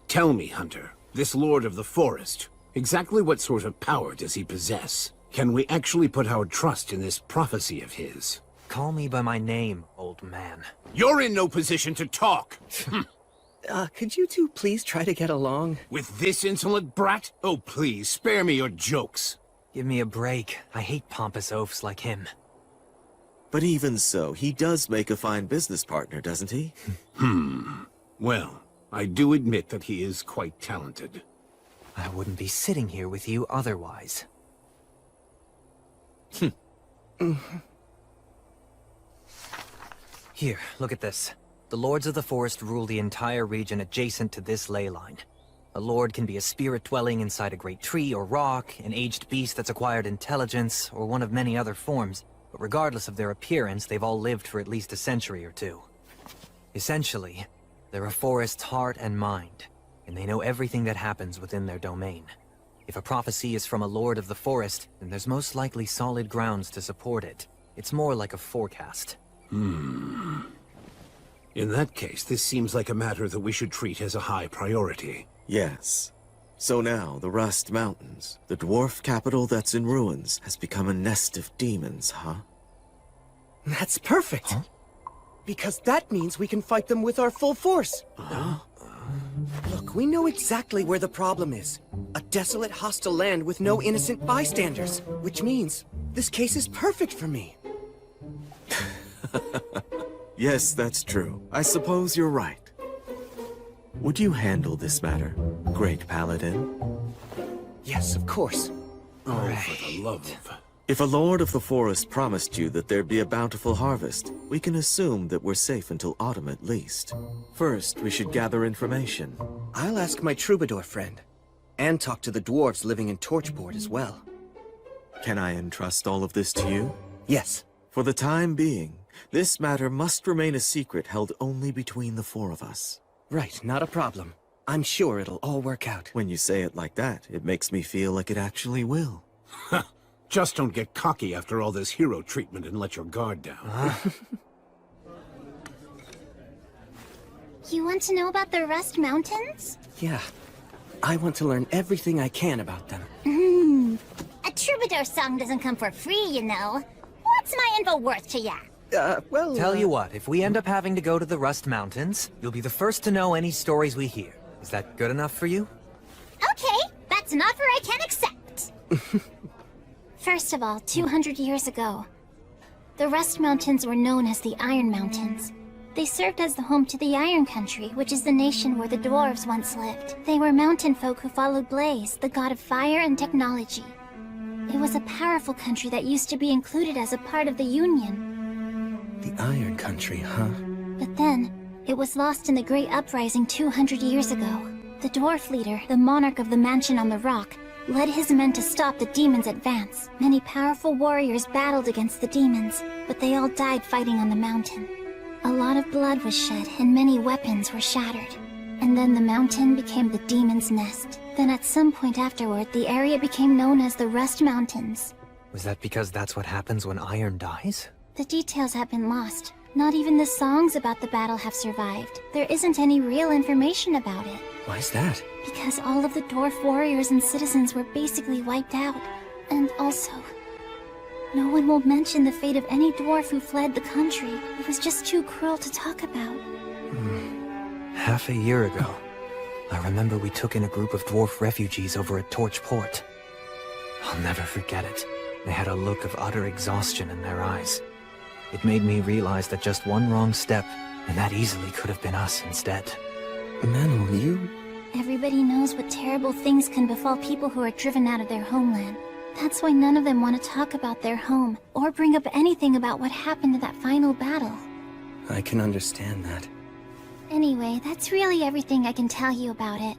Tell me, Hunter, this Lord of the Forest, Exactly what sort of power does he possess? Can we actually put our trust in this prophecy of his? Call me by my name, old man. You're in no position to talk! Could you two please try to get along? With this insolent brat? Oh, please, spare me your jokes. Give me a break. I hate pompous oafs like him. But even so, he does make a fine business partner, doesn't he? Well, I do admit that he is quite talented. I wouldn't be sitting here with you otherwise. Here, look at this. The Lords of the Forest rule the entire region adjacent to this ley line. A lord can be a spirit dwelling inside a great tree or rock, an aged beast that's acquired intelligence, or one of many other forms. But regardless of their appearance, they've all lived for at least a century or two. Essentially, they're a forest's heart and mind, and they know everything that happens within their domain. If a prophecy is from a Lord of the Forest, then there's most likely solid grounds to support it. It's more like a forecast. In that case, this seems like a matter that we should treat as a high priority. Yes. So now, the Rust Mountains, the dwarf capital that's in ruins, has become a nest of demons, huh? That's perfect! Huh? Because that means we can fight them with our full force! Look, we know exactly where the problem is. A desolate, hostile land with no innocent bystanders. Which means, this case is perfect for me. Yes, that's true. I suppose you're right. Would you handle this matter, Great Paladin? Yes, of course. Oh, for the love of... If a Lord of the Forest promised you that there'd be a bountiful harvest, we can assume that we're safe until autumn at least. First, we should gather information. I'll ask my troubadour friend, and talk to the dwarves living in Torchboard as well. Can I entrust all of this to you? Yes. For the time being, this matter must remain a secret held only between the four of us. Right, not a problem. I'm sure it'll all work out. When you say it like that, it makes me feel like it actually will. Just don't get cocky after all this hero treatment and let your guard down. You want to know about the Rust Mountains? Yeah. I want to learn everything I can about them. A troubadour song doesn't come for free, you know. What's my info worth to ya? Tell you what, if we end up having to go to the Rust Mountains, you'll be the first to know any stories we hear. Is that good enough for you? Okay, that's an offer I can accept. First of all, 200 years ago, the Rust Mountains were known as the Iron Mountains. They served as the home to the Iron Country, which is the nation where the dwarves once lived. They were mountain folk who followed Blaze, the god of fire and technology. It was a powerful country that used to be included as a part of the Union. The Iron Country, huh? But then, it was lost in the Great Uprising 200 years ago. The dwarf leader, the monarch of the mansion on the rock, led his men to stop the demons' advance. Many powerful warriors battled against the demons, but they all died fighting on the mountain. A lot of blood was shed, and many weapons were shattered. And then the mountain became the demon's nest. Then at some point afterward, the area became known as the Rust Mountains. Was that because that's what happens when iron dies? The details have been lost. Not even the songs about the battle have survived. There isn't any real information about it. Why's that? Because all of the dwarf warriors and citizens were basically wiped out. And also, no one will mention the fate of any dwarf who fled the country. It was just too cruel to talk about. Half a year ago, I remember we took in a group of dwarf refugees over at Torchport. I'll never forget it. They had a look of utter exhaustion in their eyes. It made me realize that just one wrong step, and that easily could have been us instead. Manu, you... Everybody knows what terrible things can befall people who are driven out of their homeland. That's why none of them want to talk about their home, or bring up anything about what happened in that final battle. I can understand that. Anyway, that's really everything I can tell you about it.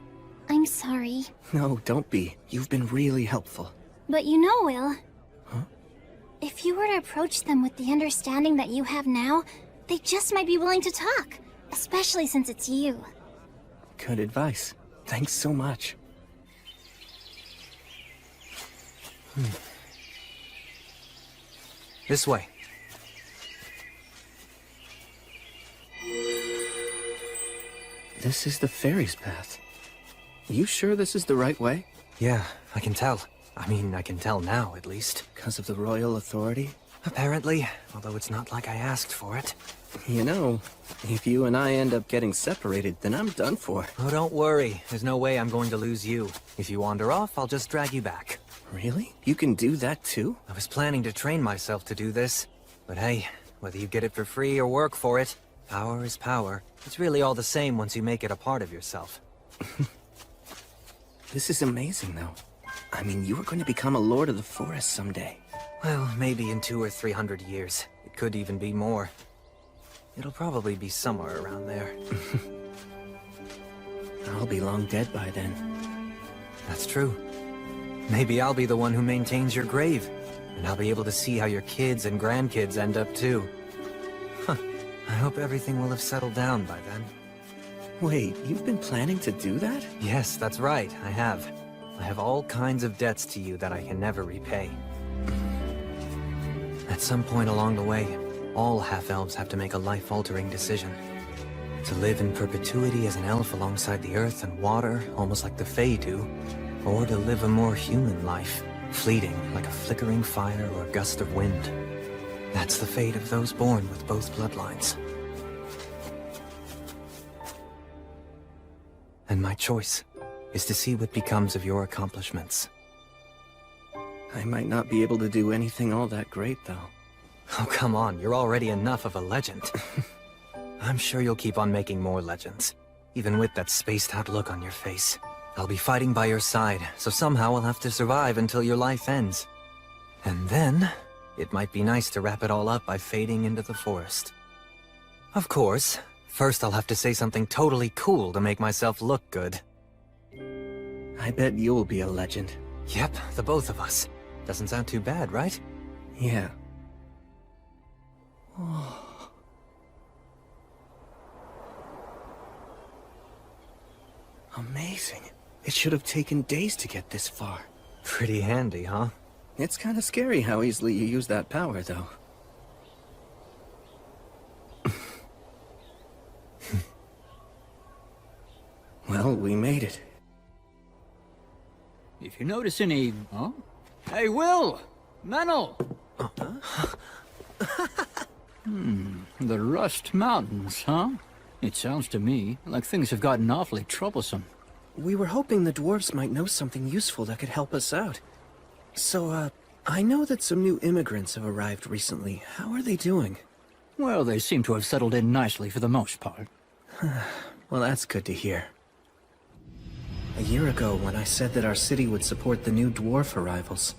I'm sorry. No, don't be. You've been really helpful. But you know, Will... Huh? If you were to approach them with the understanding that you have now, they just might be willing to talk. Especially since it's you. Good advice. Thanks so much. This way. This is the fairy's path. You sure this is the right way? Yeah, I can tell. I mean, I can tell now, at least. Because of the royal authority? Apparently, although it's not like I asked for it. You know, if you and I end up getting separated, then I'm done for. Oh, don't worry. There's no way I'm going to lose you. If you wander off, I'll just drag you back. Really? You can do that too? I was planning to train myself to do this. But hey, whether you get it for free or work for it, power is power. It's really all the same once you make it a part of yourself. This is amazing, though. I mean, you are going to become a Lord of the Forest someday. Well, maybe in 200 or 300 years. It could even be more. It'll probably be somewhere around there. I'll be long dead by then. That's true. Maybe I'll be the one who maintains your grave. And I'll be able to see how your kids and grandkids end up too. Huh. I hope everything will have settled down by then. Wait, you've been planning to do that? Yes, that's right, I have. I have all kinds of debts to you that I can never repay. At some point along the way, all half-elves have to make a life-altering decision. To live in perpetuity as an elf alongside the earth and water, almost like the Fae do, or to live a more human life, fleeting like a flickering fire or a gust of wind. That's the fate of those born with both bloodlines. And my choice is to see what becomes of your accomplishments. I might not be able to do anything all that great, though. Oh, come on, you're already enough of a legend. I'm sure you'll keep on making more legends, even with that spaced-out look on your face. I'll be fighting by your side, so somehow I'll have to survive until your life ends. And then, it might be nice to wrap it all up by fading into the forest. Of course, first I'll have to say something totally cool to make myself look good. I bet you'll be a legend. Yep, the both of us. Doesn't sound too bad, right? Yeah. Amazing. It should have taken days to get this far. Pretty handy, huh? It's kind of scary how easily you use that power, though. Well, we made it. If you notice any... Huh? Hey, Will! Menel! The Rust Mountains, huh? It sounds to me like things have gotten awfully troublesome. We were hoping the dwarves might know something useful that could help us out. So, I know that some new immigrants have arrived recently. How are they doing? Well, they seem to have settled in nicely for the most part. Well, that's good to hear. A year ago, when I said that our city would support the new dwarf arrivals,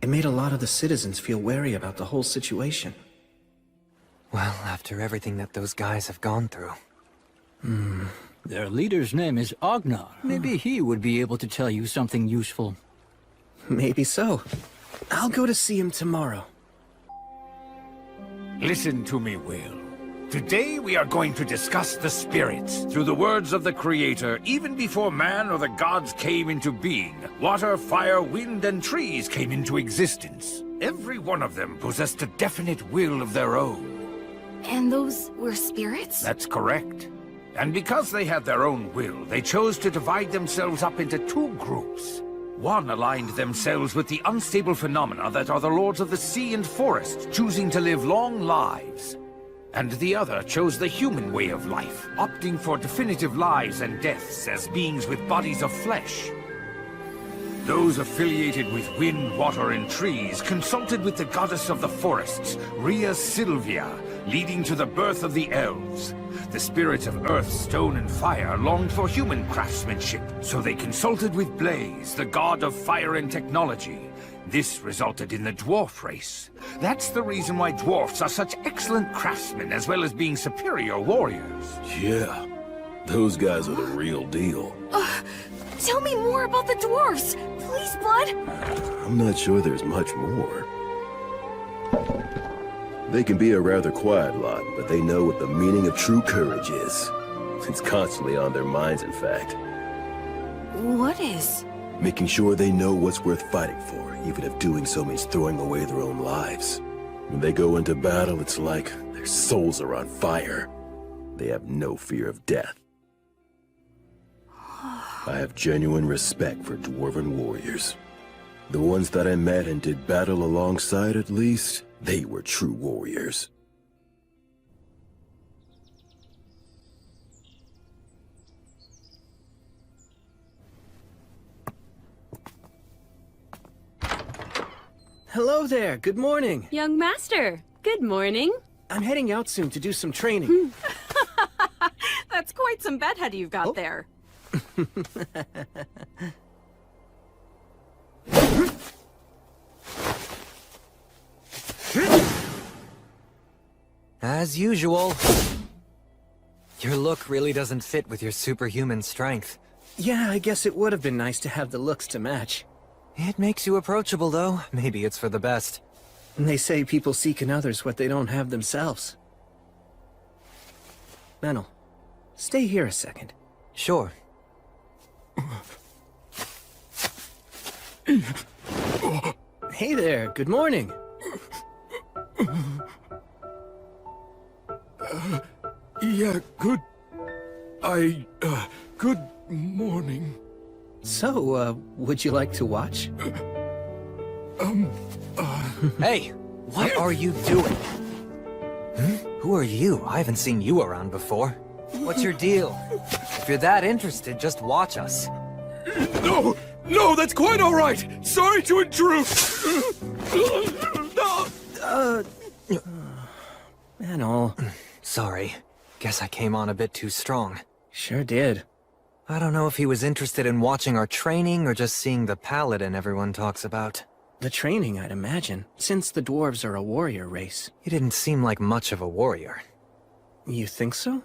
it made a lot of the citizens feel wary about the whole situation. Well, after everything that those guys have gone through. Their leader's name is Agnar. Maybe he would be able to tell you something useful. Maybe so. I'll go to see him tomorrow. Listen to me, Will. Today we are going to discuss the spirits. Through the words of the Creator, even before man or the gods came into being, water, fire, wind, and trees came into existence. Every one of them possessed a definite will of their own. And those were spirits? That's correct. And because they had their own will, they chose to divide themselves up into two groups. One aligned themselves with the unstable phenomena that are the lords of the sea and forest, choosing to live long lives. And the other chose the human way of life, opting for definitive lives and deaths as beings with bodies of flesh. Those affiliated with wind, water, and trees consulted with the goddess of the forests, Rhea Sylvia, leading to the birth of the elves. The spirits of earth, stone, and fire longed for human craftsmanship, so they consulted with Blaze, the god of fire and technology. This resulted in the dwarf race. That's the reason why dwarfs are such excellent craftsmen, as well as being superior warriors. Yeah, those guys are the real deal. Tell me more about the dwarves! Please, Blood! I'm not sure there's much more. They can be a rather quiet lot, but they know what the meaning of true courage is. It's constantly on their minds, in fact. What is? Making sure they know what's worth fighting for, even if doing so means throwing away their own lives. When they go into battle, it's like their souls are on fire. They have no fear of death. I have genuine respect for dwarven warriors. The ones that I met and did battle alongside, at least, they were true warriors. Hello there, good morning. Young master, good morning. I'm heading out soon to do some training. That's quite some bedhead you've got there. As usual. Your look really doesn't fit with your superhuman strength. Yeah, I guess it would have been nice to have the looks to match. It makes you approachable, though. Maybe it's for the best. And they say people seek in others what they don't have themselves. Menel, stay here a second. Sure. Hey there, good morning. Yeah, good morning. So, would you like to watch? Hey, what are you doing? Who are you? I haven't seen you around before. What's your deal? If you're that interested, just watch us. No, that's quite all right. Sorry to intrude. Menel. Sorry. Guess I came on a bit too strong. Sure did. I don't know if he was interested in watching our training or just seeing the paladin everyone talks about. The training, I'd imagine, since the dwarves are a warrior race. He didn't seem like much of a warrior. You think so?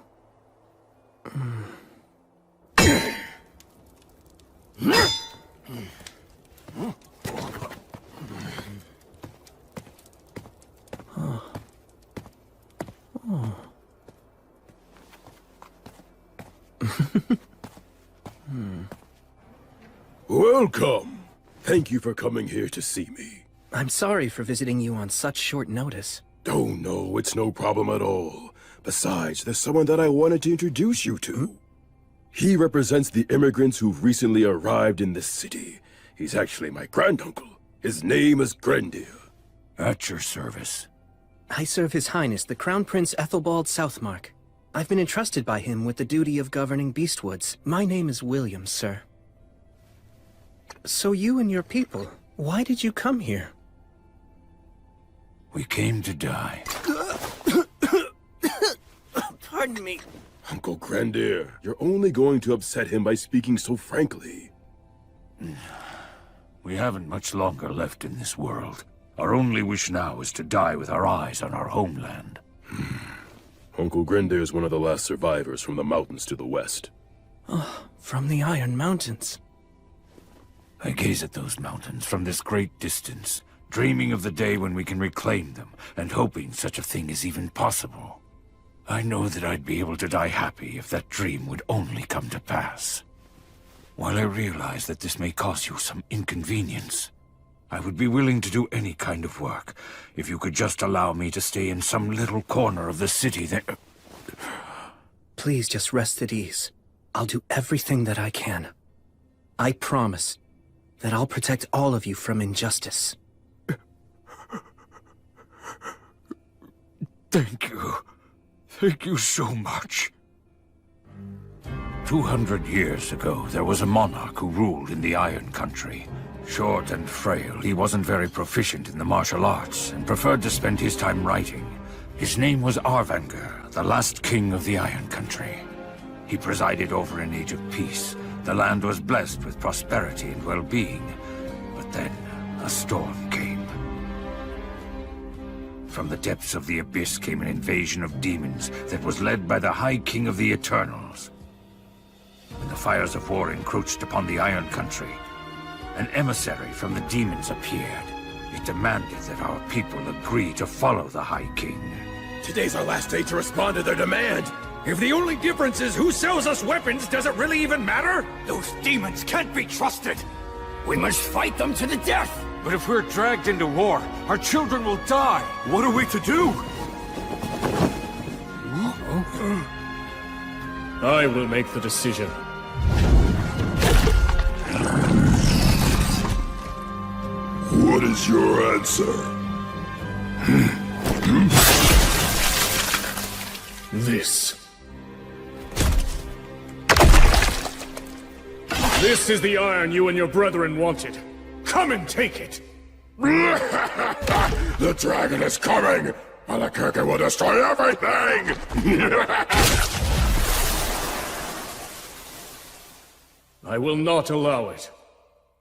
Welcome! Thank you for coming here to see me. I'm sorry for visiting you on such short notice. Oh no, it's no problem at all. Besides, there's someone that I wanted to introduce you to. He represents the immigrants who've recently arrived in this city. He's actually my granduncle. His name is Grendir. At your service. I serve His Highness, the Crown Prince Ethelbald Southmark. I've been entrusted by him with the duty of governing Beastwoods. My name is William, sir. So you and your people, why did you come here? We came to die. Pardon me. Uncle Grendir, you're only going to upset him by speaking so frankly. We haven't much longer left in this world. Our only wish now is to die with our eyes on our homeland. Uncle Grendir is one of the last survivors from the mountains to the west. Oh, from the Iron Mountains. I gaze at those mountains from this great distance, dreaming of the day when we can reclaim them, and hoping such a thing is even possible. I know that I'd be able to die happy if that dream would only come to pass. While I realize that this may cause you some inconvenience, I would be willing to do any kind of work if you could just allow me to stay in some little corner of the city that... Please just rest at ease. I'll do everything that I can. I promise that I'll protect all of you from injustice. Thank you. Thank you so much. 200 years ago, there was a monarch who ruled in the Iron Country. Short and frail, he wasn't very proficient in the martial arts and preferred to spend his time writing. His name was Arvanger, the last king of the Iron Country. He presided over an age of peace. The land was blessed with prosperity and well-being. But then, a storm came. From the depths of the abyss came an invasion of demons that was led by the High King of the Eternals. When the fires of war encroached upon the Iron Country, an emissary from the demons appeared. It demanded that our people agree to follow the High King. Today's our last day to respond to their demand. If the only difference is who sells us weapons, does it really even matter? Those demons can't be trusted! We must fight them to the death! But if we're dragged into war, our children will die! What are we to do? I will make the decision. What is your answer? This. This is the iron you and your brethren wanted. Come and take it! The dragon is coming! Alakirka will destroy everything! I will not allow it.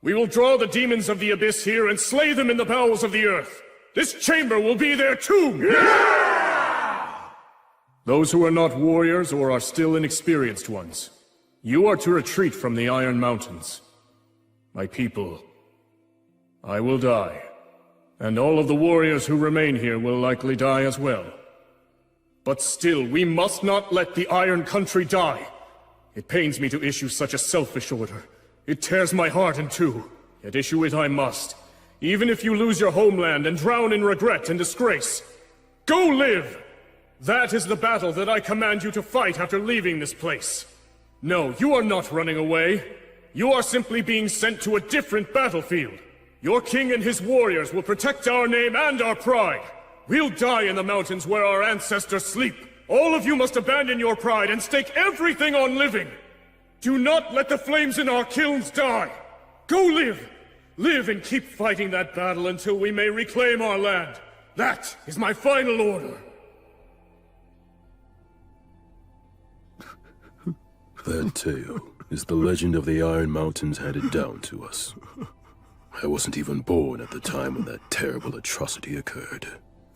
We will draw the demons of the abyss here and slay them in the bowels of the earth. This chamber will be their tomb! Those who are not warriors or are still inexperienced ones, you are to retreat from the Iron Mountains. My people, I will die, and all of the warriors who remain here will likely die as well. But still, we must not let the Iron Country die. It pains me to issue such a selfish order. It tears my heart in two, yet issue it I must. Even if you lose your homeland and drown in regret and disgrace. Go live! That is the battle that I command you to fight after leaving this place. No, you are not running away. You are simply being sent to a different battlefield. Your king and his warriors will protect our name and our pride. We'll die in the mountains where our ancestors sleep. All of you must abandon your pride and stake everything on living. Do not let the flames in our kilns die. Go live. Live and keep fighting that battle until we may reclaim our land. That is my final order. That tale is the legend of the Iron Mountains handed down to us. I wasn't even born at the time when that terrible atrocity occurred.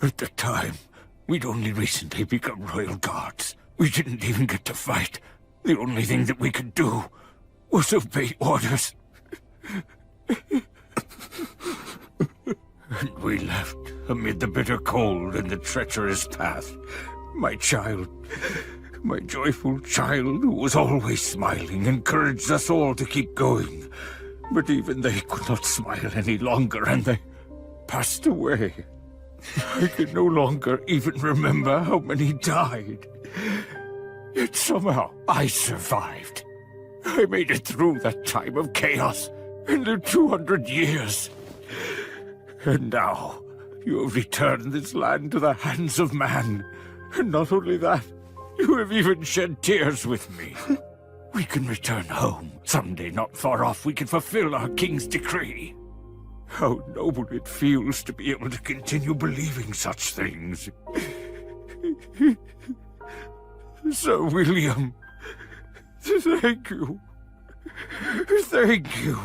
At the time, we'd only recently become royal guards. We didn't even get to fight. The only thing that we could do was obey orders. And we left amid the bitter cold and the treacherous path. My child, my joyful child, who was always smiling, encouraged us all to keep going. But even they could not smile any longer, and they passed away. I can no longer even remember how many died. Yet somehow I survived. I made it through that time of chaos and lived 200 years. And now you have returned this land to the hands of man. And not only that, you have even shed tears with me. We can return home. Someday not far off we can fulfill our king's decree. How noble it feels to be able to continue believing such things. Sir William, thank you. Thank you.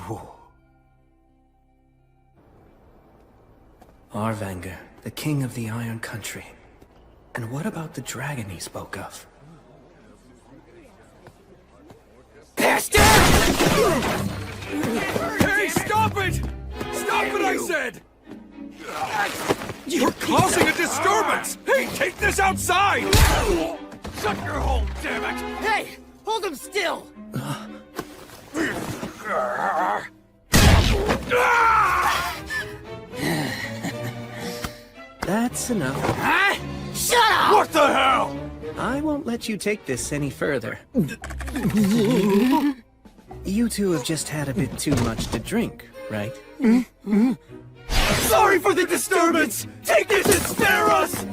Arvanger, the king of the Iron Country. And what about the dragon he spoke of? Bastard! Hey, stop it! Stop it, I said! You're causing a disturbance! Hey, take this outside! Shut your hole, damn it! Hey, hold him still! That's enough. Huh? Shut up! What the hell? I won't let you take this any further. You two have just had a bit too much to drink, right? Sorry for the disturbance! Take this and spare us!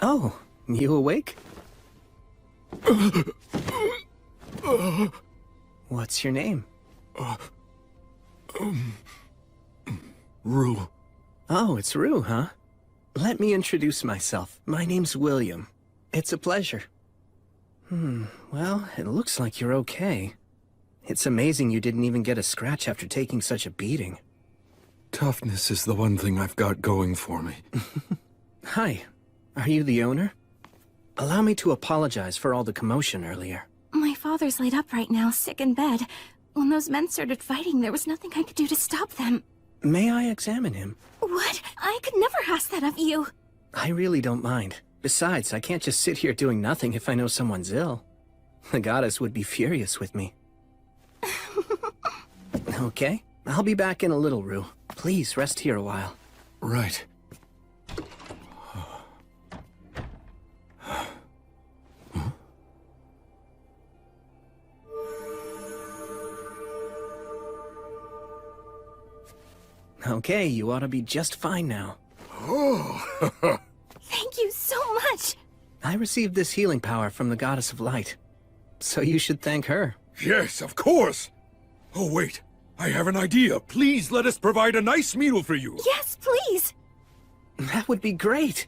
Oh, you awake? What's your name? Rue. Oh, it's Rue, huh? Let me introduce myself. My name's William. It's a pleasure. Well, it looks like you're okay. It's amazing you didn't even get a scratch after taking such a beating. Toughness is the one thing I've got going for me. Hi. Are you the owner? Allow me to apologize for all the commotion earlier. My father's laid up right now, sick in bed. When those men started fighting, there was nothing I could do to stop them. May I examine him? What? I could never ask that of you. I really don't mind. Besides, I can't just sit here doing nothing if I know someone's ill. The goddess would be furious with me. Okay, I'll be back in a little, Rue. Please rest here a while. Right. Okay, you ought to be just fine now. Thank you so much. I received this healing power from the Goddess of Light, so you should thank her. Yes, of course. Oh, wait. I have an idea. Please let us provide a nice meal for you. Yes, please. That would be great.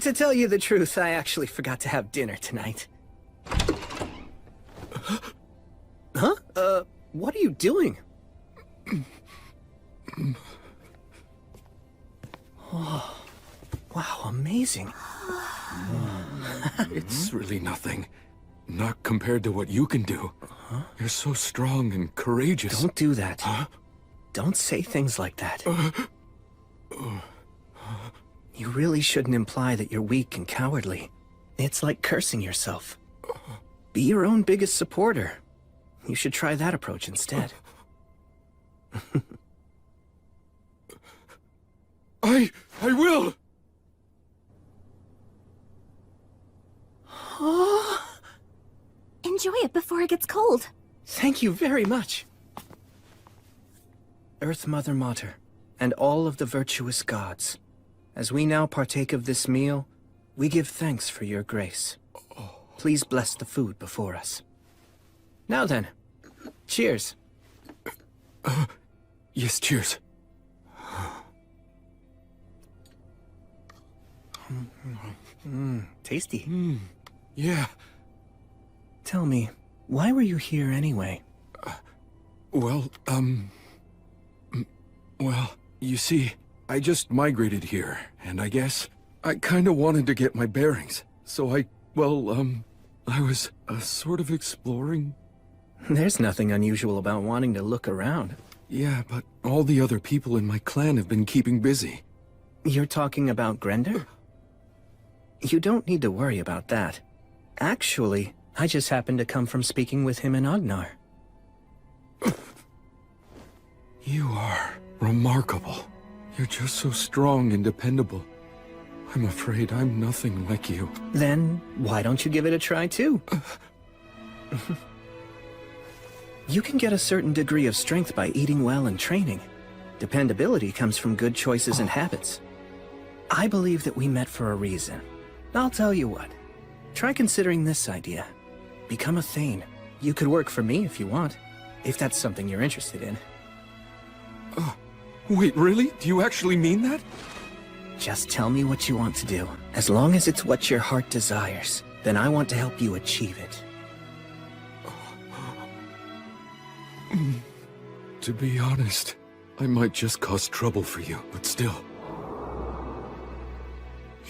To tell you the truth, I actually forgot to have dinner tonight. Huh? What are you doing? Oh, wow, amazing. It's really nothing. Not compared to what you can do. You're so strong and courageous. Don't do that. Don't say things like that. You really shouldn't imply that you're weak and cowardly. It's like cursing yourself. Be your own biggest supporter. You should try that approach instead. I will! Enjoy it before it gets cold. Thank you very much. Earth Mother Mater, and all of the virtuous gods, as we now partake of this meal, we give thanks for your grace. Please bless the food before us. Now then, cheers. Yes, cheers. Tasty. Yeah. Tell me, why were you here anyway? Well, you see, I just migrated here, and I guess I kinda wanted to get my bearings. So I was sort of exploring. There's nothing unusual about wanting to look around. Yeah, but all the other people in my clan have been keeping busy. You're talking about Grender? You don't need to worry about that. Actually, I just happened to come from speaking with him in Agnar. You are remarkable. You're just so strong and dependable. I'm afraid I'm nothing like you. Then, why don't you give it a try too? You can get a certain degree of strength by eating well and training. Dependability comes from good choices and habits. I believe that we met for a reason. I'll tell you what. Try considering this idea. Become a Thane. You could work for me if you want, if that's something you're interested in. Wait, really? Do you actually mean that? Just tell me what you want to do. As long as it's what your heart desires, then I want to help you achieve it. To be honest, I might just cause trouble for you, but still.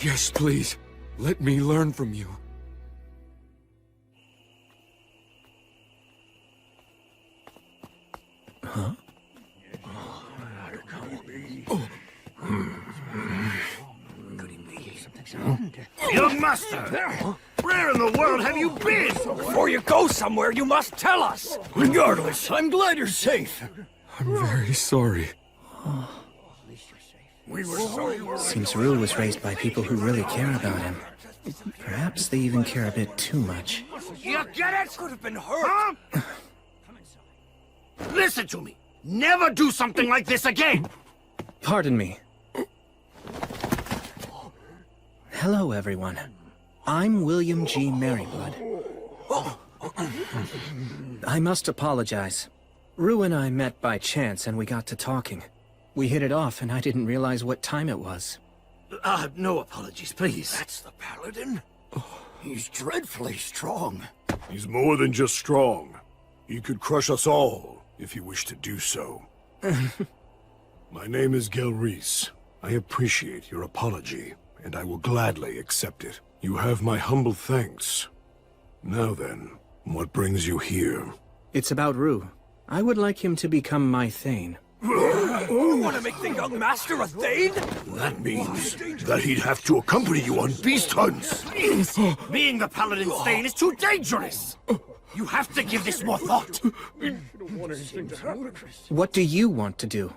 Yes, please. Let me learn from you. Huh? Young master! Where in the world have you been? Before you go somewhere, you must tell us! Regardless, I'm glad you're safe. I'm very sorry. We were so... Seems Rue was raised by people who really care about him. Perhaps they even care a bit too much. You get it? Could have been hurt. Huh? Listen to me. Never do something like this again. Pardon me. Hello, everyone. I'm William G. Merryblood. I must apologize. Rue and I met by chance and we got to talking. We hit it off and I didn't realize what time it was. No apologies, please. That's the paladin? He's dreadfully strong. He's more than just strong. He could crush us all, if he wished to do so. My name is Gelreese. I appreciate your apology, and I will gladly accept it. You have my humble thanks. Now then, what brings you here? It's about Rue. I would like him to become my Thane. You want to make the young master a Thane? That means that he'd have to accompany you on beast hunts. Being the paladin's Thane is too dangerous. You have to give this more thought. What do you want to do?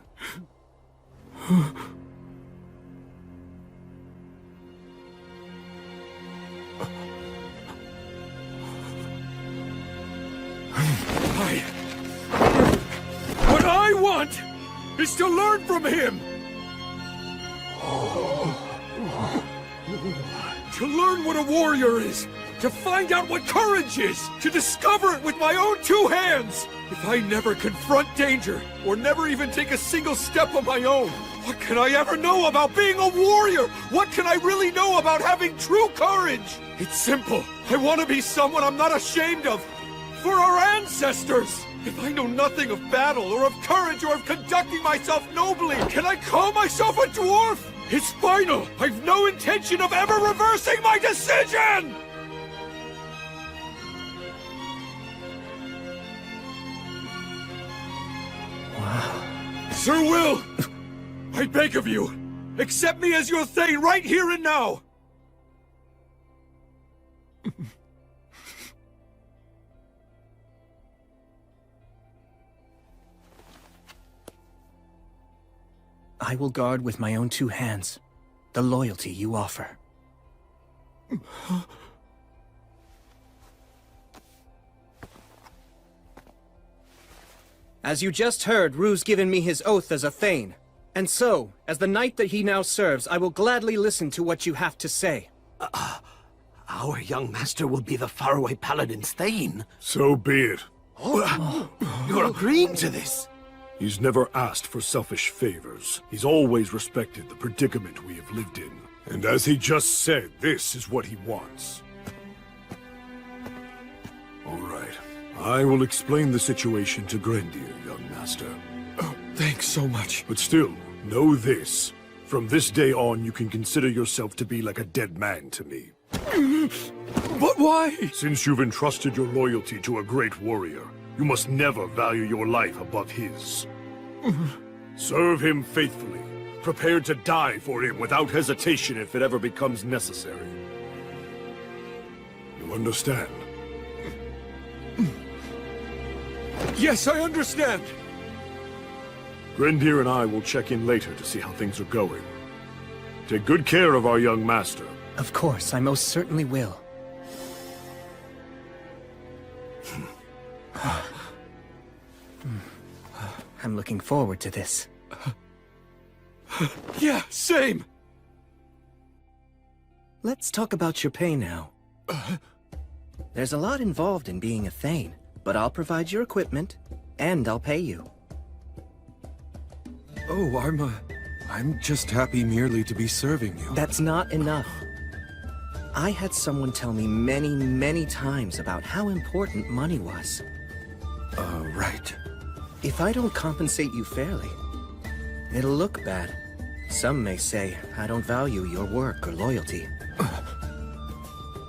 What I want is to learn from him! To learn what a warrior is! To find out what courage is! To discover it with my own two hands! If I never confront danger, or never even take a single step on my own, what can I ever know about being a warrior? What can I really know about having true courage? It's simple. I want to be someone I'm not ashamed of. For our ancestors! If I know nothing of battle, or of courage, or of conducting myself nobly, can I call myself a dwarf? It's final! I've no intention of ever reversing my decision! Wow. Sir Will! I beg of you, accept me as your Thane right here and now! I will guard with my own two hands the loyalty you offer. As you just heard, Rue's given me his oath as a Thane. And so, as the knight that he now serves, I will gladly listen to what you have to say. Our young master will be the faraway paladin's Thane. So be it. You're agreeing to this? He's never asked for selfish favors. He's always respected the predicament we have lived in. And as he just said, this is what he wants. All right. I will explain the situation to Grendir, young master. Oh, thanks so much. But still, know this. From this day on, you can consider yourself to be like a dead man to me. But why? Since you've entrusted your loyalty to a great warrior, you must never value your life above his. Serve him faithfully, prepared to die for him without hesitation if it ever becomes necessary. You understand? Yes, I understand! Grendir and I will check in later to see how things are going. Take good care of our young master. Of course, I most certainly will. I'm looking forward to this. Yeah, same! Let's talk about your pay now. There's a lot involved in being a Thane, but I'll provide your equipment, and I'll pay you. Oh, I'm just happy merely to be serving you. That's not enough. I had someone tell me many, many times about how important money was. Right. If I don't compensate you fairly, it'll look bad. Some may say I don't value your work or loyalty.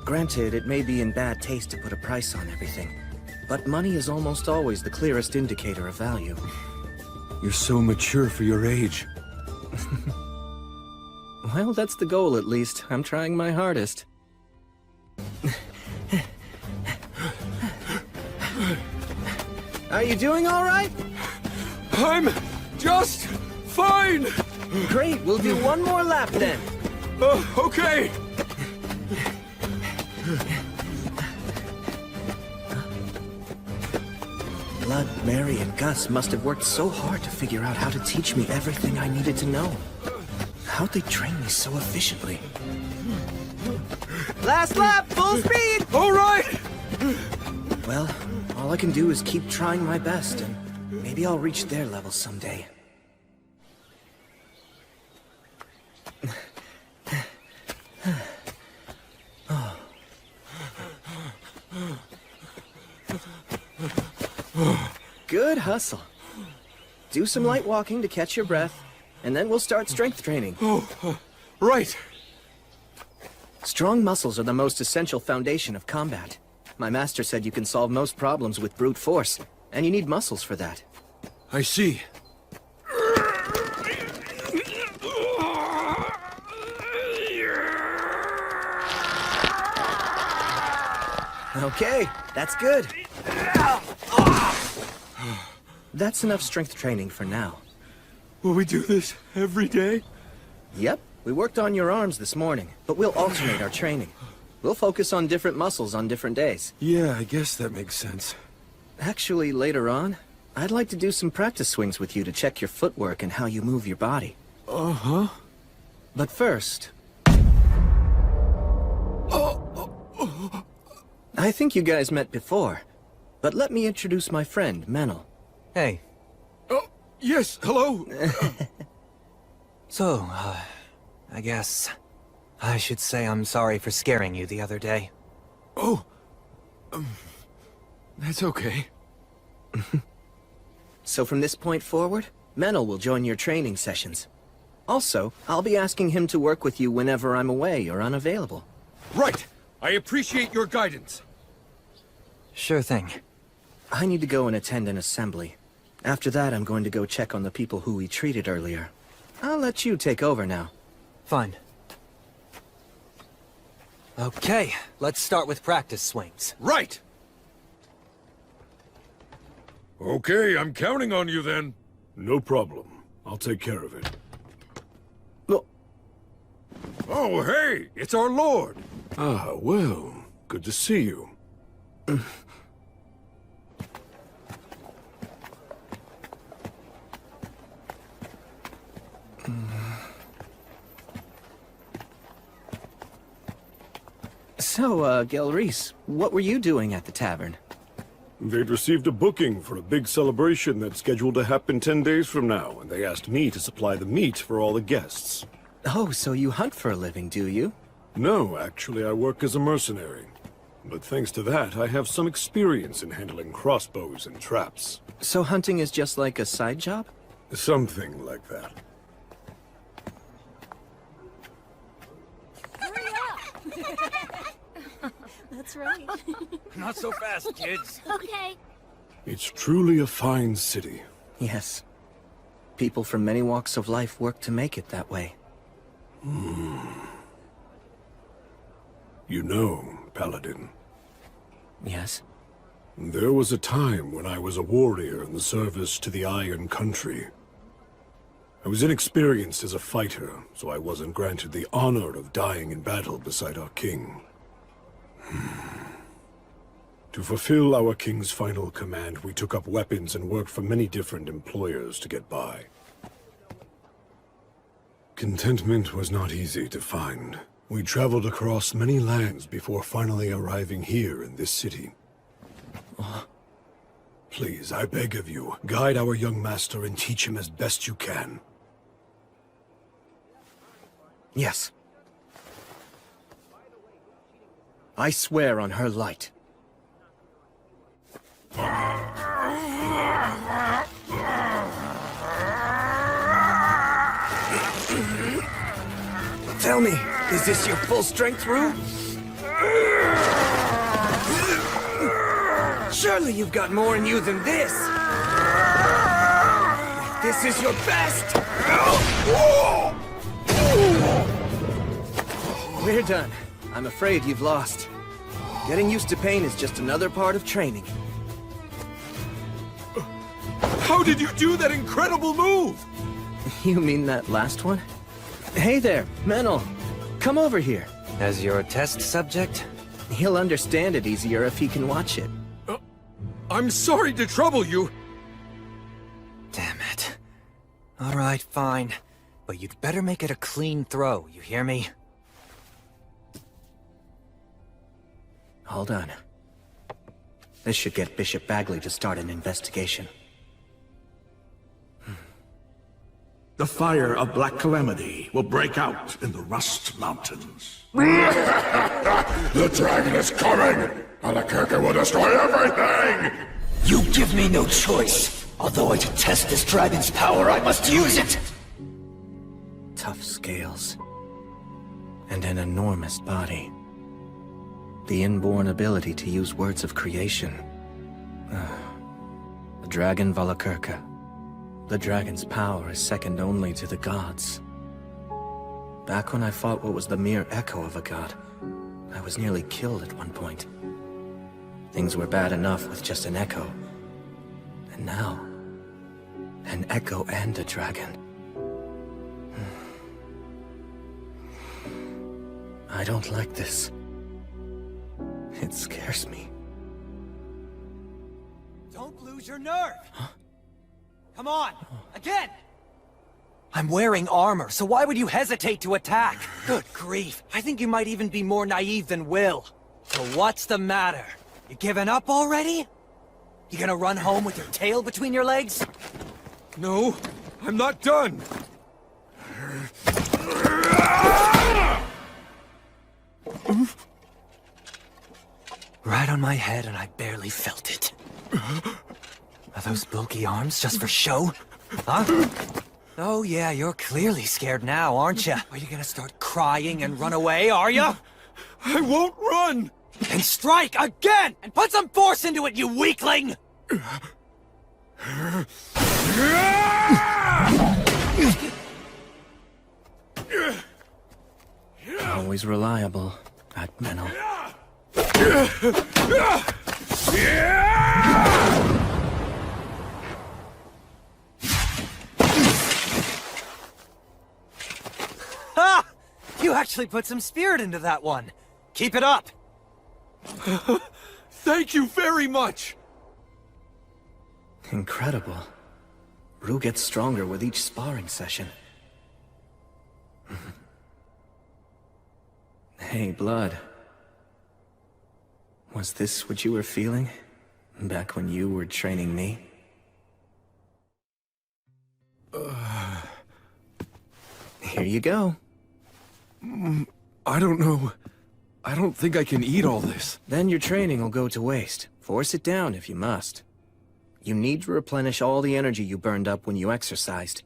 Granted, it may be in bad taste to put a price on everything, but money is almost always the clearest indicator of value. You're so mature for your age. Well, that's the goal at least. I'm trying my hardest. Are you doing all right? I'm just fine! Great, we'll do one more lap then. Okay! Blood, Mary, and Gus must have worked so hard to figure out how to teach me everything I needed to know. How'd they train me so efficiently? Last lap, full speed! All right! Well, all I can do is keep trying my best, and maybe I'll reach their level someday. Good hustle. Do some light walking to catch your breath, and then we'll start strength training. Right. Strong muscles are the most essential foundation of combat. My master said you can solve most problems with brute force, and you need muscles for that. I see. Okay, that's good. That's enough strength training for now. Will we do this every day? Yep, we worked on your arms this morning, but we'll alternate our training. We'll focus on different muscles on different days. Yeah, I guess that makes sense. Actually, later on, I'd like to do some practice swings with you to check your footwork and how you move your body. Uh-huh. But first... I think you guys met before, but let me introduce my friend, Menel. Hey. Oh, yes, hello. So, I guess I should say I'm sorry for scaring you the other day. Oh, that's okay. So from this point forward, Menel will join your training sessions. Also, I'll be asking him to work with you whenever I'm away or unavailable. Right! I appreciate your guidance. Sure thing. I need to go and attend an assembly. After that, I'm going to go check on the people who we treated earlier. I'll let you take over now. Fine. Okay, let's start with practice swings. Right! Okay, I'm counting on you then. No problem. I'll take care of it. Oh, hey! It's our lord! Ah, well, good to see you. So, Gelreese, what were you doing at the tavern? They'd received a booking for a big celebration that's scheduled to happen 10 days from now, and they asked me to supply the meat for all the guests. Oh, so you hunt for a living, do you? No, actually, I work as a mercenary. But thanks to that, I have some experience in handling crossbows and traps. So hunting is just like a side job? Something like that. Hurry up! That's right. Not so fast, kids. Okay. It's truly a fine city. Yes. People from many walks of life work to make it that way. You know, Paladin. Yes? There was a time when I was a warrior in the service to the Iron Country. I was inexperienced as a fighter, so I wasn't granted the honor of dying in battle beside our king. To fulfill our king's final command, we took up weapons and worked for many different employers to get by. Contentment was not easy to find. We traveled across many lands before finally arriving here in this city. Please, I beg of you, guide our young master and teach him as best you can. Yes. I swear on her light. Tell me, is this your full strength rule? Surely you've got more in you than this! This is your best! We're done. I'm afraid you've lost. Getting used to pain is just another part of training. How did you do that incredible move? You mean that last one? Hey there, Menel. Come over here. As your test subject? He'll understand it easier if he can watch it. I'm sorry to trouble you. Damn it. Alright, fine. But you'd better make it a clean throw, you hear me? Hold on. This should get Bishop Bagley to start an investigation. The fire of Black Calamity will break out in the Rust Mountains. The dragon is coming! Alakirka will destroy everything! You give me no choice. Although to test this dragon's power, I must use it! Tough scales. And an enormous body. The inborn ability to use words of creation. The dragon Valakirka. The dragon's power is second only to the gods. Back when I fought what was the mere echo of a god, I was nearly killed at one point. Things were bad enough with just an echo. And now, an echo and a dragon. I don't like this. It scares me. Don't lose your nerve! Come on! Again! I'm wearing armor, so why would you hesitate to attack? Good grief, I think you might even be more naive than Will. So what's the matter? You giving up already? You gonna run home with your tail between your legs? No, I'm not done! Right on my head and I barely felt it. Are those bulky arms just for show? Huh? Oh yeah, you're clearly scared now, aren't you? Are you gonna start crying and run away, are you? I won't run! Then strike again! And put some force into it, you weakling! Always reliable, that Menno. Ha! You actually put some spirit into that one. Keep it up. Thank you very much! Incredible. Rue gets stronger with each sparring session. Hey, Blood. Was this what you were feeling? Back when you were training me? Here you go. I don't know. I don't think I can eat all this. Then your training will go to waste. Force it down if you must. You need to replenish all the energy you burned up when you exercised.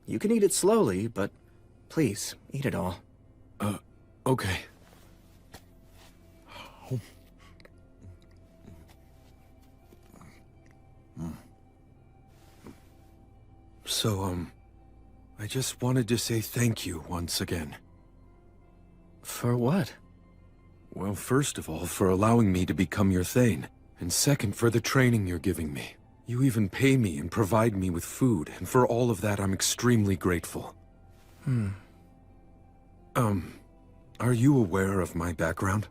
You can eat it slowly, but please, eat it all. Okay. So, I just wanted to say thank you once again. For what? Well, first of all, for allowing me to become your Thane. And second, for the training you're giving me. You even pay me and provide me with food, and for all of that, I'm extremely grateful. Are you aware of my background?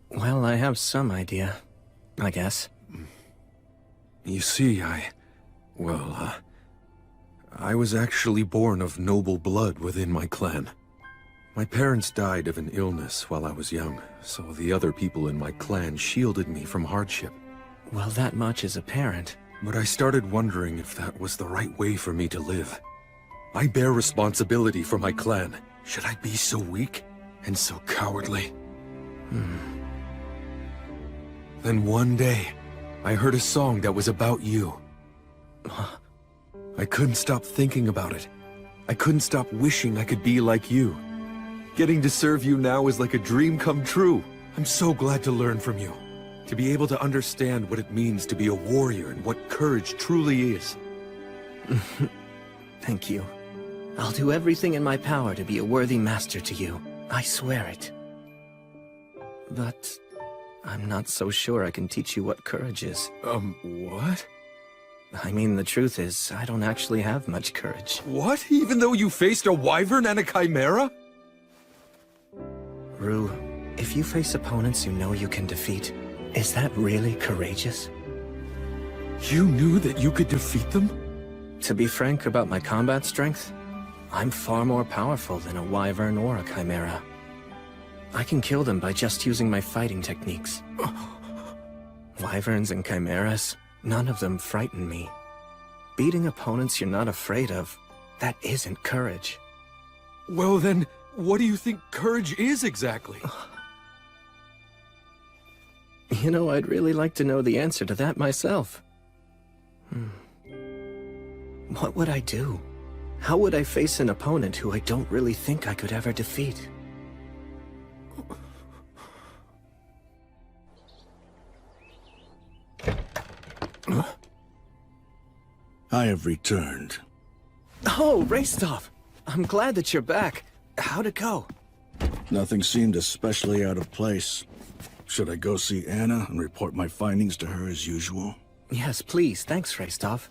Well, I have some idea, I guess. You see, I was actually born of noble blood within my clan. My parents died of an illness while I was young, so the other people in my clan shielded me from hardship. Well, that much is apparent. But I started wondering if that was the right way for me to live. I bear responsibility for my clan. Should I be so weak and so cowardly? Then one day, I heard a song that was about you. I couldn't stop thinking about it. I couldn't stop wishing I could be like you. Getting to serve you now is like a dream come true. I'm so glad to learn from you. To be able to understand what it means to be a warrior and what courage truly is. Thank you. I'll do everything in my power to be a worthy master to you. I swear it. But I'm not so sure I can teach you what courage is. What? I mean, the truth is, I don't actually have much courage. What? Even though you faced a wyvern and a chimera? Rue, if you face opponents you know you can defeat, is that really courageous? You knew that you could defeat them? To be frank about my combat strength, I'm far more powerful than a wyvern or a chimera. I can kill them by just using my fighting techniques. Wyverns and chimeras, none of them frighten me. Beating opponents you're not afraid of, that isn't courage. Well then, what do you think courage is exactly? You know, I'd really like to know the answer to that myself. What would I do? How would I face an opponent who I don't really think I could ever defeat? I have returned. Oh, Raistov! I'm glad that you're back. How'd it go? Nothing seemed especially out of place. Should I go see Anna and report my findings to her as usual? Yes, please. Thanks, Restov.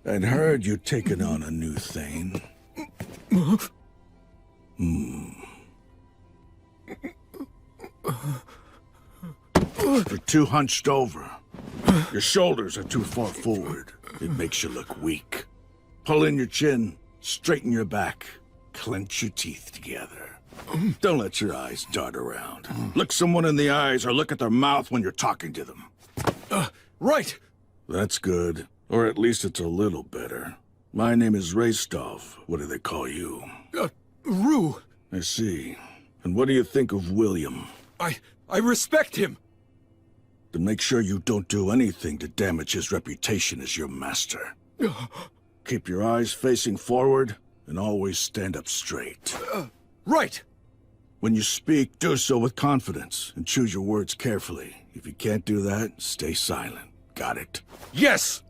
I'd heard you'd taken on a new thing. You're too hunched over. Your shoulders are too far forward. It makes you look weak. Pull in your chin, straighten your back, clench your teeth together. Don't let your eyes dart around. Look someone in the eyes or look at their mouth when you're talking to them. Right! That's good. Or at least it's a little better. My name is Restov. What do they call you? Rue. I see. And what do you think of William? I respect him! Then make sure you don't do anything to damage his reputation as your master. Keep your eyes facing forward, and always stand up straight. Right! When you speak, do so with confidence, and choose your words carefully. If you can't do that, stay silent. Got it? Yes!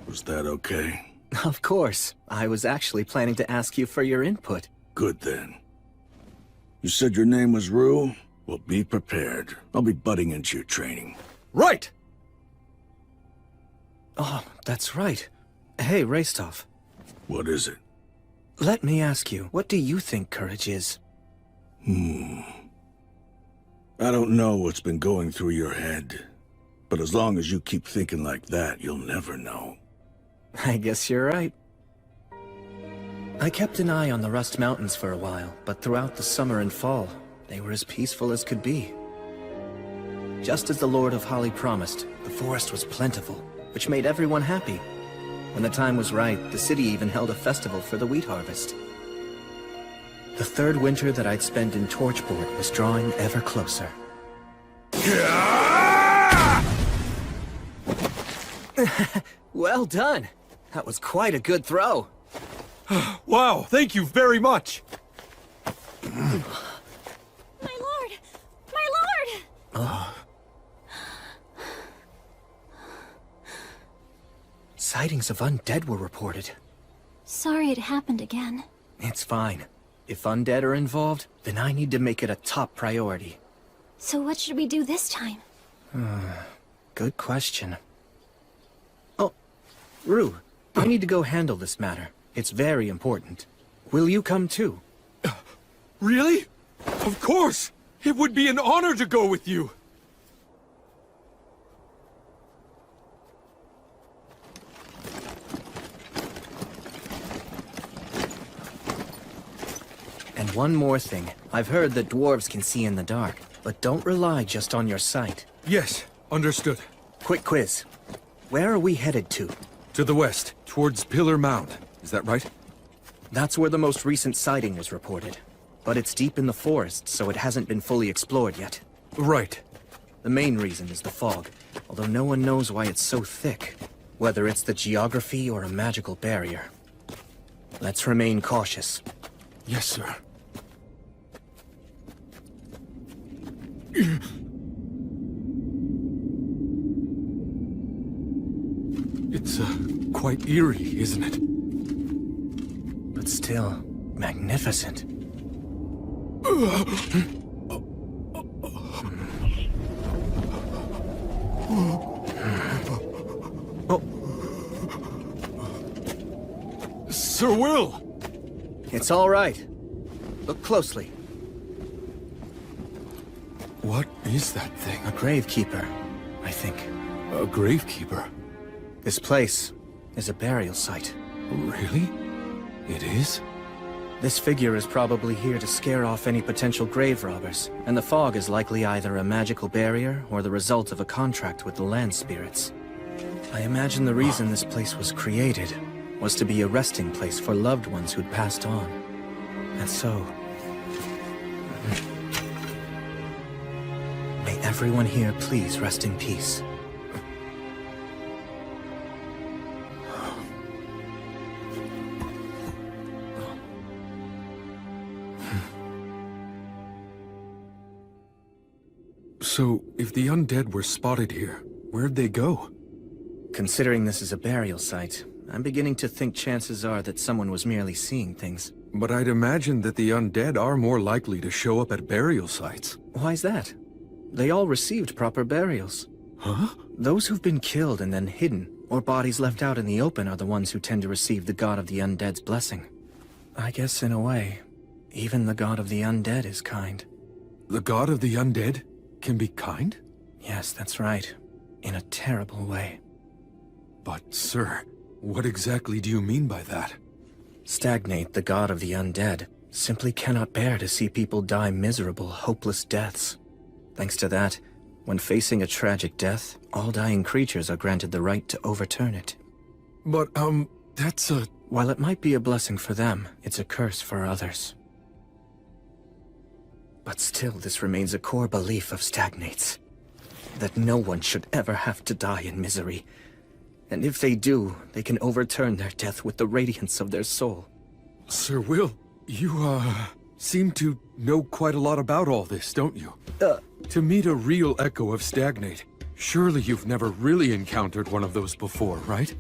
Was that okay? Of course. I was actually planning to ask you for your input. Good then. You said your name was Rue? Well, be prepared. I'll be butting into your training. Right! Oh, that's right. Hey, Restov. What is it? Let me ask you, what do you think courage is? I don't know what's been going through your head, but as long as you keep thinking like that, you'll never know. I guess you're right. I kept an eye on the Rust Mountains for a while, but throughout the summer and fall, they were as peaceful as could be. Just as the Lord of Holly promised, the forest was plentiful, which made everyone happy. When the time was right, the city even held a festival for the wheat harvest. The third winter that I'd spent in Torchport was drawing ever closer. Well done! That was quite a good throw. Wow, thank you very much! My lord! My lord! Oh. Sightings of undead were reported. Sorry it happened again. It's fine. If undead are involved, then I need to make it a top priority. So what should we do this time? Good question. Oh, Rue, I need to go handle this matter. It's very important. Will you come too? Really? Of course! It would be an honor to go with you! And one more thing. I've heard that dwarves can see in the dark, but don't rely just on your sight. Yes, understood. Quick quiz. Where are we headed to? To the west, towards Pillar Mound. Is that right? That's where the most recent sighting was reported. But it's deep in the forest, so it hasn't been fully explored yet. Right. The main reason is the fog, although no one knows why it's so thick. Whether it's the geography or a magical barrier. Let's remain cautious. Yes, sir. It's, quite eerie, isn't it? But still, magnificent. Oh. Sir Will! It's all right. Look closely. What is that thing? A gravekeeper, I think. A gravekeeper? This place is a burial site. Really? It is? This figure is probably here to scare off any potential grave robbers, and the fog is likely either a magical barrier or the result of a contract with the land spirits. I imagine the reason this place was created was to be a resting place for loved ones who'd passed on. And so... may everyone here please rest in peace. So, if the undead were spotted here, where'd they go? Considering this is a burial site, I'm beginning to think chances are that someone was merely seeing things. But I'd imagine that the undead are more likely to show up at burial sites. Why's that? They all received proper burials. Huh? Those who've been killed and then hidden, or bodies left out in the open, are the ones who tend to receive the god of the undead's blessing. I guess in a way, even the god of the undead is kind. The god of the undead can be kind? Yes, that's right. In a terrible way. But, sir, what exactly do you mean by that? Stagnate, the god of the undead, simply cannot bear to see people die miserable, hopeless deaths. Thanks to that, when facing a tragic death, all dying creatures are granted the right to overturn it. But, that's a... While it might be a blessing for them, it's a curse for others. But still, this remains a core belief of Stagnate's. That no one should ever have to die in misery. And if they do, they can overturn their death with the radiance of their soul. Sir Will, you, seem to know quite a lot about all this, don't you? To meet a real echo of Stagnate, surely you've never really encountered one of those before, right?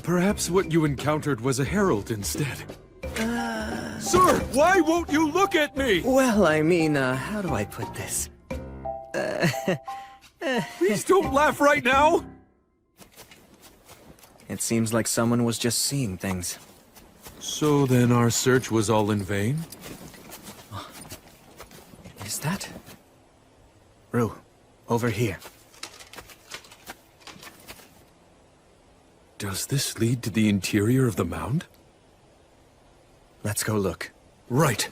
Perhaps what you encountered was a herald instead. Sir, why won't you look at me? Well, I mean, how do I put this? Please don't laugh right now! It seems like someone was just seeing things. So then our search was all in vain? Is that? Rue, over here. Does this lead to the interior of the mound? Let's go look. Right.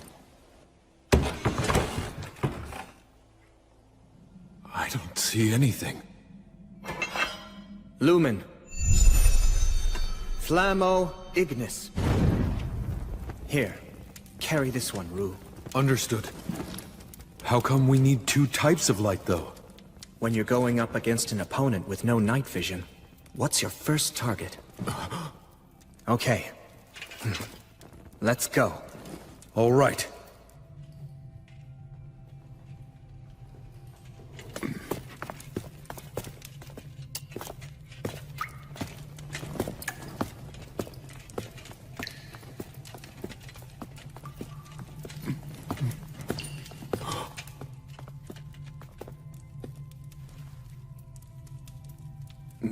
I don't see anything. Lumen. Flammo Ignis. Here, carry this one, Rue. Understood. How come we need two types of light, though? When you're going up against an opponent with no night vision, what's your first target? Okay. Let's go. All right.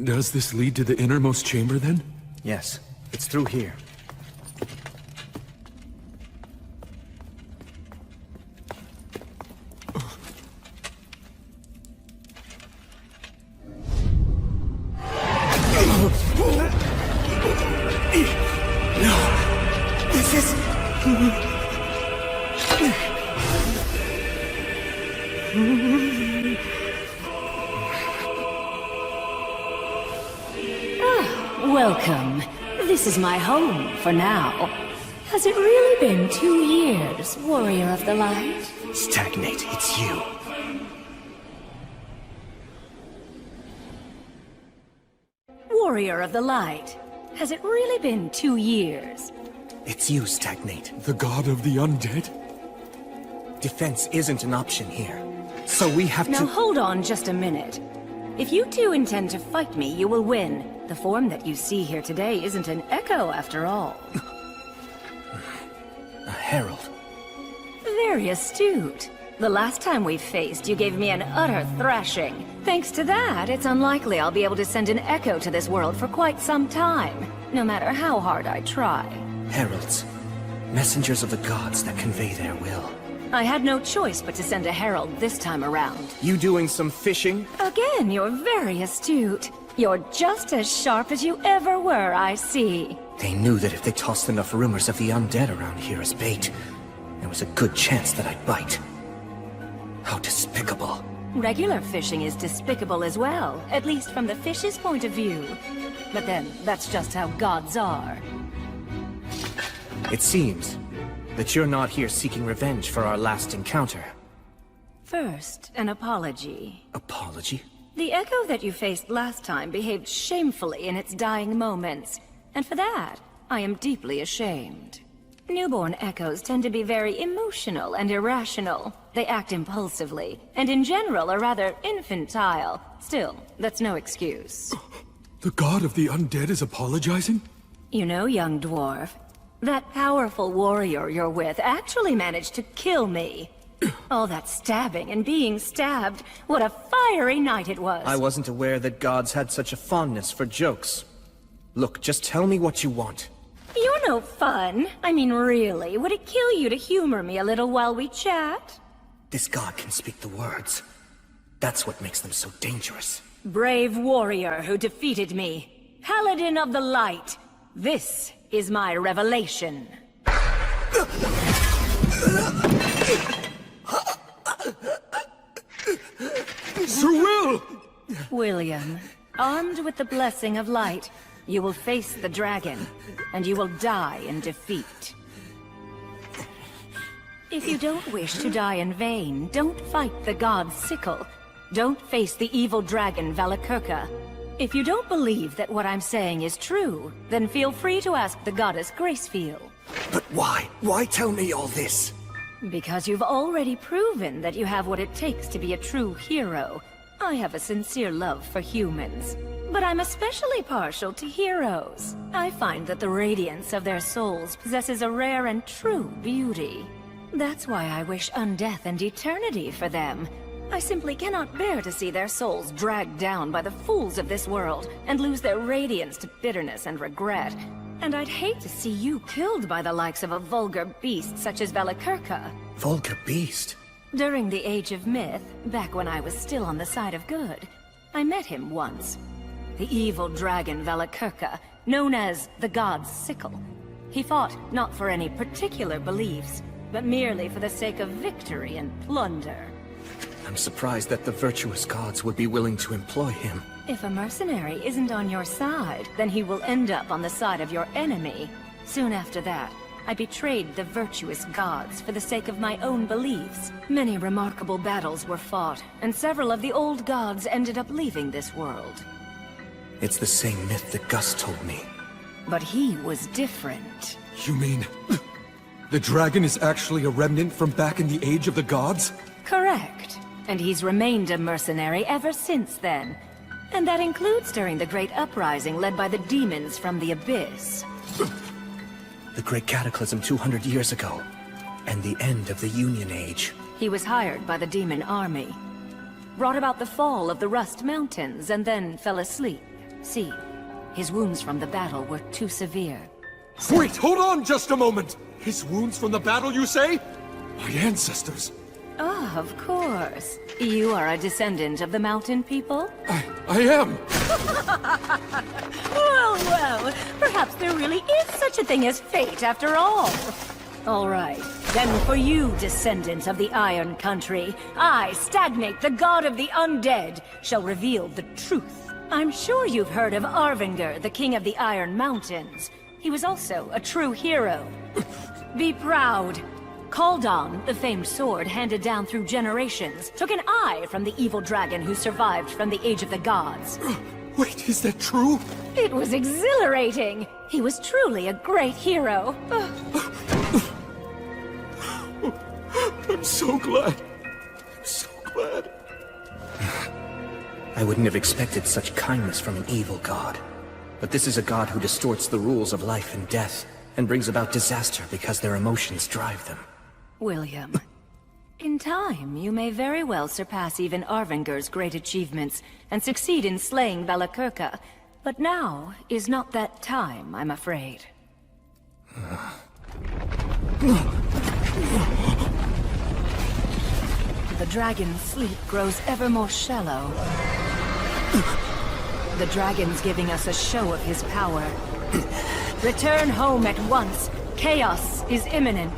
Does this lead to the innermost chamber, then? Yes, it's through here. No! This is... Welcome. This is my home for now. Has it really been 2 years, Warrior of the Light? Stagnate, it's you. Warrior of the Light. Has it really been 2 years? It's you, Stagnate. The god of the undead? Defense isn't an option here. So we have Now to... hold on just a minute. If you two intend to fight me, you will win. The form that you see here today isn't an echo after all. A herald. Very astute. The last time we faced, you gave me an utter thrashing. Thanks to that, it's unlikely I'll be able to send an echo to this world for quite some time, no matter how hard I try. Heralds. Messengers of the gods that convey their will. I had no choice but to send a herald this time around. You doing some fishing? Again, you're very astute. You're just as sharp as you ever were, I see. They knew that if they tossed enough rumors of the undead around here as bait, there was a good chance that I'd bite. How despicable. Regular fishing is despicable as well, at least from the fish's point of view. But then, that's just how gods are. It seems that you're not here seeking revenge for our last encounter. First, an apology. Apology? The echo that you faced last time behaved shamefully in its dying moments, and for that, I am deeply ashamed. Newborn echoes tend to be very emotional and irrational. They act impulsively, and in general are rather infantile. Still, that's no excuse. The god of the undead is apologizing? You know, young dwarf, That powerful warrior you're with actually managed to kill me. All that stabbing and being stabbed. What a fiery night it was. I wasn't aware that gods had such a fondness for jokes. Look, just tell me what you want. You're no fun. I mean, really, would it kill you to humor me a little while we chat? This god can speak the words. That's what makes them so dangerous. Brave warrior who defeated me. Paladin of the Light. This is my revelation. Sir Will! William, armed with the blessing of light, you will face the dragon, and you will die in defeat. If you don't wish to die in vain, don't fight the god's sickle. Don't face the evil dragon Valakirka. If you don't believe that what I'm saying is true, then feel free to ask the goddess Gracefield. But why? Why tell me all this? Because you've already proven that you have what it takes to be a true hero. I have a sincere love for humans, but I'm especially partial to heroes. I find that the radiance of their souls possesses a rare and true beauty. That's why I wish undeath and eternity for them. I simply cannot bear to see their souls dragged down by the fools of this world and lose their radiance to bitterness and regret. And I'd hate to see you killed by the likes of a vulgar beast such as Valakirka. Vulgar beast? During the Age of Myth, back when I was still on the side of good, I met him once. The evil dragon Valakirka, known as the God's Sickle. He fought not for any particular beliefs, but merely for the sake of victory and plunder. I'm surprised that the virtuous gods would be willing to employ him. If a mercenary isn't on your side, then he will end up on the side of your enemy. Soon after that, I betrayed the virtuous gods for the sake of my own beliefs. Many remarkable battles were fought, and several of the old gods ended up leaving this world. It's the same myth that Gus told me. But he was different. You mean... the dragon is actually a remnant from back in the Age of the Gods? Correct. And he's remained a mercenary ever since then. And that includes during the Great Uprising led by the demons from the Abyss. The Great Cataclysm 200 years ago, and the end of the Union Age. He was hired by the demon army, brought about the fall of the Rust Mountains, and then fell asleep. See, his wounds from the battle were too severe. Wait, hold on just a moment! His wounds from the battle, you say? My ancestors. Ah, of course. You are a descendant of the mountain people? I am! Well, perhaps there really is such a thing as fate after all. All right, then for you, descendants of the Iron Country, I, Stagnate, the god of the undead, shall reveal the truth. I'm sure you've heard of Arvinger, the king of the Iron Mountains. He was also a true hero. Be proud. Kaldon, the famed sword handed down through generations, took an eye from the evil dragon who survived from the Age of the Gods. Wait, is that true? It was exhilarating. He was truly a great hero. I'm so glad. I'm so glad. I wouldn't have expected such kindness from an evil god. But this is a god who distorts the rules of life and death, and brings about disaster because their emotions drive them. William, in time, you may very well surpass even Arvinger's great achievements and succeed in slaying Valakirka. But now is not that time, I'm afraid. The dragon's sleep grows ever more shallow. The dragon's giving us a show of his power. Return home at once. Chaos is imminent.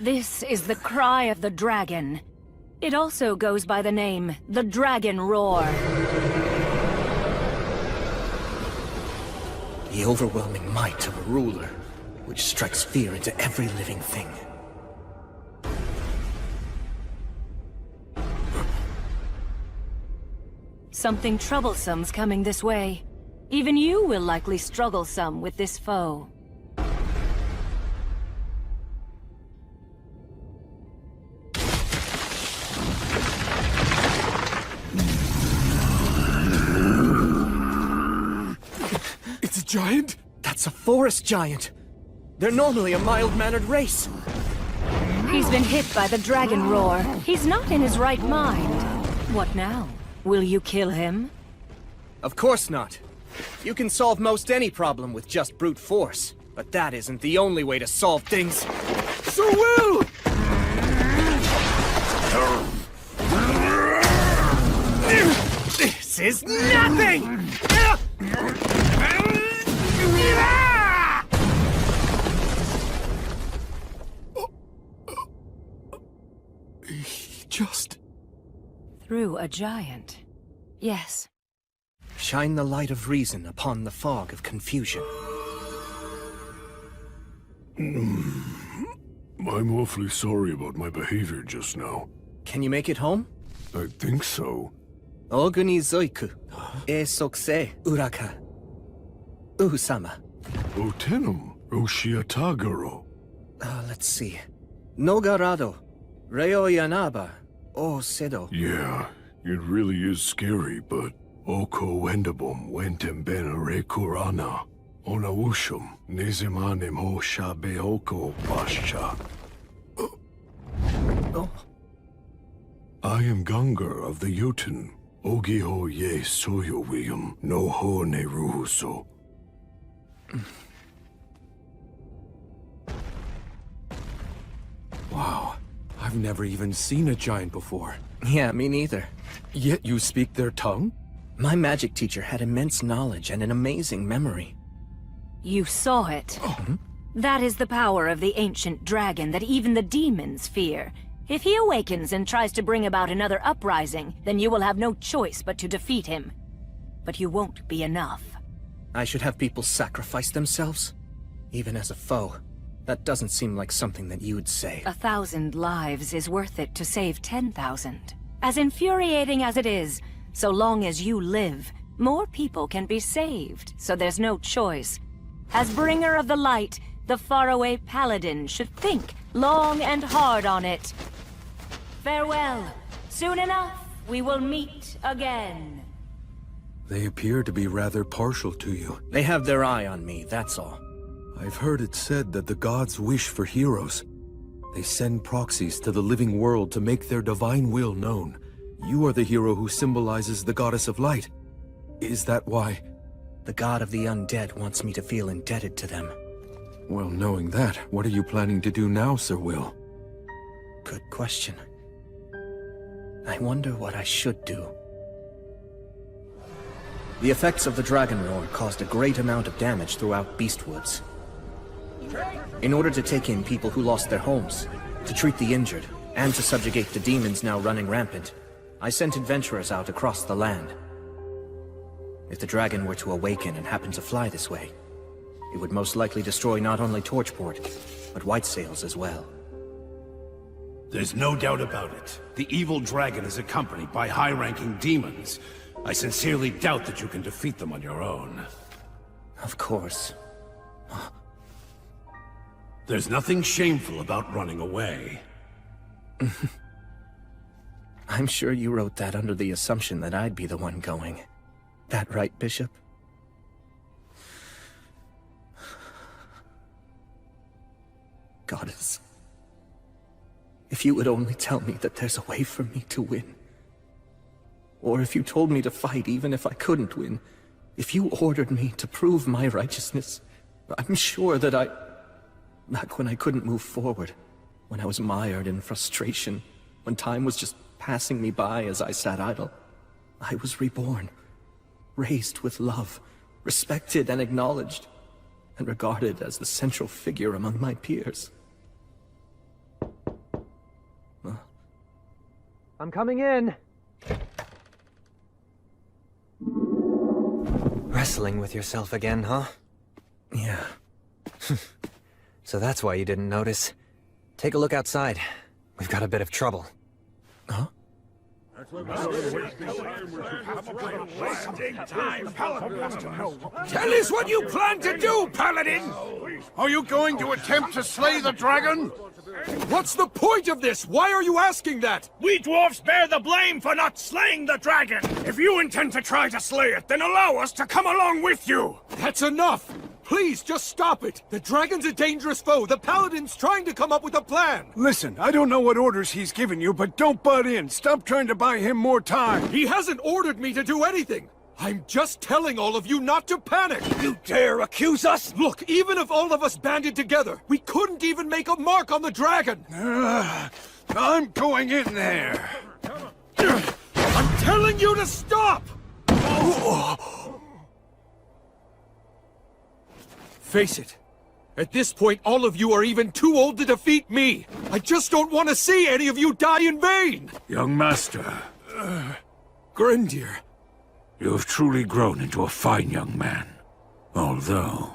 This is the cry of the dragon. It also goes by the name, the Dragon Roar. The overwhelming might of a ruler, which strikes fear into every living thing. Something troublesome's coming this way. Even you will likely struggle some with this foe. It's a giant? That's a forest giant. They're normally a mild-mannered race. He's been hit by the dragon roar. He's not in his right mind. What now? Will you kill him? Of course not. You can solve most any problem with just brute force, but that isn't the only way to solve things. Sir Will! This is nothing! Just... Through a giant. Yes. Shine the light of reason upon the fog of confusion. I'm awfully sorry about my behavior just now. Can you make it home? I think so. Oguni zoiku, e sokse uraka. Uhusama. Otenum, Oshiatagaro. Let's see. Nogarado, Reo Yanaba, O Sedo. Yeah, it really is scary, but Oko Wendabum Wentembena Rekurana. Onawushum, Nezimanim Ho Shabe Oko Bascha. Oh. I am Gungar of the Jotun. Ogiho Ye Soyo William, no Ho Ne Ruhuso. Wow, I've never even seen a giant before. Yeah, me neither. Yet you speak their tongue? My magic teacher had immense knowledge and an amazing memory. You saw it. That is the power of the ancient dragon that even the demons fear. If he awakens and tries to bring about another uprising, then you will have no choice but to defeat him. But you won't be enough. I should have people sacrifice themselves? Even as a foe. That doesn't seem like something that you'd say. 1,000 lives is worth it to save 10,000. As infuriating as it is, so long as you live, more people can be saved, so there's no choice. As bringer of the light, the faraway paladin should think long and hard on it. Farewell. Soon enough, we will meet again. They appear to be rather partial to you. They have their eye on me, that's all. I've heard it said that the gods wish for heroes. They send proxies to the living world to make their divine will known. You are the hero who symbolizes the goddess of light. Is that why? The god of the undead wants me to feel indebted to them. Well, knowing that, what are you planning to do now, Sir Will? Good question. I wonder what I should do. The effects of the dragon roar caused a great amount of damage throughout Beastwoods. In order to take in people who lost their homes, to treat the injured, and to subjugate the demons now running rampant, I sent adventurers out across the land. If the dragon were to awaken and happen to fly this way, it would most likely destroy not only Torchport, but Whitesails as well. There's no doubt about it. The evil dragon is accompanied by high-ranking demons. I sincerely doubt that you can defeat them on your own. Of course. There's nothing shameful about running away. I'm sure you wrote that under the assumption that I'd be the one going. That right, Bishop? Goddess. If you would only tell me that there's a way for me to win. Or if you told me to fight even if I couldn't win. If you ordered me to prove my righteousness. I'm sure that back when I couldn't move forward. When I was mired in frustration. When time was just passing me by as I sat idle. I was reborn. Raised with love. Respected and acknowledged. And regarded as the central figure among my peers. I'm coming in. Wrestling with yourself again, huh? Yeah. So that's why you didn't notice. Take a look outside. We've got a bit of trouble. Huh? Tell us what you plan to do, Paladin! Are you going to attempt to slay the dragon? What's the point of this? Why are you asking that? We dwarfs bear the blame for not slaying the dragon! If you intend to try to slay it, then allow us to come along with you! That's enough! Please, just stop it! The dragon's a dangerous foe! The Paladin's trying to come up with a plan! Listen, I don't know what orders he's given you, but don't butt in. Stop trying to buy him more time. He hasn't ordered me to do anything! I'm just telling all of you not to panic! You dare accuse us? Look, even if all of us banded together, we couldn't even make a mark on the dragon! I'm going in there. I'm telling you to stop! Face it. At this point, all of you are even too old to defeat me! I just don't want to see any of you die in vain! Young master, Grendir. you have truly grown into a fine young man. Although,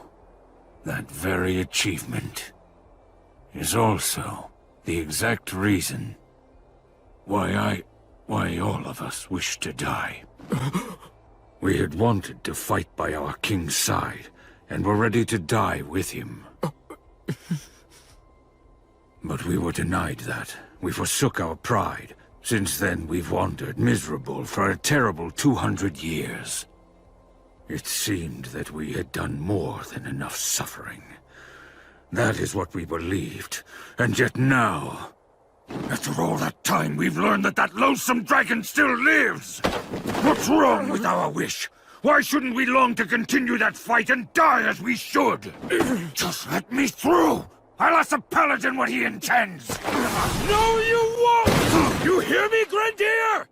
that very achievement is also the exact reason why all of us wish to die. We had wanted to fight by our king's side, and were ready to die with him. But we were denied that. We forsook our pride. Since then, we've wandered miserable for a terrible 200 years. It seemed that we had done more than enough suffering. That is what we believed, and yet now, after all that time, we've learned that that loathsome dragon still lives! What's wrong with our wish? Why shouldn't we long to continue that fight and die as we should? Just let me through! I'll ask the Paladin what he intends! No, you won't! You hear me, Grendir?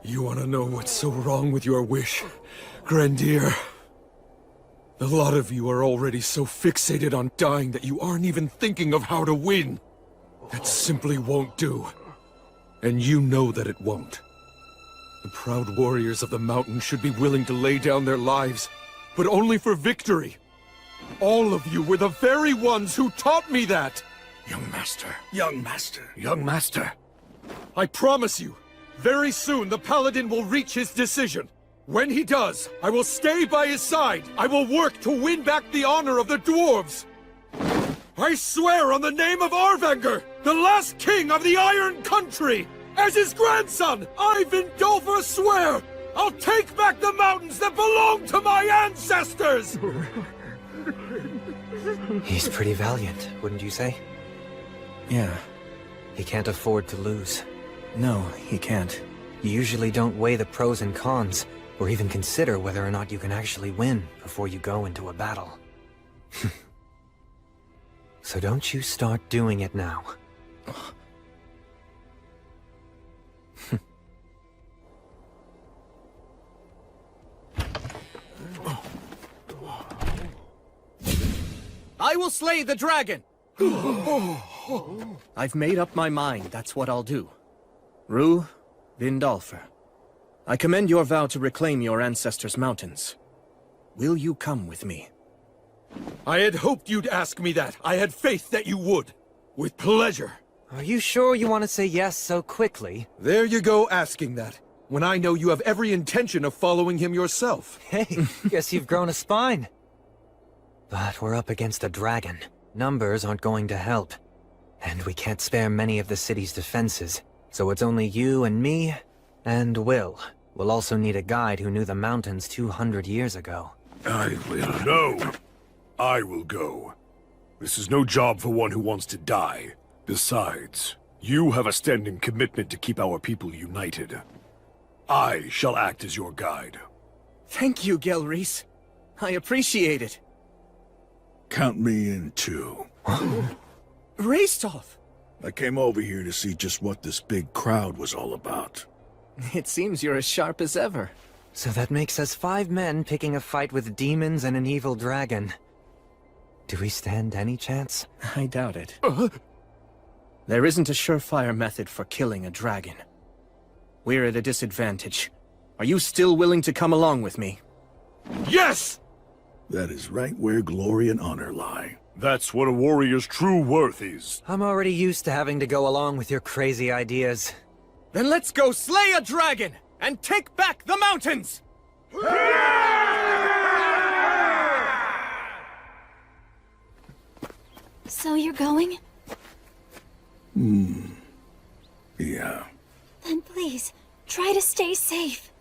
You want to know what's so wrong with your wish, Grendir? A lot of you are already so fixated on dying that you aren't even thinking of how to win. That simply won't do. And you know that it won't. The proud warriors of the mountain should be willing to lay down their lives, but only for victory. All of you were the very ones who taught me that! Young master, young master, young master. I promise you, very soon the Paladin will reach his decision. When he does, I will stay by his side. I will work to win back the honor of the dwarves. I swear on the name of Arvanger, the last king of the Iron Country, as his grandson, I, Vindolfur, swear, I'll take back the mountains that belong to my ancestors! He's pretty valiant, wouldn't you say? Yeah. He can't afford to lose. No, he can't. You usually don't weigh the pros and cons, or even consider whether or not you can actually win before you go into a battle. So don't you start doing it now. I will slay the dragon! I've made up my mind, that's what I'll do. Rue, Vindolfur, I commend your vow to reclaim your ancestors' mountains. Will you come with me? I had hoped you'd ask me that. I had faith that you would. With pleasure. Are you sure you want to say yes so quickly? There you go asking that, when I know you have every intention of following him yourself. Hey, guess you've grown a spine. But we're up against a dragon. Numbers aren't going to help. And we can't spare many of the city's defenses. So it's only you and me, and Will. We'll also need a guide who knew the mountains 200 years ago. I will. No! I will go. This is no job for one who wants to die. Besides, you have a standing commitment to keep our people united. I shall act as your guide. Thank you, Gelreese. I appreciate it. Count me in, too. Raistolf! I came over here to see just what this big crowd was all about. It seems you're as sharp as ever. So that makes us 5 men picking a fight with demons and an evil dragon. Do we stand any chance? I doubt it. There isn't a surefire method for killing a dragon. We're at a disadvantage. Are you still willing to come along with me? Yes! That is right where glory and honor lie. That's what a warrior's true worth is. I'm already used to having to go along with your crazy ideas. Then let's go slay a dragon and take back the mountains! So you're going? Yeah. Then please, try to stay safe.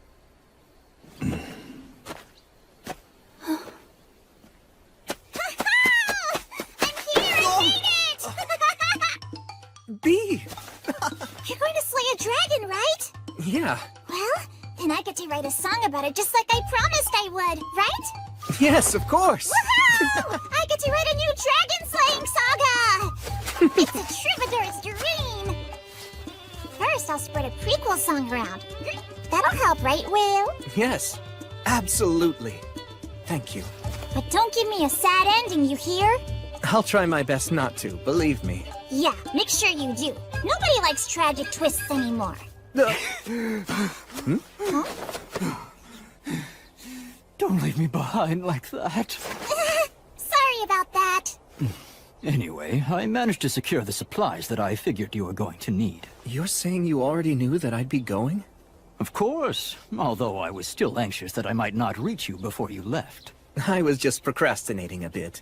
Bee! You're going to slay a dragon, right? Yeah. Well, then I get to write a song about it just like I promised I would, right? Yes, of course! Woohoo! I get to write a new dragon-slaying saga! It's a troubadour's dream! First, I'll spread a prequel song around. That'll help, right, Will? Yes, absolutely. Thank you. But don't give me a sad ending, you hear? I'll try my best not to, believe me. Yeah, make sure you do. Nobody likes tragic twists anymore. Don't leave me behind like that. Sorry about that. Anyway, I managed to secure the supplies that I figured you were going to need. You're saying you already knew that I'd be going? Of course, although I was still anxious that I might not reach you before you left. I was just procrastinating a bit.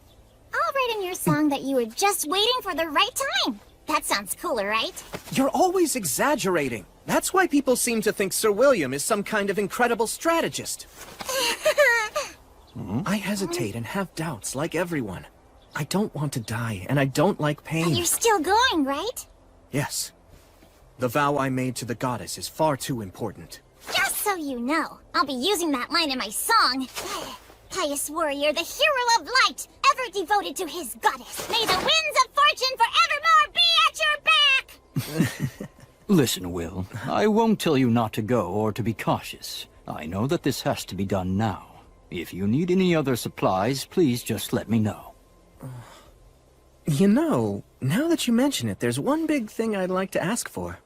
I'll write in your song that you were just waiting for the right time. That sounds cooler, right? You're always exaggerating. That's why people seem to think Sir William is some kind of incredible strategist. I hesitate and have doubts, like everyone. I don't want to die, and I don't like pain. But you're still going, right? Yes. The vow I made to the goddess is far too important. Just so you know, I'll be using that line in my song. Pious warrior, the hero of light, ever devoted to his goddess. May the winds of fortune forevermore be at your back! Listen, Will, I won't tell you not to go or to be cautious. I know that this has to be done now. If you need any other supplies, please just let me know. You know, now that you mention it, there's one big thing I'd like to ask for.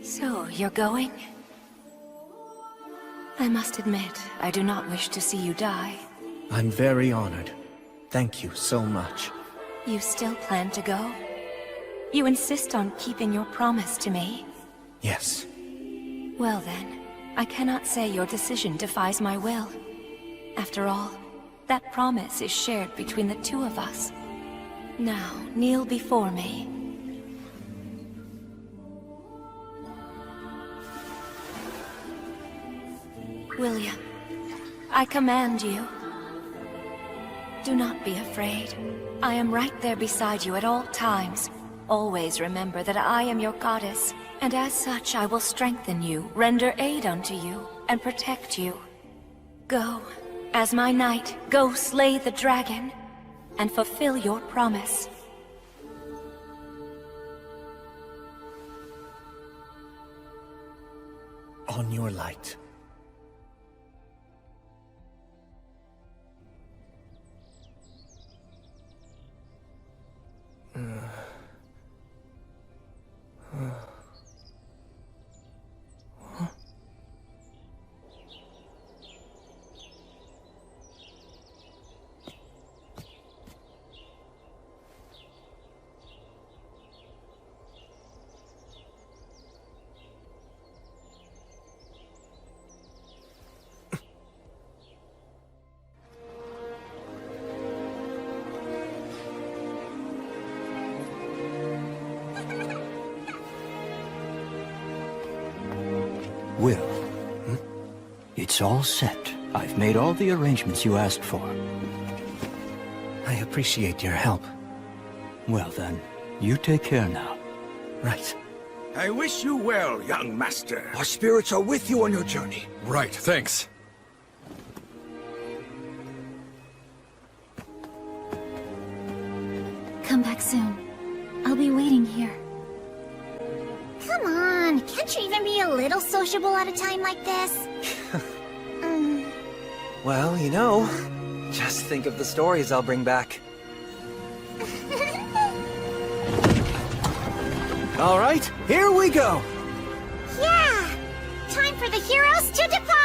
So, you're going? I must admit, I do not wish to see you die. I'm very honored. Thank you so much. You still plan to go? You insist on keeping your promise to me? Yes. Well then, I cannot say your decision defies my will. After all, that promise is shared between the two of us. Now, kneel before me. William, I command you. Do not be afraid. I am right there beside you at all times. Always remember that I am your goddess, and as such I will strengthen you, render aid unto you, and protect you. Go, as my knight, go slay the dragon, and fulfill your promise. On your light. Will, it's all set. I've made all the arrangements you asked for. I appreciate your help. Well then, you take care now. Right. I wish you well, young master. Our spirits are with you on your journey. Right, thanks. Come back soon. I'll be waiting here. Come on, can't you even be a little sociable at a time like this? Well, you know, just think of the stories I'll bring back. All right, here we go! Yeah! Time for the heroes to depart!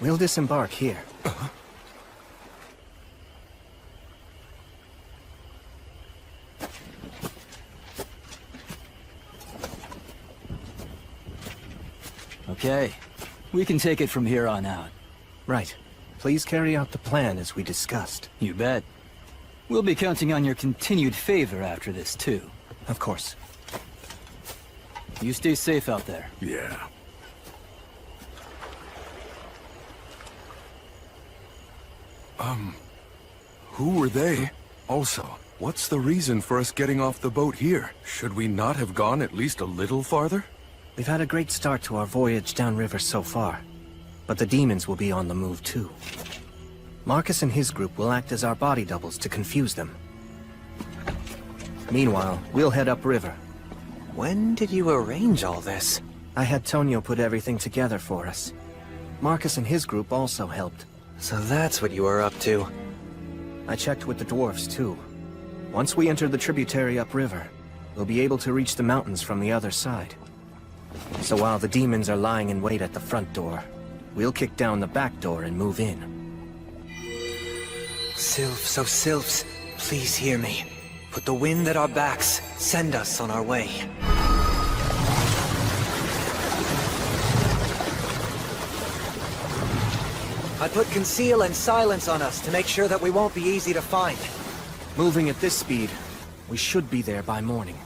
We'll disembark here. Okay, we can take it from here on out. Right. Please carry out the plan as we discussed. You bet. We'll be counting on your continued favor after this, too. Of course. You stay safe out there. Yeah. Who were they? Also, what's the reason for us getting off the boat here? Should we not have gone at least a little farther? We've had a great start to our voyage downriver so far, but the demons will be on the move too. Marcus and his group will act as our body doubles to confuse them. Meanwhile, we'll head upriver. When did you arrange all this? I had Tonio put everything together for us. Marcus and his group also helped. So that's what you were up to. I checked with the dwarves too. Once we enter the tributary upriver, we'll be able to reach the mountains from the other side. So while the demons are lying in wait at the front door, we'll kick down the back door and move in. Sylphs, oh Sylphs, please hear me. Put the wind at our backs. Send us on our way. I put conceal and silence on us to make sure that we won't be easy to find. Moving at this speed, we should be there by morning.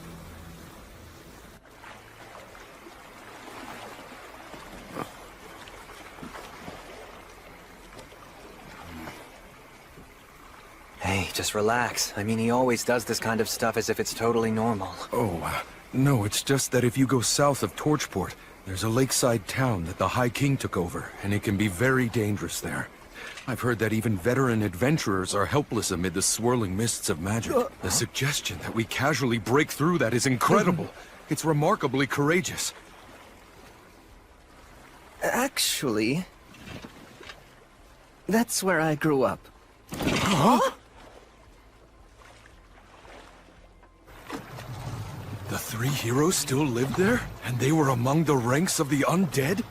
Hey, just relax. I mean, he always does this kind of stuff as if it's totally normal. Oh, no, it's just that if you go south of Torchport, there's a lakeside town that the High King took over, and it can be very dangerous there. I've heard that even veteran adventurers are helpless amid the swirling mists of magic. The suggestion that we casually break through that is incredible. It's remarkably courageous. Actually, that's where I grew up. Huh? The three heroes still lived there? And they were among the ranks of the undead?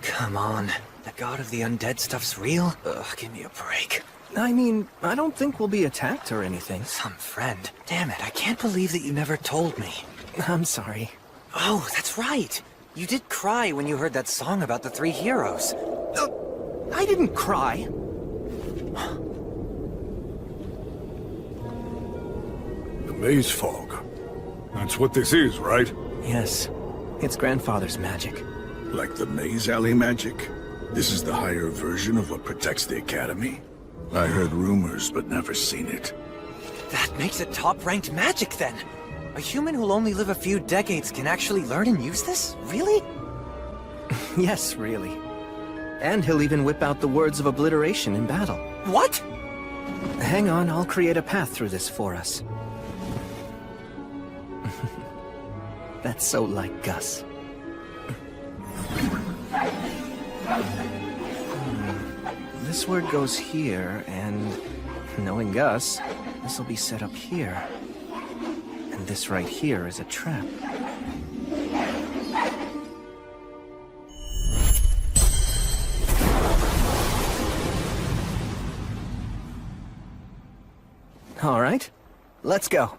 Come on. The god of the undead stuff's real? Ugh, give me a break. I mean, I don't think we'll be attacked or anything. Some friend. Damn it, I can't believe that you never told me. I'm sorry. Oh, that's right. You did cry when you heard that song about the three heroes. I didn't cry. The maze fog. That's what this is, right? Yes. It's grandfather's magic. Like the maze alley magic? This is the higher version of what protects the Academy? I heard rumors, but never seen it. That makes it top-ranked magic, then. A human who'll only live a few decades can actually learn and use this? Really? Yes, really. And he'll even whip out the words of obliteration in battle. What? Hang on, I'll create a path through this for us. That's so like Gus. This word goes here, and knowing Gus, this will be set up here. And this right here is a trap. All right, let's go.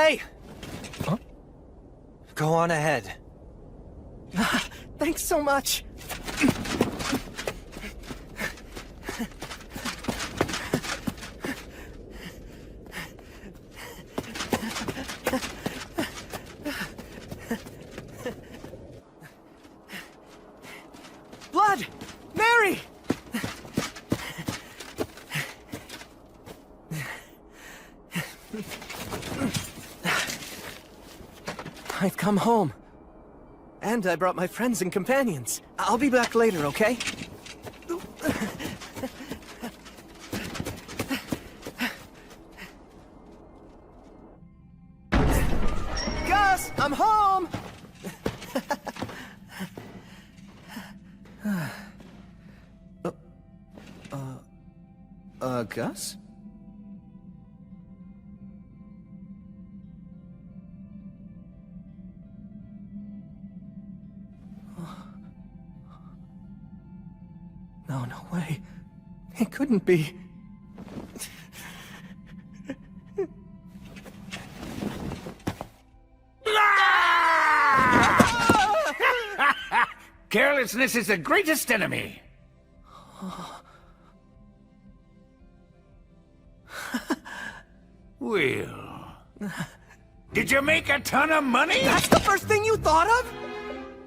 Hey! Huh? Go on ahead. Thanks so much. Blood! Mary! I've come home. And I brought my friends and companions. I'll be back later, okay? Gus, I'm home! Gus? No, no way. It couldn't be. Carelessness is the greatest enemy. Will, did you make a ton of money? That's the first thing you thought of?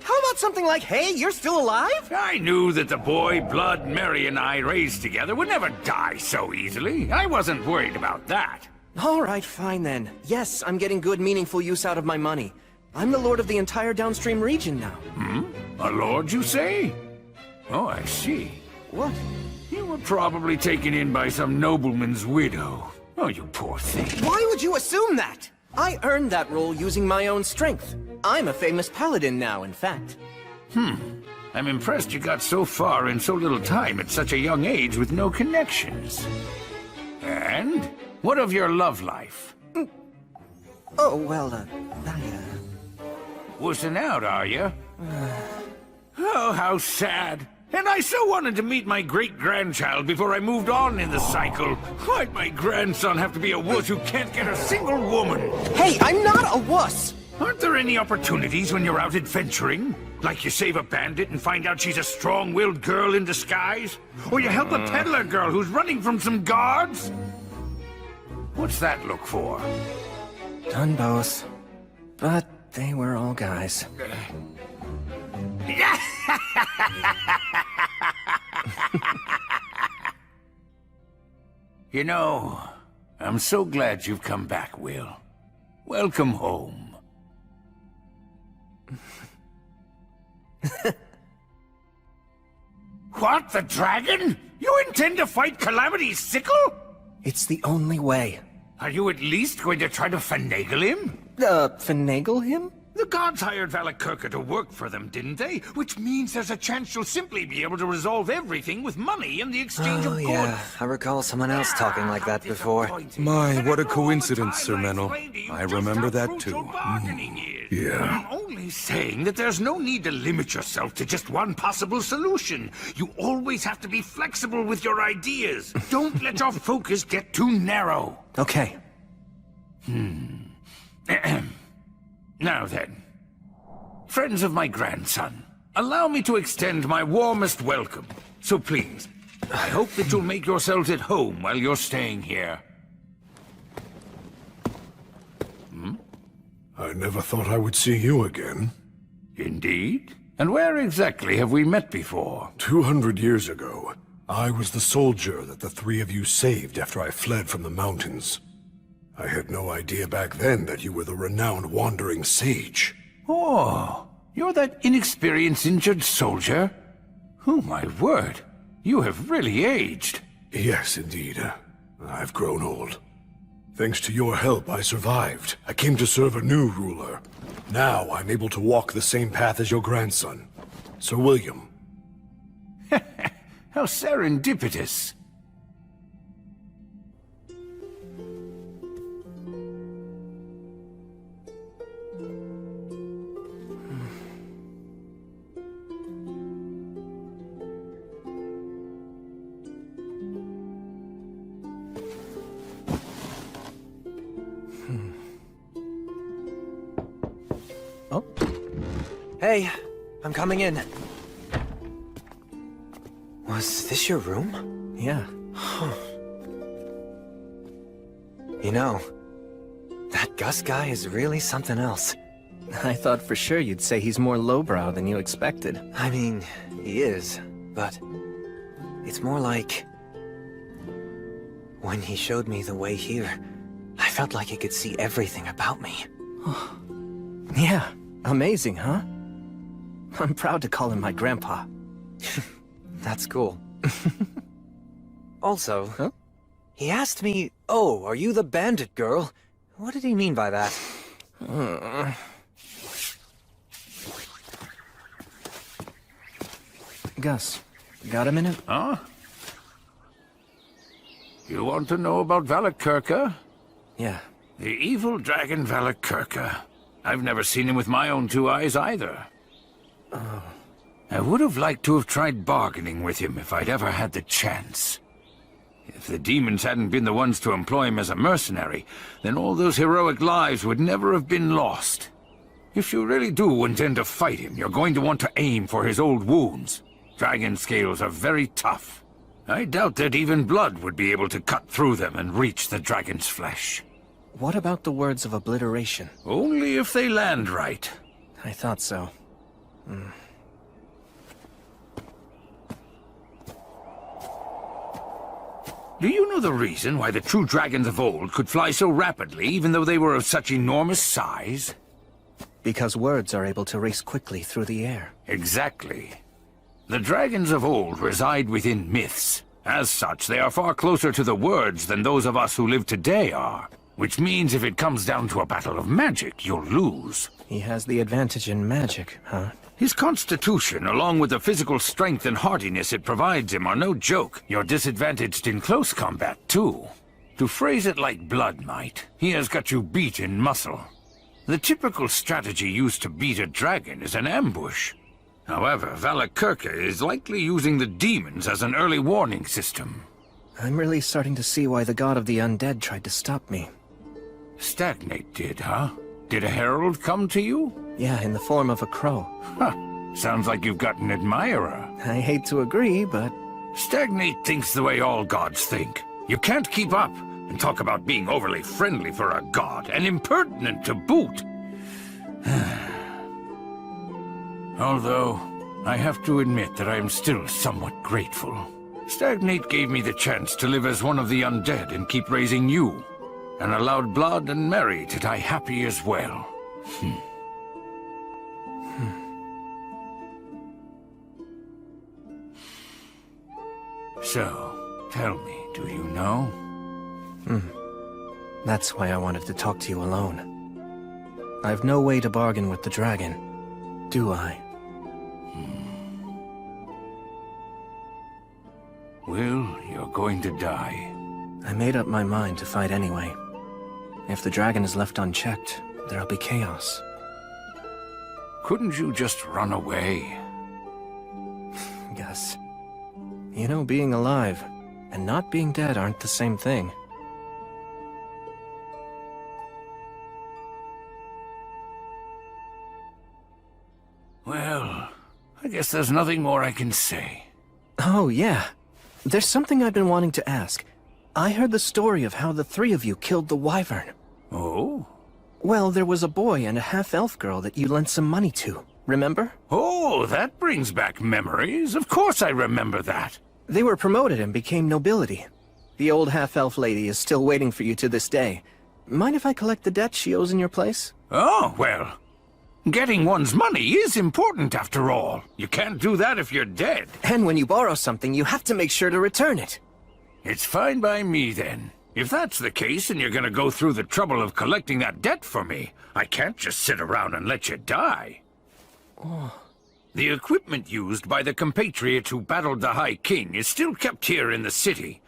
How about something like, hey, you're still alive? I knew that the boy Blood Mary and I raised together would never die so easily. I wasn't worried about that. All right, fine then. Yes, I'm getting good, meaningful use out of my money. I'm the lord of the entire downstream region now. A lord, you say? Oh, I see. What? You were probably taken in by some nobleman's widow. Oh, you poor thing. Why would you assume that? I earned that role using my own strength. I'm a famous paladin now, in fact. I'm impressed you got so far in so little time at such a young age with no connections. And? What of your love life? Oh, well, Wussing out, are you? Oh, how sad. And I so wanted to meet my great-grandchild before I moved on in the cycle. Why'd my grandson have to be a wuss who can't get a single woman? Hey, I'm not a wuss! Aren't there any opportunities when you're out adventuring? Like you save a bandit and find out she's a strong-willed girl in disguise? Or you help a peddler girl who's running from some guards? What's that look for? Done both. But they were all guys. You know, I'm so glad you've come back, Will. Welcome home. What, the dragon? You intend to fight Calamity's sickle? It's the only way. Are you at least going to try to finagle him? Finagle him? The gods hired Valakirka to work for them, didn't they? Which means there's a chance you'll simply be able to resolve everything with money in the exchange of goods. Yeah, I recall someone else talking like that before. My, what a coincidence, Sir Menno. I remember that too. I'm only saying that there's no need to limit yourself to just one possible solution. You always have to be flexible with your ideas. Don't let your focus get too narrow. Okay. Now then, friends of my grandson, allow me to extend my warmest welcome. So please, I hope that you'll make yourselves at home while you're staying here. I never thought I would see you again. Indeed? And where exactly have we met before? 200 years ago, I was the soldier that the three of you saved after I fled from the mountains. I had no idea back then that you were the renowned wandering sage. Oh, you're that inexperienced injured soldier? Oh my word, you have really aged. Yes, indeed. I've grown old. Thanks to your help, I survived. I came to serve a new ruler. Now I'm able to walk the same path as your grandson, Sir William. How serendipitous. Okay, I'm coming in. Was this your room? Yeah. You know, that Gus guy is really something else. I thought for sure you'd say he's more lowbrow than you expected. I mean, he is, but it's more like... when he showed me the way here, I felt like he could see everything about me. Yeah, amazing, huh? I'm proud to call him my grandpa. That's cool. Also, he asked me, "Oh, are you the bandit girl?" What did he mean by that? Gus, got a minute? Huh? You want to know about Valakirka? Yeah. The evil dragon Valakirka. I've never seen him with my own two eyes either. I would have liked to have tried bargaining with him if I'd ever had the chance. If the demons hadn't been the ones to employ him as a mercenary, then all those heroic lives would never have been lost. If you really do intend to fight him, you're going to want to aim for his old wounds. Dragon scales are very tough. I doubt that even blood would be able to cut through them and reach the dragon's flesh. What about the words of obliteration? Only if they land right. I thought so. Do you know the reason why the true dragons of old could fly so rapidly, even though they were of such enormous size? Because words are able to race quickly through the air. Exactly. The dragons of old reside within myths. As such, they are far closer to the words than those of us who live today are. Which means if it comes down to a battle of magic, you'll lose. He has the advantage in magic, huh? His constitution, along with the physical strength and hardiness it provides him, are no joke. You're disadvantaged in close combat, too. To phrase it like Blood might, he has got you beat in muscle. The typical strategy used to beat a dragon is an ambush. However, Valakirka is likely using the demons as an early warning system. I'm really starting to see why the god of the undead tried to stop me. Stagnate did, huh? Did a herald come to you? Yeah, in the form of a crow. Huh. Sounds like you've got an admirer. I hate to agree, but... Stagnate thinks the way all gods think. You can't keep up, and talk about being overly friendly for a god, and impertinent to boot. Although, I have to admit that I am still somewhat grateful. Stagnate gave me the chance to live as one of the undead and keep raising you, and allowed Blood and Mary to die happy as well. So, tell me, do you know? That's why I wanted to talk to you alone. I've no way to bargain with the dragon, do I? Well, you're going to die. I made up my mind to fight anyway. If the dragon is left unchecked, there'll be chaos. Couldn't you just run away? Gus, you know being alive and not being dead aren't the same thing. Well, I guess there's nothing more I can say. Oh, yeah. There's something I've been wanting to ask. I heard the story of how the three of you killed the wyvern. Oh? Well, there was a boy and a half-elf girl that you lent some money to, remember? Oh, that brings back memories. Of course I remember that. They were promoted and became nobility. The old half-elf lady is still waiting for you to this day. Mind if I collect the debt she owes in your place? Oh, well. Getting one's money is important after all. You can't do that if you're dead. And when you borrow something, you have to make sure to return it. It's fine by me, then. If that's the case and you're gonna go through the trouble of collecting that debt for me, I can't just sit around and let you die. Oh. The equipment used by the compatriot who battled the High King is still kept here in the city.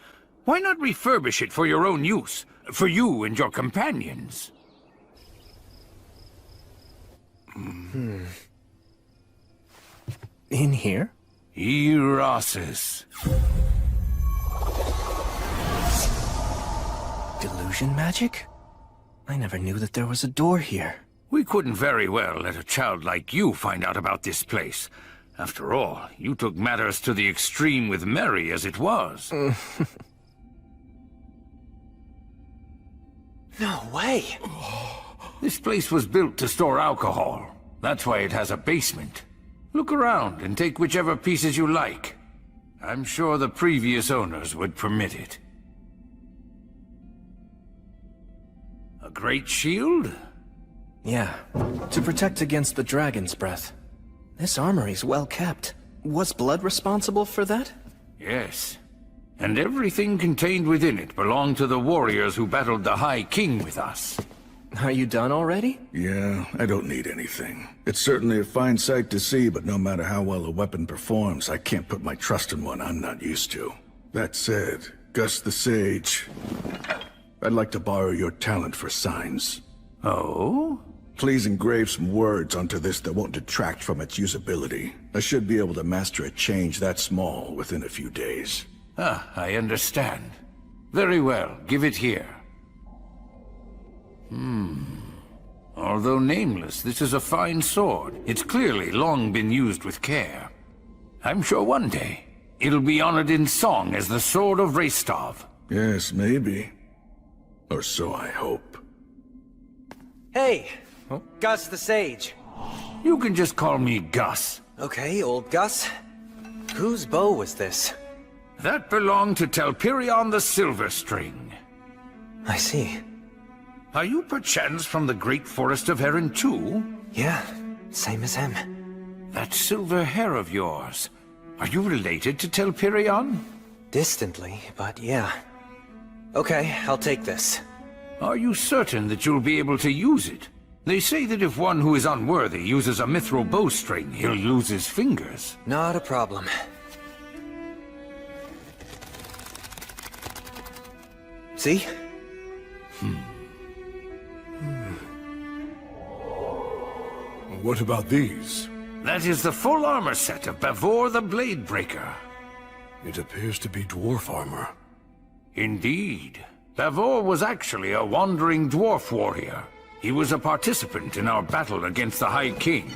Why not refurbish it for your own use? For you and your companions? In here? Erasis. Delusion magic? I never knew that there was a door here. We couldn't very well let a child like you find out about this place. After all, you took matters to the extreme with Mary as it was. No way! This place was built to store alcohol. That's why it has a basement. Look around and take whichever pieces you like. I'm sure the previous owners would permit it. A great shield? Yeah, to protect against the dragon's breath. This armory's well kept. Was blood responsible for that? Yes. And everything contained within it belonged to the warriors who battled the High King with us. Are you done already? Yeah, I don't need anything. It's certainly a fine sight to see, but no matter how well a weapon performs, I can't put my trust in one I'm not used to. That said, Gus the Sage, I'd like to borrow your talent for signs. Oh? Please engrave some words onto this that won't detract from its usability. I should be able to master a change that small within a few days. Ah, I understand. Very well, give it here. Although nameless, this is a fine sword. It's clearly long been used with care. I'm sure one day, it'll be honored in song as the Sword of Restov. Yes, maybe. Or so I hope. Hey! Gus the Sage. You can just call me Gus. Okay, old Gus. Whose bow was this? That belonged to Telperion the Silver String. I see. Are you perchance from the great forest of Heron too? Yeah, same as him. That silver hair of yours. Are you related to Telperion? Distantly, but yeah. Okay, I'll take this. Are you certain that you'll be able to use it? They say that if one who is unworthy uses a mithril bowstring, he'll lose his fingers. Not a problem. See? What about these? That is the full armor set of Bavor the Blade Breaker. It appears to be dwarf armor. Indeed. Bavor was actually a wandering dwarf warrior. He was a participant in our battle against the High King.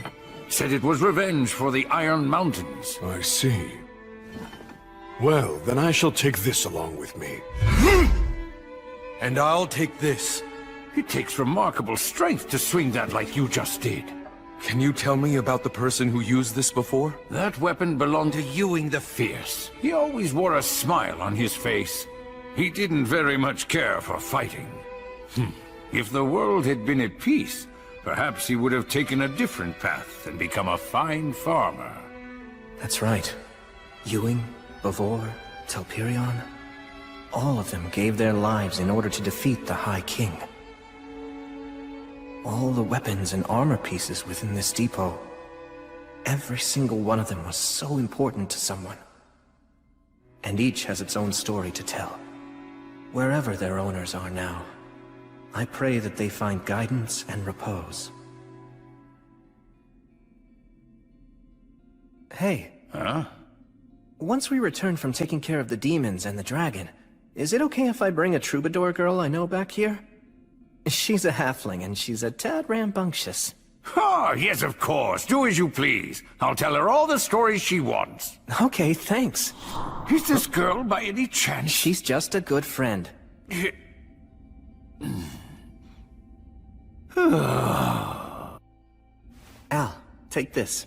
Said it was revenge for the Iron Mountains. I see. Well, then I shall take this along with me. And I'll take this. It takes remarkable strength to swing that like you just did. Can you tell me about the person who used this before? That weapon belonged to Ewing the Fierce. He always wore a smile on his face. He didn't very much care for fighting. If the world had been at peace, perhaps he would have taken a different path and become a fine farmer. That's right. Ewing, Bavor, Telperion. All of them gave their lives in order to defeat the High King. All the weapons and armor pieces within this depot, every single one of them was so important to someone. And each has its own story to tell. Wherever their owners are now, I pray that they find guidance and repose. Hey. Huh? Once we return from taking care of the demons and the dragon, is it okay if I bring a troubadour girl I know back here? She's a halfling and she's a tad rambunctious. Oh, yes, of course. Do as you please. I'll tell her all the stories she wants. Okay, thanks. Is this girl by any chance? She's just a good friend. Al, take this.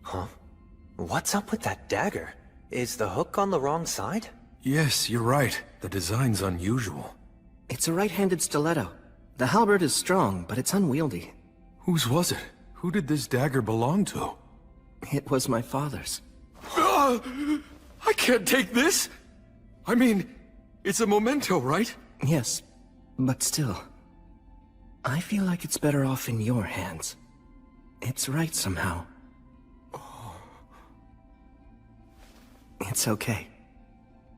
Huh? What's up with that dagger? Is the hook on the wrong side? Yes, you're right. The design's unusual. It's a right-handed stiletto. The halberd is strong, but it's unwieldy. Whose was it? Who did this dagger belong to? It was my father's. I can't take this! I mean, it's a memento, right? Yes, but still. I feel like it's better off in your hands. It's right somehow. It's okay.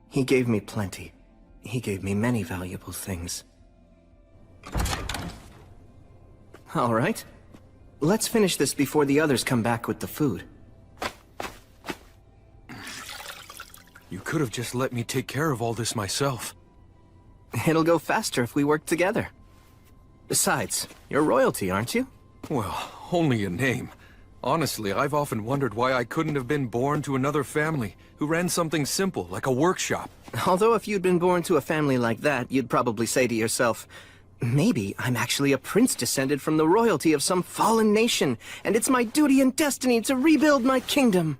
He gave me plenty. He gave me many valuable things. All right. Let's finish this before the others come back with the food. You could have just let me take care of all this myself. It'll go faster if we work together. Besides, you're royalty, aren't you? Well, only a name. Honestly, I've often wondered why I couldn't have been born to another family who ran something simple, like a workshop. Although if you'd been born to a family like that, you'd probably say to yourself, maybe I'm actually a prince descended from the royalty of some fallen nation, and it's my duty and destiny to rebuild my kingdom.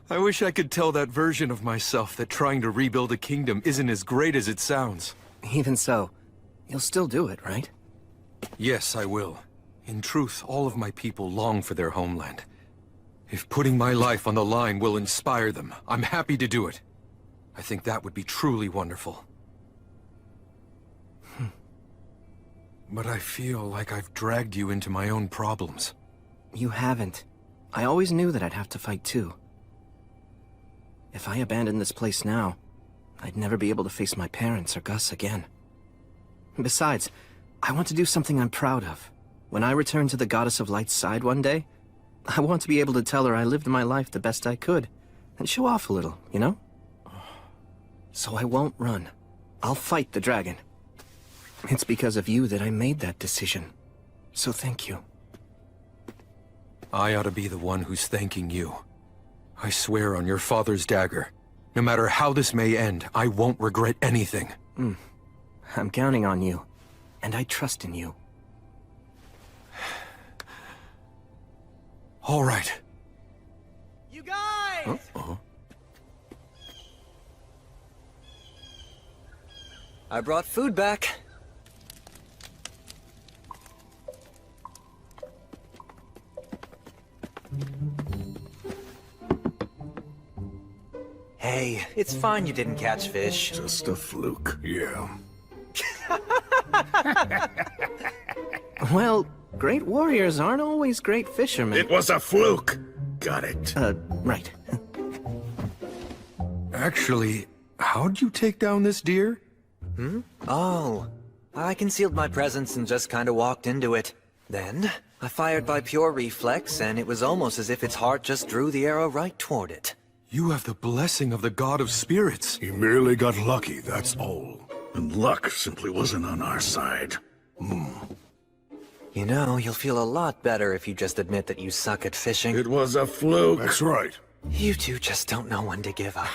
I wish I could tell that version of myself that trying to rebuild a kingdom isn't as great as it sounds. Even so, you'll still do it, right? Yes, I will. In truth, all of my people long for their homeland. If putting my life on the line will inspire them, I'm happy to do it. I think that would be truly wonderful. But I feel like I've dragged you into my own problems. You haven't. I always knew that I'd have to fight too. If I abandoned this place now, I'd never be able to face my parents or Gus again. Besides, I want to do something I'm proud of. When I return to the Goddess of Light's side one day, I want to be able to tell her I lived my life the best I could, and show off a little, you know? So I won't run. I'll fight the dragon. It's because of you that I made that decision. So thank you. I ought to be the one who's thanking you. I swear on your father's dagger, no matter how this may end, I won't regret anything. I'm counting on you, and I trust in you. All right. You guys! I brought food back. Hey, it's fine you didn't catch fish. Just a fluke, yeah. Well, great warriors aren't always great fishermen. It was a fluke! Got it. Right. Actually, how'd you take down this deer? Oh, I concealed my presence and just kinda walked into it. Then, I fired by pure reflex, and it was almost as if its heart just drew the arrow right toward it. You have the blessing of the God of Spirits. He merely got lucky, that's all. And luck simply wasn't on our side. You know, you'll feel a lot better if you just admit that you suck at fishing. It was a fluke. That's right. You two just don't know when to give up.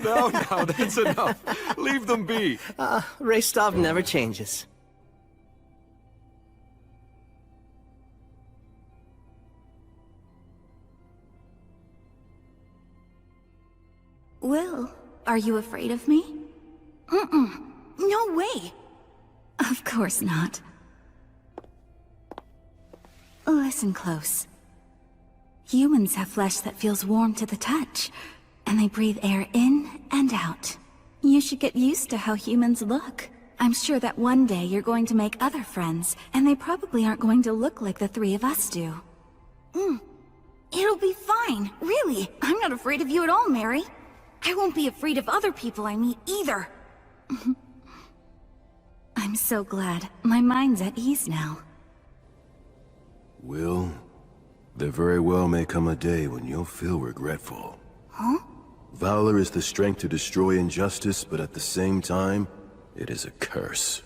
No, that's enough. Leave them be. Restov never changes. Will, are you afraid of me? No way. Of course not. Listen close. Humans have flesh that feels warm to the touch, and they breathe air in and out. You should get used to how humans look. I'm sure that one day you're going to make other friends, and they probably aren't going to look like the three of us do. It'll be fine, really. I'm not afraid of you at all, Mary. I won't be afraid of other people I meet either. I'm so glad. My mind's at ease now. Will, there very well may come a day when you'll feel regretful. Huh? Valor is the strength to destroy injustice, but at the same time, it is a curse.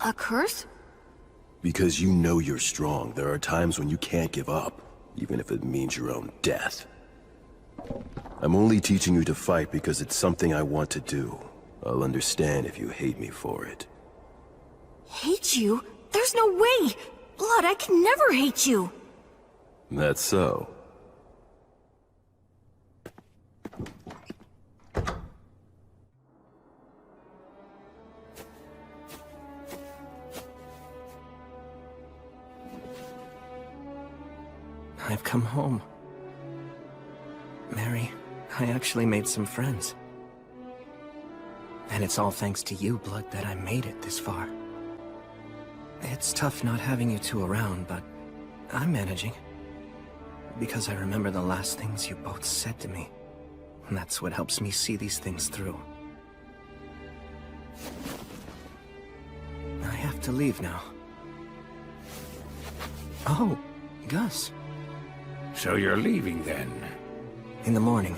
A curse? Because you know you're strong, there are times when you can't give up, even if it means your own death. I'm only teaching you to fight because it's something I want to do. I'll understand if you hate me for it. Hate you? There's no way! Blood, I can never hate you! That's so. I've come home. Mary, I actually made some friends. And it's all thanks to you, Blood, that I made it this far. It's tough not having you two around, but I'm managing. Because I remember the last things you both said to me. And that's what helps me see these things through. I have to leave now. Oh, Gus. So you're leaving then? In the morning.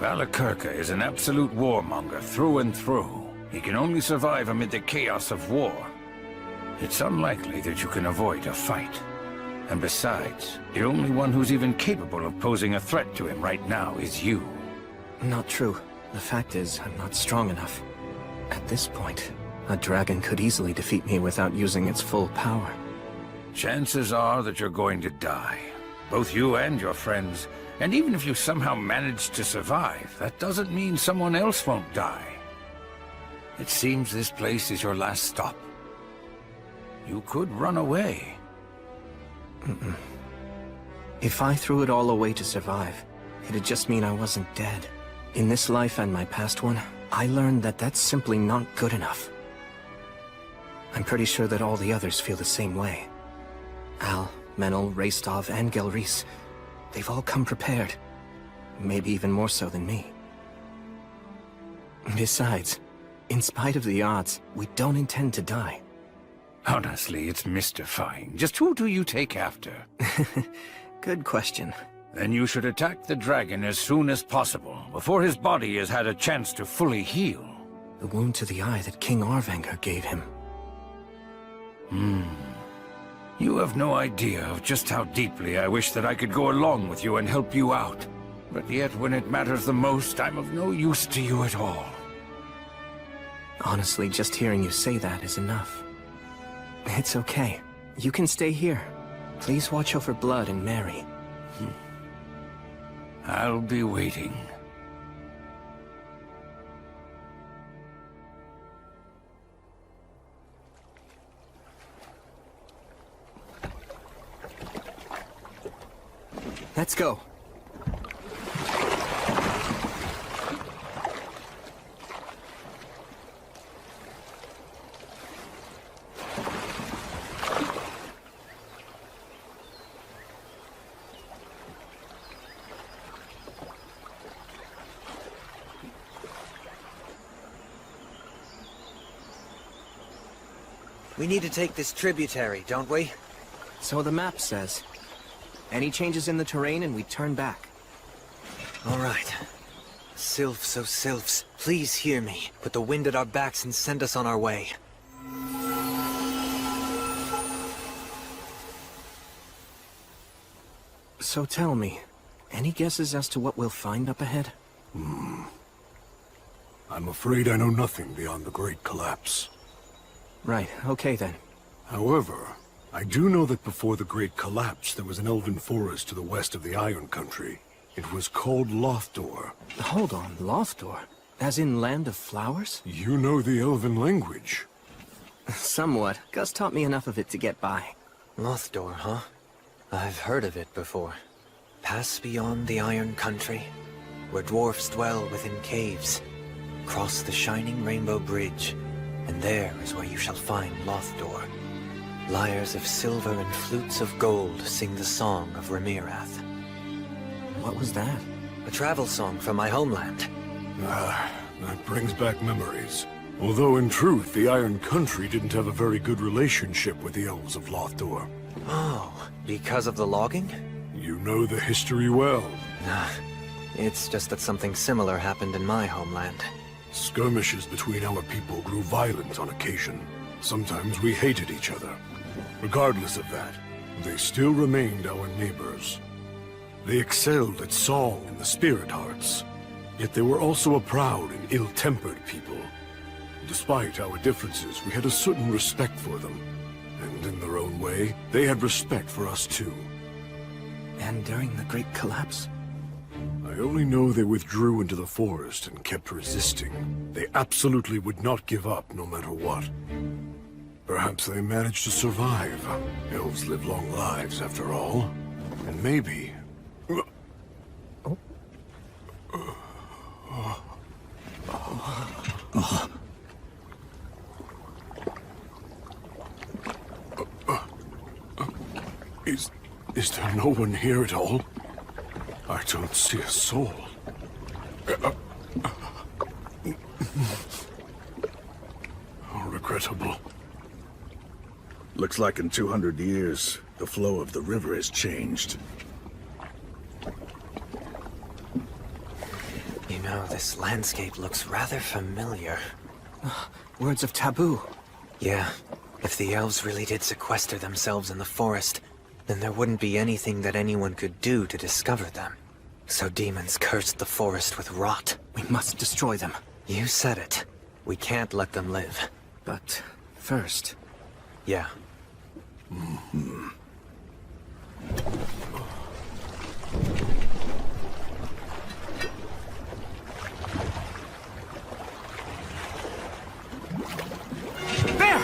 Valakirka is an absolute warmonger through and through. He can only survive amid the chaos of war. It's unlikely that you can avoid a fight. And besides, the only one who's even capable of posing a threat to him right now is you. Not true. The fact is, I'm not strong enough. At this point, a dragon could easily defeat me without using its full power. Chances are that you're going to die. Both you and your friends. And even if you somehow manage to survive, that doesn't mean someone else won't die. It seems this place is your last stop. You could run away. If I threw it all away to survive, it'd just mean I wasn't dead. In this life and my past one, I learned that that's simply not good enough. I'm pretty sure that all the others feel the same way. Al, Menel, Raistov, and Gelreese, they've all come prepared. Maybe even more so than me. Besides, in spite of the odds, we don't intend to die. Honestly, it's mystifying. Just who do you take after? Good question. Then you should attack the dragon as soon as possible, before his body has had a chance to fully heal. The wound to the eye that King Arvanger gave him. You have no idea of just how deeply I wish that I could go along with you and help you out. But yet, when it matters the most, I'm of no use to you at all. Honestly, just hearing you say that is enough. It's okay. You can stay here. Please watch over Blood and Mary. I'll be waiting. Let's go. We need to take this tributary, don't we? So the map says. Any changes in the terrain and we turn back. All right. Sylphs, oh sylphs, please hear me. Put the wind at our backs and send us on our way. So tell me, any guesses as to what we'll find up ahead? I'm afraid I know nothing beyond the Great Collapse. Right, okay then. However, I do know that before the Great Collapse, there was an elven forest to the west of the Iron Country. It was called Lothdor. Hold on, Lothdor? As in Land of Flowers? You know the elven language. Somewhat. Gus taught me enough of it to get by. Lothdor, huh? I've heard of it before. Pass beyond the Iron Country, where dwarfs dwell within caves. Cross the shining rainbow bridge, and there is where you shall find Lothdor. Lyres of silver and flutes of gold sing the song of Remirath. What was that? A travel song from my homeland. That brings back memories. Although in truth, the Iron Country didn't have a very good relationship with the elves of Lothdor. Oh, because of the logging? You know the history well. Nah, it's just that something similar happened in my homeland. Skirmishes between our people grew violent on occasion. Sometimes we hated each other. Regardless of that, they still remained our neighbors. They excelled at song and the spirit arts. Yet they were also a proud and ill-tempered people. Despite our differences, we had a certain respect for them. And in their own way, they had respect for us too. And during the Great Collapse? I only know they withdrew into the forest and kept resisting. They absolutely would not give up no matter what. Perhaps they managed to survive. Elves live long lives, after all. And maybe... Is there no one here at all? I don't see a soul. How regrettable. Looks like in 200 years, the flow of the river has changed. In know, this landscape looks rather familiar. Words of taboo. Yeah. If the elves really did sequester themselves in the forest, then there wouldn't be anything that anyone could do to discover them. So demons cursed the forest with rot. We must destroy them. You said it. We can't let them live. But first... Yeah. There!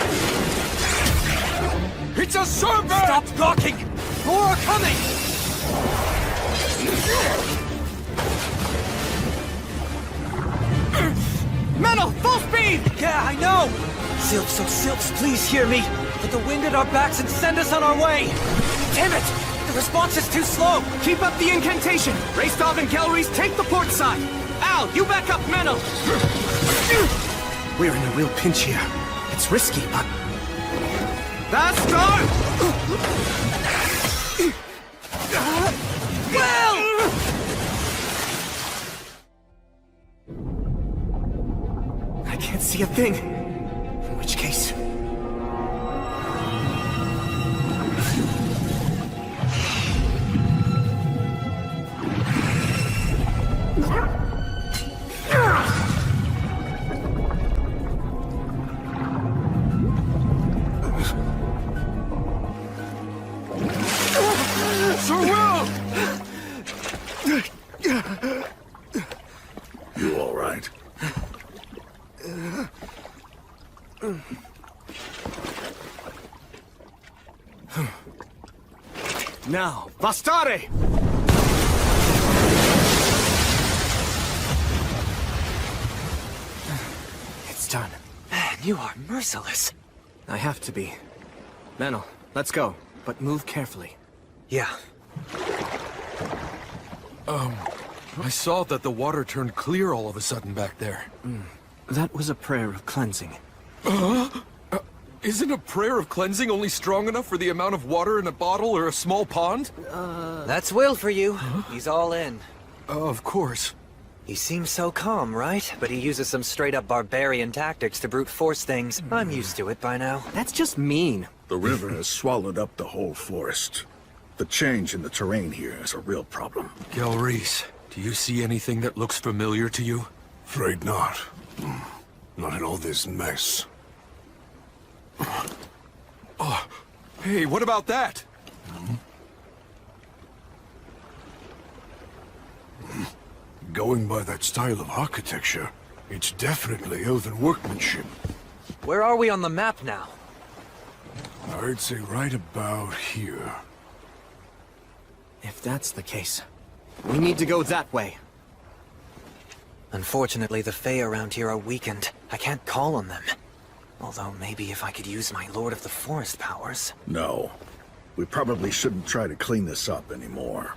It's a serpent! Stop blocking! More are coming! Metal, full speed! Yeah, I know! Sylphs, oh Sylphs, please hear me! Put the wind at our backs and send us on our way! Damn it! The response is too slow! Keep up the incantation! Raystov and Gelreese, take the port side! Al, you back up Metal! We're in a real pinch here. It's risky, but... Fast start! Well! I can't see a thing. In which case... You all right? Now, Vastare! It's done. Man, you are merciless. I have to be. Menel, let's go. But move carefully. Yeah. I saw that the water turned clear all of a sudden back there. That was a prayer of cleansing. Isn't a prayer of cleansing only strong enough for the amount of water in a bottle or a small pond? That's Will for you. He's all in. Of course. He seems so calm, right? But he uses some straight-up barbarian tactics to brute force things. I'm used to it by now. That's just mean. The river has swallowed up the whole forest. The change in the terrain here is a real problem. Gelreese, do you see anything that looks familiar to you? Afraid not. Not in all this mess. Oh, hey, what about that? Going by that style of architecture, it's definitely elven workmanship. Where are we on the map now? I'd say right about here. If that's the case, we need to go that way. Unfortunately, the Fae around here are weakened. I can't call on them. Although maybe if I could use my Lord of the Forest powers. No. We probably shouldn't try to clean this up anymore.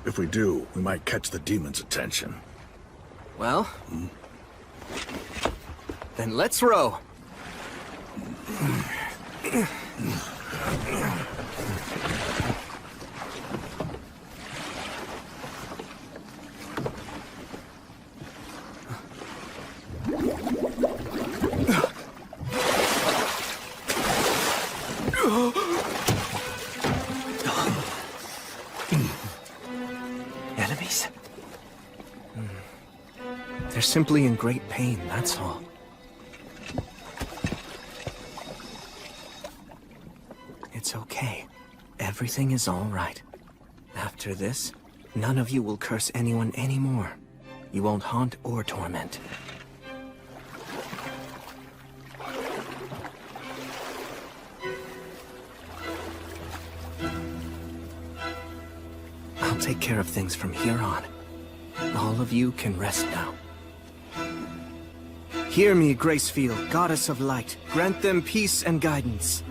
If we do, we might catch the demon's attention. Well... Then let's row. Enemies? They're simply in great pain, that's all. It's okay. Everything is all right. After this, none of you will curse anyone anymore. You won't haunt or torment. I'll take care of things from here on. All of you can rest now. Hear me, Gracefield, goddess of light. Grant them peace and guidance.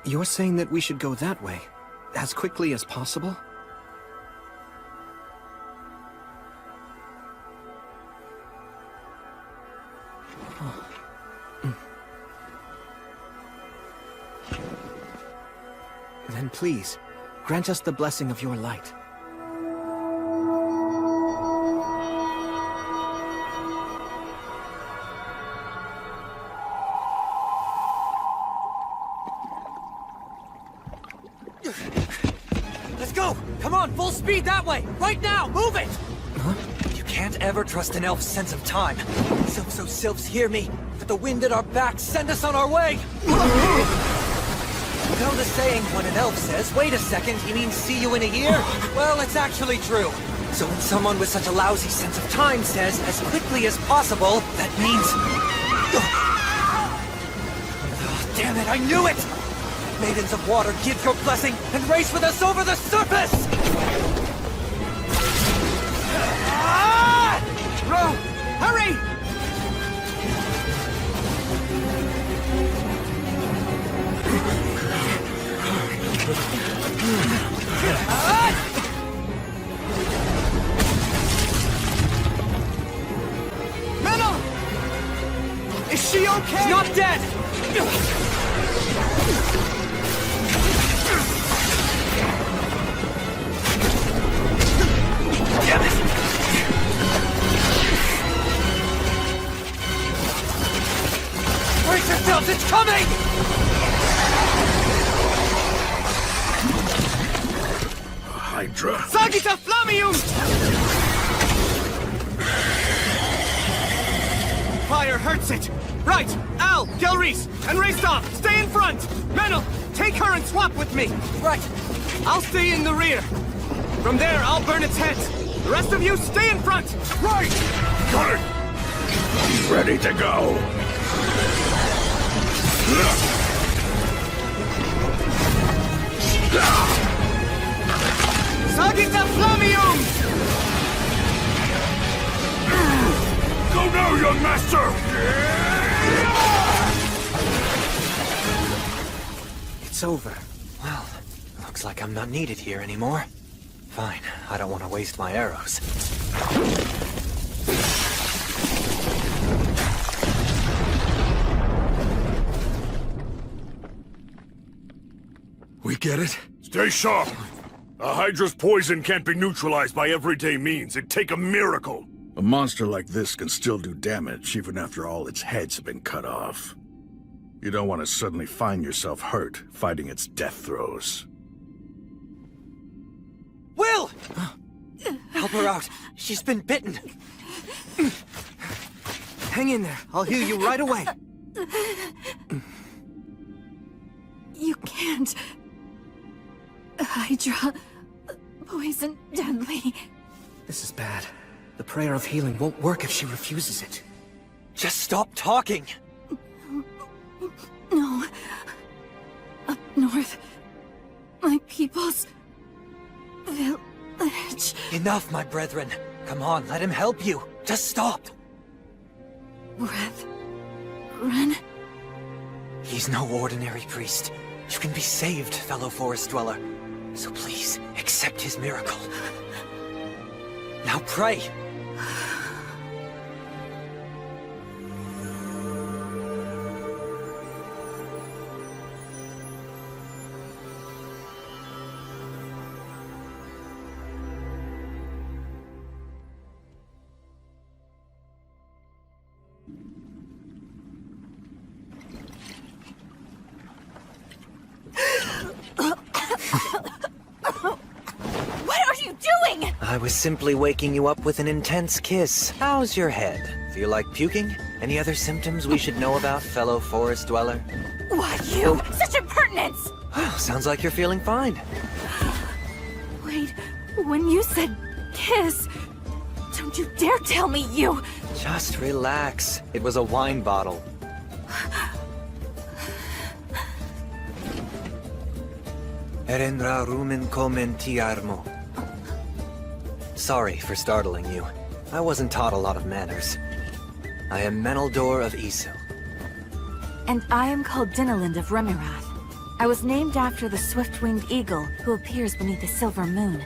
You're saying that we should go that way, as quickly as possible? Then please, grant us the blessing of your light. Let's go! Come on, full speed that way! Right now! Move it! Huh? You can't ever trust an elf's sense of time. Sylphs, hear me. With the wind at our backs, send us on our way! You know the saying, when an elf says, wait a second, he means see you in a year? Well, it's actually true. So when someone with such a lousy sense of time says, as quickly as possible, that means... Oh, damn it, I knew it! Maidens of water, give your blessing and race with us over the surface! Ro! Hurry! Metal! Is she okay? She's not dead! Damn it! Brace yourselves, it's coming! Hydra. Sagita Flamium! Fire hurts it! Right! Al, Gelreese, and Raystop, stay in front! Menel, take her and swap with me! Right! I'll stay in the rear. From there, I'll burn its head. The rest of you, stay in front! Right! Got it! Ready to go! Sagita Flamium! Go now, young master! It's over. Well, looks like I'm not needed here anymore. Fine, I don't want to waste my arrows. We get it? Stay sharp. A Hydra's poison can't be neutralized by everyday means. It'd take a miracle. A monster like this can still do damage even after all its heads have been cut off. You don't want to suddenly find yourself hurt fighting its death throes. Will! Help her out. She's been bitten. Hang in there. I'll heal you right away. You can't. Hydra. Poison deadly. This is bad. The prayer of healing won't work if she refuses it. Just stop talking! No. Up north. My people's... village. Enough, my brethren. Come on, let him help you. Just stop. Breath. Run. He's no ordinary priest. You can be saved, fellow forest dweller. So please, accept his miracle. Now pray! I was simply waking you up with an intense kiss. How's your head? Feel like puking? Any other symptoms we should know about, fellow forest dweller? Why, you! Such impertinence! Sounds like you're feeling fine. Wait, when you said kiss, don't you dare tell me you... Just relax. It was a wine bottle. Erendra rumen commentiarmo. Sorry for startling you. I wasn't taught a lot of manners. I am Meneldor of Isu. And I am called Dinalind of Remirath. I was named after the swift-winged eagle who appears beneath the silver moon.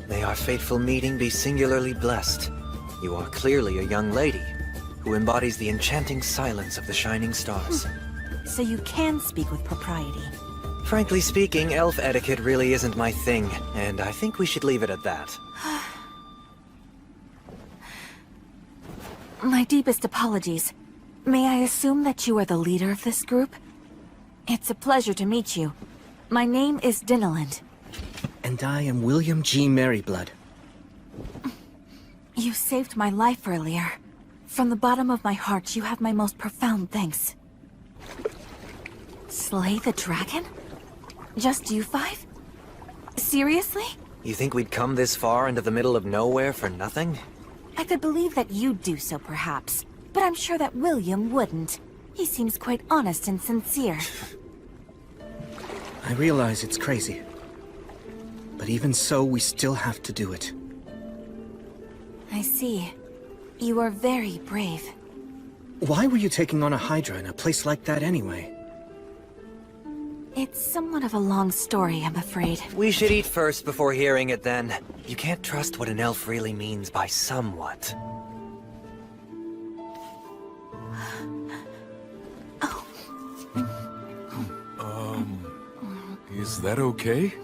May our fateful meeting be singularly blessed. You are clearly a young lady who embodies the enchanting silence of the shining stars. So you can speak with propriety. Frankly speaking, elf etiquette really isn't my thing, and I think we should leave it at that. My deepest apologies. May I assume that you are the leader of this group? It's a pleasure to meet you. My name is Dinnaland. And I am William G. Merryblood. You saved my life earlier. From the bottom of my heart, you have my most profound thanks. Slay the dragon? Just you five? Seriously? You think we'd come this far into the middle of nowhere for nothing? I could believe that you'd do so, perhaps. But I'm sure that William wouldn't. He seems quite honest and sincere. I realize it's crazy. But even so, we still have to do it. I see. You are very brave. Why were you taking on a Hydra in a place like that anyway? It's somewhat of a long story, I'm afraid. We should eat first before hearing it then. You can't trust what an elf really means by somewhat. Is that okay?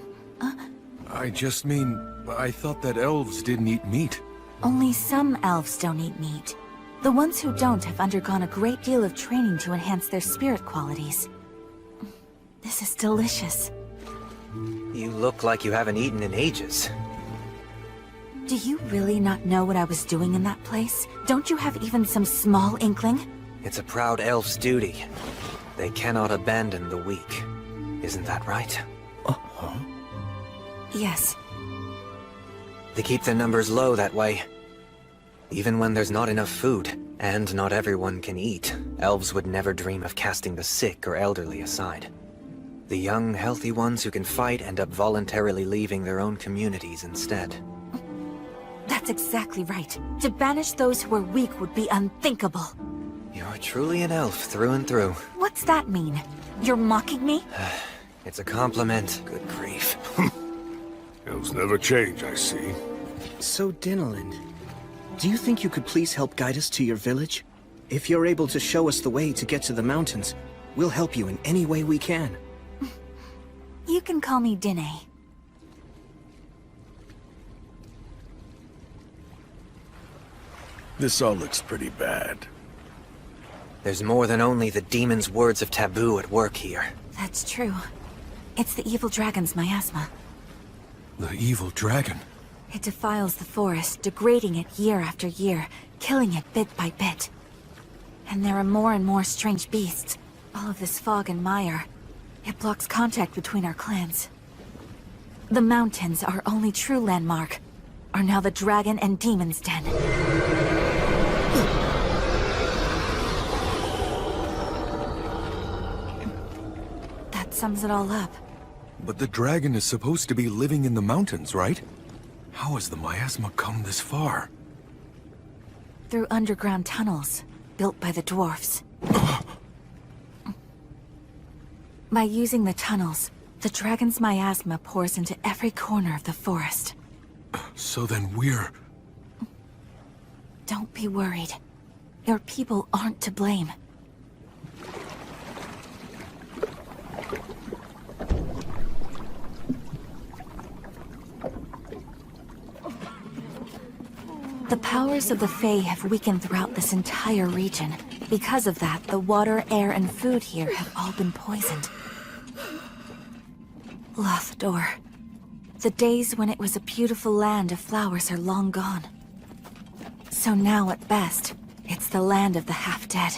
I just mean, I thought that elves didn't eat meat. Only some elves don't eat meat. The ones who don't have undergone a great deal of training to enhance their spirit qualities. This is delicious. You look like you haven't eaten in ages. Do you really not know what I was doing in that place? Don't you have even some small inkling? It's a proud elf's duty. They cannot abandon the weak. Isn't that right? Yes. They keep their numbers low that way. Even when there's not enough food, and not everyone can eat, elves would never dream of casting the sick or elderly aside. The young, healthy ones who can fight end up voluntarily leaving their own communities instead. That's exactly right. To banish those who are weak would be unthinkable. You're truly an elf through and through. What's that mean? You're mocking me? It's a compliment. Good grief. Elves never change, I see. So, Dinnaland, do you think you could please help guide us to your village? If you're able to show us the way to get to the mountains, we'll help you in any way we can. You can call me Dinne. This all looks pretty bad. There's more than only the demon's words of taboo at work here. That's true. It's the evil dragon's miasma. The evil dragon? It defiles the forest, degrading it year after year, killing it bit by bit. And there are more and more strange beasts. All of this fog and mire. It blocks contact between our clans. The mountains, our only true landmark, are now the dragon and demon's den. That sums it all up. But the dragon is supposed to be living in the mountains, right? How has the miasma come this far? Through underground tunnels, built by the dwarfs. By using the tunnels, the dragon's miasma pours into every corner of the forest. So then we're... Don't be worried. Your people aren't to blame. The powers of the Fae have weakened throughout this entire region. Because of that, the water, air, and food here have all been poisoned. Lothdor. The days when it was a beautiful land of flowers are long gone. So now, at best, it's the land of the half-dead.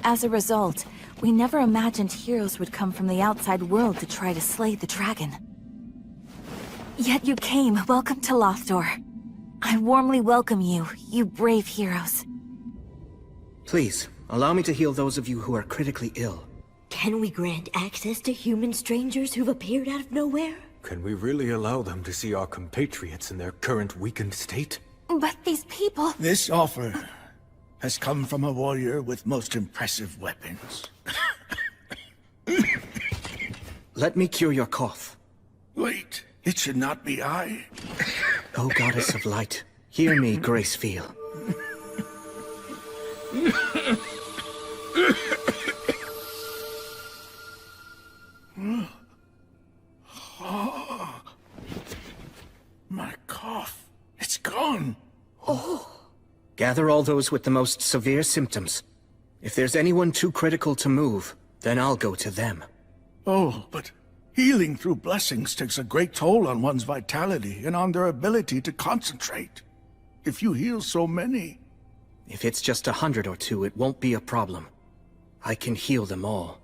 As a result, we never imagined heroes would come from the outside world to try to slay the dragon. Yet you came. Welcome to Lothdor. I warmly welcome you, you brave heroes. Please, allow me to heal those of you who are critically ill. Can we grant access to human strangers who've appeared out of nowhere? Can we really allow them to see our compatriots in their current weakened state? But these people... This offer has come from a warrior with most impressive weapons. let me cure your cough. Wait, it should not be I. O Goddess of Light, hear me, Gracefeel. Oh, my cough. It's gone. Gather all those with the most severe symptoms. If there's anyone too critical to move, then I'll go to them. Oh, but healing through blessings takes a great toll on one's vitality and on their ability to concentrate. If you heal so many... If it's just 100 or two, it won't be a problem. I can heal them all.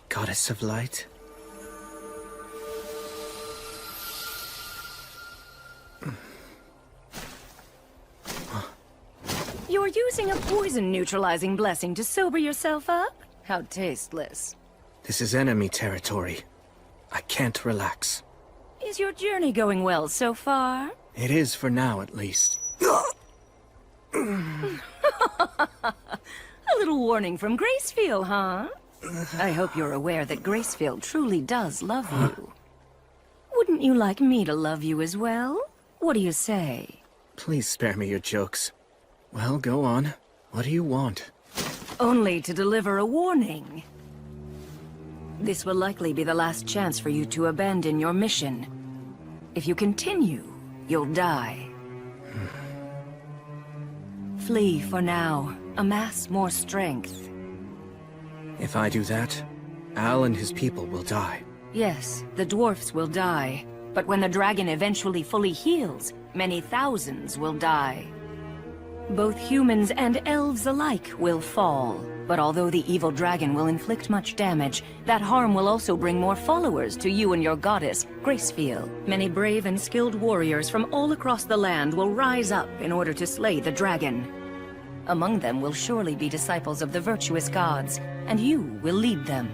Goddess of Light? You're using a poison-neutralizing blessing to sober yourself up? How tasteless. This is enemy territory. I can't relax. Is your journey going well so far? It is for now, at least. A little warning from Gracefeel, huh? I hope you're aware that Gracefeel truly does love you. Wouldn't you like me to love you as well? What do you say? Please spare me your jokes. Well, go on. What do you want? Only to deliver a warning. This will likely be the last chance for you to abandon your mission. If you continue, you'll die. Flee for now. Amass more strength. If I do that, Al and his people will die. Yes, the dwarfs will die. But when the dragon eventually fully heals, many thousands will die. Both humans and elves alike will fall. But although the evil dragon will inflict much damage, that harm will also bring more followers to you and your goddess, Gracefeel. Many brave and skilled warriors from all across the land will rise up in order to slay the dragon. Among them will surely be disciples of the virtuous gods, and you will lead them.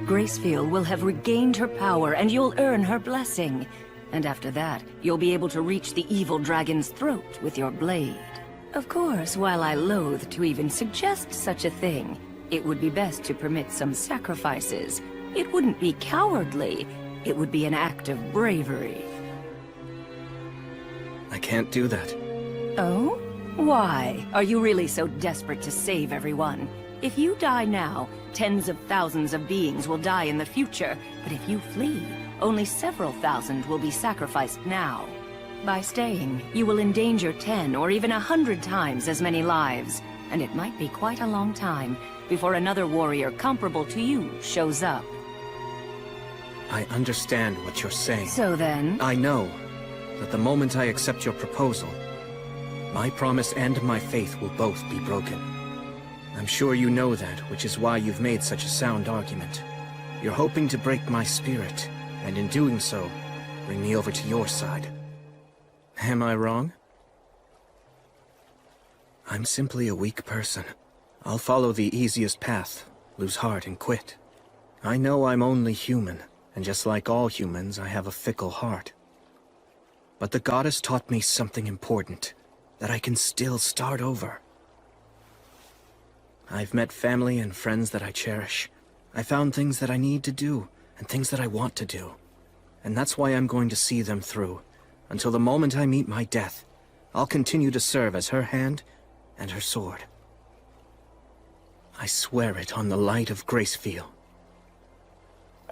Gracefeel will have regained her power, and you'll earn her blessing. And after that, you'll be able to reach the evil dragon's throat with your blade. Of course, while I loathe to even suggest such a thing, it would be best to permit some sacrifices. It wouldn't be cowardly. It would be an act of bravery. I can't do that. Oh? Why? Are you really so desperate to save everyone? If you die now, tens of thousands of beings will die in the future. But if you flee, only several thousand will be sacrificed now. By staying, you will endanger 10 or even 100 times as many lives. And it might be quite a long time before another warrior comparable to you shows up. I understand what you're saying. So then? I know that the moment I accept your proposal, my promise and my faith will both be broken. I'm sure you know that, which is why you've made such a sound argument. You're hoping to break my spirit, and in doing so, bring me over to your side. Am I wrong? I'm simply a weak person. I'll follow the easiest path, lose heart and quit. I know I'm only human, and just like all humans, I have a fickle heart. But the goddess taught me something important, that I can still start over. I've met family and friends that I cherish. I found things that I need to do, and things that I want to do. And that's why I'm going to see them through. Until the moment I meet my death, I'll continue to serve as her hand and her sword. I swear it on the light of Gracefeel.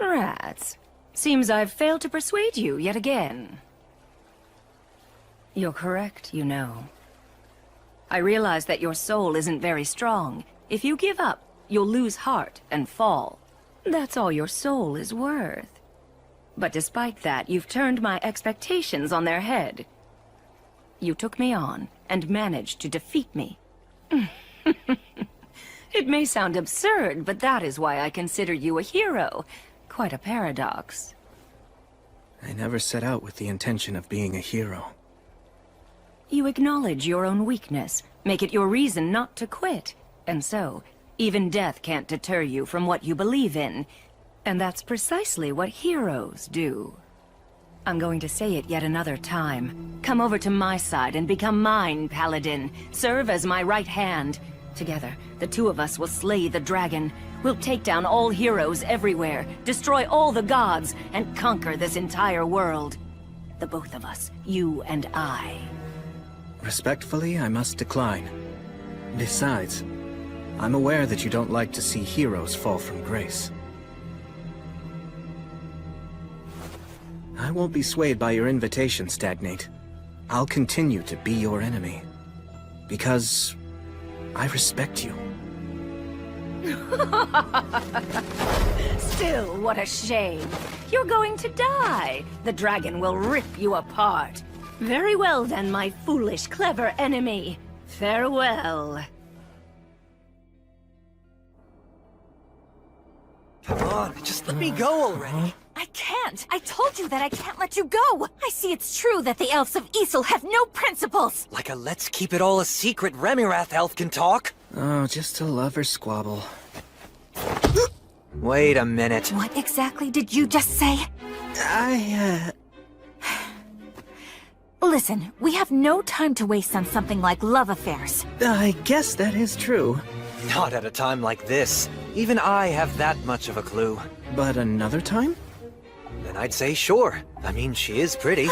Rats. Seems I've failed to persuade you yet again. You're correct, you know. I realize that your soul isn't very strong. If you give up, you'll lose heart and fall. That's all your soul is worth. But despite that, you've turned my expectations on their head. You took me on and managed to defeat me. It may sound absurd, but that is why I consider you a hero. Quite a paradox. I never set out with the intention of being a hero. You acknowledge your own weakness, make it your reason not to quit. And so, even death can't deter you from what you believe in. And that's precisely what heroes do. I'm going to say it yet another time. Come over to my side and become mine, Paladin. Serve as my right hand. Together, the two of us will slay the dragon. We'll take down all heroes everywhere, destroy all the gods, and conquer this entire world. The both of us, you and I. Respectfully, I must decline. Besides, I'm aware that you don't like to see heroes fall from grace. I won't be swayed by your invitation, Stagnate. I'll continue to be your enemy. Because I respect you. Still, what a shame. You're going to die. The dragon will rip you apart. Very well then, my foolish, clever enemy. Farewell. Come on, just let me go already. I can't. I told you that I can't let you go. I see it's true that the elves of Isel have no principles. Like a let's keep it all a secret Remirath elf can talk? Oh, just a lover squabble. Wait a minute. What exactly did you just say? Listen, we have no time to waste on something like love affairs. I guess that is true. Not at a time like this. Even I have that much of a clue. But another time? Then I'd say sure. I mean, she is pretty.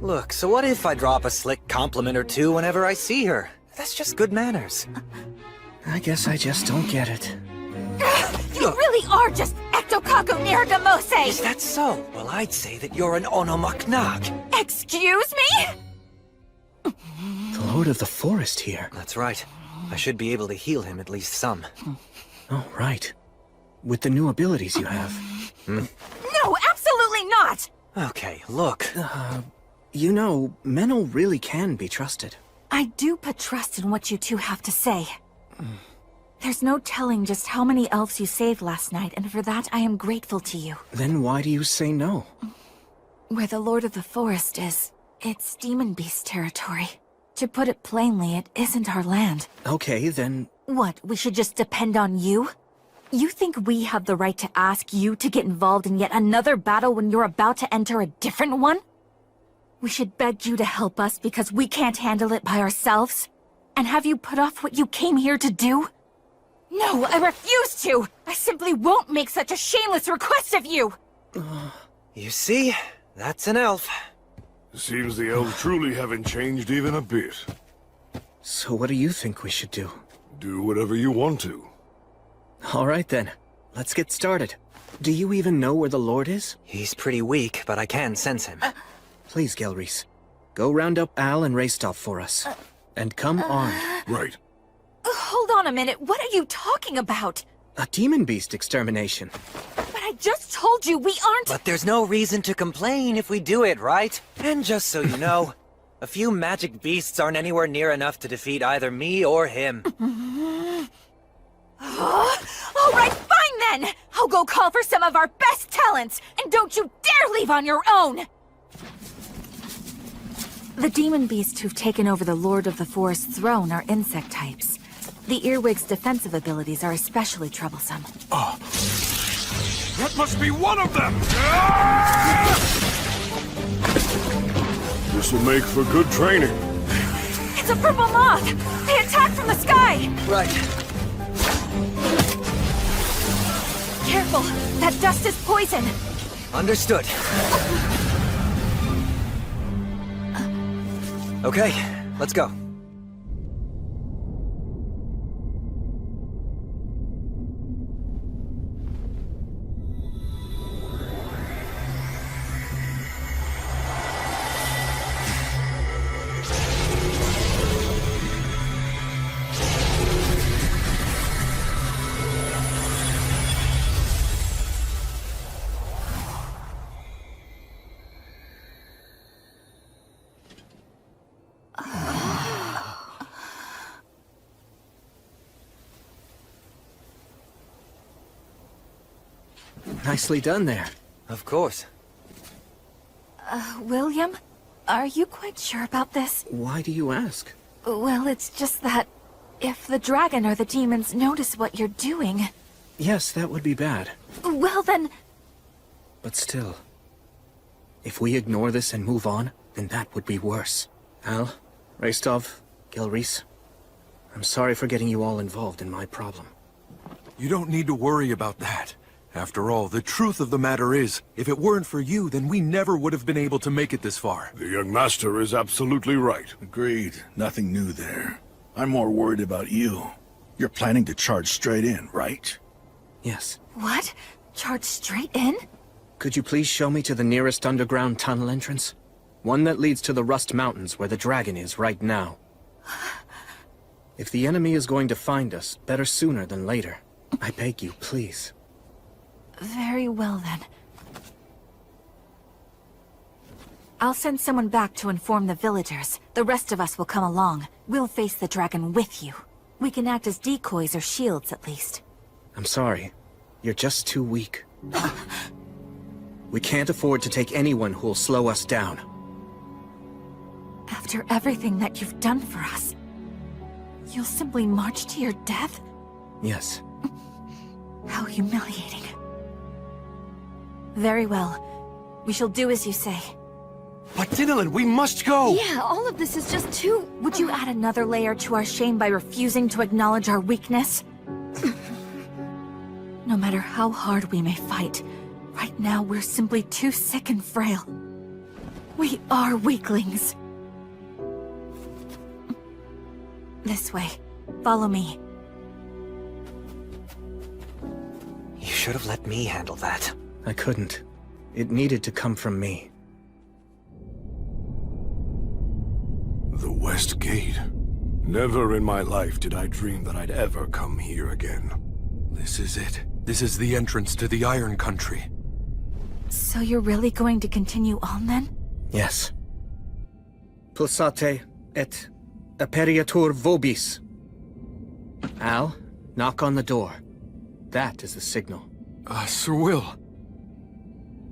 Look, so what if I drop a slick compliment or two whenever I see her? That's just good manners. I guess I just don't get it. You really are just Ectocaco Neragamose! Is that so? Well, I'd say that you're an Onomaknak. Excuse me? The Lord of the Forest here. That's right. I should be able to heal him at least some. Oh, right. With the new abilities you have. No, absolutely not! Okay, look. You know, Menno really can be trusted. I do put trust in what you two have to say. There's no telling just how many elves you saved last night, and for that I am grateful to you. Then why do you say no? Where the Lord of the Forest is, it's Demon Beast territory. To put it plainly, it isn't our land. Okay, then... What, we should just depend on you? You think we have the right to ask you to get involved in yet another battle when you're about to enter a different one? We should beg you to help us because we can't handle it by ourselves? And have you put off what you came here to do? No, I refuse to! I simply won't make such a shameless request of you! You see? That's an elf. Seems the elves truly haven't changed even a bit. So what do you think we should do? Do whatever you want to. All right then. Let's get started. Do you even know where the Lord is? He's pretty weak, but I can sense him. Please, Gelreese. Go round up Al and Raystop for us. And come armed. Right. Hold on a minute, what are you talking about? A demon beast extermination. But I just told you we aren't— But there's no reason to complain if we do it, right? And just so you know, a few magic beasts aren't anywhere near enough to defeat either me or him. All right, fine then! I'll go call for some of our best talents, and don't you dare leave on your own! The demon beasts who've taken over the Lord of the Forest's throne are insect types. The earwig's defensive abilities are especially troublesome. That must be one of them! This will make for good training. It's a purple moth! They attack from the sky! Right. Careful! That dust is poison! Understood. Okay, let's go. Nicely done there. Of course. William? Are you quite sure about this? Why do you ask? Well, it's just that... if the dragon or the demons notice what you're doing... Yes, that would be bad. Well then... But still... if we ignore this and move on, then that would be worse. Al, Restov, Gilreese, I'm sorry for getting you all involved in my problem. You don't need to worry about that. After all, the truth of the matter is, if it weren't for you, then we never would have been able to make it this far. The young master is absolutely right. Agreed. Nothing new there. I'm more worried about you. You're planning to charge straight in, right? Yes. What? Charge straight in? Could you please show me to the nearest underground tunnel entrance? One that leads to the Rust Mountains where the dragon is right now. If the enemy is going to find us, better sooner than later. I beg you, please. Very well then. I'll send someone back to inform the villagers. The rest of us will come along. We'll face the dragon with you. We can act as decoys or shields at least. I'm sorry. You're just too weak. We can't afford to take anyone who'll slow us down. After everything that you've done for us, you'll simply march to your death? Yes. How humiliating. Very well. We shall do as you say. But Dinalin, we must go! Yeah, all of this is just too... Would you add another layer to our shame by refusing to acknowledge our weakness? No matter how hard we may fight, right now we're simply too sick and frail. We are weaklings. This way. Follow me. You should have let me handle that. I couldn't. It needed to come from me. The West Gate. Never in my life did I dream that I'd ever come here again. This is it. This is the entrance to the Iron Country. So you're really going to continue on then? Yes. Pulsate et aperiatur vobis. Al, knock on the door. That is the signal. Sir Will.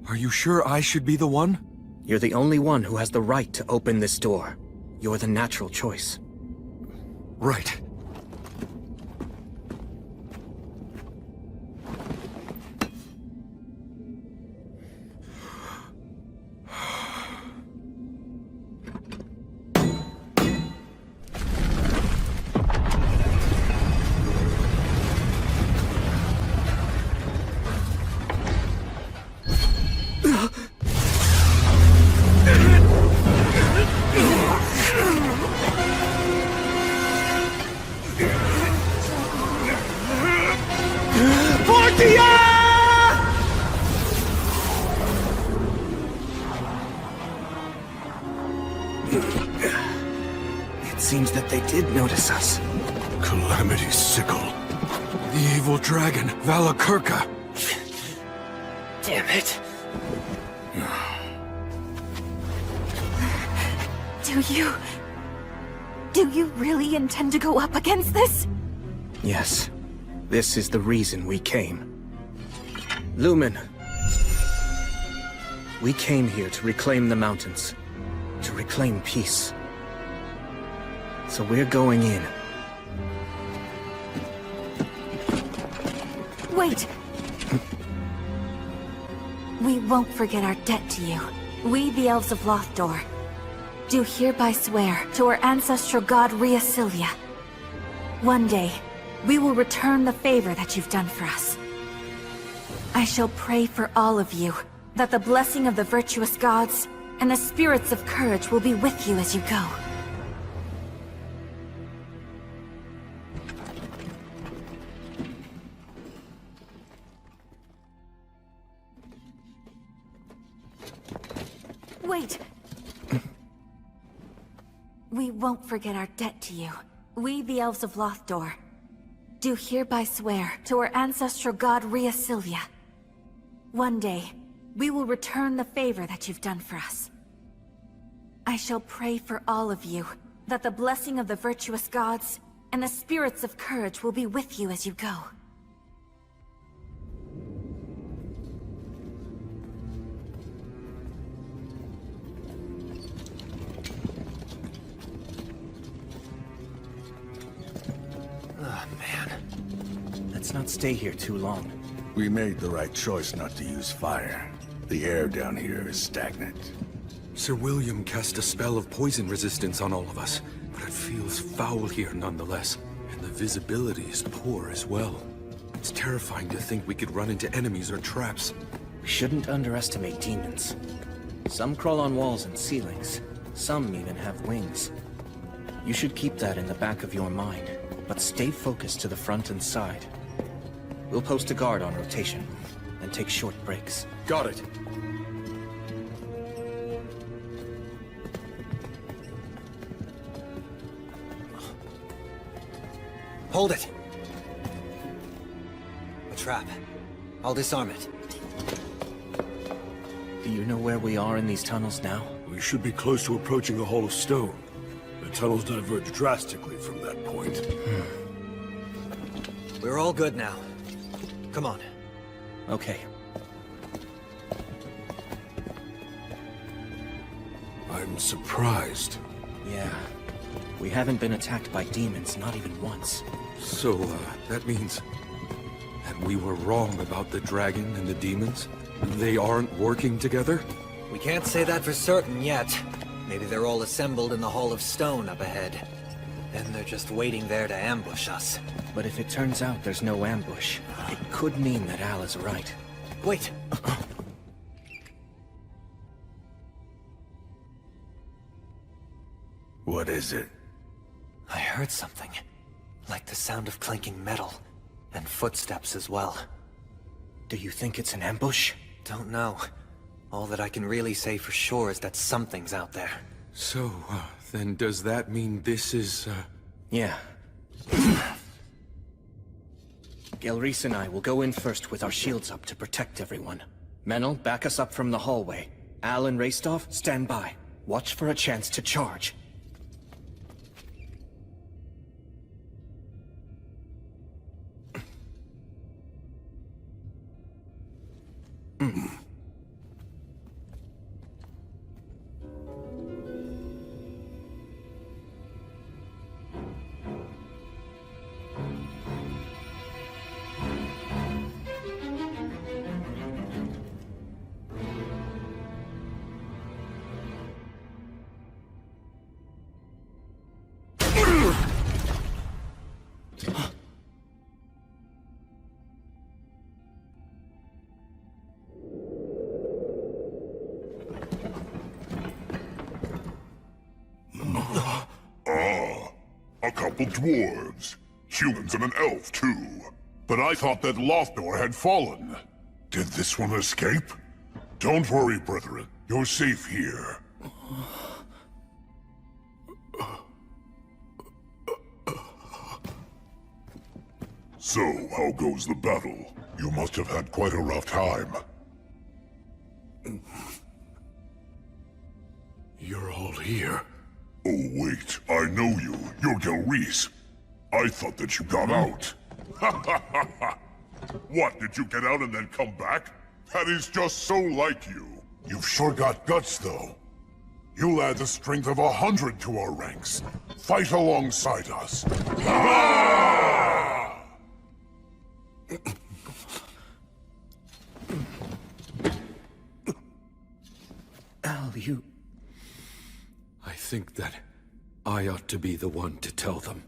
Are you sure I should be the one? You're the only one who has the right to open this door. You're the natural choice. Right. It seems that they did notice us. Calamity's sickle. The evil dragon, Valakirka. Damn it. Do you really intend to go up against this? Yes. This is the reason we came. Lumen. We came here to reclaim the mountains. To reclaim peace. So we're going in. Wait! We won't forget our debt to you. We, the Elves of Lothdor, do hereby swear to our ancestral god Rhea Silvia. One day, we will return the favor that you've done for us. I shall pray for all of you, that the blessing of the virtuous gods and the spirits of courage will be with you as you go. Wait! We won't forget our debt to you. We, the Elves of Lothdor, do hereby swear to our ancestral god Rhea Silvia. One day, we will return the favor that you've done for us. I shall pray for all of you, that the blessing of the virtuous gods and the spirits of courage will be with you as you go. Let's not stay here too long. We made the right choice not to use fire. The air down here is stagnant. Sir William cast a spell of poison resistance on all of us, but it feels foul here nonetheless. And the visibility is poor as well. It's terrifying to think we could run into enemies or traps. We shouldn't underestimate demons. Some crawl on walls and ceilings. Some even have wings. You should keep that in the back of your mind, but stay focused to the front and side. We'll post a guard on rotation, and take short breaks. Got it. Hold it! A trap. I'll disarm it. Do you know where we are in these tunnels now? We should be close to approaching the Hall of Stone. The tunnels diverge drastically from that point. We're all good now. Come on. Okay. I'm surprised. Yeah. We haven't been attacked by demons, not even once. So, that means that we were wrong about the dragon and the demons? They aren't working together? We can't say that for certain yet. Maybe they're all assembled in the Hall of Stone up ahead. Then they're just waiting there to ambush us. But if it turns out there's no ambush, it could mean that Al is right. Wait! What is it? I heard something. Like the sound of clanking metal. And footsteps as well. Do you think it's an ambush? Don't know. All that I can really say for sure is that something's out there. So, then does that mean this is, Yeah. Gelreese and I will go in first with our shields up to protect everyone. Menel, back us up from the hallway. Al and Raistov, stand by. Watch for a chance to charge. A couple dwarves. Humans and an elf, too. But I thought that Lothdor had fallen. Did this one escape? Don't worry, brethren. You're safe here. So, how goes the battle? You must have had quite a rough time. You're all here. Oh, wait. I know you. You're Gelreese. I thought that you got out. What, did you get out and then come back? That is just so like you. You've sure got guts, though. You'll add the strength of 100 to our ranks. Fight alongside us. Al, you... I think that I ought to be the one to tell them.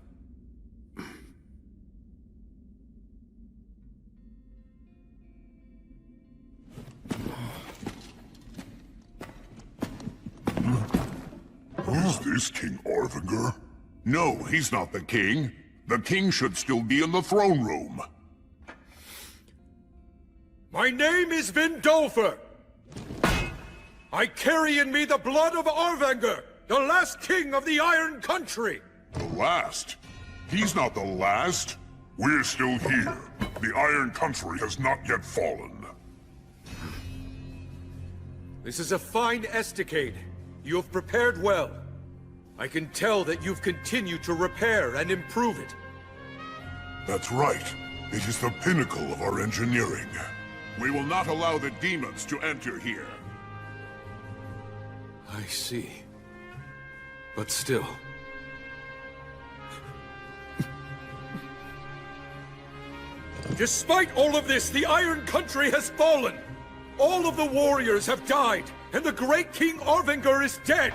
Is this King Arvinger? No, he's not the king. The king should still be in the throne room. My name is Vindolfer. I carry in me the blood of Arvinger, the last king of the Iron Country. The last? He's not the last. We're still here. The Iron Country has not yet fallen. This is a fine estacade. You have prepared well. I can tell that you've continued to repair and improve it. That's right. It is the pinnacle of our engineering. We will not allow the demons to enter here. I see. But still... Despite all of this, the Iron Country has fallen! All of the warriors have died, and the great King Arvengar is dead!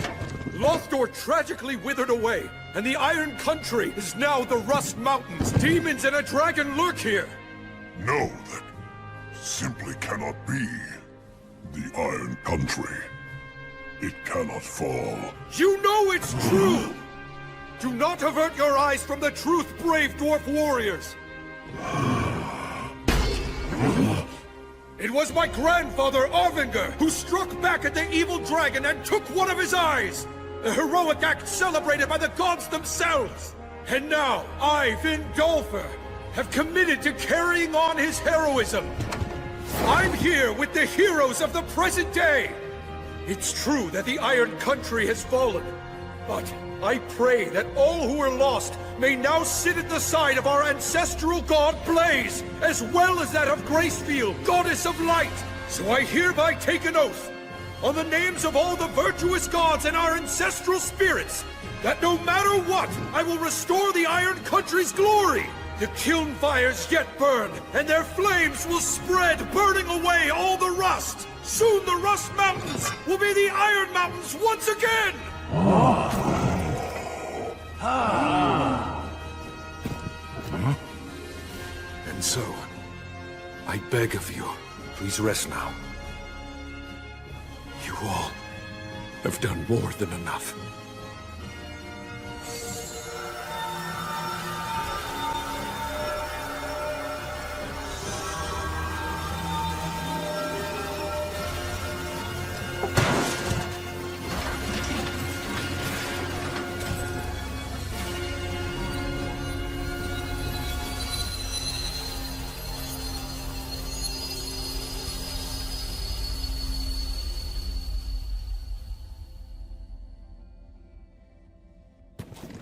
Lothdor tragically withered away, and the Iron Country is now the Rust Mountains. Demons and a dragon lurk here! No, that simply cannot be. The Iron Country. It cannot fall. You know it's true! Do not avert your eyes from the truth, brave dwarf warriors! It was my grandfather, Arvengar, who struck back at the evil dragon and took one of his eyes! A heroic act celebrated by the gods themselves! And now, I, Vindolfer, have committed to carrying on his heroism! I'm here with the heroes of the present day! It's true that the Iron Country has fallen, but I pray that all who are lost may now sit at the side of our ancestral god Blaze, as well as that of Gracefield, goddess of light. So I hereby take an oath, on the names of all the virtuous gods and our ancestral spirits, that no matter what, I will restore the Iron Country's glory. The kiln fires yet burn, and their flames will spread, burning away all the rust. Soon the Rust Mountains will be the Iron Mountains once again! And so, I beg of you, please rest now. You all have done more than enough.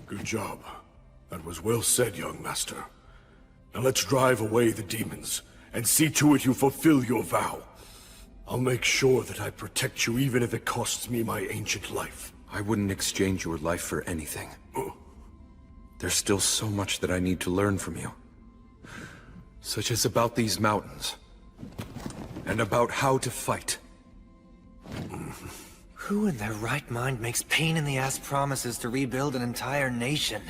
Good job. That was well said, young master. Now let's drive away the demons, and see to it you fulfill your vow. I'll make sure that I protect you even if it costs me my ancient life. I wouldn't exchange your life for anything. There's still so much that I need to learn from you. Such as about these mountains. And about how to fight. Who in their right mind makes pain-in-the-ass promises to rebuild an entire nation?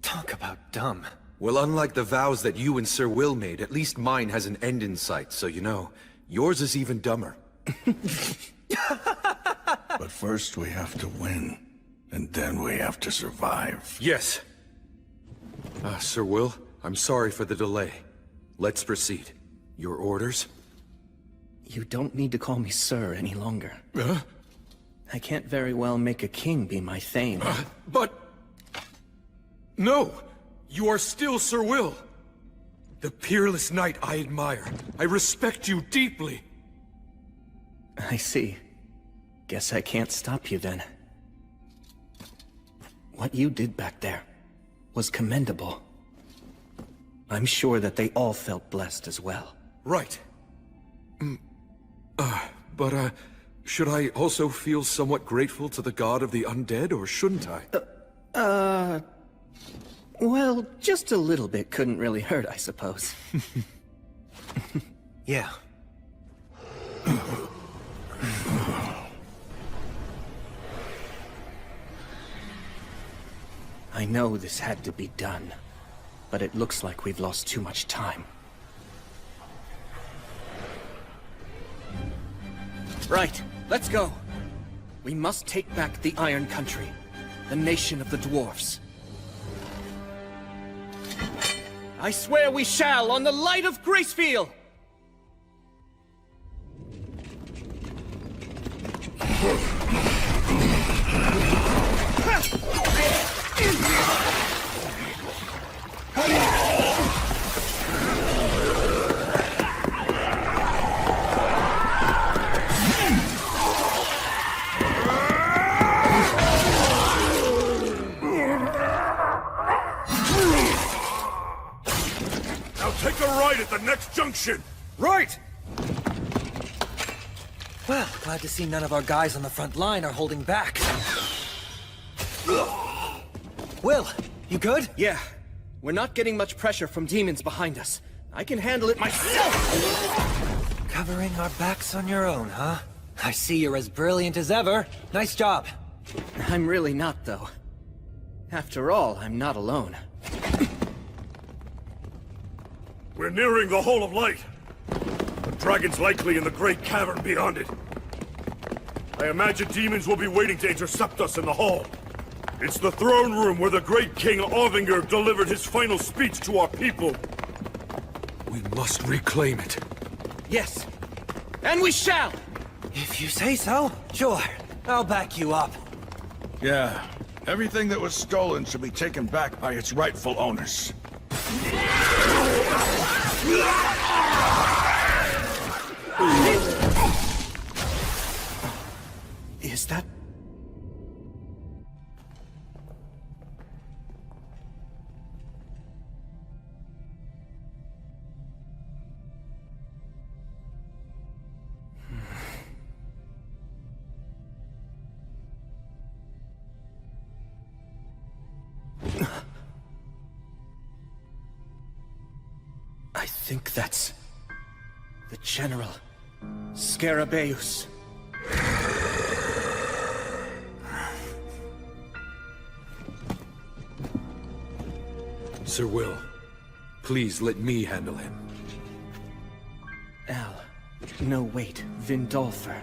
Talk about dumb. Well, unlike the vows that you and Sir Will made, at least mine has an end in sight, so you know, yours is even dumber. But first we have to win, and then we have to survive. Yes. Sir Will, I'm sorry for the delay. Let's proceed. Your orders? You don't need to call me sir any longer. I can't very well make a king be my thane. But... No! You are still Sir Will! The peerless knight I admire. I respect you deeply. I see. Guess I can't stop you then. What you did back there was commendable. I'm sure that they all felt blessed as well. Right. But should I also feel somewhat grateful to the god of the undead, or shouldn't I? Well, just a little bit couldn't really hurt, I suppose. Yeah. I know this had to be done, but it looks like we've lost too much time. Right, let's go. We must take back the Iron Country, the nation of the dwarfs. I swear we shall, on the light of Gracefield! Take a right at the next junction! Right! Well, glad to see none of our guys on the front line are holding back. Will, you good? Yeah. We're not getting much pressure from demons behind us, I can handle it myself! Covering our backs on your own, huh? I see you're as brilliant as ever. Nice job. I'm really not, though. After all, I'm not alone. We're nearing the Hall of Light. The dragon's likely in the great cavern beyond it. I imagine demons will be waiting to intercept us in the hall. It's the throne room where the great King Orvinger delivered his final speech to our people. We must reclaim it. Yes, and we shall! If you say so, sure. I'll back you up. Yeah, everything that was stolen should be taken back by its rightful owners. Is that... I think that's... the General. Scarabaeus. Sir Will, please let me handle him. Al. No, wait. Vindolfer.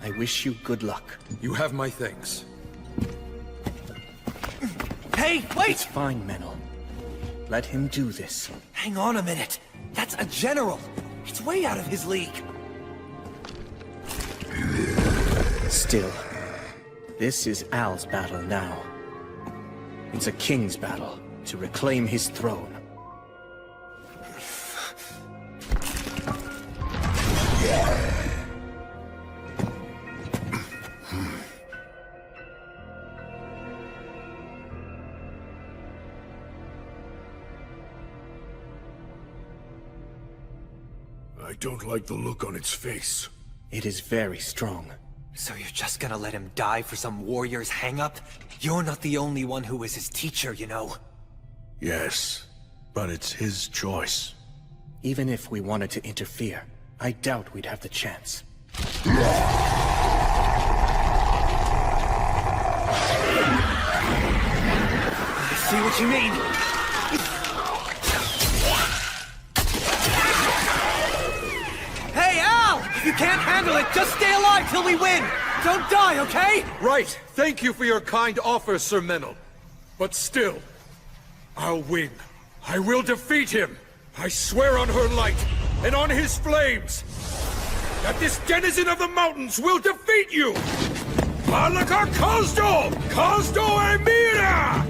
I wish you good luck. You have my thanks. Hey, wait! It's fine, Menel. Let him do this. Hang on a minute. That's a general. It's way out of his league. Still, this is Al's battle now. It's a king's battle to reclaim his throne. I don't like the look on its face. It is very strong. So you're just gonna let him die for some warrior's hang-up? You're not the only one who was his teacher, you know. Yes, but it's his choice. Even if we wanted to interfere, I doubt we'd have the chance. I see what you mean. Hey, Al! If you can't handle it, just stay alive till we win! Don't die, okay? Right. Thank you for your kind offer, Sir Menel. But still, I'll win. I will defeat him. I swear on her light and on his flames that this denizen of the mountains will defeat you! Malaka Kazdo! Kazdo Emira!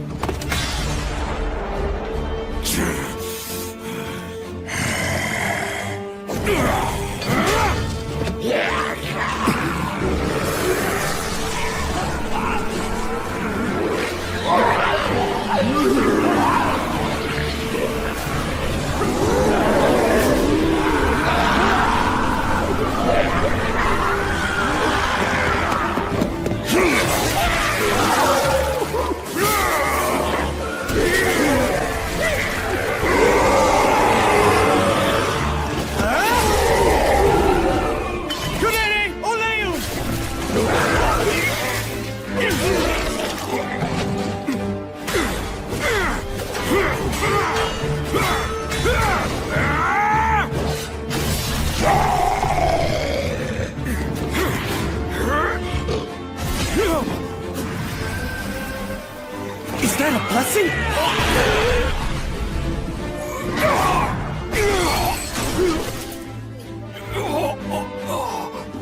Is that a blessing?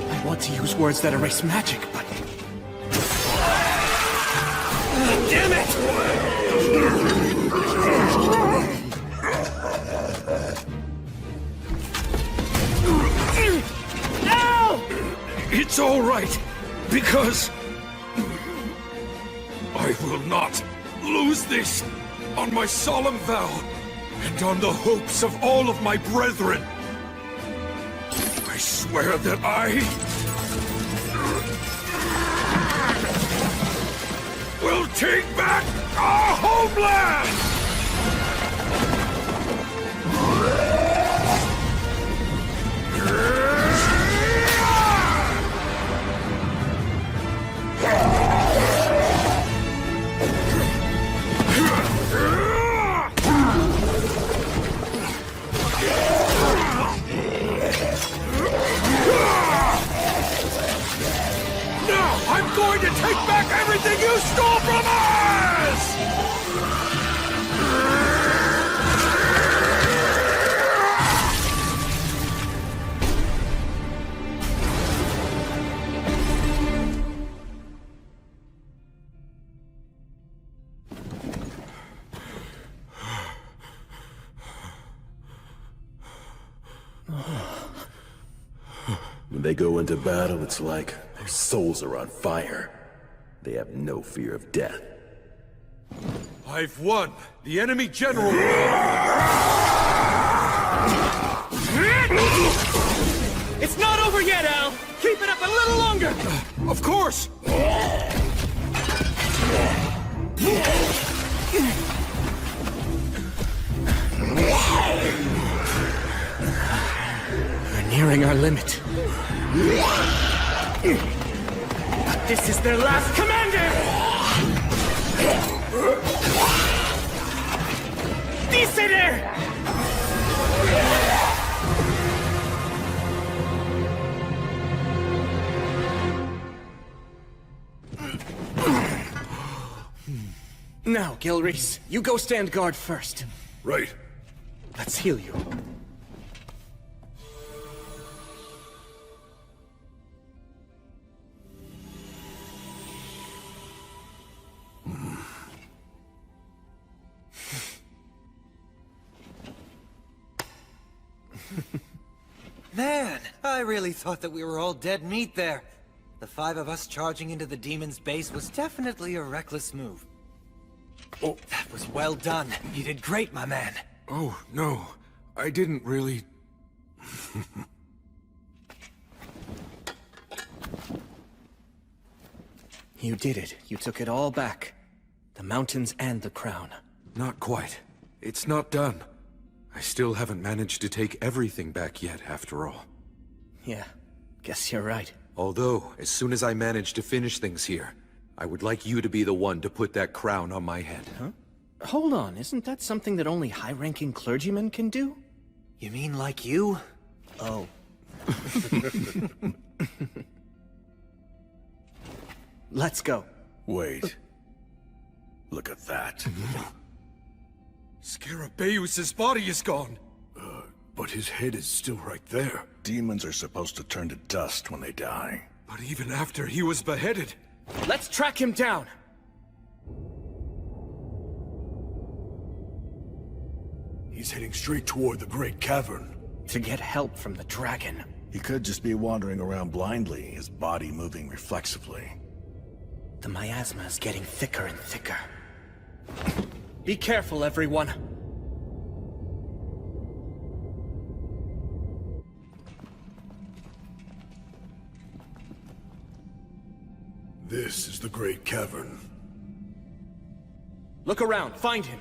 I want to use words that erase magic, but... Damn it! Ow! It's all right, because I will not lose this on my solemn vow and on the hopes of all of my brethren. I swear that I will take back our homeland! When they go into battle, it's like their souls are on fire. They have no fear of death. I've won! The enemy general... It's not over yet, Al! Keep it up a little longer! Of course! We're nearing our limit. But this is their last commander! Diese there! Now, Gilreese, you go stand guard first. Right. Let's heal you. Man, I really thought that we were all dead meat there. The 5 of us charging into the demon's base was definitely a reckless move. Oh, that was well done. You did great, my man. Oh, no. I didn't really... You did it. You took it all back. The mountains and the crown. Not quite. It's not done. I still haven't managed to take everything back yet, after all. Yeah, guess you're right. Although, as soon as I manage to finish things here, I would like you to be the one to put that crown on my head. Huh? Hold on, isn't that something that only high-ranking clergymen can do? You mean like you? Oh. Let's go. Wait. Look at that. Scarabaeus' body is gone. But his head is still right there. Demons are supposed to turn to dust when they die. But even after he was beheaded... Let's track him down! He's heading straight toward the Great Cavern. To get help from the dragon. He could just be wandering around blindly, his body moving reflexively. The miasma is getting thicker and thicker. Be careful, everyone. This is the Great Cavern. Look around, find him.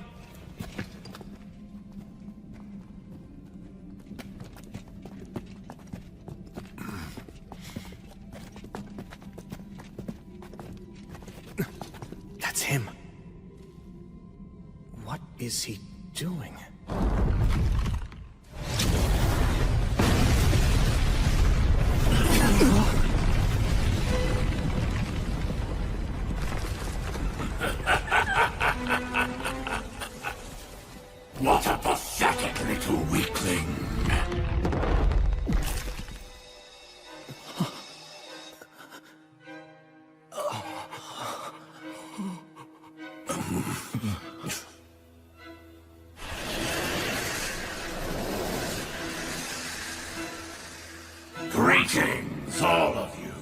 That's him. What is he doing? What a pathetic little weakling. Greetings, all of you.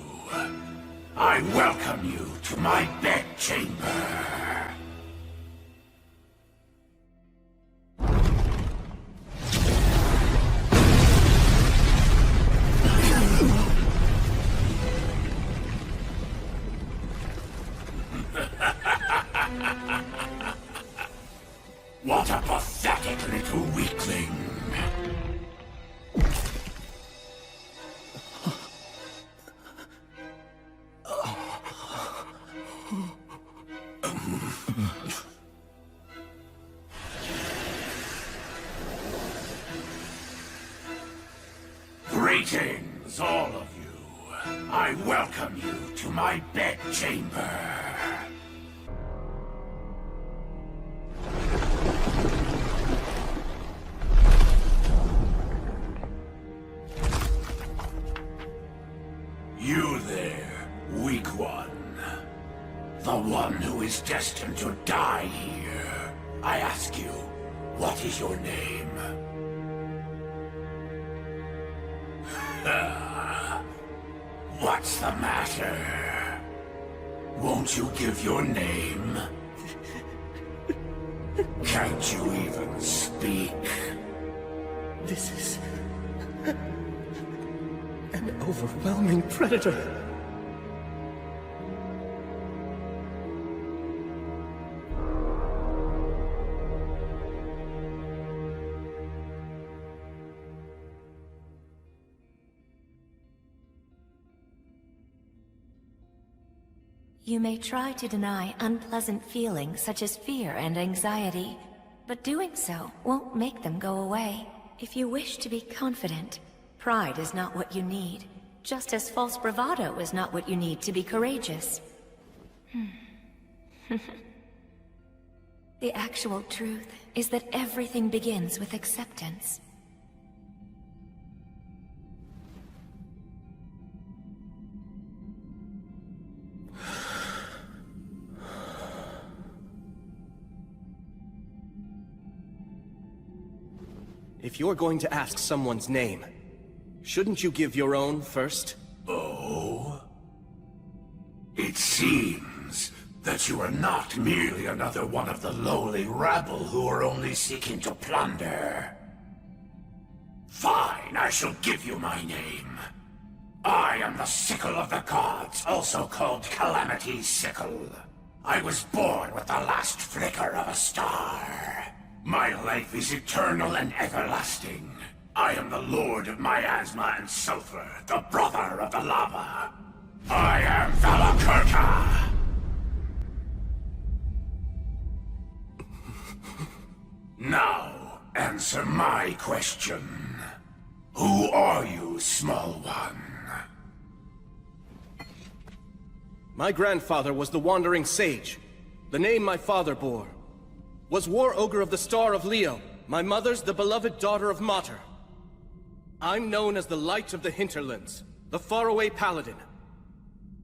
I welcome you to my bedchamber. What a pathetic little weakling. Greetings, all of you. I welcome you to my bedchamber. You there, weak one. The one who is destined to die here. I ask you, what is your name? What's the matter? Won't you give your name? Can't you even speak? This is... an overwhelming predator. You may try to deny unpleasant feelings such as fear and anxiety, but doing so won't make them go away. If you wish to be confident, pride is not what you need, just as false bravado is not what you need to be courageous. The actual truth is that everything begins with acceptance. If you're going to ask someone's name, shouldn't you give your own first? Oh? It seems that you are not merely another one of the lowly rabble who are only seeking to plunder. Fine, I shall give you my name. I am the Sickle of the Gods, also called Calamity's Sickle. I was born with the last flicker of a star. My life is eternal and everlasting. I am the Lord of Miasma and Sulfur, the brother of the lava. I am Valakirka! Now, answer my question. Who are you, small one? My grandfather was the Wandering Sage. The name my father bore was War Ogre of the Star of Leo. My mother's the beloved daughter of Mater. I'm known as the Light of the Hinterlands, the faraway paladin.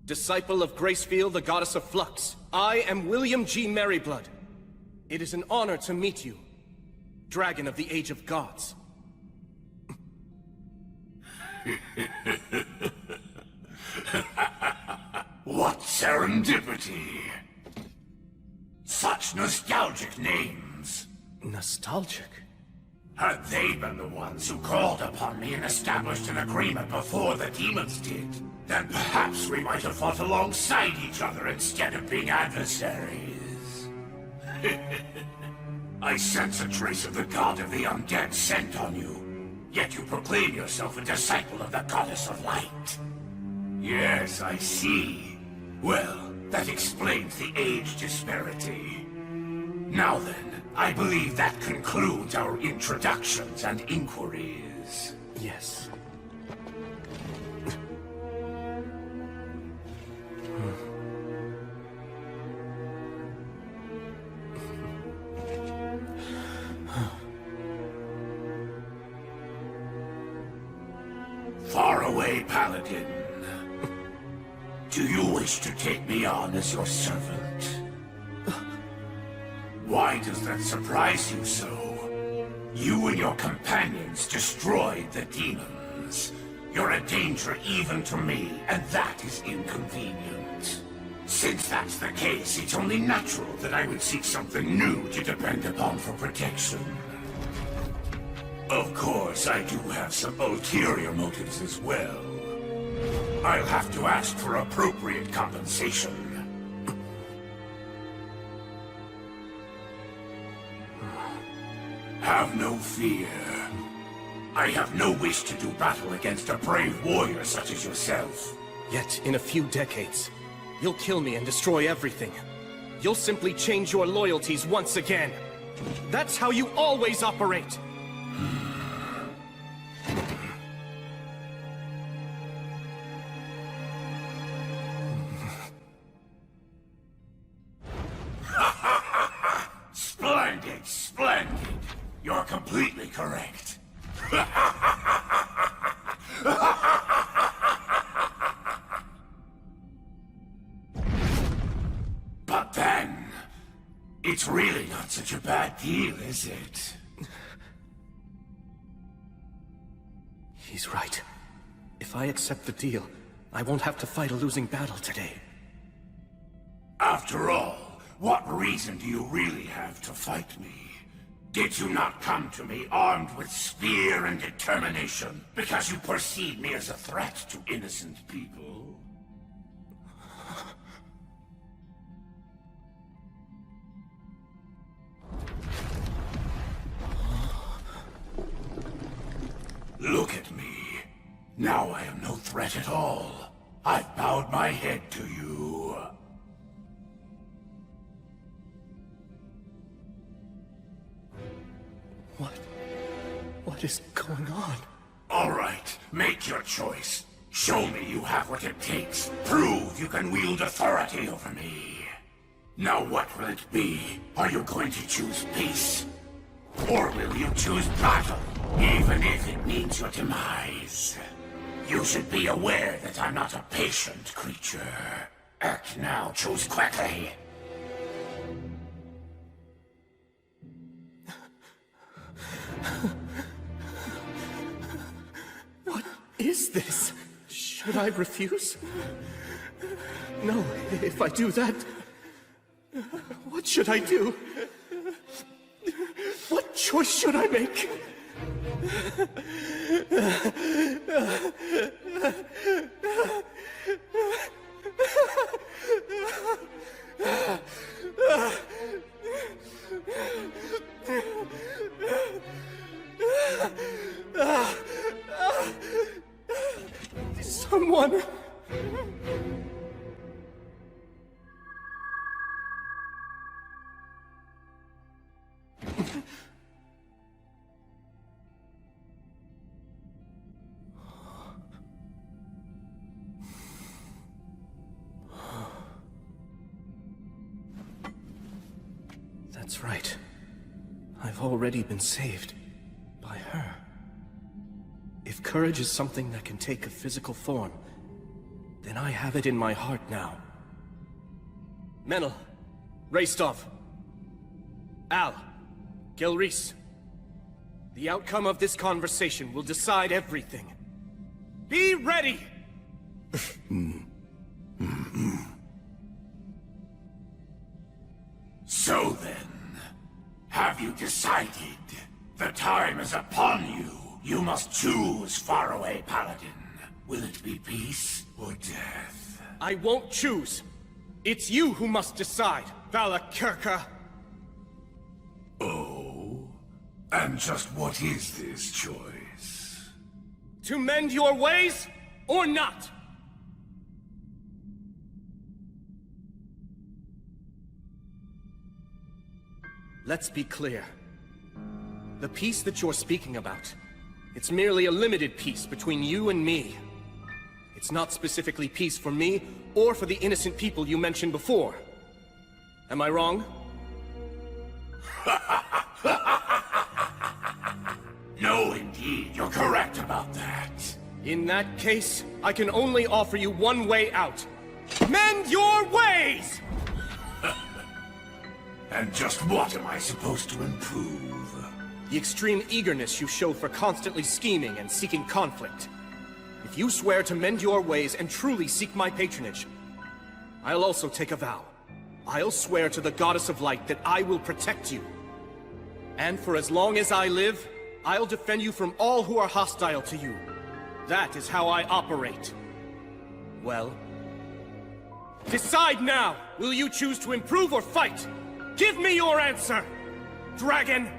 Disciple of Gracefield, the goddess of flux. I am William G. Merryblood. It is an honor to meet you, Dragon of the Age of Gods. What serendipity! Such nostalgic names. Nostalgic? Had they been the ones who called upon me and established an agreement before the demons did, then perhaps we might have fought alongside each other instead of being adversaries. I sense a trace of the god of the undead scent on you, yet you proclaim yourself a disciple of the goddess of light. Yes, I see. Well, that explains the age disparity. Now then, I believe that concludes our introductions and inquiries. Yes. Faraway Paladin. Do you wish to take me on as your servant? Why does that surprise you so? You and your companions destroyed the demons. You're a danger even to me, and that is inconvenient. Since that's the case, it's only natural that I would seek something new to depend upon for protection. Of course, I do have some ulterior motives as well. I'll have to ask for appropriate compensation. Have no fear. I have no wish to do battle against a brave warrior such as yourself. Yet, in a few decades, you'll kill me and destroy everything. You'll simply change your loyalties once again. That's how you always operate! Splendid, splendid. You're completely correct. But then, it's really not such a bad deal, is it? He's right. If I accept the deal, I won't have to fight a losing battle today. After all, what reason do you really have to fight me? Did you not come to me armed with spear and determination because you perceive me as a threat to innocent people? Look at me. Now I am no threat at all. I've bowed my head to you. What is going on? All right, make your choice. Show me you have what it takes. Prove you can wield authority over me. Now what will it be? Are you going to choose peace? Or will you choose battle, even if it means your demise? You should be aware that I'm not a patient creature. Act now, choose quickly. What is this? Should I refuse? No, if I do that, what should I do? What choice should I make? Someone... That's right. I've already been saved by her. If courage is something that can take a physical form, then I have it in my heart now. Menel, Raistov, Al, Gelreese. The outcome of this conversation will decide everything. Be ready! So then, have you decided? The time is upon you. You must choose, faraway paladin. Will it be peace or death? I won't choose. It's you who must decide, Valakirka. Oh? And just what is this choice? To mend your ways, or not? Let's be clear. The peace that you're speaking about, it's merely a limited peace between you and me. It's not specifically peace for me, or for the innocent people you mentioned before. Am I wrong? No, indeed, you're correct about that. In that case, I can only offer you one way out. Mend your ways! And just what am I supposed to improve? The extreme eagerness you show for constantly scheming and seeking conflict. If you swear to mend your ways and truly seek my patronage, I'll also take a vow. I'll swear to the Goddess of Light that I will protect you. And for as long as I live, I'll defend you from all who are hostile to you. That is how I operate. Well, decide now! Will you choose to improve or fight? Give me your answer, dragon!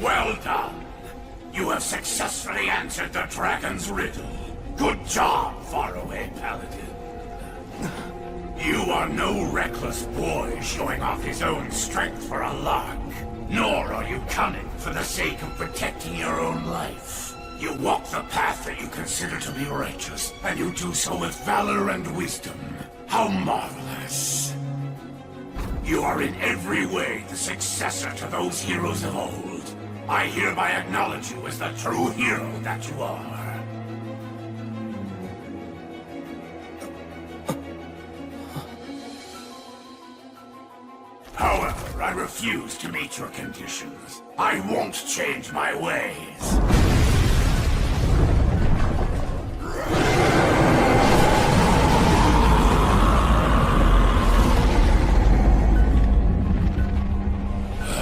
Well done. You have successfully answered the dragon's riddle. Good job, faraway paladin. You are no reckless boy showing off his own strength for a lark. Nor are you cunning for the sake of protecting your own life. You walk the path that you consider to be righteous, and you do so with valor and wisdom. How marvelous. You are in every way the successor to those heroes of old. I hereby acknowledge you as the true hero that you are. However, I refuse to meet your conditions. I won't change my ways.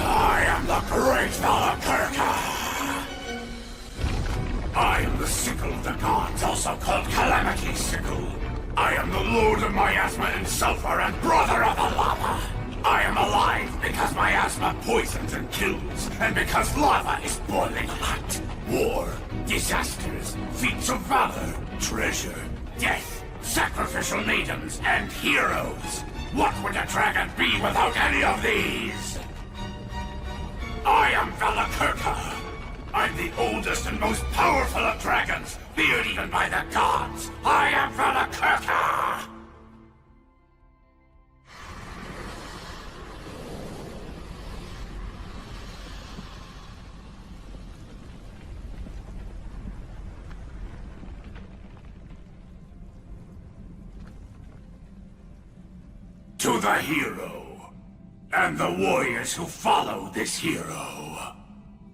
I am the great Valakirka. I am the sickle of the gods, also called Calamity Sickle. I am the lord of miasma and sulfur and brother of the lava. I am alive because miasma poisons and kills, and because lava is boiling hot. War, disasters, feats of valor, treasure, death, sacrificial maidens, and heroes. What would a dragon be without any of these? I am Valakirka. I'm the oldest and most powerful of dragons, feared even by the gods. I am Valakirka! To the hero, and the warriors who follow this hero.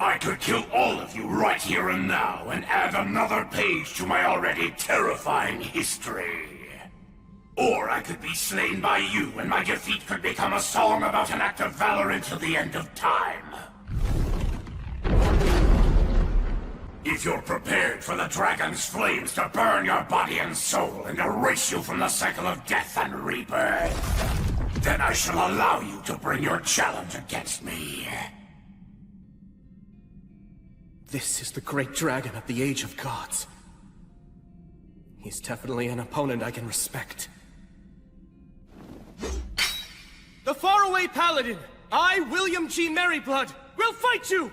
I could kill all of you right here and now, and add another page to my already terrifying history. Or I could be slain by you, and my defeat could become a song about an act of valor until the end of time. If you're prepared for the dragon's flames to burn your body and soul and erase you from the cycle of death and rebirth, then I shall allow you to bring your challenge against me. This is the great dragon of the Age of Gods. He's definitely an opponent I can respect. The faraway paladin, I, William G. Merryblood, will fight you!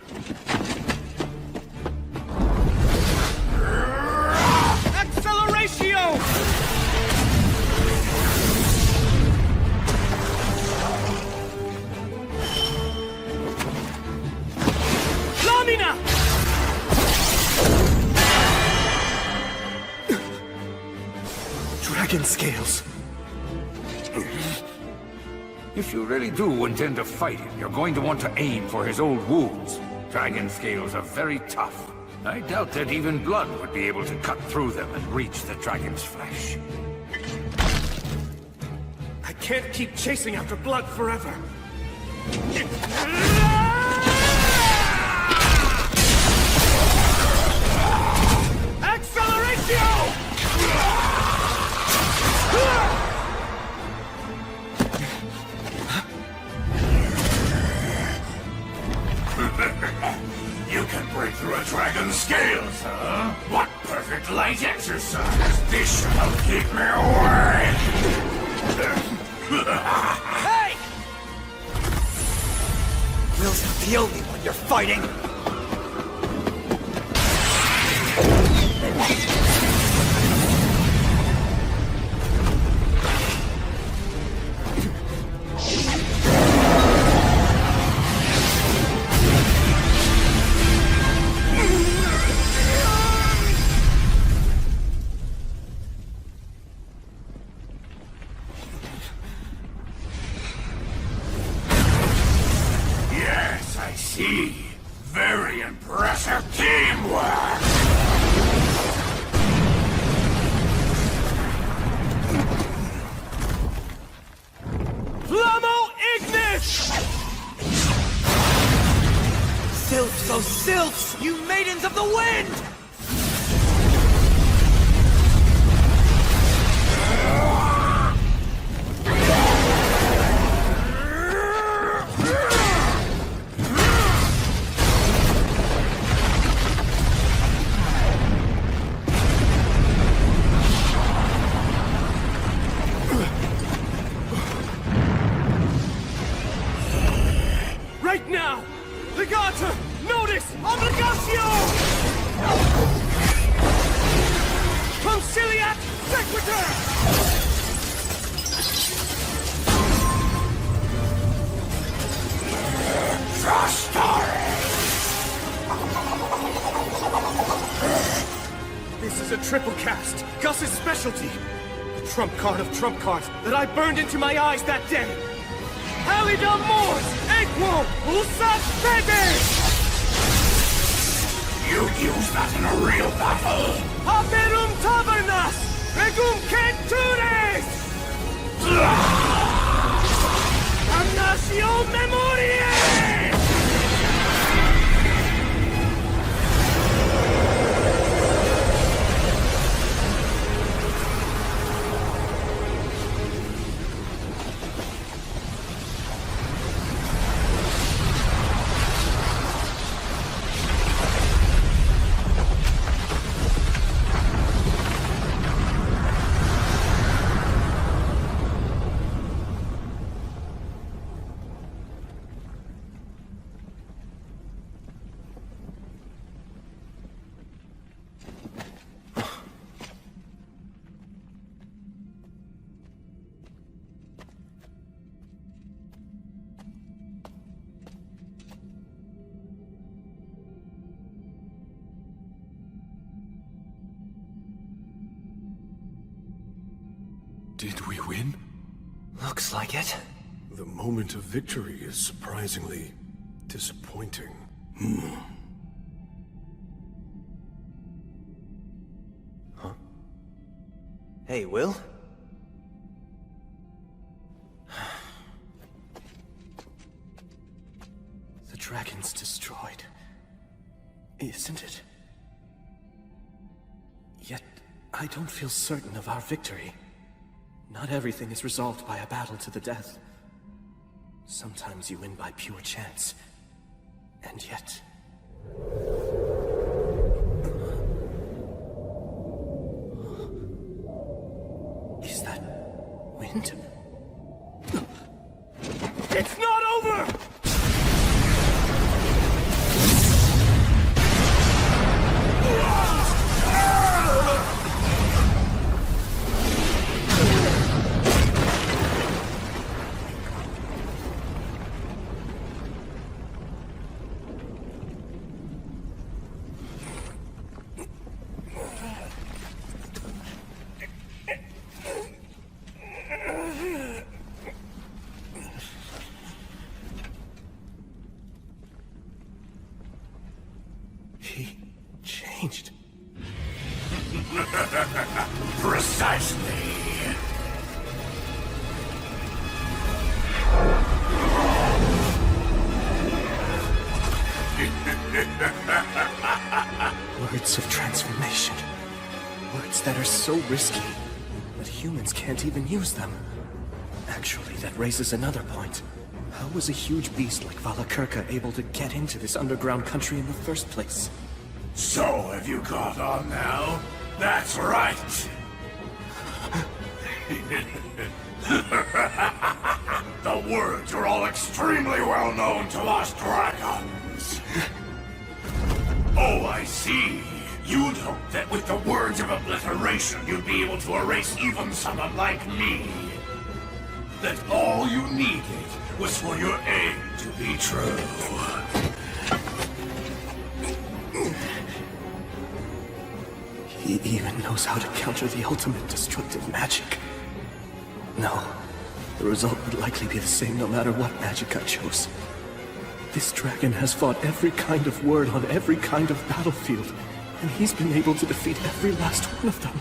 Acceleratio! Lamina! Dragon scales. If you really do intend to fight him, you're going to want to aim for his old wounds. Dragon scales are very tough. I doubt that even blood would be able to cut through them and reach the dragon's flesh. I can't keep chasing after blood forever. Acceleratio! You can break through a dragon's scales, huh? What perfect light exercise! This should help keep me away! Hey! Will's not the only one you're fighting! Yes, I see. Very impressive teamwork! Flammo Ignis! Sylphs, oh sylphs, you maidens of the wind! Right now! Legata! Notice! Obligatio! Conciliat Sequitur! Frostari! triple cast, Gus's specialty. The trump card of trump cards that I burned into my eyes that day. Halidam Mors, Equo, Usat Fede! You'd use that in a real battle! Haberum Tabernas, Regum Centures! Damnatio Memoriae! Did we win? Looks like it. The moment of victory is surprisingly disappointing. Huh? Hey, Will? The dragon's destroyed. Isn't it? Yet, I don't feel certain of our victory. Not everything is resolved by a battle to the death. Sometimes you win by pure chance. And yet... Is that wind? It's not over! He changed. Precisely. Words of transformation. Words that are so risky that humans can't even use them. Actually, that raises another point. How was a huge beast like Valakirka able to get into this underground country in the first place? So, have you caught on now? That's right! The words are all extremely well known to us dragons. Oh, I see. You'd hope that with the words of obliteration, you'd be able to erase even someone like me. That all you needed was for your aim to be true. He even knows how to counter the ultimate destructive magic. No, the result would likely be the same no matter what magic I chose. This dragon has fought every kind of word on every kind of battlefield, and he's been able to defeat every last one of them.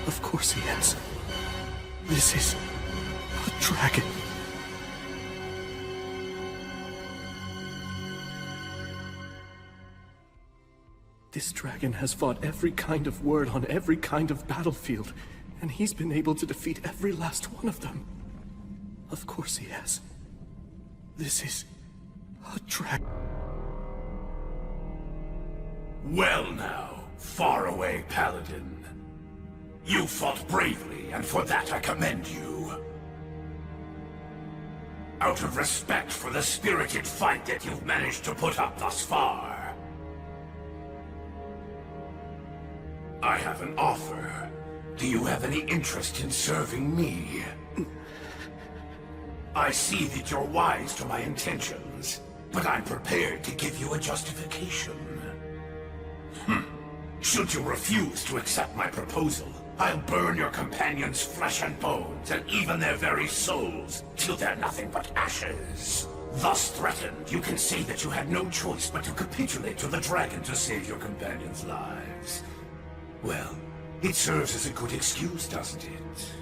Of course he has. This is a dragon. This dragon has fought every kind of word on every kind of battlefield, and he's been able to defeat every last one of them. Of course he has. This is a dragon. Well now, faraway paladin. You fought bravely, and for that I commend you. Out of respect for the spirited fight that you've managed to put up thus far, I have an offer. Do you have any interest in serving me? I see that you're wise to my intentions, but I'm prepared to give you a justification. Should you refuse to accept my proposal, I'll burn your companions' flesh and bones, and even their very souls, till they're nothing but ashes. Thus threatened, you can say that you had no choice but to capitulate to the dragon to save your companions' lives. Well, it serves as a good excuse, doesn't it?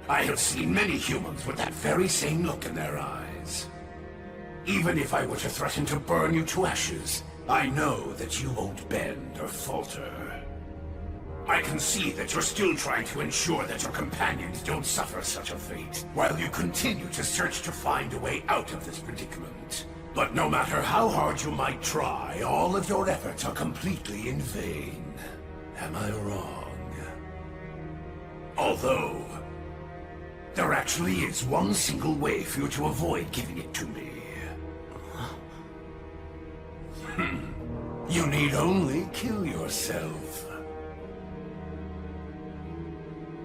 I have seen many humans with that very same look in their eyes. Even if I were to threaten to burn you to ashes, I know that you won't bend or falter. I can see that you're still trying to ensure that your companions don't suffer such a fate, while you continue to search to find a way out of this predicament. But no matter how hard you might try, all of your efforts are completely in vain. Am I wrong? Although, there actually is one single way for you to avoid giving it to me. You need only kill yourself.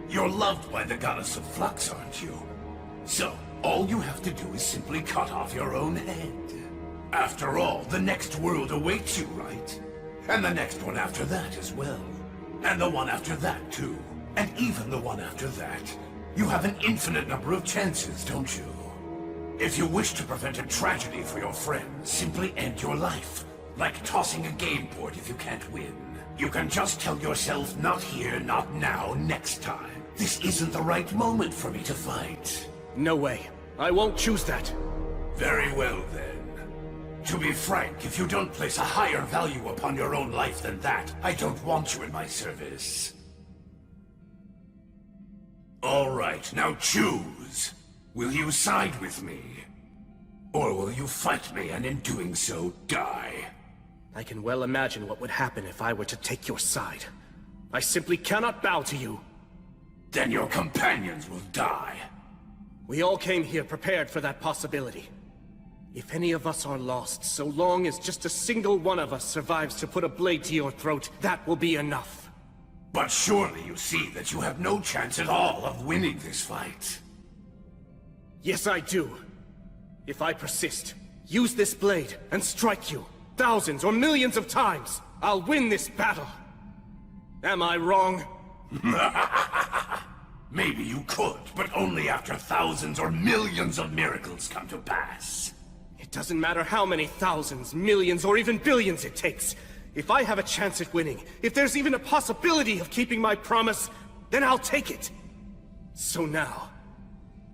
You're loved by the goddess of flux, aren't you? So, all you have to do is simply cut off your own head. After all, the next world awaits you, right? And the next one after that as well. And the one after that, too. And even the one after that. You have an infinite number of chances, don't you? If you wish to prevent a tragedy for your friends, simply end your life. Like tossing a game board if you can't win. You can just tell yourself, not here, not now, next time. This isn't the right moment for me to fight. No way. I won't choose that. Very well, then. To be frank, if you don't place a higher value upon your own life than that, I don't want you in my service. All right, now choose. Will you side with me? Or will you fight me and in doing so, die? I can well imagine what would happen if I were to take your side. I simply cannot bow to you. Then your companions will die. We all came here prepared for that possibility. If any of us are lost, so long as just a single one of us survives to put a blade to your throat, that will be enough. But surely you see that you have no chance at all of winning this fight. Yes, I do. If I persist, use this blade, and strike you, thousands or millions of times, I'll win this battle. Am I wrong? Maybe you could, but only after thousands or millions of miracles come to pass. It doesn't matter how many thousands, millions, or even billions it takes. If I have a chance at winning, if there's even a possibility of keeping my promise, then I'll take it. So now,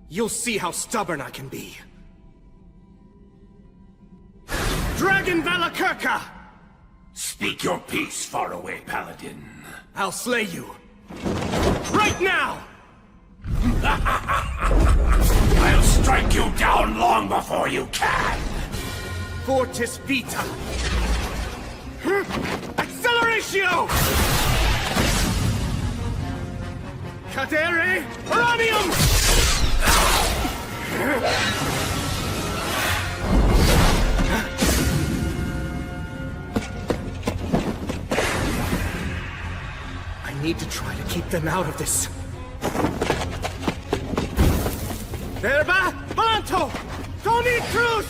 you'll see how stubborn I can be. Dragon Valakirka! Speak your peace, faraway paladin. I'll slay you. Right now! I'll strike you down long before you can! Fortis Vita! Acceleratio! Cadere Uranium! I need to try to keep them out of this. Verba Balanto! Tony Cruz!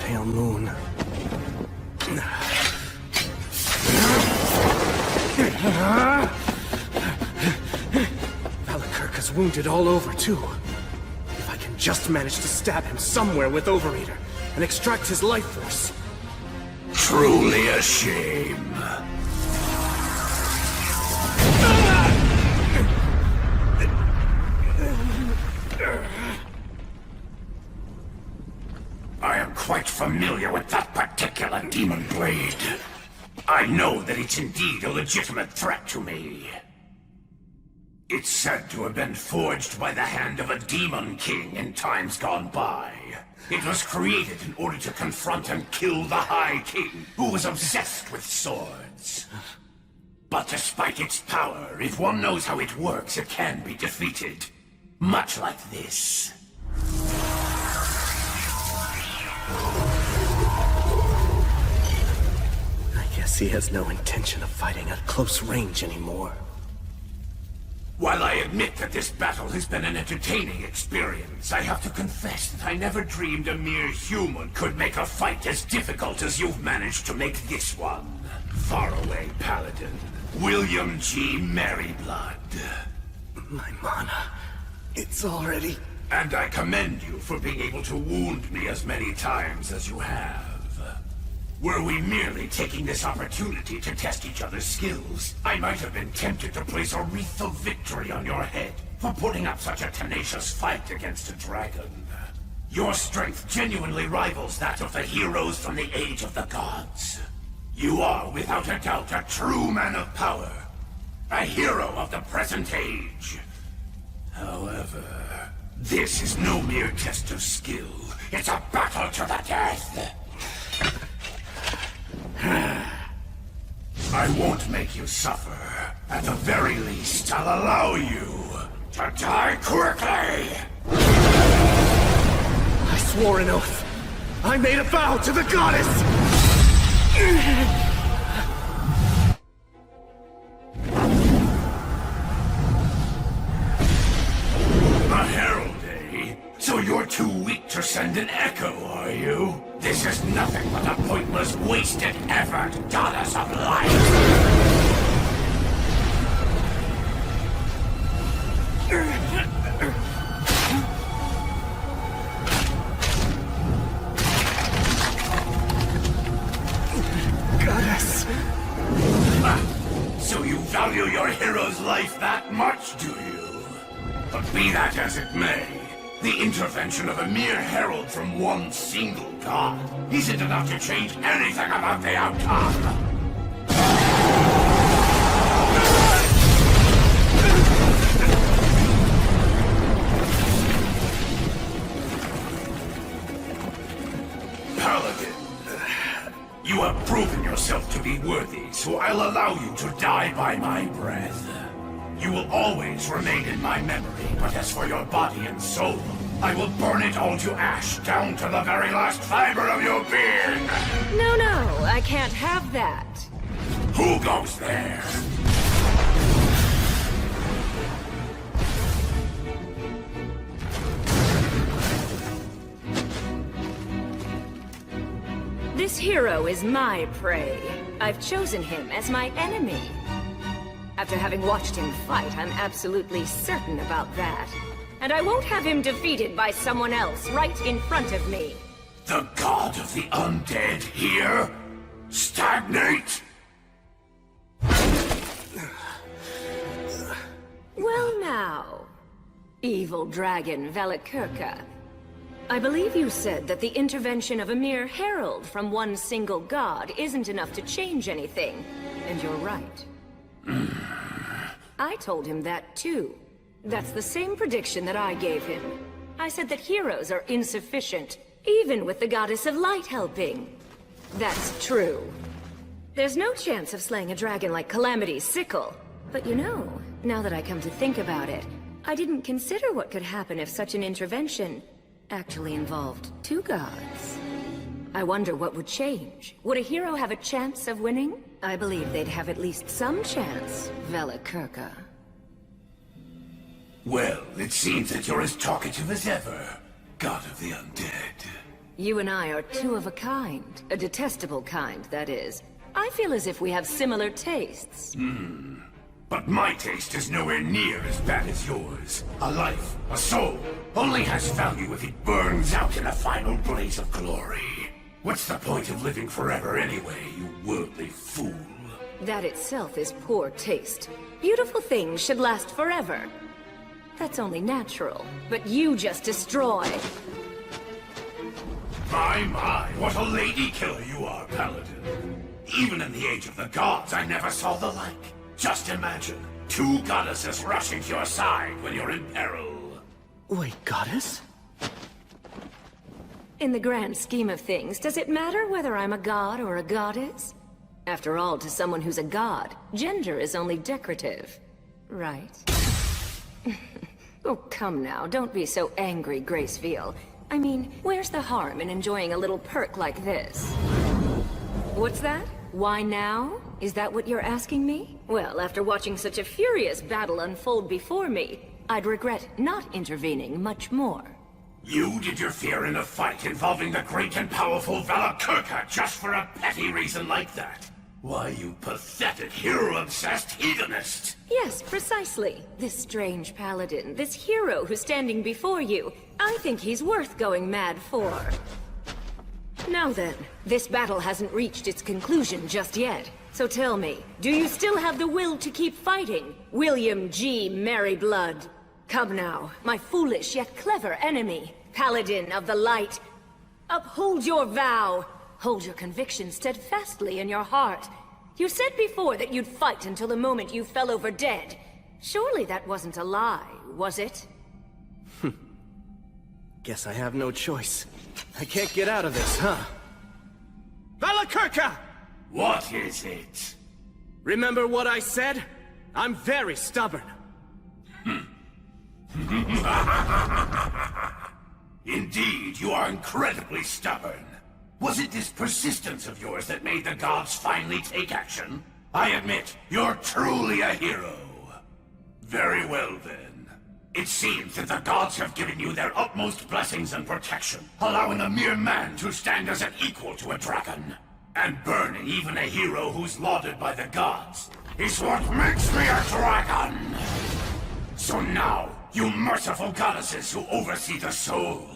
Pale moon. Valakirka's wounded all over, too. If I can just manage to stab him somewhere with Overeater and extract his life force. Truly a shame. I am quite familiar with that particular demon blade. I know that it's indeed a legitimate threat to me. It's said to have been forged by the hand of a demon king in times gone by. It was created in order to confront and kill the High King, who was obsessed with swords. But despite its power, if one knows how it works, it can be defeated. Much like this. I guess he has no intention of fighting at close range anymore. While I admit that this battle has been an entertaining experience, I have to confess that I never dreamed a mere human could make a fight as difficult as you've managed to make this one. Faraway Paladin, William G. Merryblood. My mana, it's already... And I commend you for being able to wound me as many times as you have. Were we merely taking this opportunity to test each other's skills, I might have been tempted to place a wreath of victory on your head for putting up such a tenacious fight against a dragon. Your strength genuinely rivals that of the heroes from the Age of the Gods. You are, without a doubt, a true man of power. A hero of the present age. However, this is no mere test of skill. It's a battle to the death. I won't make you suffer. At the very least, I'll allow you to die quickly! I swore an oath. I made a vow to the goddess! A herald, eh? So you're too weak to send an echo, are you? This is nothing but a pointless, wasted effort, goddess of light! Goddess! So you value your hero's life that much, do you? But be that as it may, the intervention of a mere herald from one single god isn't enough to change anything about the outcome. Paladin, you have proven yourself to be worthy, so I'll allow you to die by my breath. You will always remain in my memory, but as for your body and soul, I will burn it all to ash, down to the very last fiber of your being! No, I can't have that. Who goes there? This hero is my prey. I've chosen him as my enemy. After having watched him fight, I'm absolutely certain about that. And I won't have him defeated by someone else right in front of me. The god of the undead here? Stagnate? Well now, evil dragon Velikirka. I believe you said that the intervention of a mere herald from one single god isn't enough to change anything. And you're right. I told him that too. That's the same prediction that I gave him. I said that heroes are insufficient, even with the Goddess of Light helping. That's true. There's no chance of slaying a dragon like Calamity's sickle. But you know, now that I come to think about it, I didn't consider what could happen if such an intervention actually involved two gods. I wonder what would change. Would a hero have a chance of winning? I believe they'd have at least some chance, Velikirka. Well, it seems that you're as talkative as ever, god of the undead. You and I are two of a kind. A detestable kind, that is. I feel as if we have similar tastes. But my taste is nowhere near as bad as yours. A life, a soul, only has value if it burns out in a final blaze of glory. What's the point of living forever anyway, you worldly fool? That itself is poor taste. Beautiful things should last forever. That's only natural. But you just destroy. My, what a lady killer you are, Paladin. Even in the age of the gods, I never saw the like. Just imagine, 2 goddesses rushing to your side when you're in peril. Wait, goddess? In the grand scheme of things, does it matter whether I'm a god or a goddess? After all, to someone who's a god, gender is only decorative. Right? Oh, come now, don't be so angry, Gracefield. I mean, where's the harm in enjoying a little perk like this? What's that? Why now? Is that what you're asking me? Well, after watching such a furious battle unfold before me, I'd regret not intervening much more. You'd interfere in a fight involving the great and powerful Valakirka just for a petty reason like that? Why, you pathetic, hero-obsessed hedonist! Yes, precisely. This strange paladin, this hero who's standing before you, I think he's worth going mad for. Now then, this battle hasn't reached its conclusion just yet. So tell me, do you still have the will to keep fighting, William G. Merryblood? Come now, my foolish yet clever enemy, Paladin of the Light. Uphold your vow. Hold your conviction steadfastly in your heart. You said before that you'd fight until the moment you fell over dead. Surely that wasn't a lie, was it? Guess I have no choice. I can't get out of this, huh? Valakirka! What is it? Remember what I said? I'm very stubborn. Indeed, you are incredibly stubborn. Was it this persistence of yours that made the gods finally take action? I admit, you're truly a hero. Very well then. It seems that the gods have given you their utmost blessings and protection, allowing a mere man to stand as an equal to a dragon. And burning even a hero who's lauded by the gods is what makes me a dragon! So now, you merciful goddesses who oversee the soul,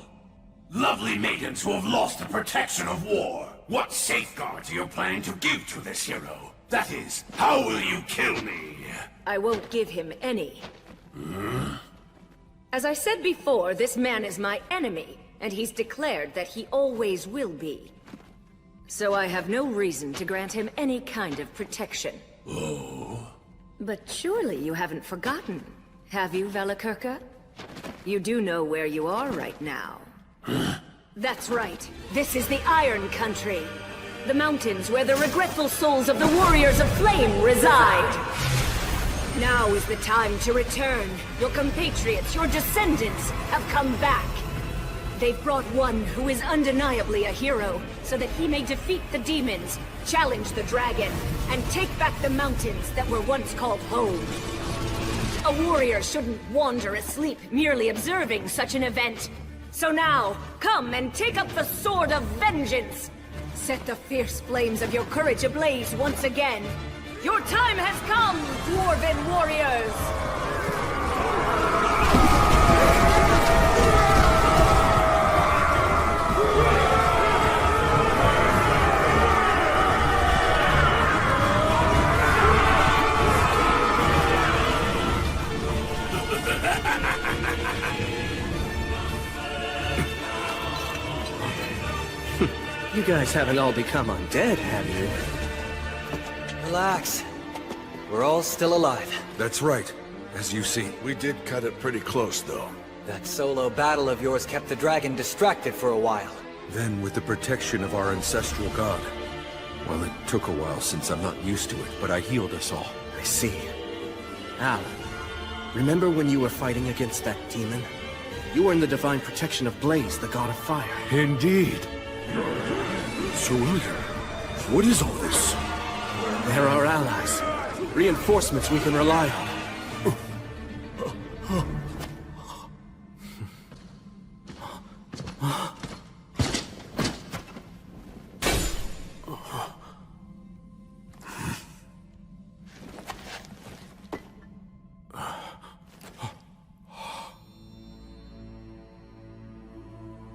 lovely maidens who have lost the protection of war, what safeguards are you planning to give to this hero? That is, how will you kill me? I won't give him any. As I said before, this man is my enemy, and he's declared that he always will be. So I have no reason to grant him any kind of protection. Oh. But surely you haven't forgotten, have you, Valakirka? You do know where you are right now. That's right. This is the Iron Country. The mountains where the regretful souls of the warriors of flame reside. Now is the time to return. Your compatriots, your descendants, have come back. They've brought one who is undeniably a hero, so that he may defeat the demons, challenge the dragon, and take back the mountains that were once called home. A warrior shouldn't wander asleep merely observing such an event. So now, come and take up the sword of vengeance! Set the fierce flames of your courage ablaze once again. Your time has come, Dwarven warriors! You guys haven't all become undead, have you? Relax. We're all still alive. That's right, as you see. We did cut it pretty close, though. That solo battle of yours kept the dragon distracted for a while. Then, with the protection of our ancestral god. Well, it took a while since I'm not used to it, but I healed us all. I see. Alan, remember when you were fighting against that demon? You were in the divine protection of Blaze, the god of fire. Indeed. So, William, what is all this? They're our allies. Reinforcements we can rely on.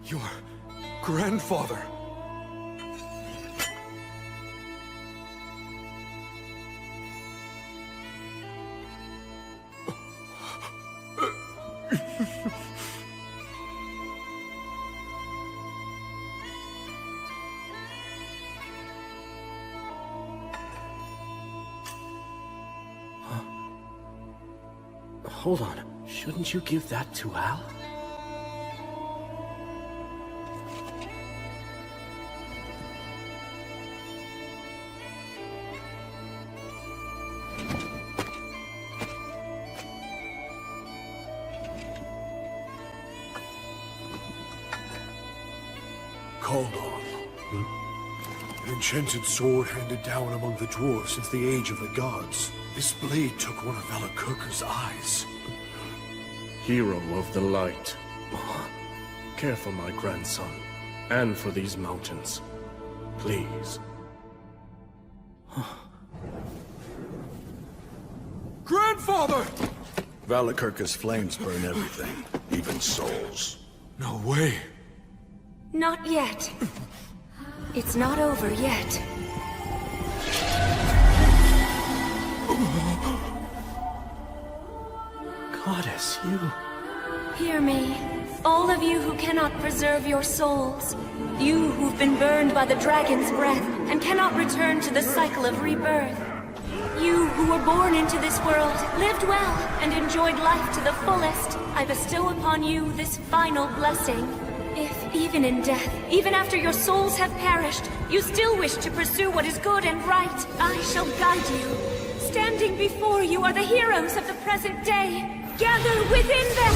Your grandfather. Hold on. Shouldn't you give that to Al? Called on. An enchanted sword handed down among the dwarves since the age of the gods. This blade took one of Valakirka's eyes. Hero of the light. Care for my grandson, and for these mountains. Please. Grandfather! Valakirka's flames burn everything, even souls. No way. Not yet. It's not over yet. Goddess, you... Hear me, all of you who cannot preserve your souls. You who've been burned by the dragon's breath and cannot return to the cycle of rebirth. You who were born into this world, lived well, and enjoyed life to the fullest. I bestow upon you this final blessing. If, even in death, even after your souls have perished, you still wish to pursue what is good and right, I shall guide you. Standing before you are the heroes of the present day. Gather within them!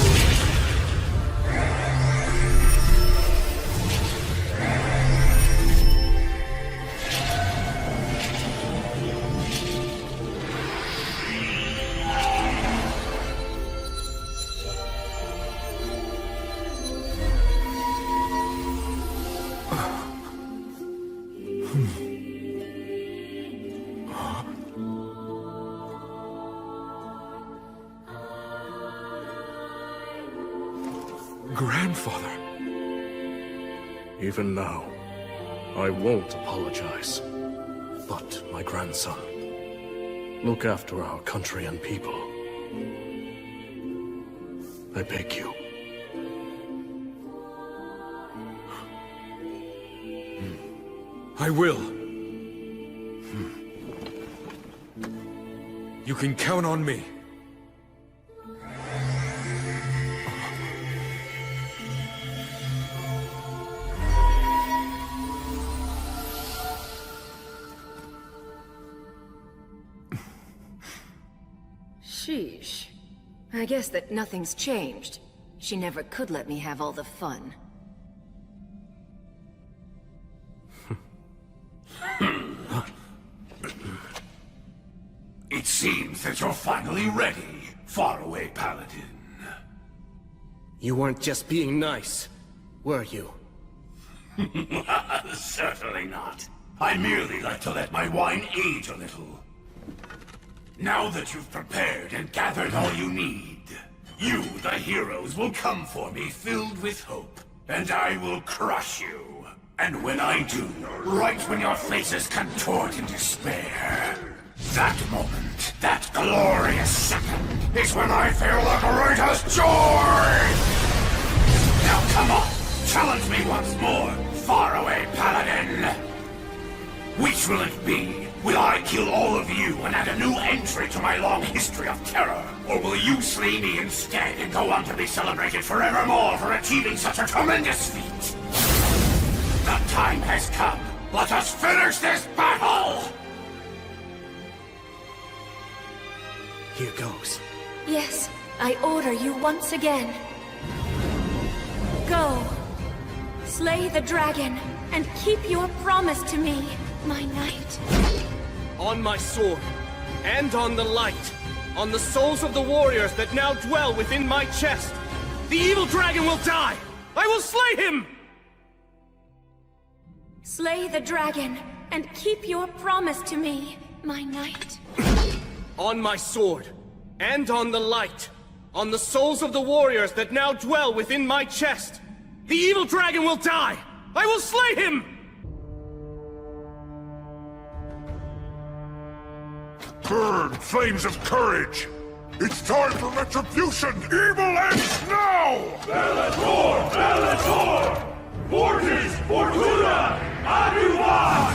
Grandfather. Even now, I won't apologize. But, my grandson, look after our country and people. I beg you. I will. You can count on me. Sheesh. I guess that nothing's changed. She never could let me have all the fun. It seems that you're finally ready, faraway paladin. You weren't just being nice, were you? Certainly not. I merely like to let my wine age a little. Now that you've prepared and gathered all you need, you, the heroes, will come for me filled with hope, and I will crush you. And when I do, right when your faces contort in despair, that moment, that glorious second, is when I feel the greatest joy! Now come on, challenge me once more, faraway paladin! Which will it be? Will I kill all of you and add a new entry to my long history of terror? Or will you slay me instead and go on to be celebrated forevermore for achieving such a tremendous feat? The time has come. Let us finish this battle! Here goes. Yes, I order you once again. Go. Slay the dragon, and keep your promise to me, my knight. On my sword, and on the light, on the souls of the warriors that now dwell within my chest, the evil dragon will die! I will slay him! Slay the dragon, and keep your promise to me, my knight. On my sword, and on the light, on the souls of the warriors that now dwell within my chest, the evil dragon will die! I will slay him! Burn, flames of courage! It's time for retribution! Evil ends now! Bellator! Bellator! Fortis Fortuna! Aduvan!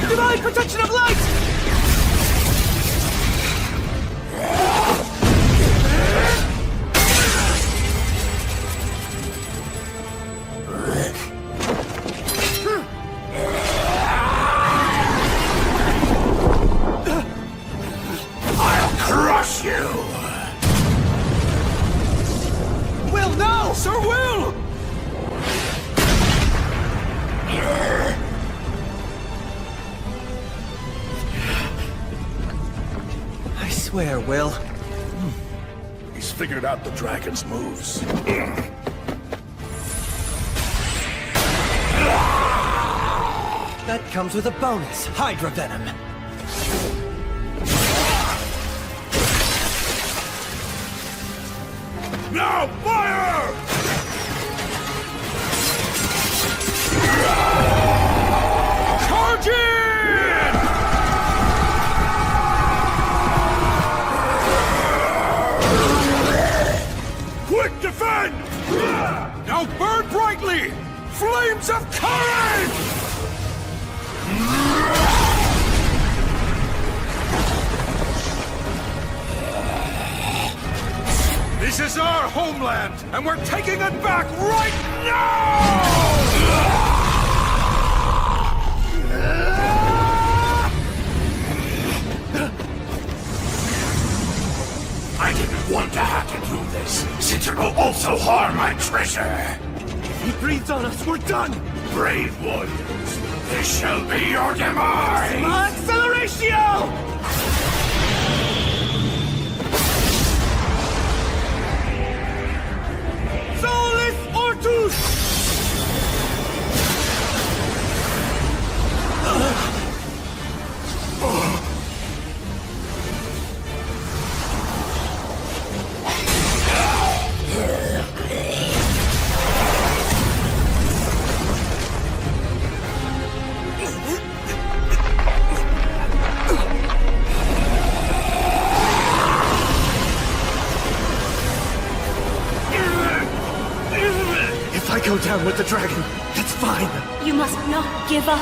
Divine protection of light! I'll crush you! Will, no! Sir Will! I swear, Will. He's figured out the dragon's moves. That comes with a bonus, Hydra Venom. Now fire! Charge in! Quick, defend! Now burn brightly! Flames of courage! This is our homeland, and we're taking it back right now! I didn't want to have to do this, since it will also harm my treasure. If he breathes on us, we're done! Brave warriors, this shall be your demise! Acceleratio! Solis Ortus! If I go down with the dragon, that's fine. You must not give up.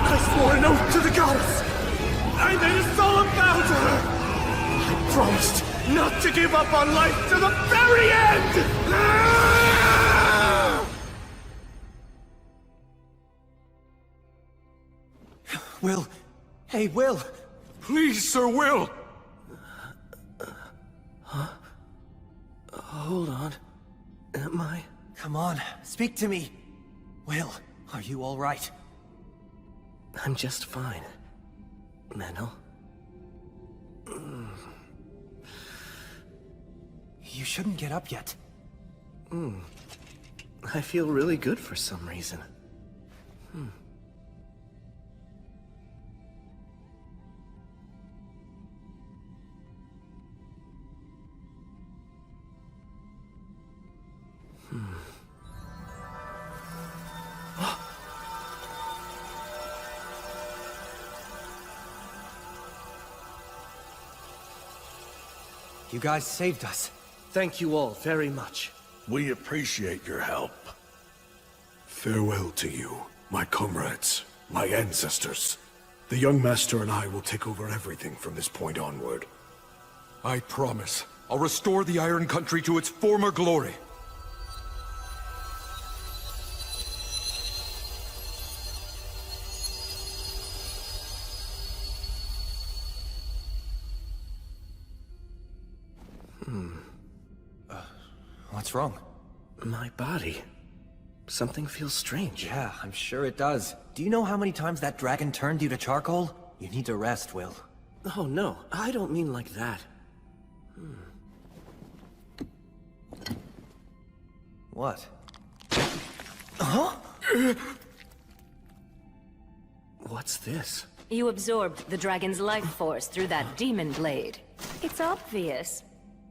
I swore an oath to the goddess. I made a solemn vow to her. I promised not to give up on life to the very end! Will. Hey, Will. Please, Sir Will. Hold on. Am I? Come on, speak to me. Will, are you all right? I'm just fine. Menel. You shouldn't get up yet. I feel really good for some reason. You guys saved us. Thank you all very much. We appreciate your help. Farewell to you, my comrades, my ancestors. The young master and I will take over everything from this point onward. I promise. I'll restore the Iron Country to its former glory. What's wrong? My body. Something feels strange. Yeah, I'm sure it does. Do you know how many times that dragon turned you to charcoal? You need to rest, Will. Oh, no. I don't mean like that. What? Huh? What's this? You absorbed the dragon's life force through that demon blade. It's obvious.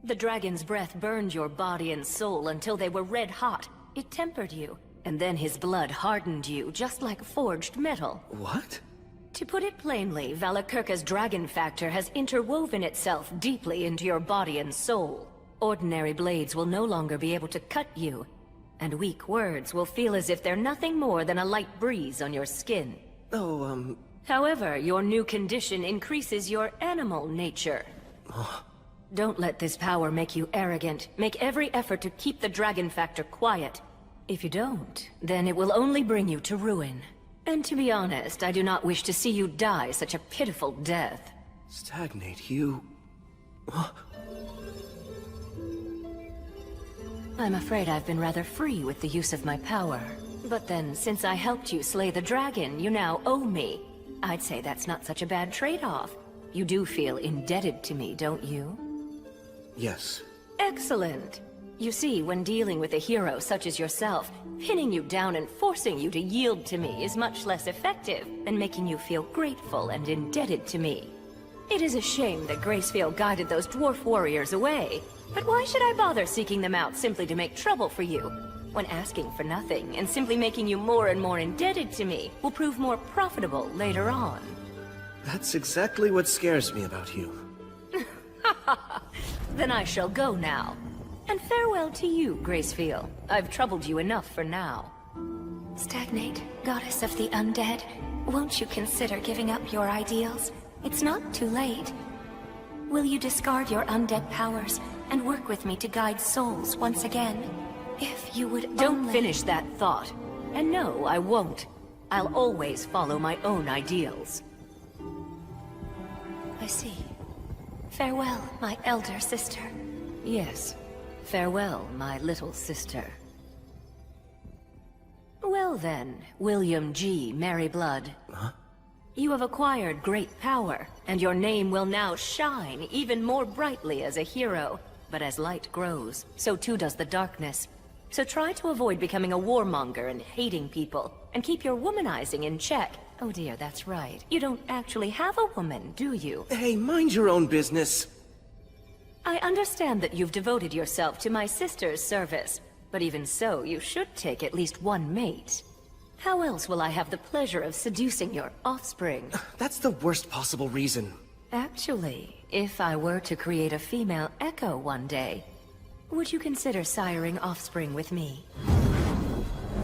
The dragon's breath burned your body and soul until they were red hot. It tempered you, and then his blood hardened you, just like forged metal. What? To put it plainly, Valakirka's dragon factor has interwoven itself deeply into your body and soul. Ordinary blades will no longer be able to cut you, and weak words will feel as if they're nothing more than a light breeze on your skin. Oh, However, your new condition increases your animal nature. Don't let this power make you arrogant. Make every effort to keep the dragon factor quiet. If you don't, then it will only bring you to ruin. And to be honest, I do not wish to see you die such a pitiful death. Stagnate, you... I'm afraid I've been rather free with the use of my power. But then, since I helped you slay the dragon, you now owe me. I'd say that's not such a bad trade-off. You do feel indebted to me, don't you? Yes. Excellent. You see, when dealing with a hero such as yourself, pinning you down and forcing you to yield to me is much less effective than making you feel grateful and indebted to me. It is a shame that Gracefield guided those dwarf warriors away, but why should I bother seeking them out simply to make trouble for you? When asking for nothing and simply making you more and more indebted to me will prove more profitable later on. That's exactly what scares me about you. Then I shall go now. And farewell to you, Gracefield. I've troubled you enough for now. Stagnate, goddess of the undead, won't you consider giving up your ideals? It's not too late. Will you discard your undead powers and work with me to guide souls once again? If you would Don't finish that thought. And no, I won't. I'll always follow my own ideals. I see. Farewell, my elder sister. Yes. Farewell, my little sister. Well then, William G. Merryblood. Huh? You have acquired great power, and your name will now shine even more brightly as a hero. But as light grows, so too does the darkness. So try to avoid becoming a warmonger and hating people, and keep your womanizing in check. Oh dear, that's right. You don't actually have a woman, do you? Hey, mind your own business. I understand that you've devoted yourself to my sister's service, but even so, you should take at least one mate. How else will I have the pleasure of seducing your offspring? That's the worst possible reason. Actually, if I were to create a female Echo one day, would you consider siring offspring with me?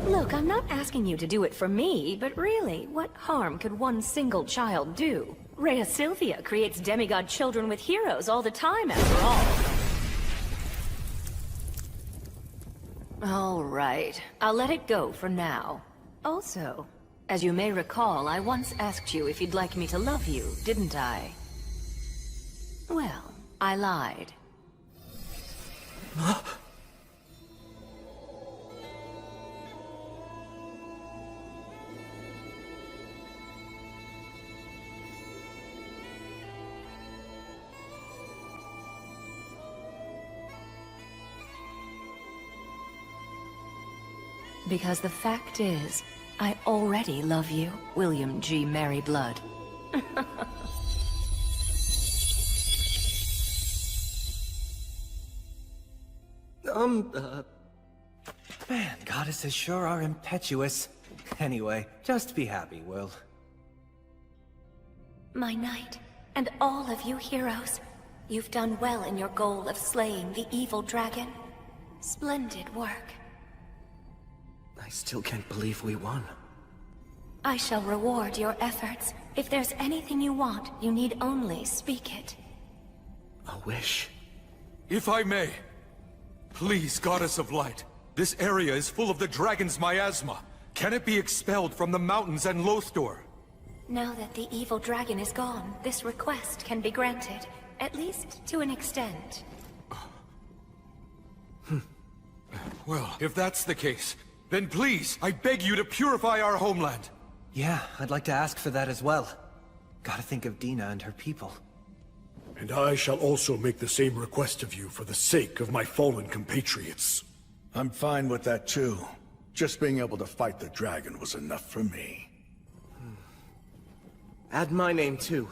Look, I'm not asking you to do it for me, but really, what harm could one single child do? Rhea Sylvia creates demigod children with heroes all the time, after all. All right, I'll let it go for now. Also, as you may recall, I once asked you if you'd like me to love you, didn't I? Well, I lied. Because the fact is, I already love you, William G. Merryblood. Man, goddesses sure are impetuous. Anyway, just be happy, Will. My knight, and all of you heroes, you've done well in your goal of slaying the evil dragon. Splendid work. I still can't believe we won. I shall reward your efforts. If there's anything you want, you need only speak it. A wish? If I may, please, Goddess of Light. This area is full of the dragon's miasma. Can it be expelled from the mountains and Lothdor? Now that the evil dragon is gone, this request can be granted. At least to an extent. Well, if that's the case, Then please, I beg you to purify our homeland. Yeah, I'd like to ask for that as well. Gotta think of Dina and her people. And I shall also make the same request of you for the sake of my fallen compatriots. I'm fine with that too. Just being able to fight the dragon was enough for me. Add my name too.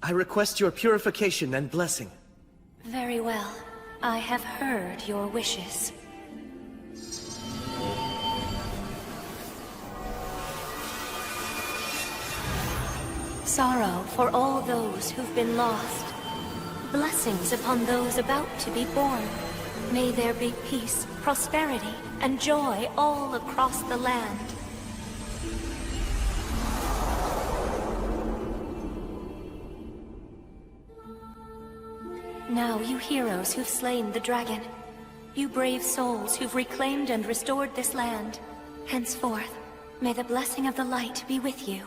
I request your purification and blessing. Very well. I have heard your wishes. Sorrow for all those who've been lost. Blessings upon those about to be born. May there be peace, prosperity, and joy all across the land. Now, you heroes who've slain the dragon, you brave souls who've reclaimed and restored this land, henceforth, may the blessing of the light be with you.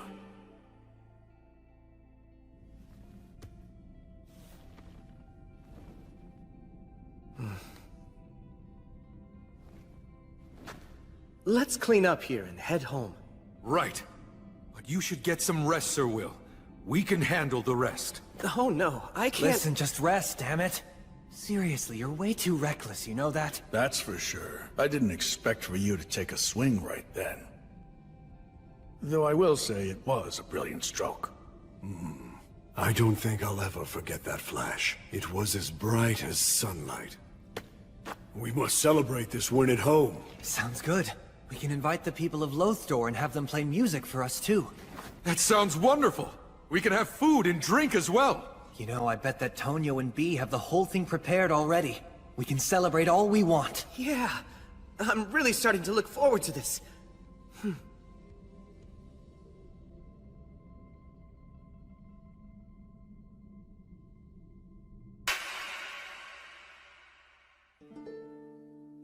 Let's clean up here and head home. Right. But you should get some rest, Sir Will. We can handle the rest. Oh no, I can't— Listen, just rest, damn it. Seriously, you're way too reckless, you know that? That's for sure. I didn't expect for you to take a swing right then. Though I will say it was a brilliant stroke. I don't think I'll ever forget that flash. It was as bright as sunlight. We must celebrate this win at home. Sounds good. We can invite the people of Lothdor and have them play music for us too. That sounds wonderful. We can have food and drink as well. You know, I bet that Tonio and Bee have the whole thing prepared already. We can celebrate all we want. Yeah, I'm really starting to look forward to this.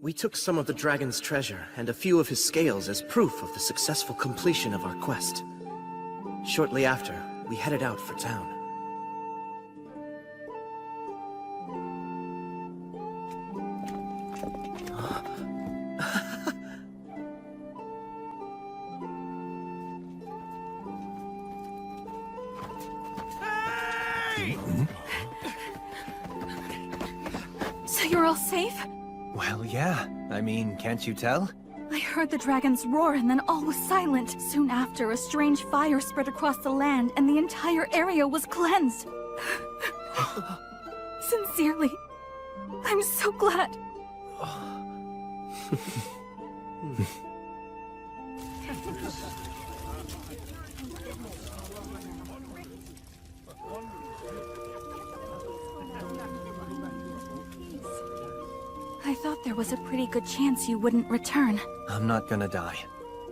We took some of the dragon's treasure and a few of his scales as proof of the successful completion of our quest. Shortly after, we headed out for town. So you're all safe? Well, yeah. I mean, can't you tell? I heard the dragons roar and then all was silent. Soon after, a strange fire spread across the land and the entire area was cleansed. Sincerely, I'm so glad. I thought there was a pretty good chance you wouldn't return. I'm not gonna die.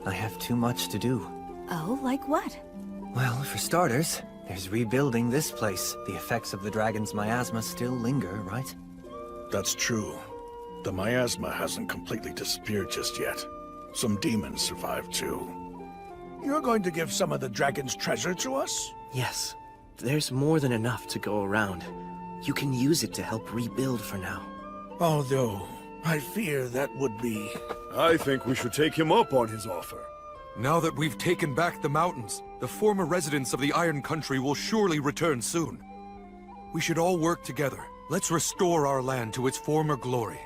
I have too much to do. Oh, like what? Well, for starters, there's rebuilding this place. The effects of the dragon's miasma still linger, right? That's true. The miasma hasn't completely disappeared just yet. Some demons survived too. You're going to give some of the dragon's treasure to us? Yes, there's more than enough to go around. You can use it to help rebuild for now. Although, I fear that would be... I think we should take him up on his offer. Now that we've taken back the mountains, the former residents of the Iron Country will surely return soon. We should all work together. Let's restore our land to its former glory.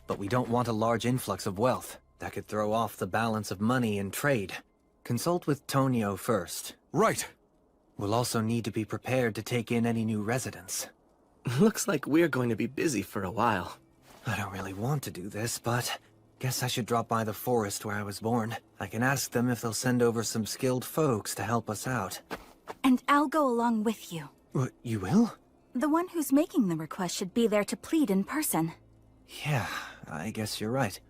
But we don't want a large influx of wealth. That could throw off the balance of money and trade. Consult with Tonio first. Right. We'll also need to be prepared to take in any new residents. Looks like we're going to be busy for a while. I don't really want to do this, but guess I should drop by the forest where I was born. I can ask them if they'll send over some skilled folks to help us out. And I'll go along with you. You will? The one who's making the request should be there to plead in person. Yeah, I guess you're right.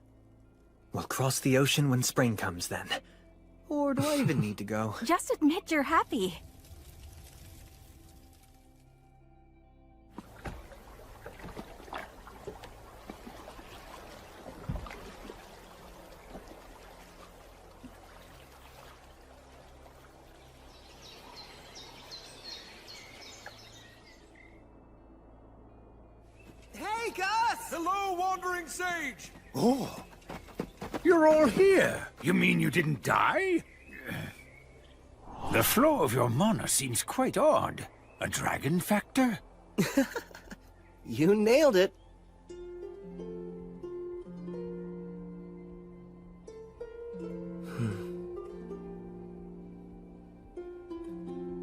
We'll cross the ocean when spring comes then. Or do I even need to go? Just admit you're happy. Hey, Gus! Hello, wandering sage! Oh, you're all here. You mean you didn't die? The flow of your mana seems quite odd. A dragon factor? You nailed it.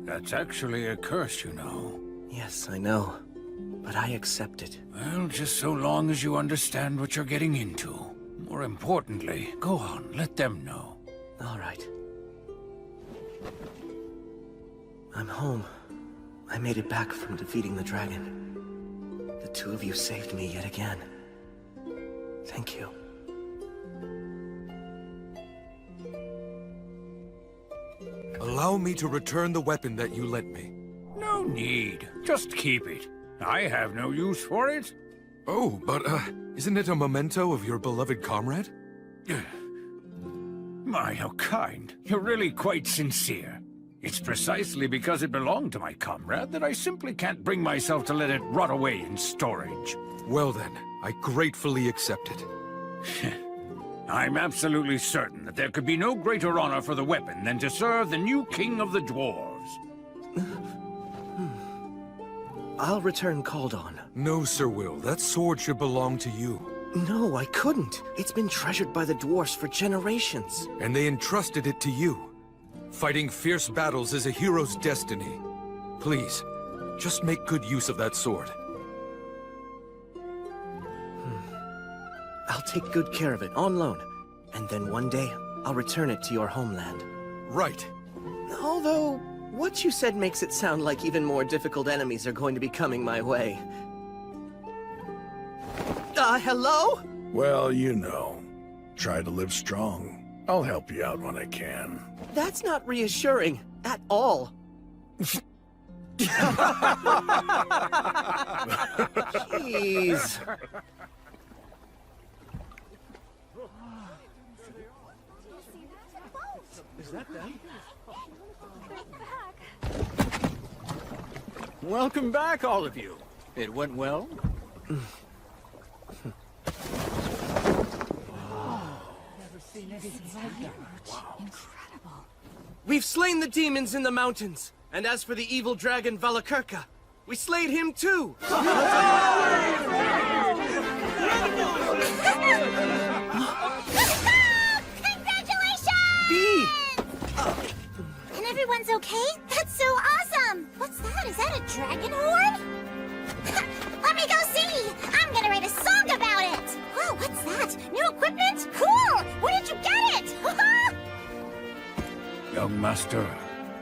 That's actually a curse, you know. Yes, I know. But I accept it. Well, just so long as you understand what you're getting into. More importantly, go on, let them know. All right. I'm home. I made it back from defeating the dragon. The two of you saved me yet again. Thank you. Allow me to return the weapon that you lent me. No need. Just keep it. I have no use for it. Oh, but, isn't it a memento of your beloved comrade? My, how kind. You're really quite sincere. It's precisely because it belonged to my comrade that I simply can't bring myself to let it rot away in storage. Well then, I gratefully accept it. I'm absolutely certain that there could be no greater honor for the weapon than to serve the new king of the dwarves. I'll return called on. No, Sir Will. That sword should belong to you. No, I couldn't. It's been treasured by the dwarfs for generations. And they entrusted it to you. Fighting fierce battles is a hero's destiny. Please, just make good use of that sword. I'll take good care of it, on loan. And then one day, I'll return it to your homeland. Right. Although, what you said makes it sound like even more difficult enemies are going to be coming my way. Hello? Well, you know. Try to live strong. I'll help you out when I can. That's not reassuring, at all. Jeez. Is that them? Welcome back, all of you. It went well? Incredible. We've slain the demons in the mountains. And as for the evil dragon Valakirka, we slayed him too! Congratulations! And everyone's okay? That's so awesome! What's that? Is that a dragon horn? Let me go see! I'm gonna write a song about it! Whoa, what's that? New equipment? Cool! Where did you get it? Young master,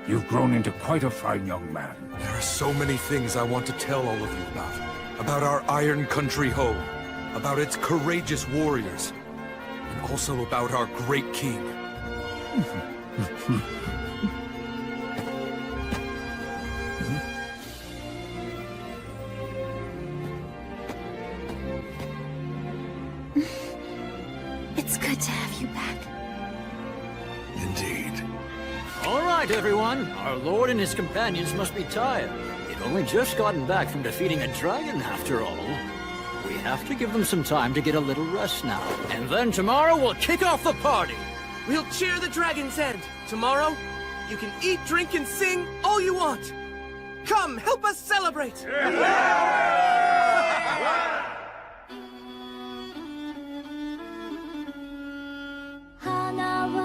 you've grown into quite a fine young man. There are so many things I want to tell all of you about. About our Iron Country home. About its courageous warriors. And also about our great king. It's good to have you back. Indeed. All right, everyone. Our lord and his companions must be tired. They've only just gotten back from defeating a dragon, after all. We have to give them some time to get a little rest now. And then tomorrow we'll kick off the party. We'll cheer the dragon's end. Tomorrow, you can eat, drink, and sing all you want. Come, help us celebrate!